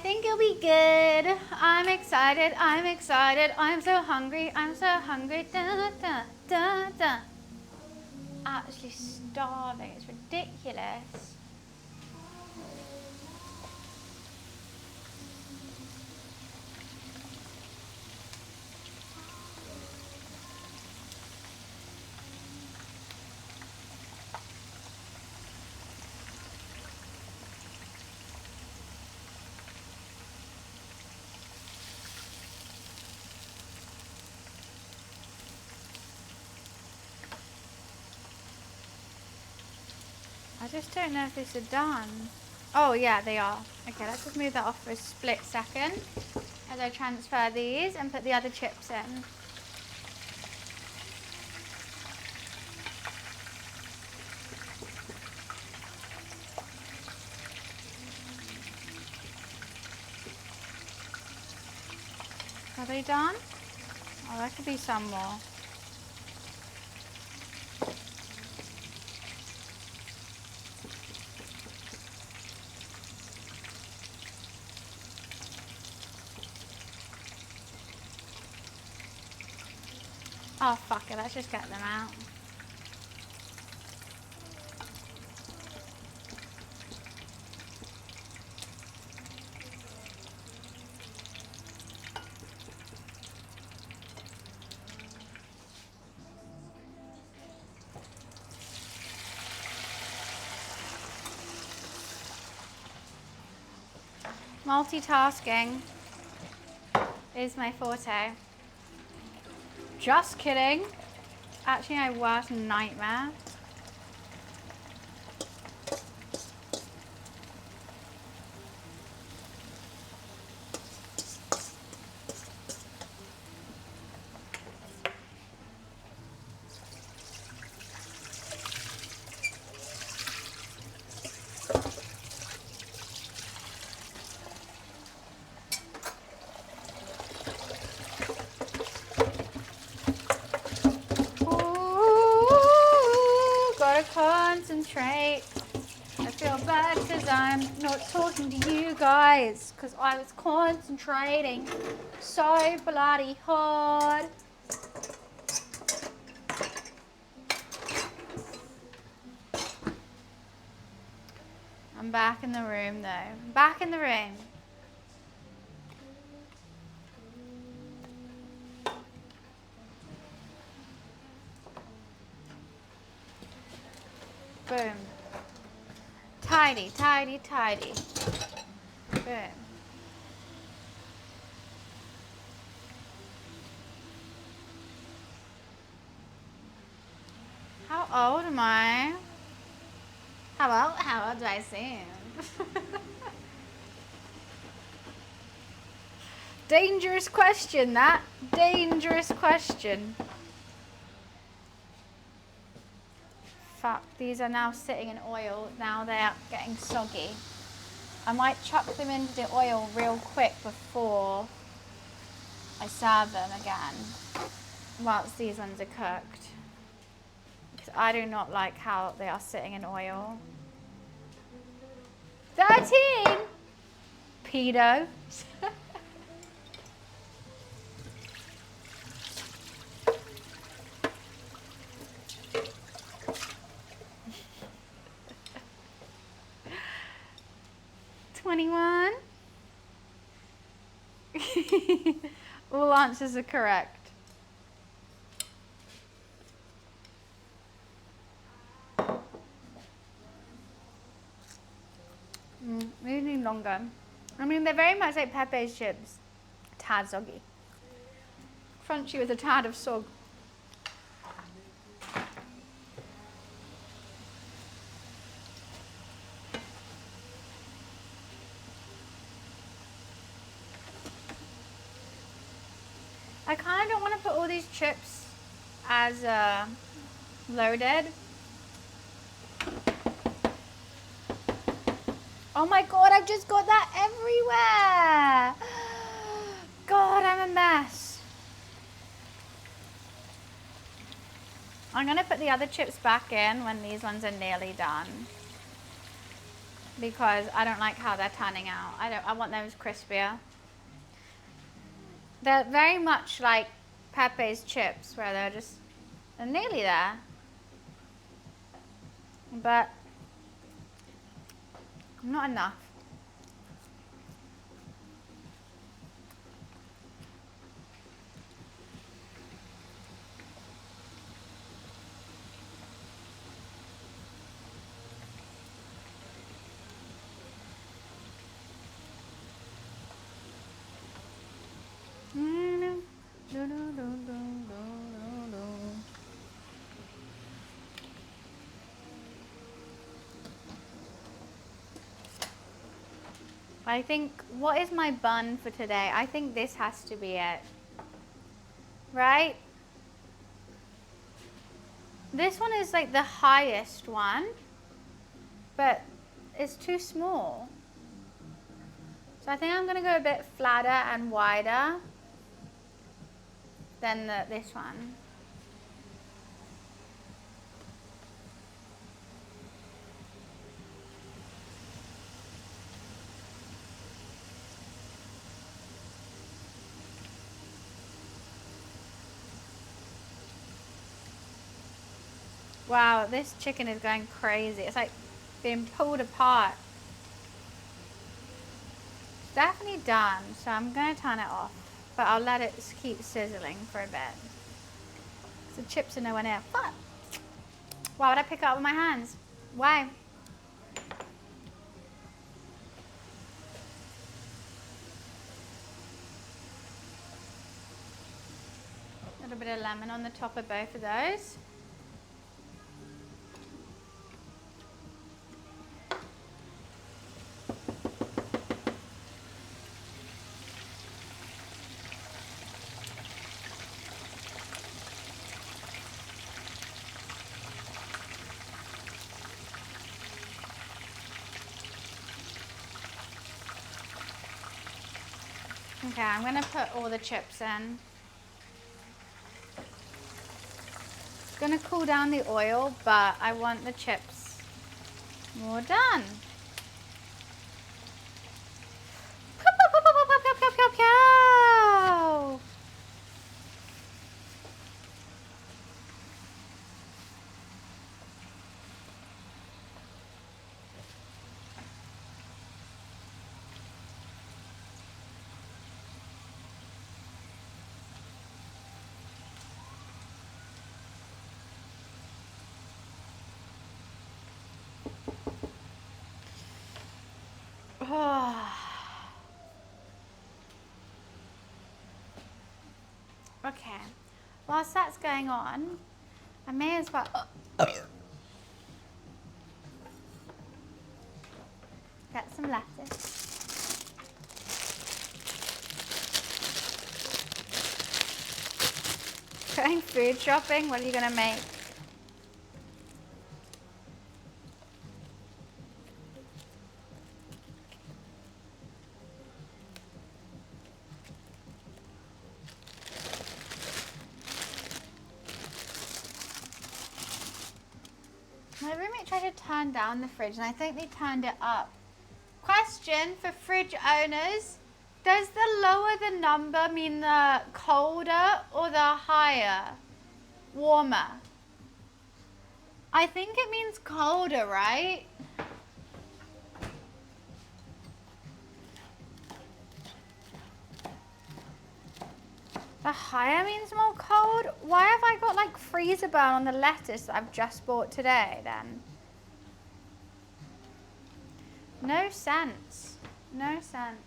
think it'll be good. I'm excited. I'm excited. I'm so hungry. I'm so hungry. Da, da, da, da. Actually starving. It's ridiculous. I just don't know if these are done. Oh yeah, they are. Okay, let's just move that off for a split second as I transfer these and put the other chips in. Are they done? Oh, there could be some more. Oh, fuck it, let's just get them out. Multitasking is my forte. Just kidding. Actually, my worst nightmare. Ooh, gotta concentrate. I feel bad because I'm not talking to you guys because I was concentrating so bloody hard. I'm back in the room though. Back in the room. Boom. Tidy, tidy, tidy. Boom. How old am I? How old do I seem? Dangerous question, that. Dangerous question. Fuck, these are now sitting in oil. Now they're getting soggy. I might chuck them into the oil real quick before I serve them again, whilst these ones are cooked. Because I do not like how they are sitting in oil. 13! Pedo. $21. All answers are correct. We need longer. I mean, they're very much like Pepe's chips. Tad soggy. Crunchy with a tad of sog. I kind of don't want to put all these chips as loaded. Oh my god, I've just got that everywhere. God, I'm a mess. I'm going to put the other chips back in when these ones are nearly done. because I don't like how they're turning out. I want those crispier. They're very much like Pepe's chips, where they're nearly there. But not enough. I think, what is my bun for today? I think this has to be it. Right? This one is like the highest one, but it's too small. So I think I'm gonna go a bit flatter and wider than this one. Wow, this chicken is going crazy. It's like being pulled apart. It's definitely done, so I'm gonna turn it off, but I'll let it keep sizzling for a bit. The chips are nowhere near. Fuck! Why would I pick it up with my hands? Why? A little bit of lemon on the top of both of those. Okay, I'm gonna put all the chips in. It's gonna cool down the oil, but I want the chips more done. Okay, whilst that's going on, I may as well get some lettuce. Going food shopping, what are you gonna make? My roommate tried to turn down the fridge and I think they turned it up. Question for fridge owners, does the lower the number mean the colder or the higher? Warmer? I think it means colder, right? The higher means more cold? Why have I got like freezer burn on the lettuce that I've just bought today then? No sense. No sense.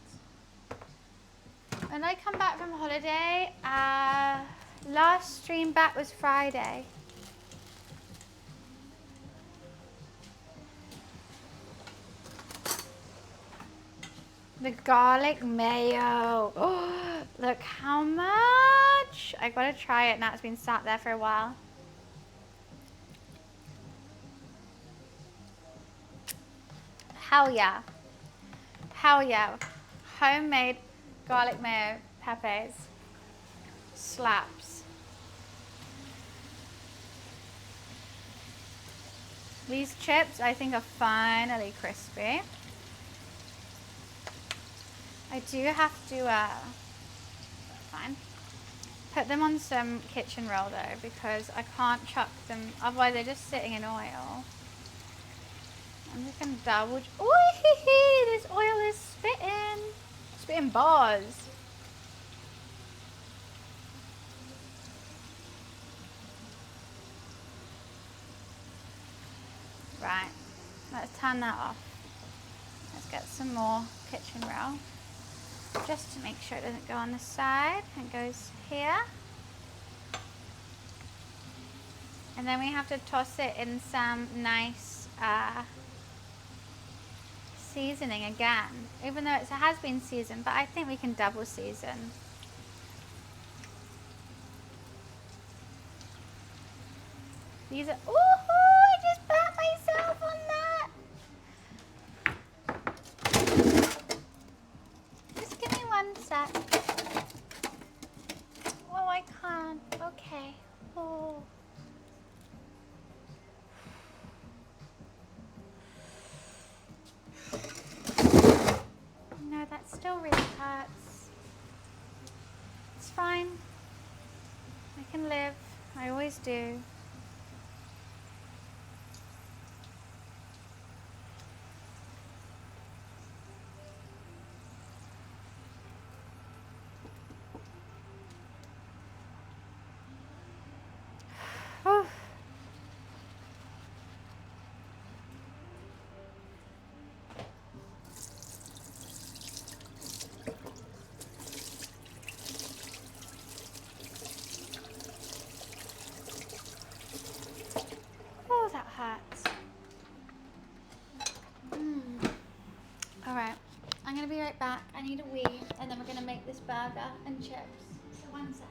When I come back from holiday, last stream back was Friday. The garlic mayo. Oh, look how much. I gotta try it now. It's been sat there for a while. Hell yeah. Hell yeah. Homemade garlic mayo Pepe's. Slaps. These chips I think are finally crispy. I do have to, fine. Put them on some kitchen roll though, because I can't chuck them, otherwise they're just sitting in oil. I'm just gonna double, ooh, this oil is spitting bars. Right, let's turn that off. Let's get some more kitchen roll, just to make sure it doesn't go on the side. It goes here. And then we have to toss it in some nice seasoning again, even though it has been seasoned, but I think we can double season. These are, ooh, I just burnt myself on that. Just give me one sec. Oh, I can't. Okay. Oh. No, that still really hurts. It's fine. I can live. I always do. Oh, that hurts. All right, I'm gonna be right back. I need a wee, and then we're gonna make this burger and chips. So one sec.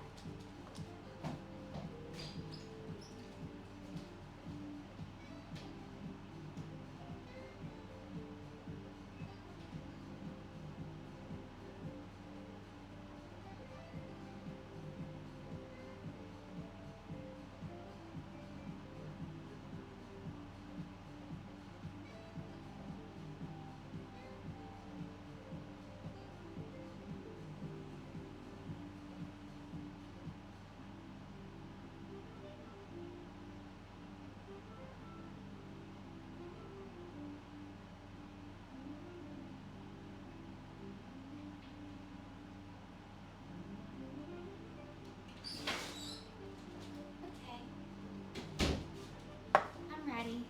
Ready.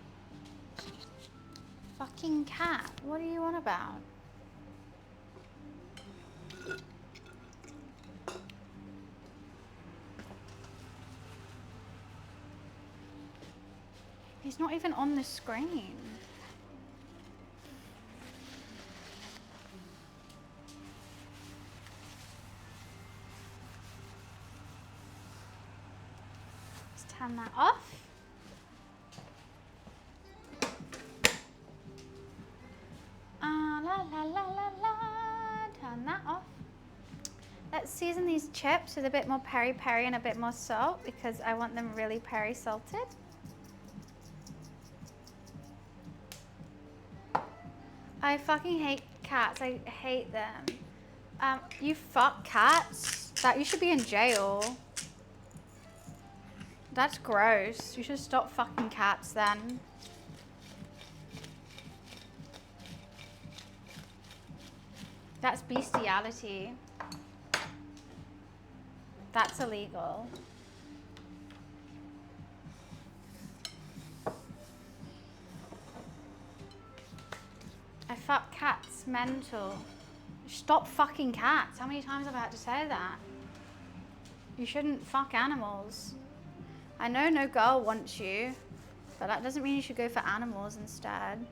Fucking cat, what are you on about? He's not even on the screen. Let's turn that off. La la la la, turn that off. Let's season these chips with a bit more peri-peri and a bit more salt, because I want them really peri salted. I fucking hate cats, I hate them. You fuck cats? That, you should be in jail. That's gross. You should stop fucking cats then. That's bestiality. That's illegal. I fuck cats, mental. Stop fucking cats. How many times have I had to say that? You shouldn't fuck animals. I know no girl wants you, but that doesn't mean you should go for animals instead.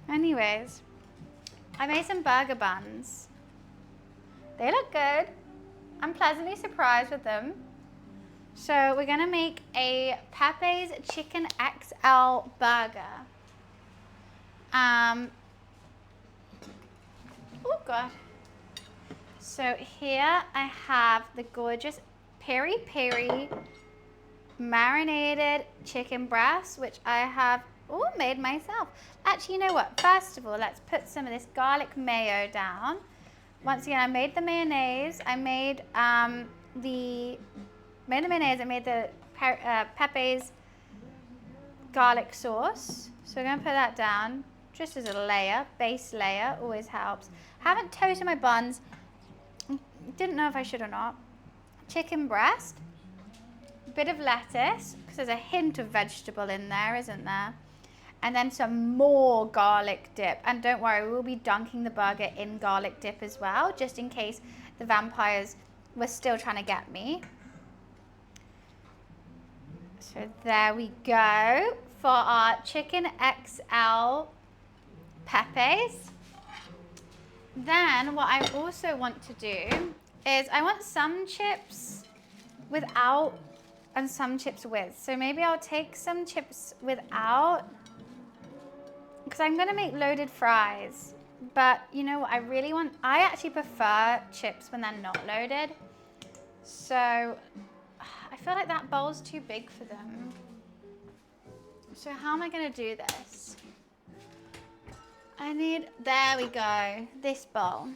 Anyways, I made some burger buns. They look good. I'm pleasantly surprised with them. So we're gonna make a PEPE'S Chicken XL burger. Oh God. So here I have the gorgeous peri-peri marinated chicken breast, which I have All made myself. Actually, you know what? First of all, let's put some of this garlic mayo down. Once again, I made the mayonnaise. I made the mayonnaise. I made the Pepe's garlic sauce. So we're gonna put that down just as a layer, base layer, always helps. Haven't toasted my buns. Didn't know if I should or not. Chicken breast, a bit of lettuce, because there's a hint of vegetable in there, isn't there? And then some more garlic dip. And don't worry, we'll be dunking the burger in garlic dip as well, just in case the vampires were still trying to get me. So there we go for our chicken XL Pepe's. Then what I also want to do is I want some chips without and some chips with. So maybe I'll take some chips without, because I'm gonna make loaded fries. But you know what, I actually prefer chips when they're not loaded. So I feel like that bowl's too big for them. So how am I gonna do this? There we go, this bowl.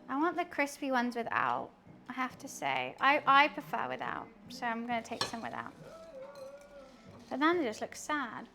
I want the crispy ones without, I have to say. I prefer without, so I'm gonna take some without. But then it just looks sad.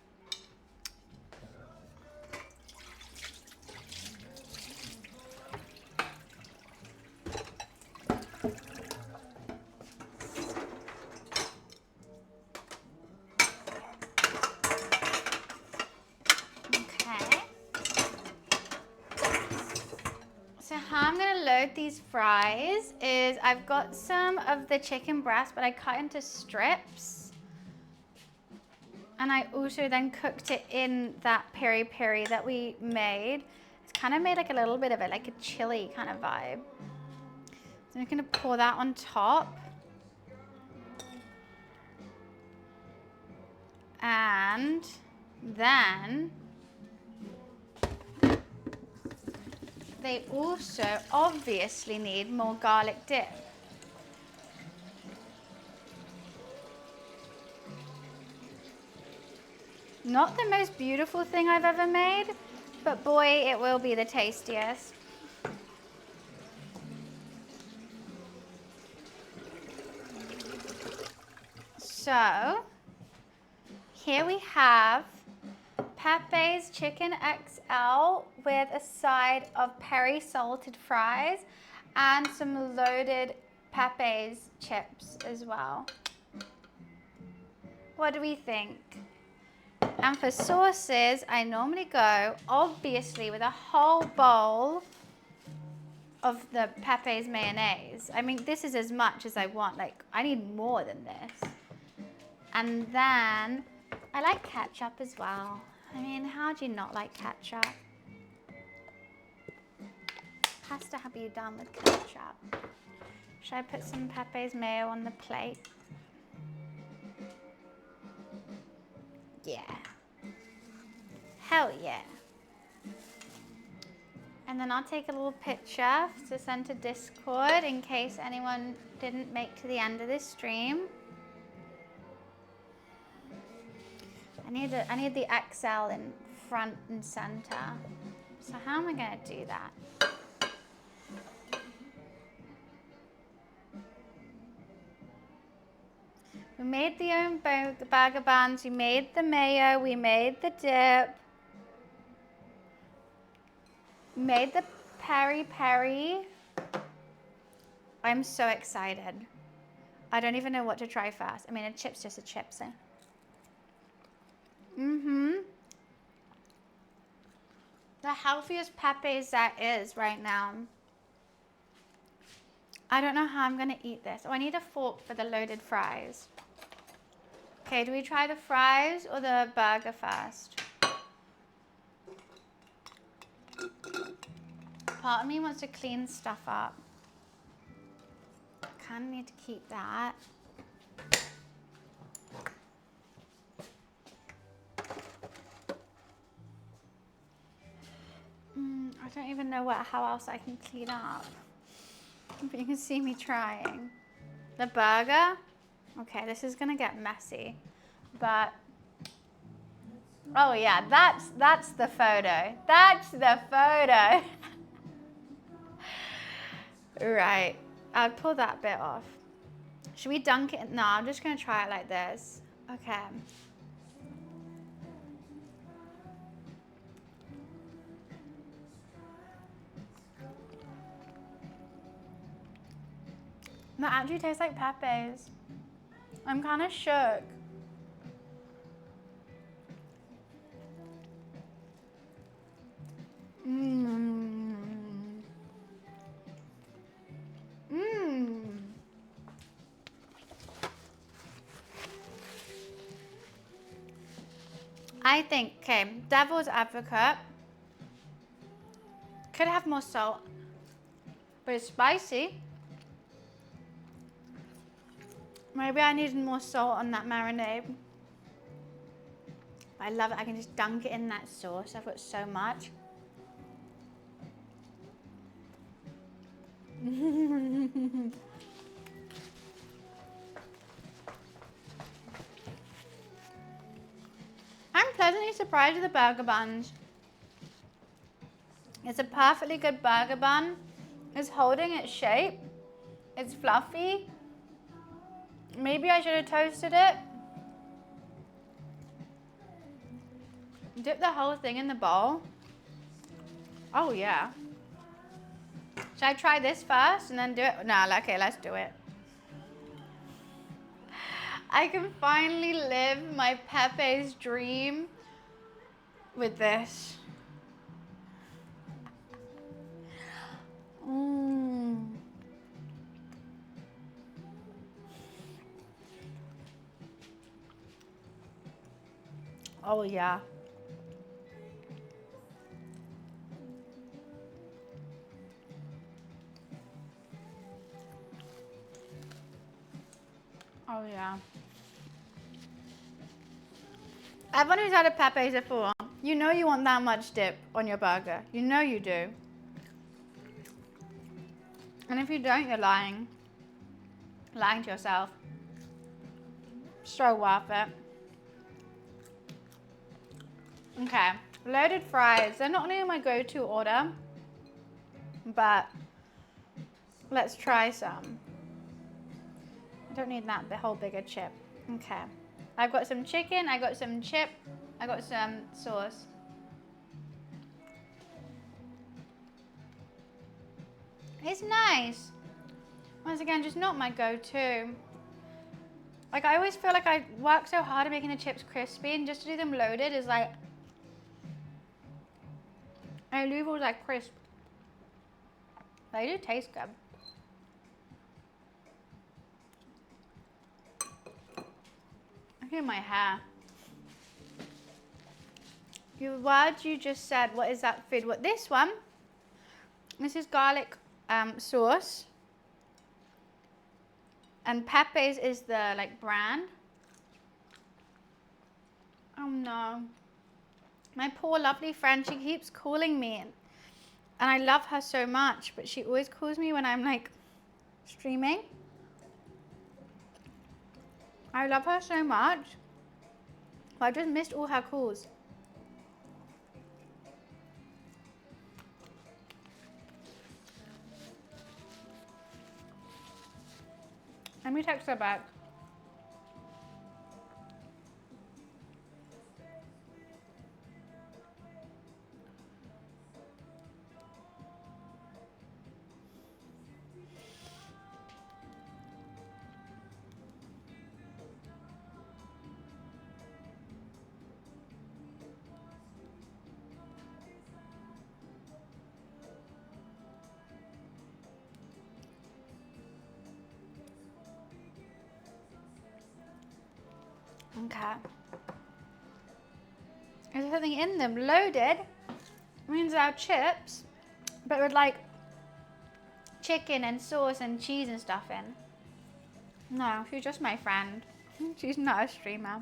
So how I'm gonna load these fries is I've got some of the chicken breast, but I cut into strips. And I also then cooked it in that peri-peri that we made. It's kind of made like a little bit of like a chili kind of vibe. So I'm gonna pour that on top. And then they also obviously need more garlic dip. Not the most beautiful thing I've ever made, but boy, it will be the tastiest. So, here we have Pepe's Chicken XL with a side of peri salted fries and some loaded Pepe's chips as well. What do we think? And for sauces, I normally go, obviously, with a whole bowl of the Pepe's mayonnaise. I mean, this is as much as I want. Like, I need more than this. And then, I like ketchup as well. I mean, how do you not like ketchup? Has to be done with ketchup. Should I put some Pepe's mayo on the plate? Yeah. Hell yeah. And then I'll take a little picture to send to Discord in case anyone didn't make to the end of this stream. I need the XL in front and center. So how am I gonna do that? We made the own burger buns, we made the mayo, we made the dip, made the peri-peri. I'm so excited. I don't even know what to try first. I mean, a chip's just a chip, so. The healthiest Pepe's that is right now. I don't know how I'm gonna eat this. Oh, I need a fork for the loaded fries. Okay, do we try the fries or the burger first? Part of me wants to clean stuff up. I kind of need to keep that. I don't even know how else I can clean up. But you can see me trying. The burger, okay, this is gonna get messy, but Oh yeah, that's the photo. That's the photo. Right, I'll pull that bit off. Should we dunk it? No, I'm just gonna try it like this. Okay. That actually tastes like Pepe's. I'm kind of shook. Mmm. Mmm. I think, okay, devil's advocate. Could have more salt, but it's spicy. Maybe I needed more salt on that marinade. I love it. I can just dunk it in that sauce. I've got so much. I'm pleasantly surprised with the burger buns. It's a perfectly good burger bun. It's holding its shape. It's fluffy. Maybe I should have toasted it. Dip the whole thing in the bowl. Oh yeah. Should I try this first and then do it? No, okay, let's do it. I can finally live my Pepe's dream with this. Mmm. Oh yeah. Oh yeah. Everyone who's had a Pepe's before, you know you want that much dip on your burger. You know you do. And if you don't, you're lying. Lying to yourself. So worth it. Okay, loaded fries. They're not only my go-to order, but let's try some. I don't need that whole bigger chip. Okay. I've got some chicken, I got some chip, I got some sauce. It's nice. Once again, just not my go-to. Like, I always feel like I work so hard at making the chips crispy, and just to do them loaded is like, I leave all that crisp. They do taste good. Look at my hair. Your words you just said, what is that food? What, this one? This is garlic sauce. And Pepe's is the like brand. Oh no. My poor lovely friend, she keeps calling me. And I love her so much, but she always calls me when I'm like streaming. I love her so much. But I just missed all her calls. Let me text her back. Okay. Is there something in them? Loaded means our chips, but with like chicken and sauce and cheese and stuff in. No, she's just my friend. She's not a streamer.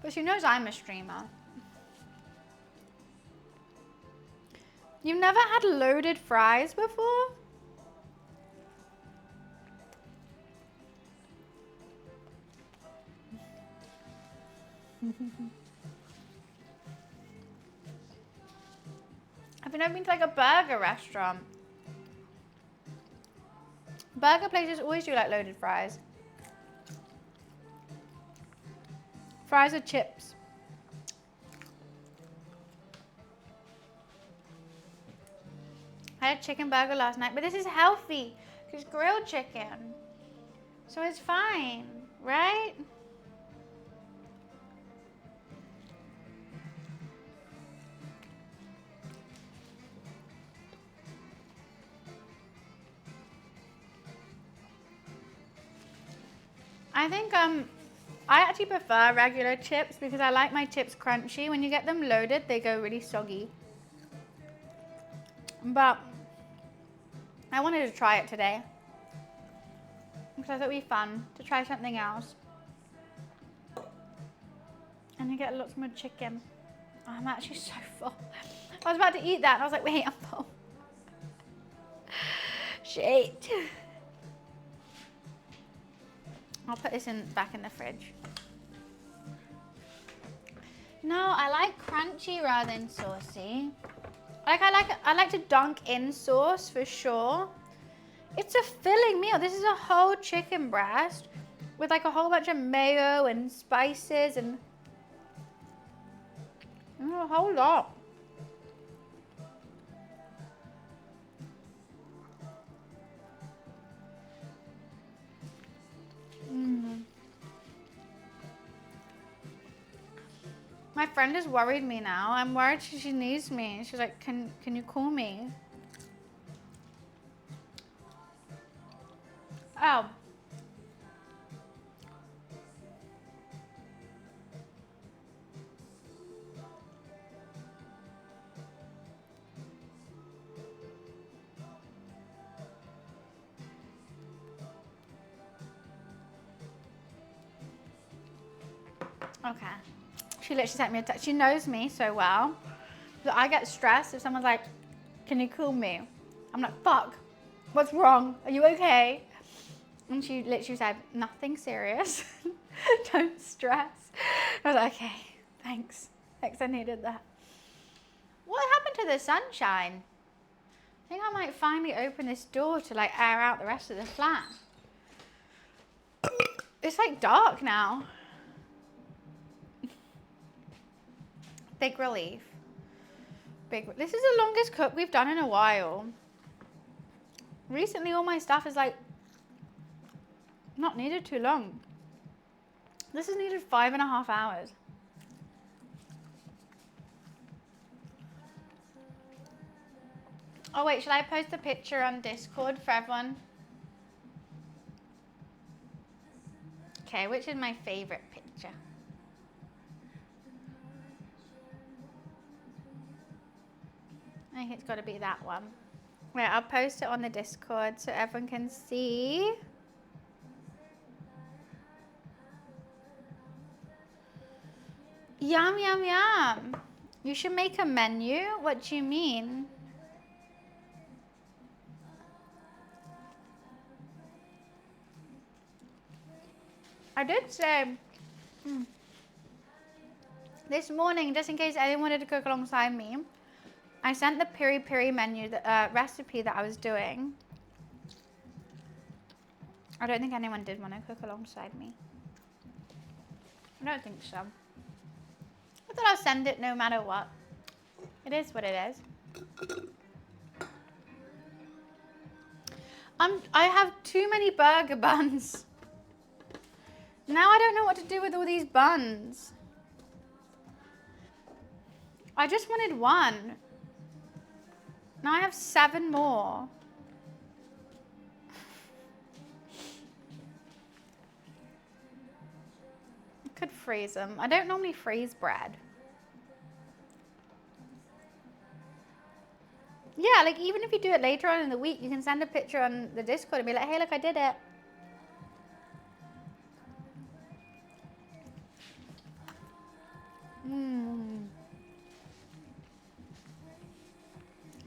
But she knows I'm a streamer. You've never had loaded fries before? Have you never been to like a burger restaurant? Burger places always do like loaded fries. Fries or chips. I had a chicken burger last night, but this is healthy. It's grilled chicken. So it's fine, right? I think I actually prefer regular chips because I like my chips crunchy. When you get them loaded, they go really soggy. But I wanted to try it today because I thought it'd be fun to try something else. And you get lots more chicken. Oh, I'm actually so full. I was about to eat that and I was like, wait, I'm full. Shit. I'll put this back in the fridge. No, I like crunchy rather than saucy. I like to dunk in sauce for sure. It's a filling meal. This is a whole chicken breast with like a whole bunch of mayo and spices and a whole lot. My friend has worried me now. I'm worried she needs me. She's like, can you call me? Oh. Okay. She literally sent me a text. She knows me so well that I get stressed if someone's like, can you call me? I'm like, fuck, what's wrong? Are you okay? And she literally said, nothing serious. Don't stress. I was like, okay, thanks. Thanks, I needed that. What happened to the sunshine? I think I might finally open this door to like air out the rest of the flat. It's like dark now. Big relief. This is the longest cook we've done in a while. Recently, all my stuff is like not needed too long. This is needed 5.5 hours. Oh wait, should I post a picture on Discord for everyone? Okay, which is my favorite picture? I think it's got to be that one. Wait, I'll post it on the Discord so everyone can see. Yum, yum, yum. You should make a menu? What do you mean? I did say this morning, just in case anyone wanted to cook alongside me, I sent the PERI-PERI menu, the recipe that I was doing. I don't think anyone did want to cook alongside me. I don't think so. I thought I'll send it no matter what. It is what it is. I have too many burger buns. Now I don't know what to do with all these buns. I just wanted one. Now I have 7 more. I could freeze them. I don't normally freeze bread. Yeah, like even if you do it later on in the week, you can send a picture on the Discord and be like, hey, look, I did it.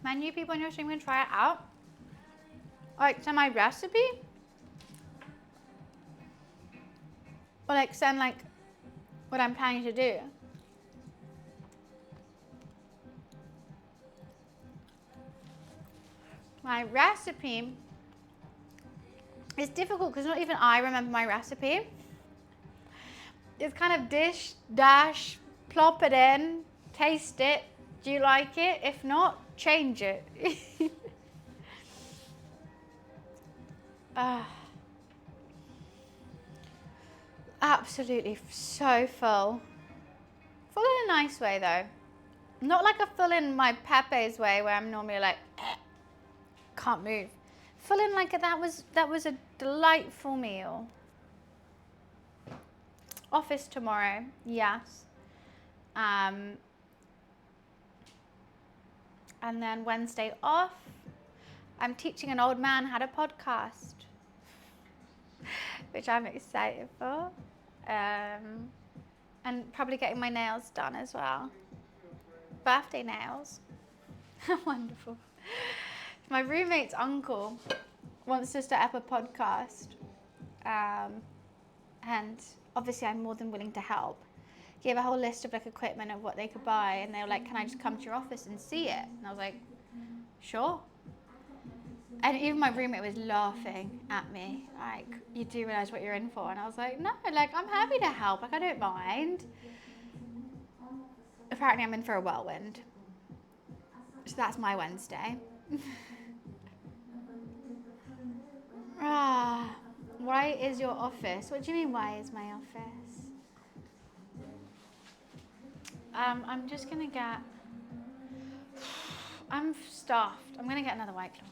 Menu people on your stream can try it out. Like send my recipe. Or like send like what I'm planning to do. My recipe is difficult because not even I remember my recipe. It's kind of dish, dash, plop it in, taste it. Do you like it? If not, change it. Absolutely so full. Full in a nice way though. Not like a full in my PEPE'S way where I'm normally like, can't move. Full in like that was a delightful meal. Office tomorrow, yes. And then Wednesday off. I'm teaching an old man how to podcast, which I'm excited for. And probably getting my nails done as well. Birthday nails. Wonderful. My roommate's uncle wants to start up a podcast. And obviously I'm more than willing to help. He gave a whole list of like equipment of what they could buy, and they were like, can I just come to your office and see it? And I was like, sure. And even my roommate was laughing at me, like, you do realize what you're in for? And I was like, no, like, I'm happy to help, like, I don't mind. Apparently I'm in for a whirlwind. So that's my Wednesday. Why is your office? What do you mean, why is my office? I'm just gonna get, I'm stuffed. I'm gonna get another White Claw.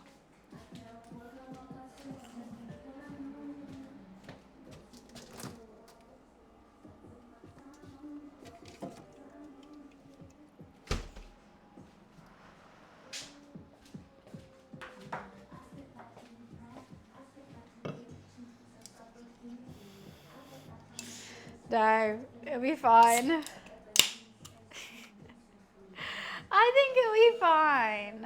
No, it'll be fine. I think it'll be fine.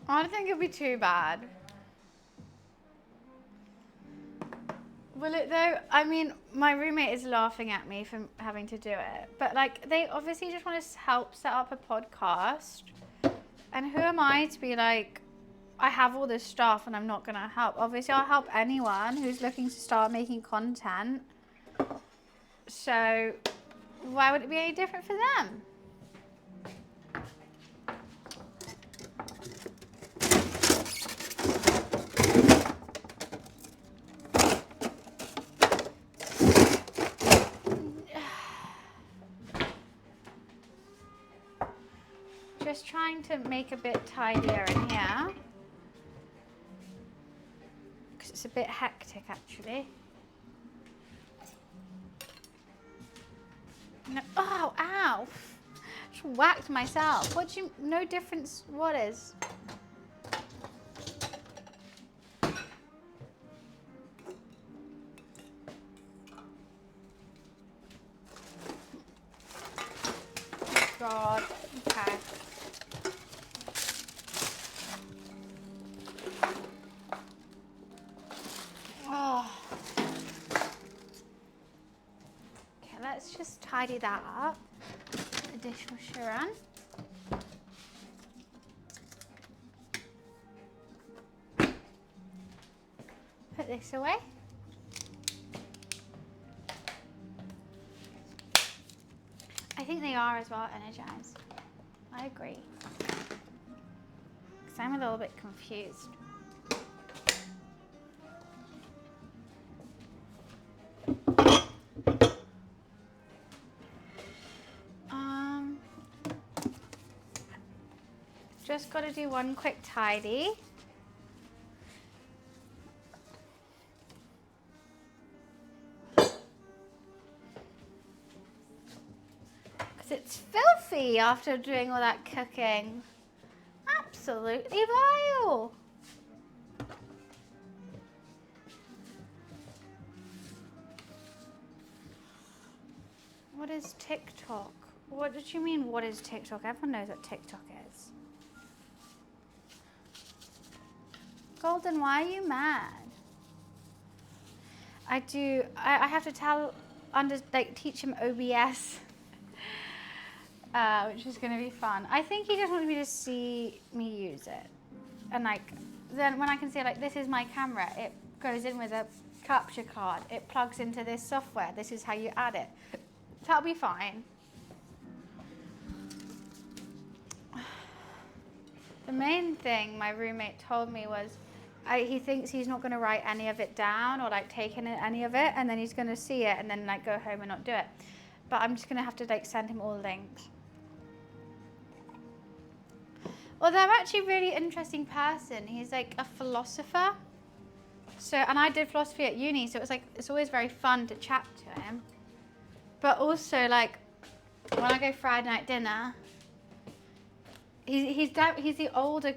I don't think it'll be too bad. Will it though? I mean, my roommate is laughing at me for having to do it. But like, they obviously just want to help set up a podcast. And who am I to be like, I have all this stuff and I'm not going to help. Obviously, I'll help anyone who's looking to start making content. So why would it be any different for them? Just trying to make a bit tidier in here. Because it's a bit hectic actually. No, oh, ow. Just whacked myself. What do you, no difference, what is? God, okay. Oh. Okay, let's just tidy that up. The dishwasher on. Put this away. I think they are as well energized. I agree. Because I'm a little bit confused. Just got to do one quick tidy. Because it's filthy after doing all that cooking. Absolutely vile. What is TikTok? What did you mean, what is TikTok? Everyone knows what TikTok is. Golden, why are you mad? I do. I have to teach him OBS, which is going to be fun. I think he just wants me to see me use it. And like, then when I can say like, this is my camera, it goes in with a capture card. It plugs into this software. This is how you add it. That'll be fine. The main thing my roommate told me was he thinks he's not going to write any of it down or like take in any of it, and then he's going to see it and then like go home and not do it. But I'm just going to have to like send him all links. Well, they're actually a really interesting person. He's like a philosopher. So, and I did philosophy at uni, so it was like, it's always very fun to chat to him. But also like, when I go Friday night dinner, he's the older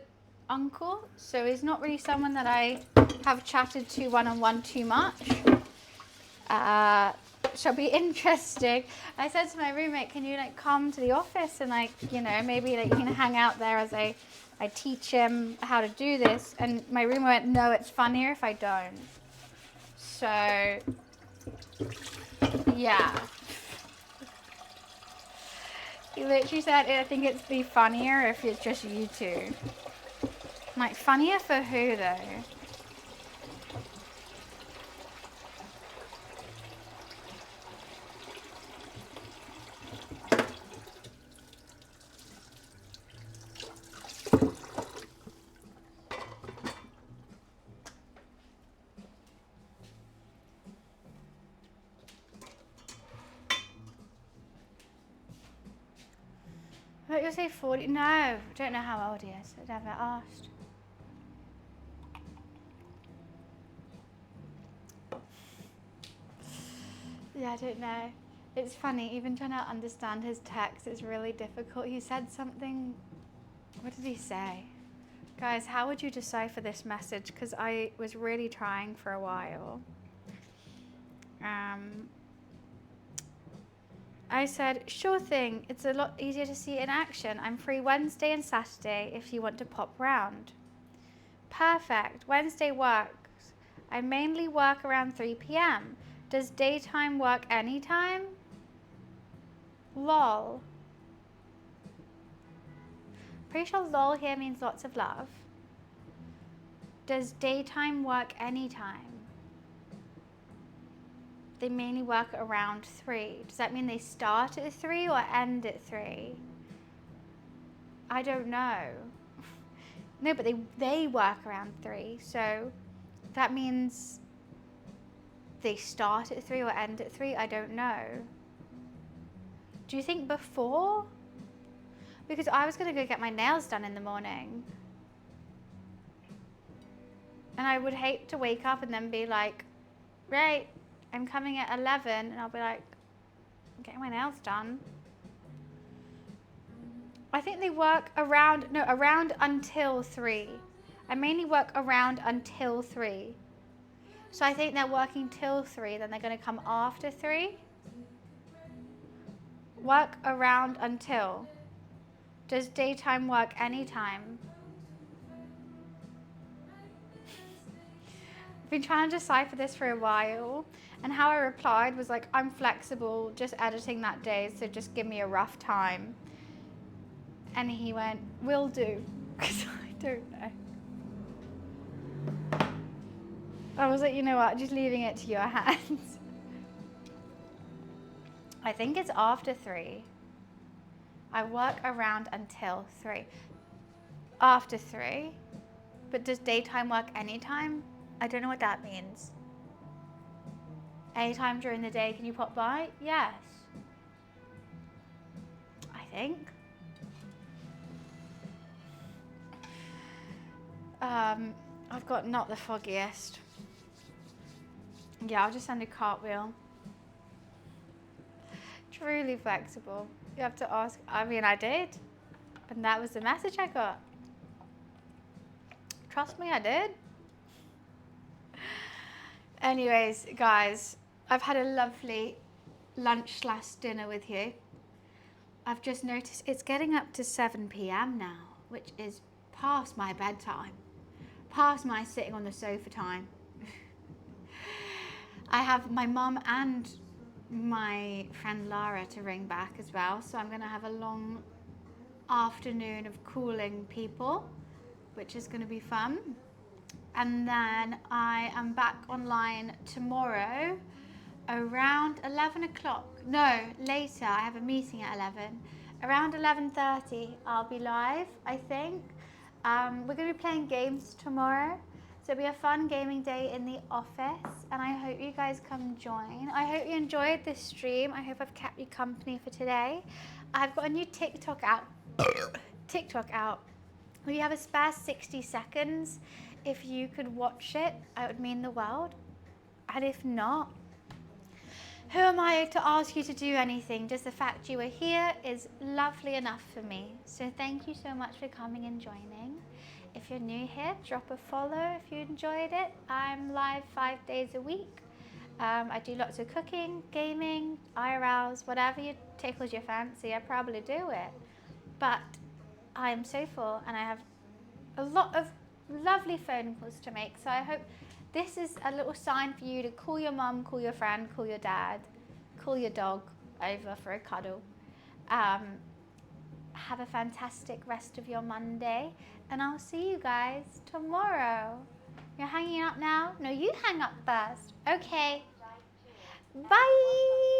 uncle, so he's not really someone that I have chatted to one-on-one too much. Shall be interesting. I said to my roommate, can you like come to the office and like, you know, maybe like you can hang out there as I teach him how to do this. And my roommate went, no, it's funnier if I don't. So yeah. He literally said, I think it'd be funnier if it's just you two. I'm like, funnier for who though? I thought you'll say 40. No, I don't know how old he is. I never asked. Yeah, I don't know. It's funny, even trying to understand his text is really difficult. He said something, what did he say? Guys, how would you decipher this message? Because I was really trying for a while. I said, sure thing, it's a lot easier to see in action. I'm free Wednesday and Saturday if you want to pop round. Perfect, Wednesday works. I mainly work around 3 p.m. Does daytime work anytime? Lol. Pretty sure lol here means lots of love. Does daytime work anytime? They mainly work around 3. Does that mean they start at 3 or end at 3? I don't know. No, but they work around 3, so that means they start at 3 or end at 3? I don't know. Do you think before? Because I was going to go get my nails done in the morning. And I would hate to wake up and then be like, right, I'm coming at 11, and I'll be like, I'm getting my nails done. I think they work around until 3. I mainly work around until 3. So I think they're working till 3, then they're going to come after 3. Work around until. Does daytime work anytime? I've been trying to decipher this for a while, and how I replied was like, I'm flexible, just editing that day, so just give me a rough time. And he went, will do, because I don't know. I was like, you know what, just leaving it to your hands. I think it's after 3. I work around until 3. After 3. But does daytime work anytime? I don't know what that means. Anytime during the day, can you pop by? Yes. I think. I've got not the foggiest. Yeah, I'll just send a cartwheel. Truly flexible. You have to ask. I mean, I did. And that was the message I got. Trust me, I did. Anyways, guys, I've had a lovely lunch/dinner with you. I've just noticed it's getting up to 7 p.m. now, which is past my bedtime, past my sitting on the sofa time. I have my mum and my friend Lara to ring back as well. So I'm going to have a long afternoon of calling people, which is going to be fun. And then I am back online tomorrow around 11 o'clock. No, later. I have a meeting at 11. Around 11:30, I'll be live, I think. We're going to be playing games tomorrow. So it'll be a fun gaming day in the office. And I hope you guys come join. I hope you enjoyed this stream. I hope I've kept you company for today. I've got a new TikTok out. We have a spare 60 seconds. If you could watch it, it would mean the world. And if not, who am I to ask you to do anything? Just the fact you are here is lovely enough for me. So thank you so much for coming and joining. If you're new here, drop a follow if you enjoyed it. I'm live 5 days a week. I do lots of cooking, gaming, IRLs, whatever tickles your fancy, I probably do it. But I am so full and I have a lot of lovely phone calls to make. So I hope this is a little sign for you to call your mum, call your friend, call your dad, call your dog over for a cuddle. Have a fantastic rest of your Monday and I'll see you guys tomorrow. You're hanging up now? No, you hang up first. Okay. Bye.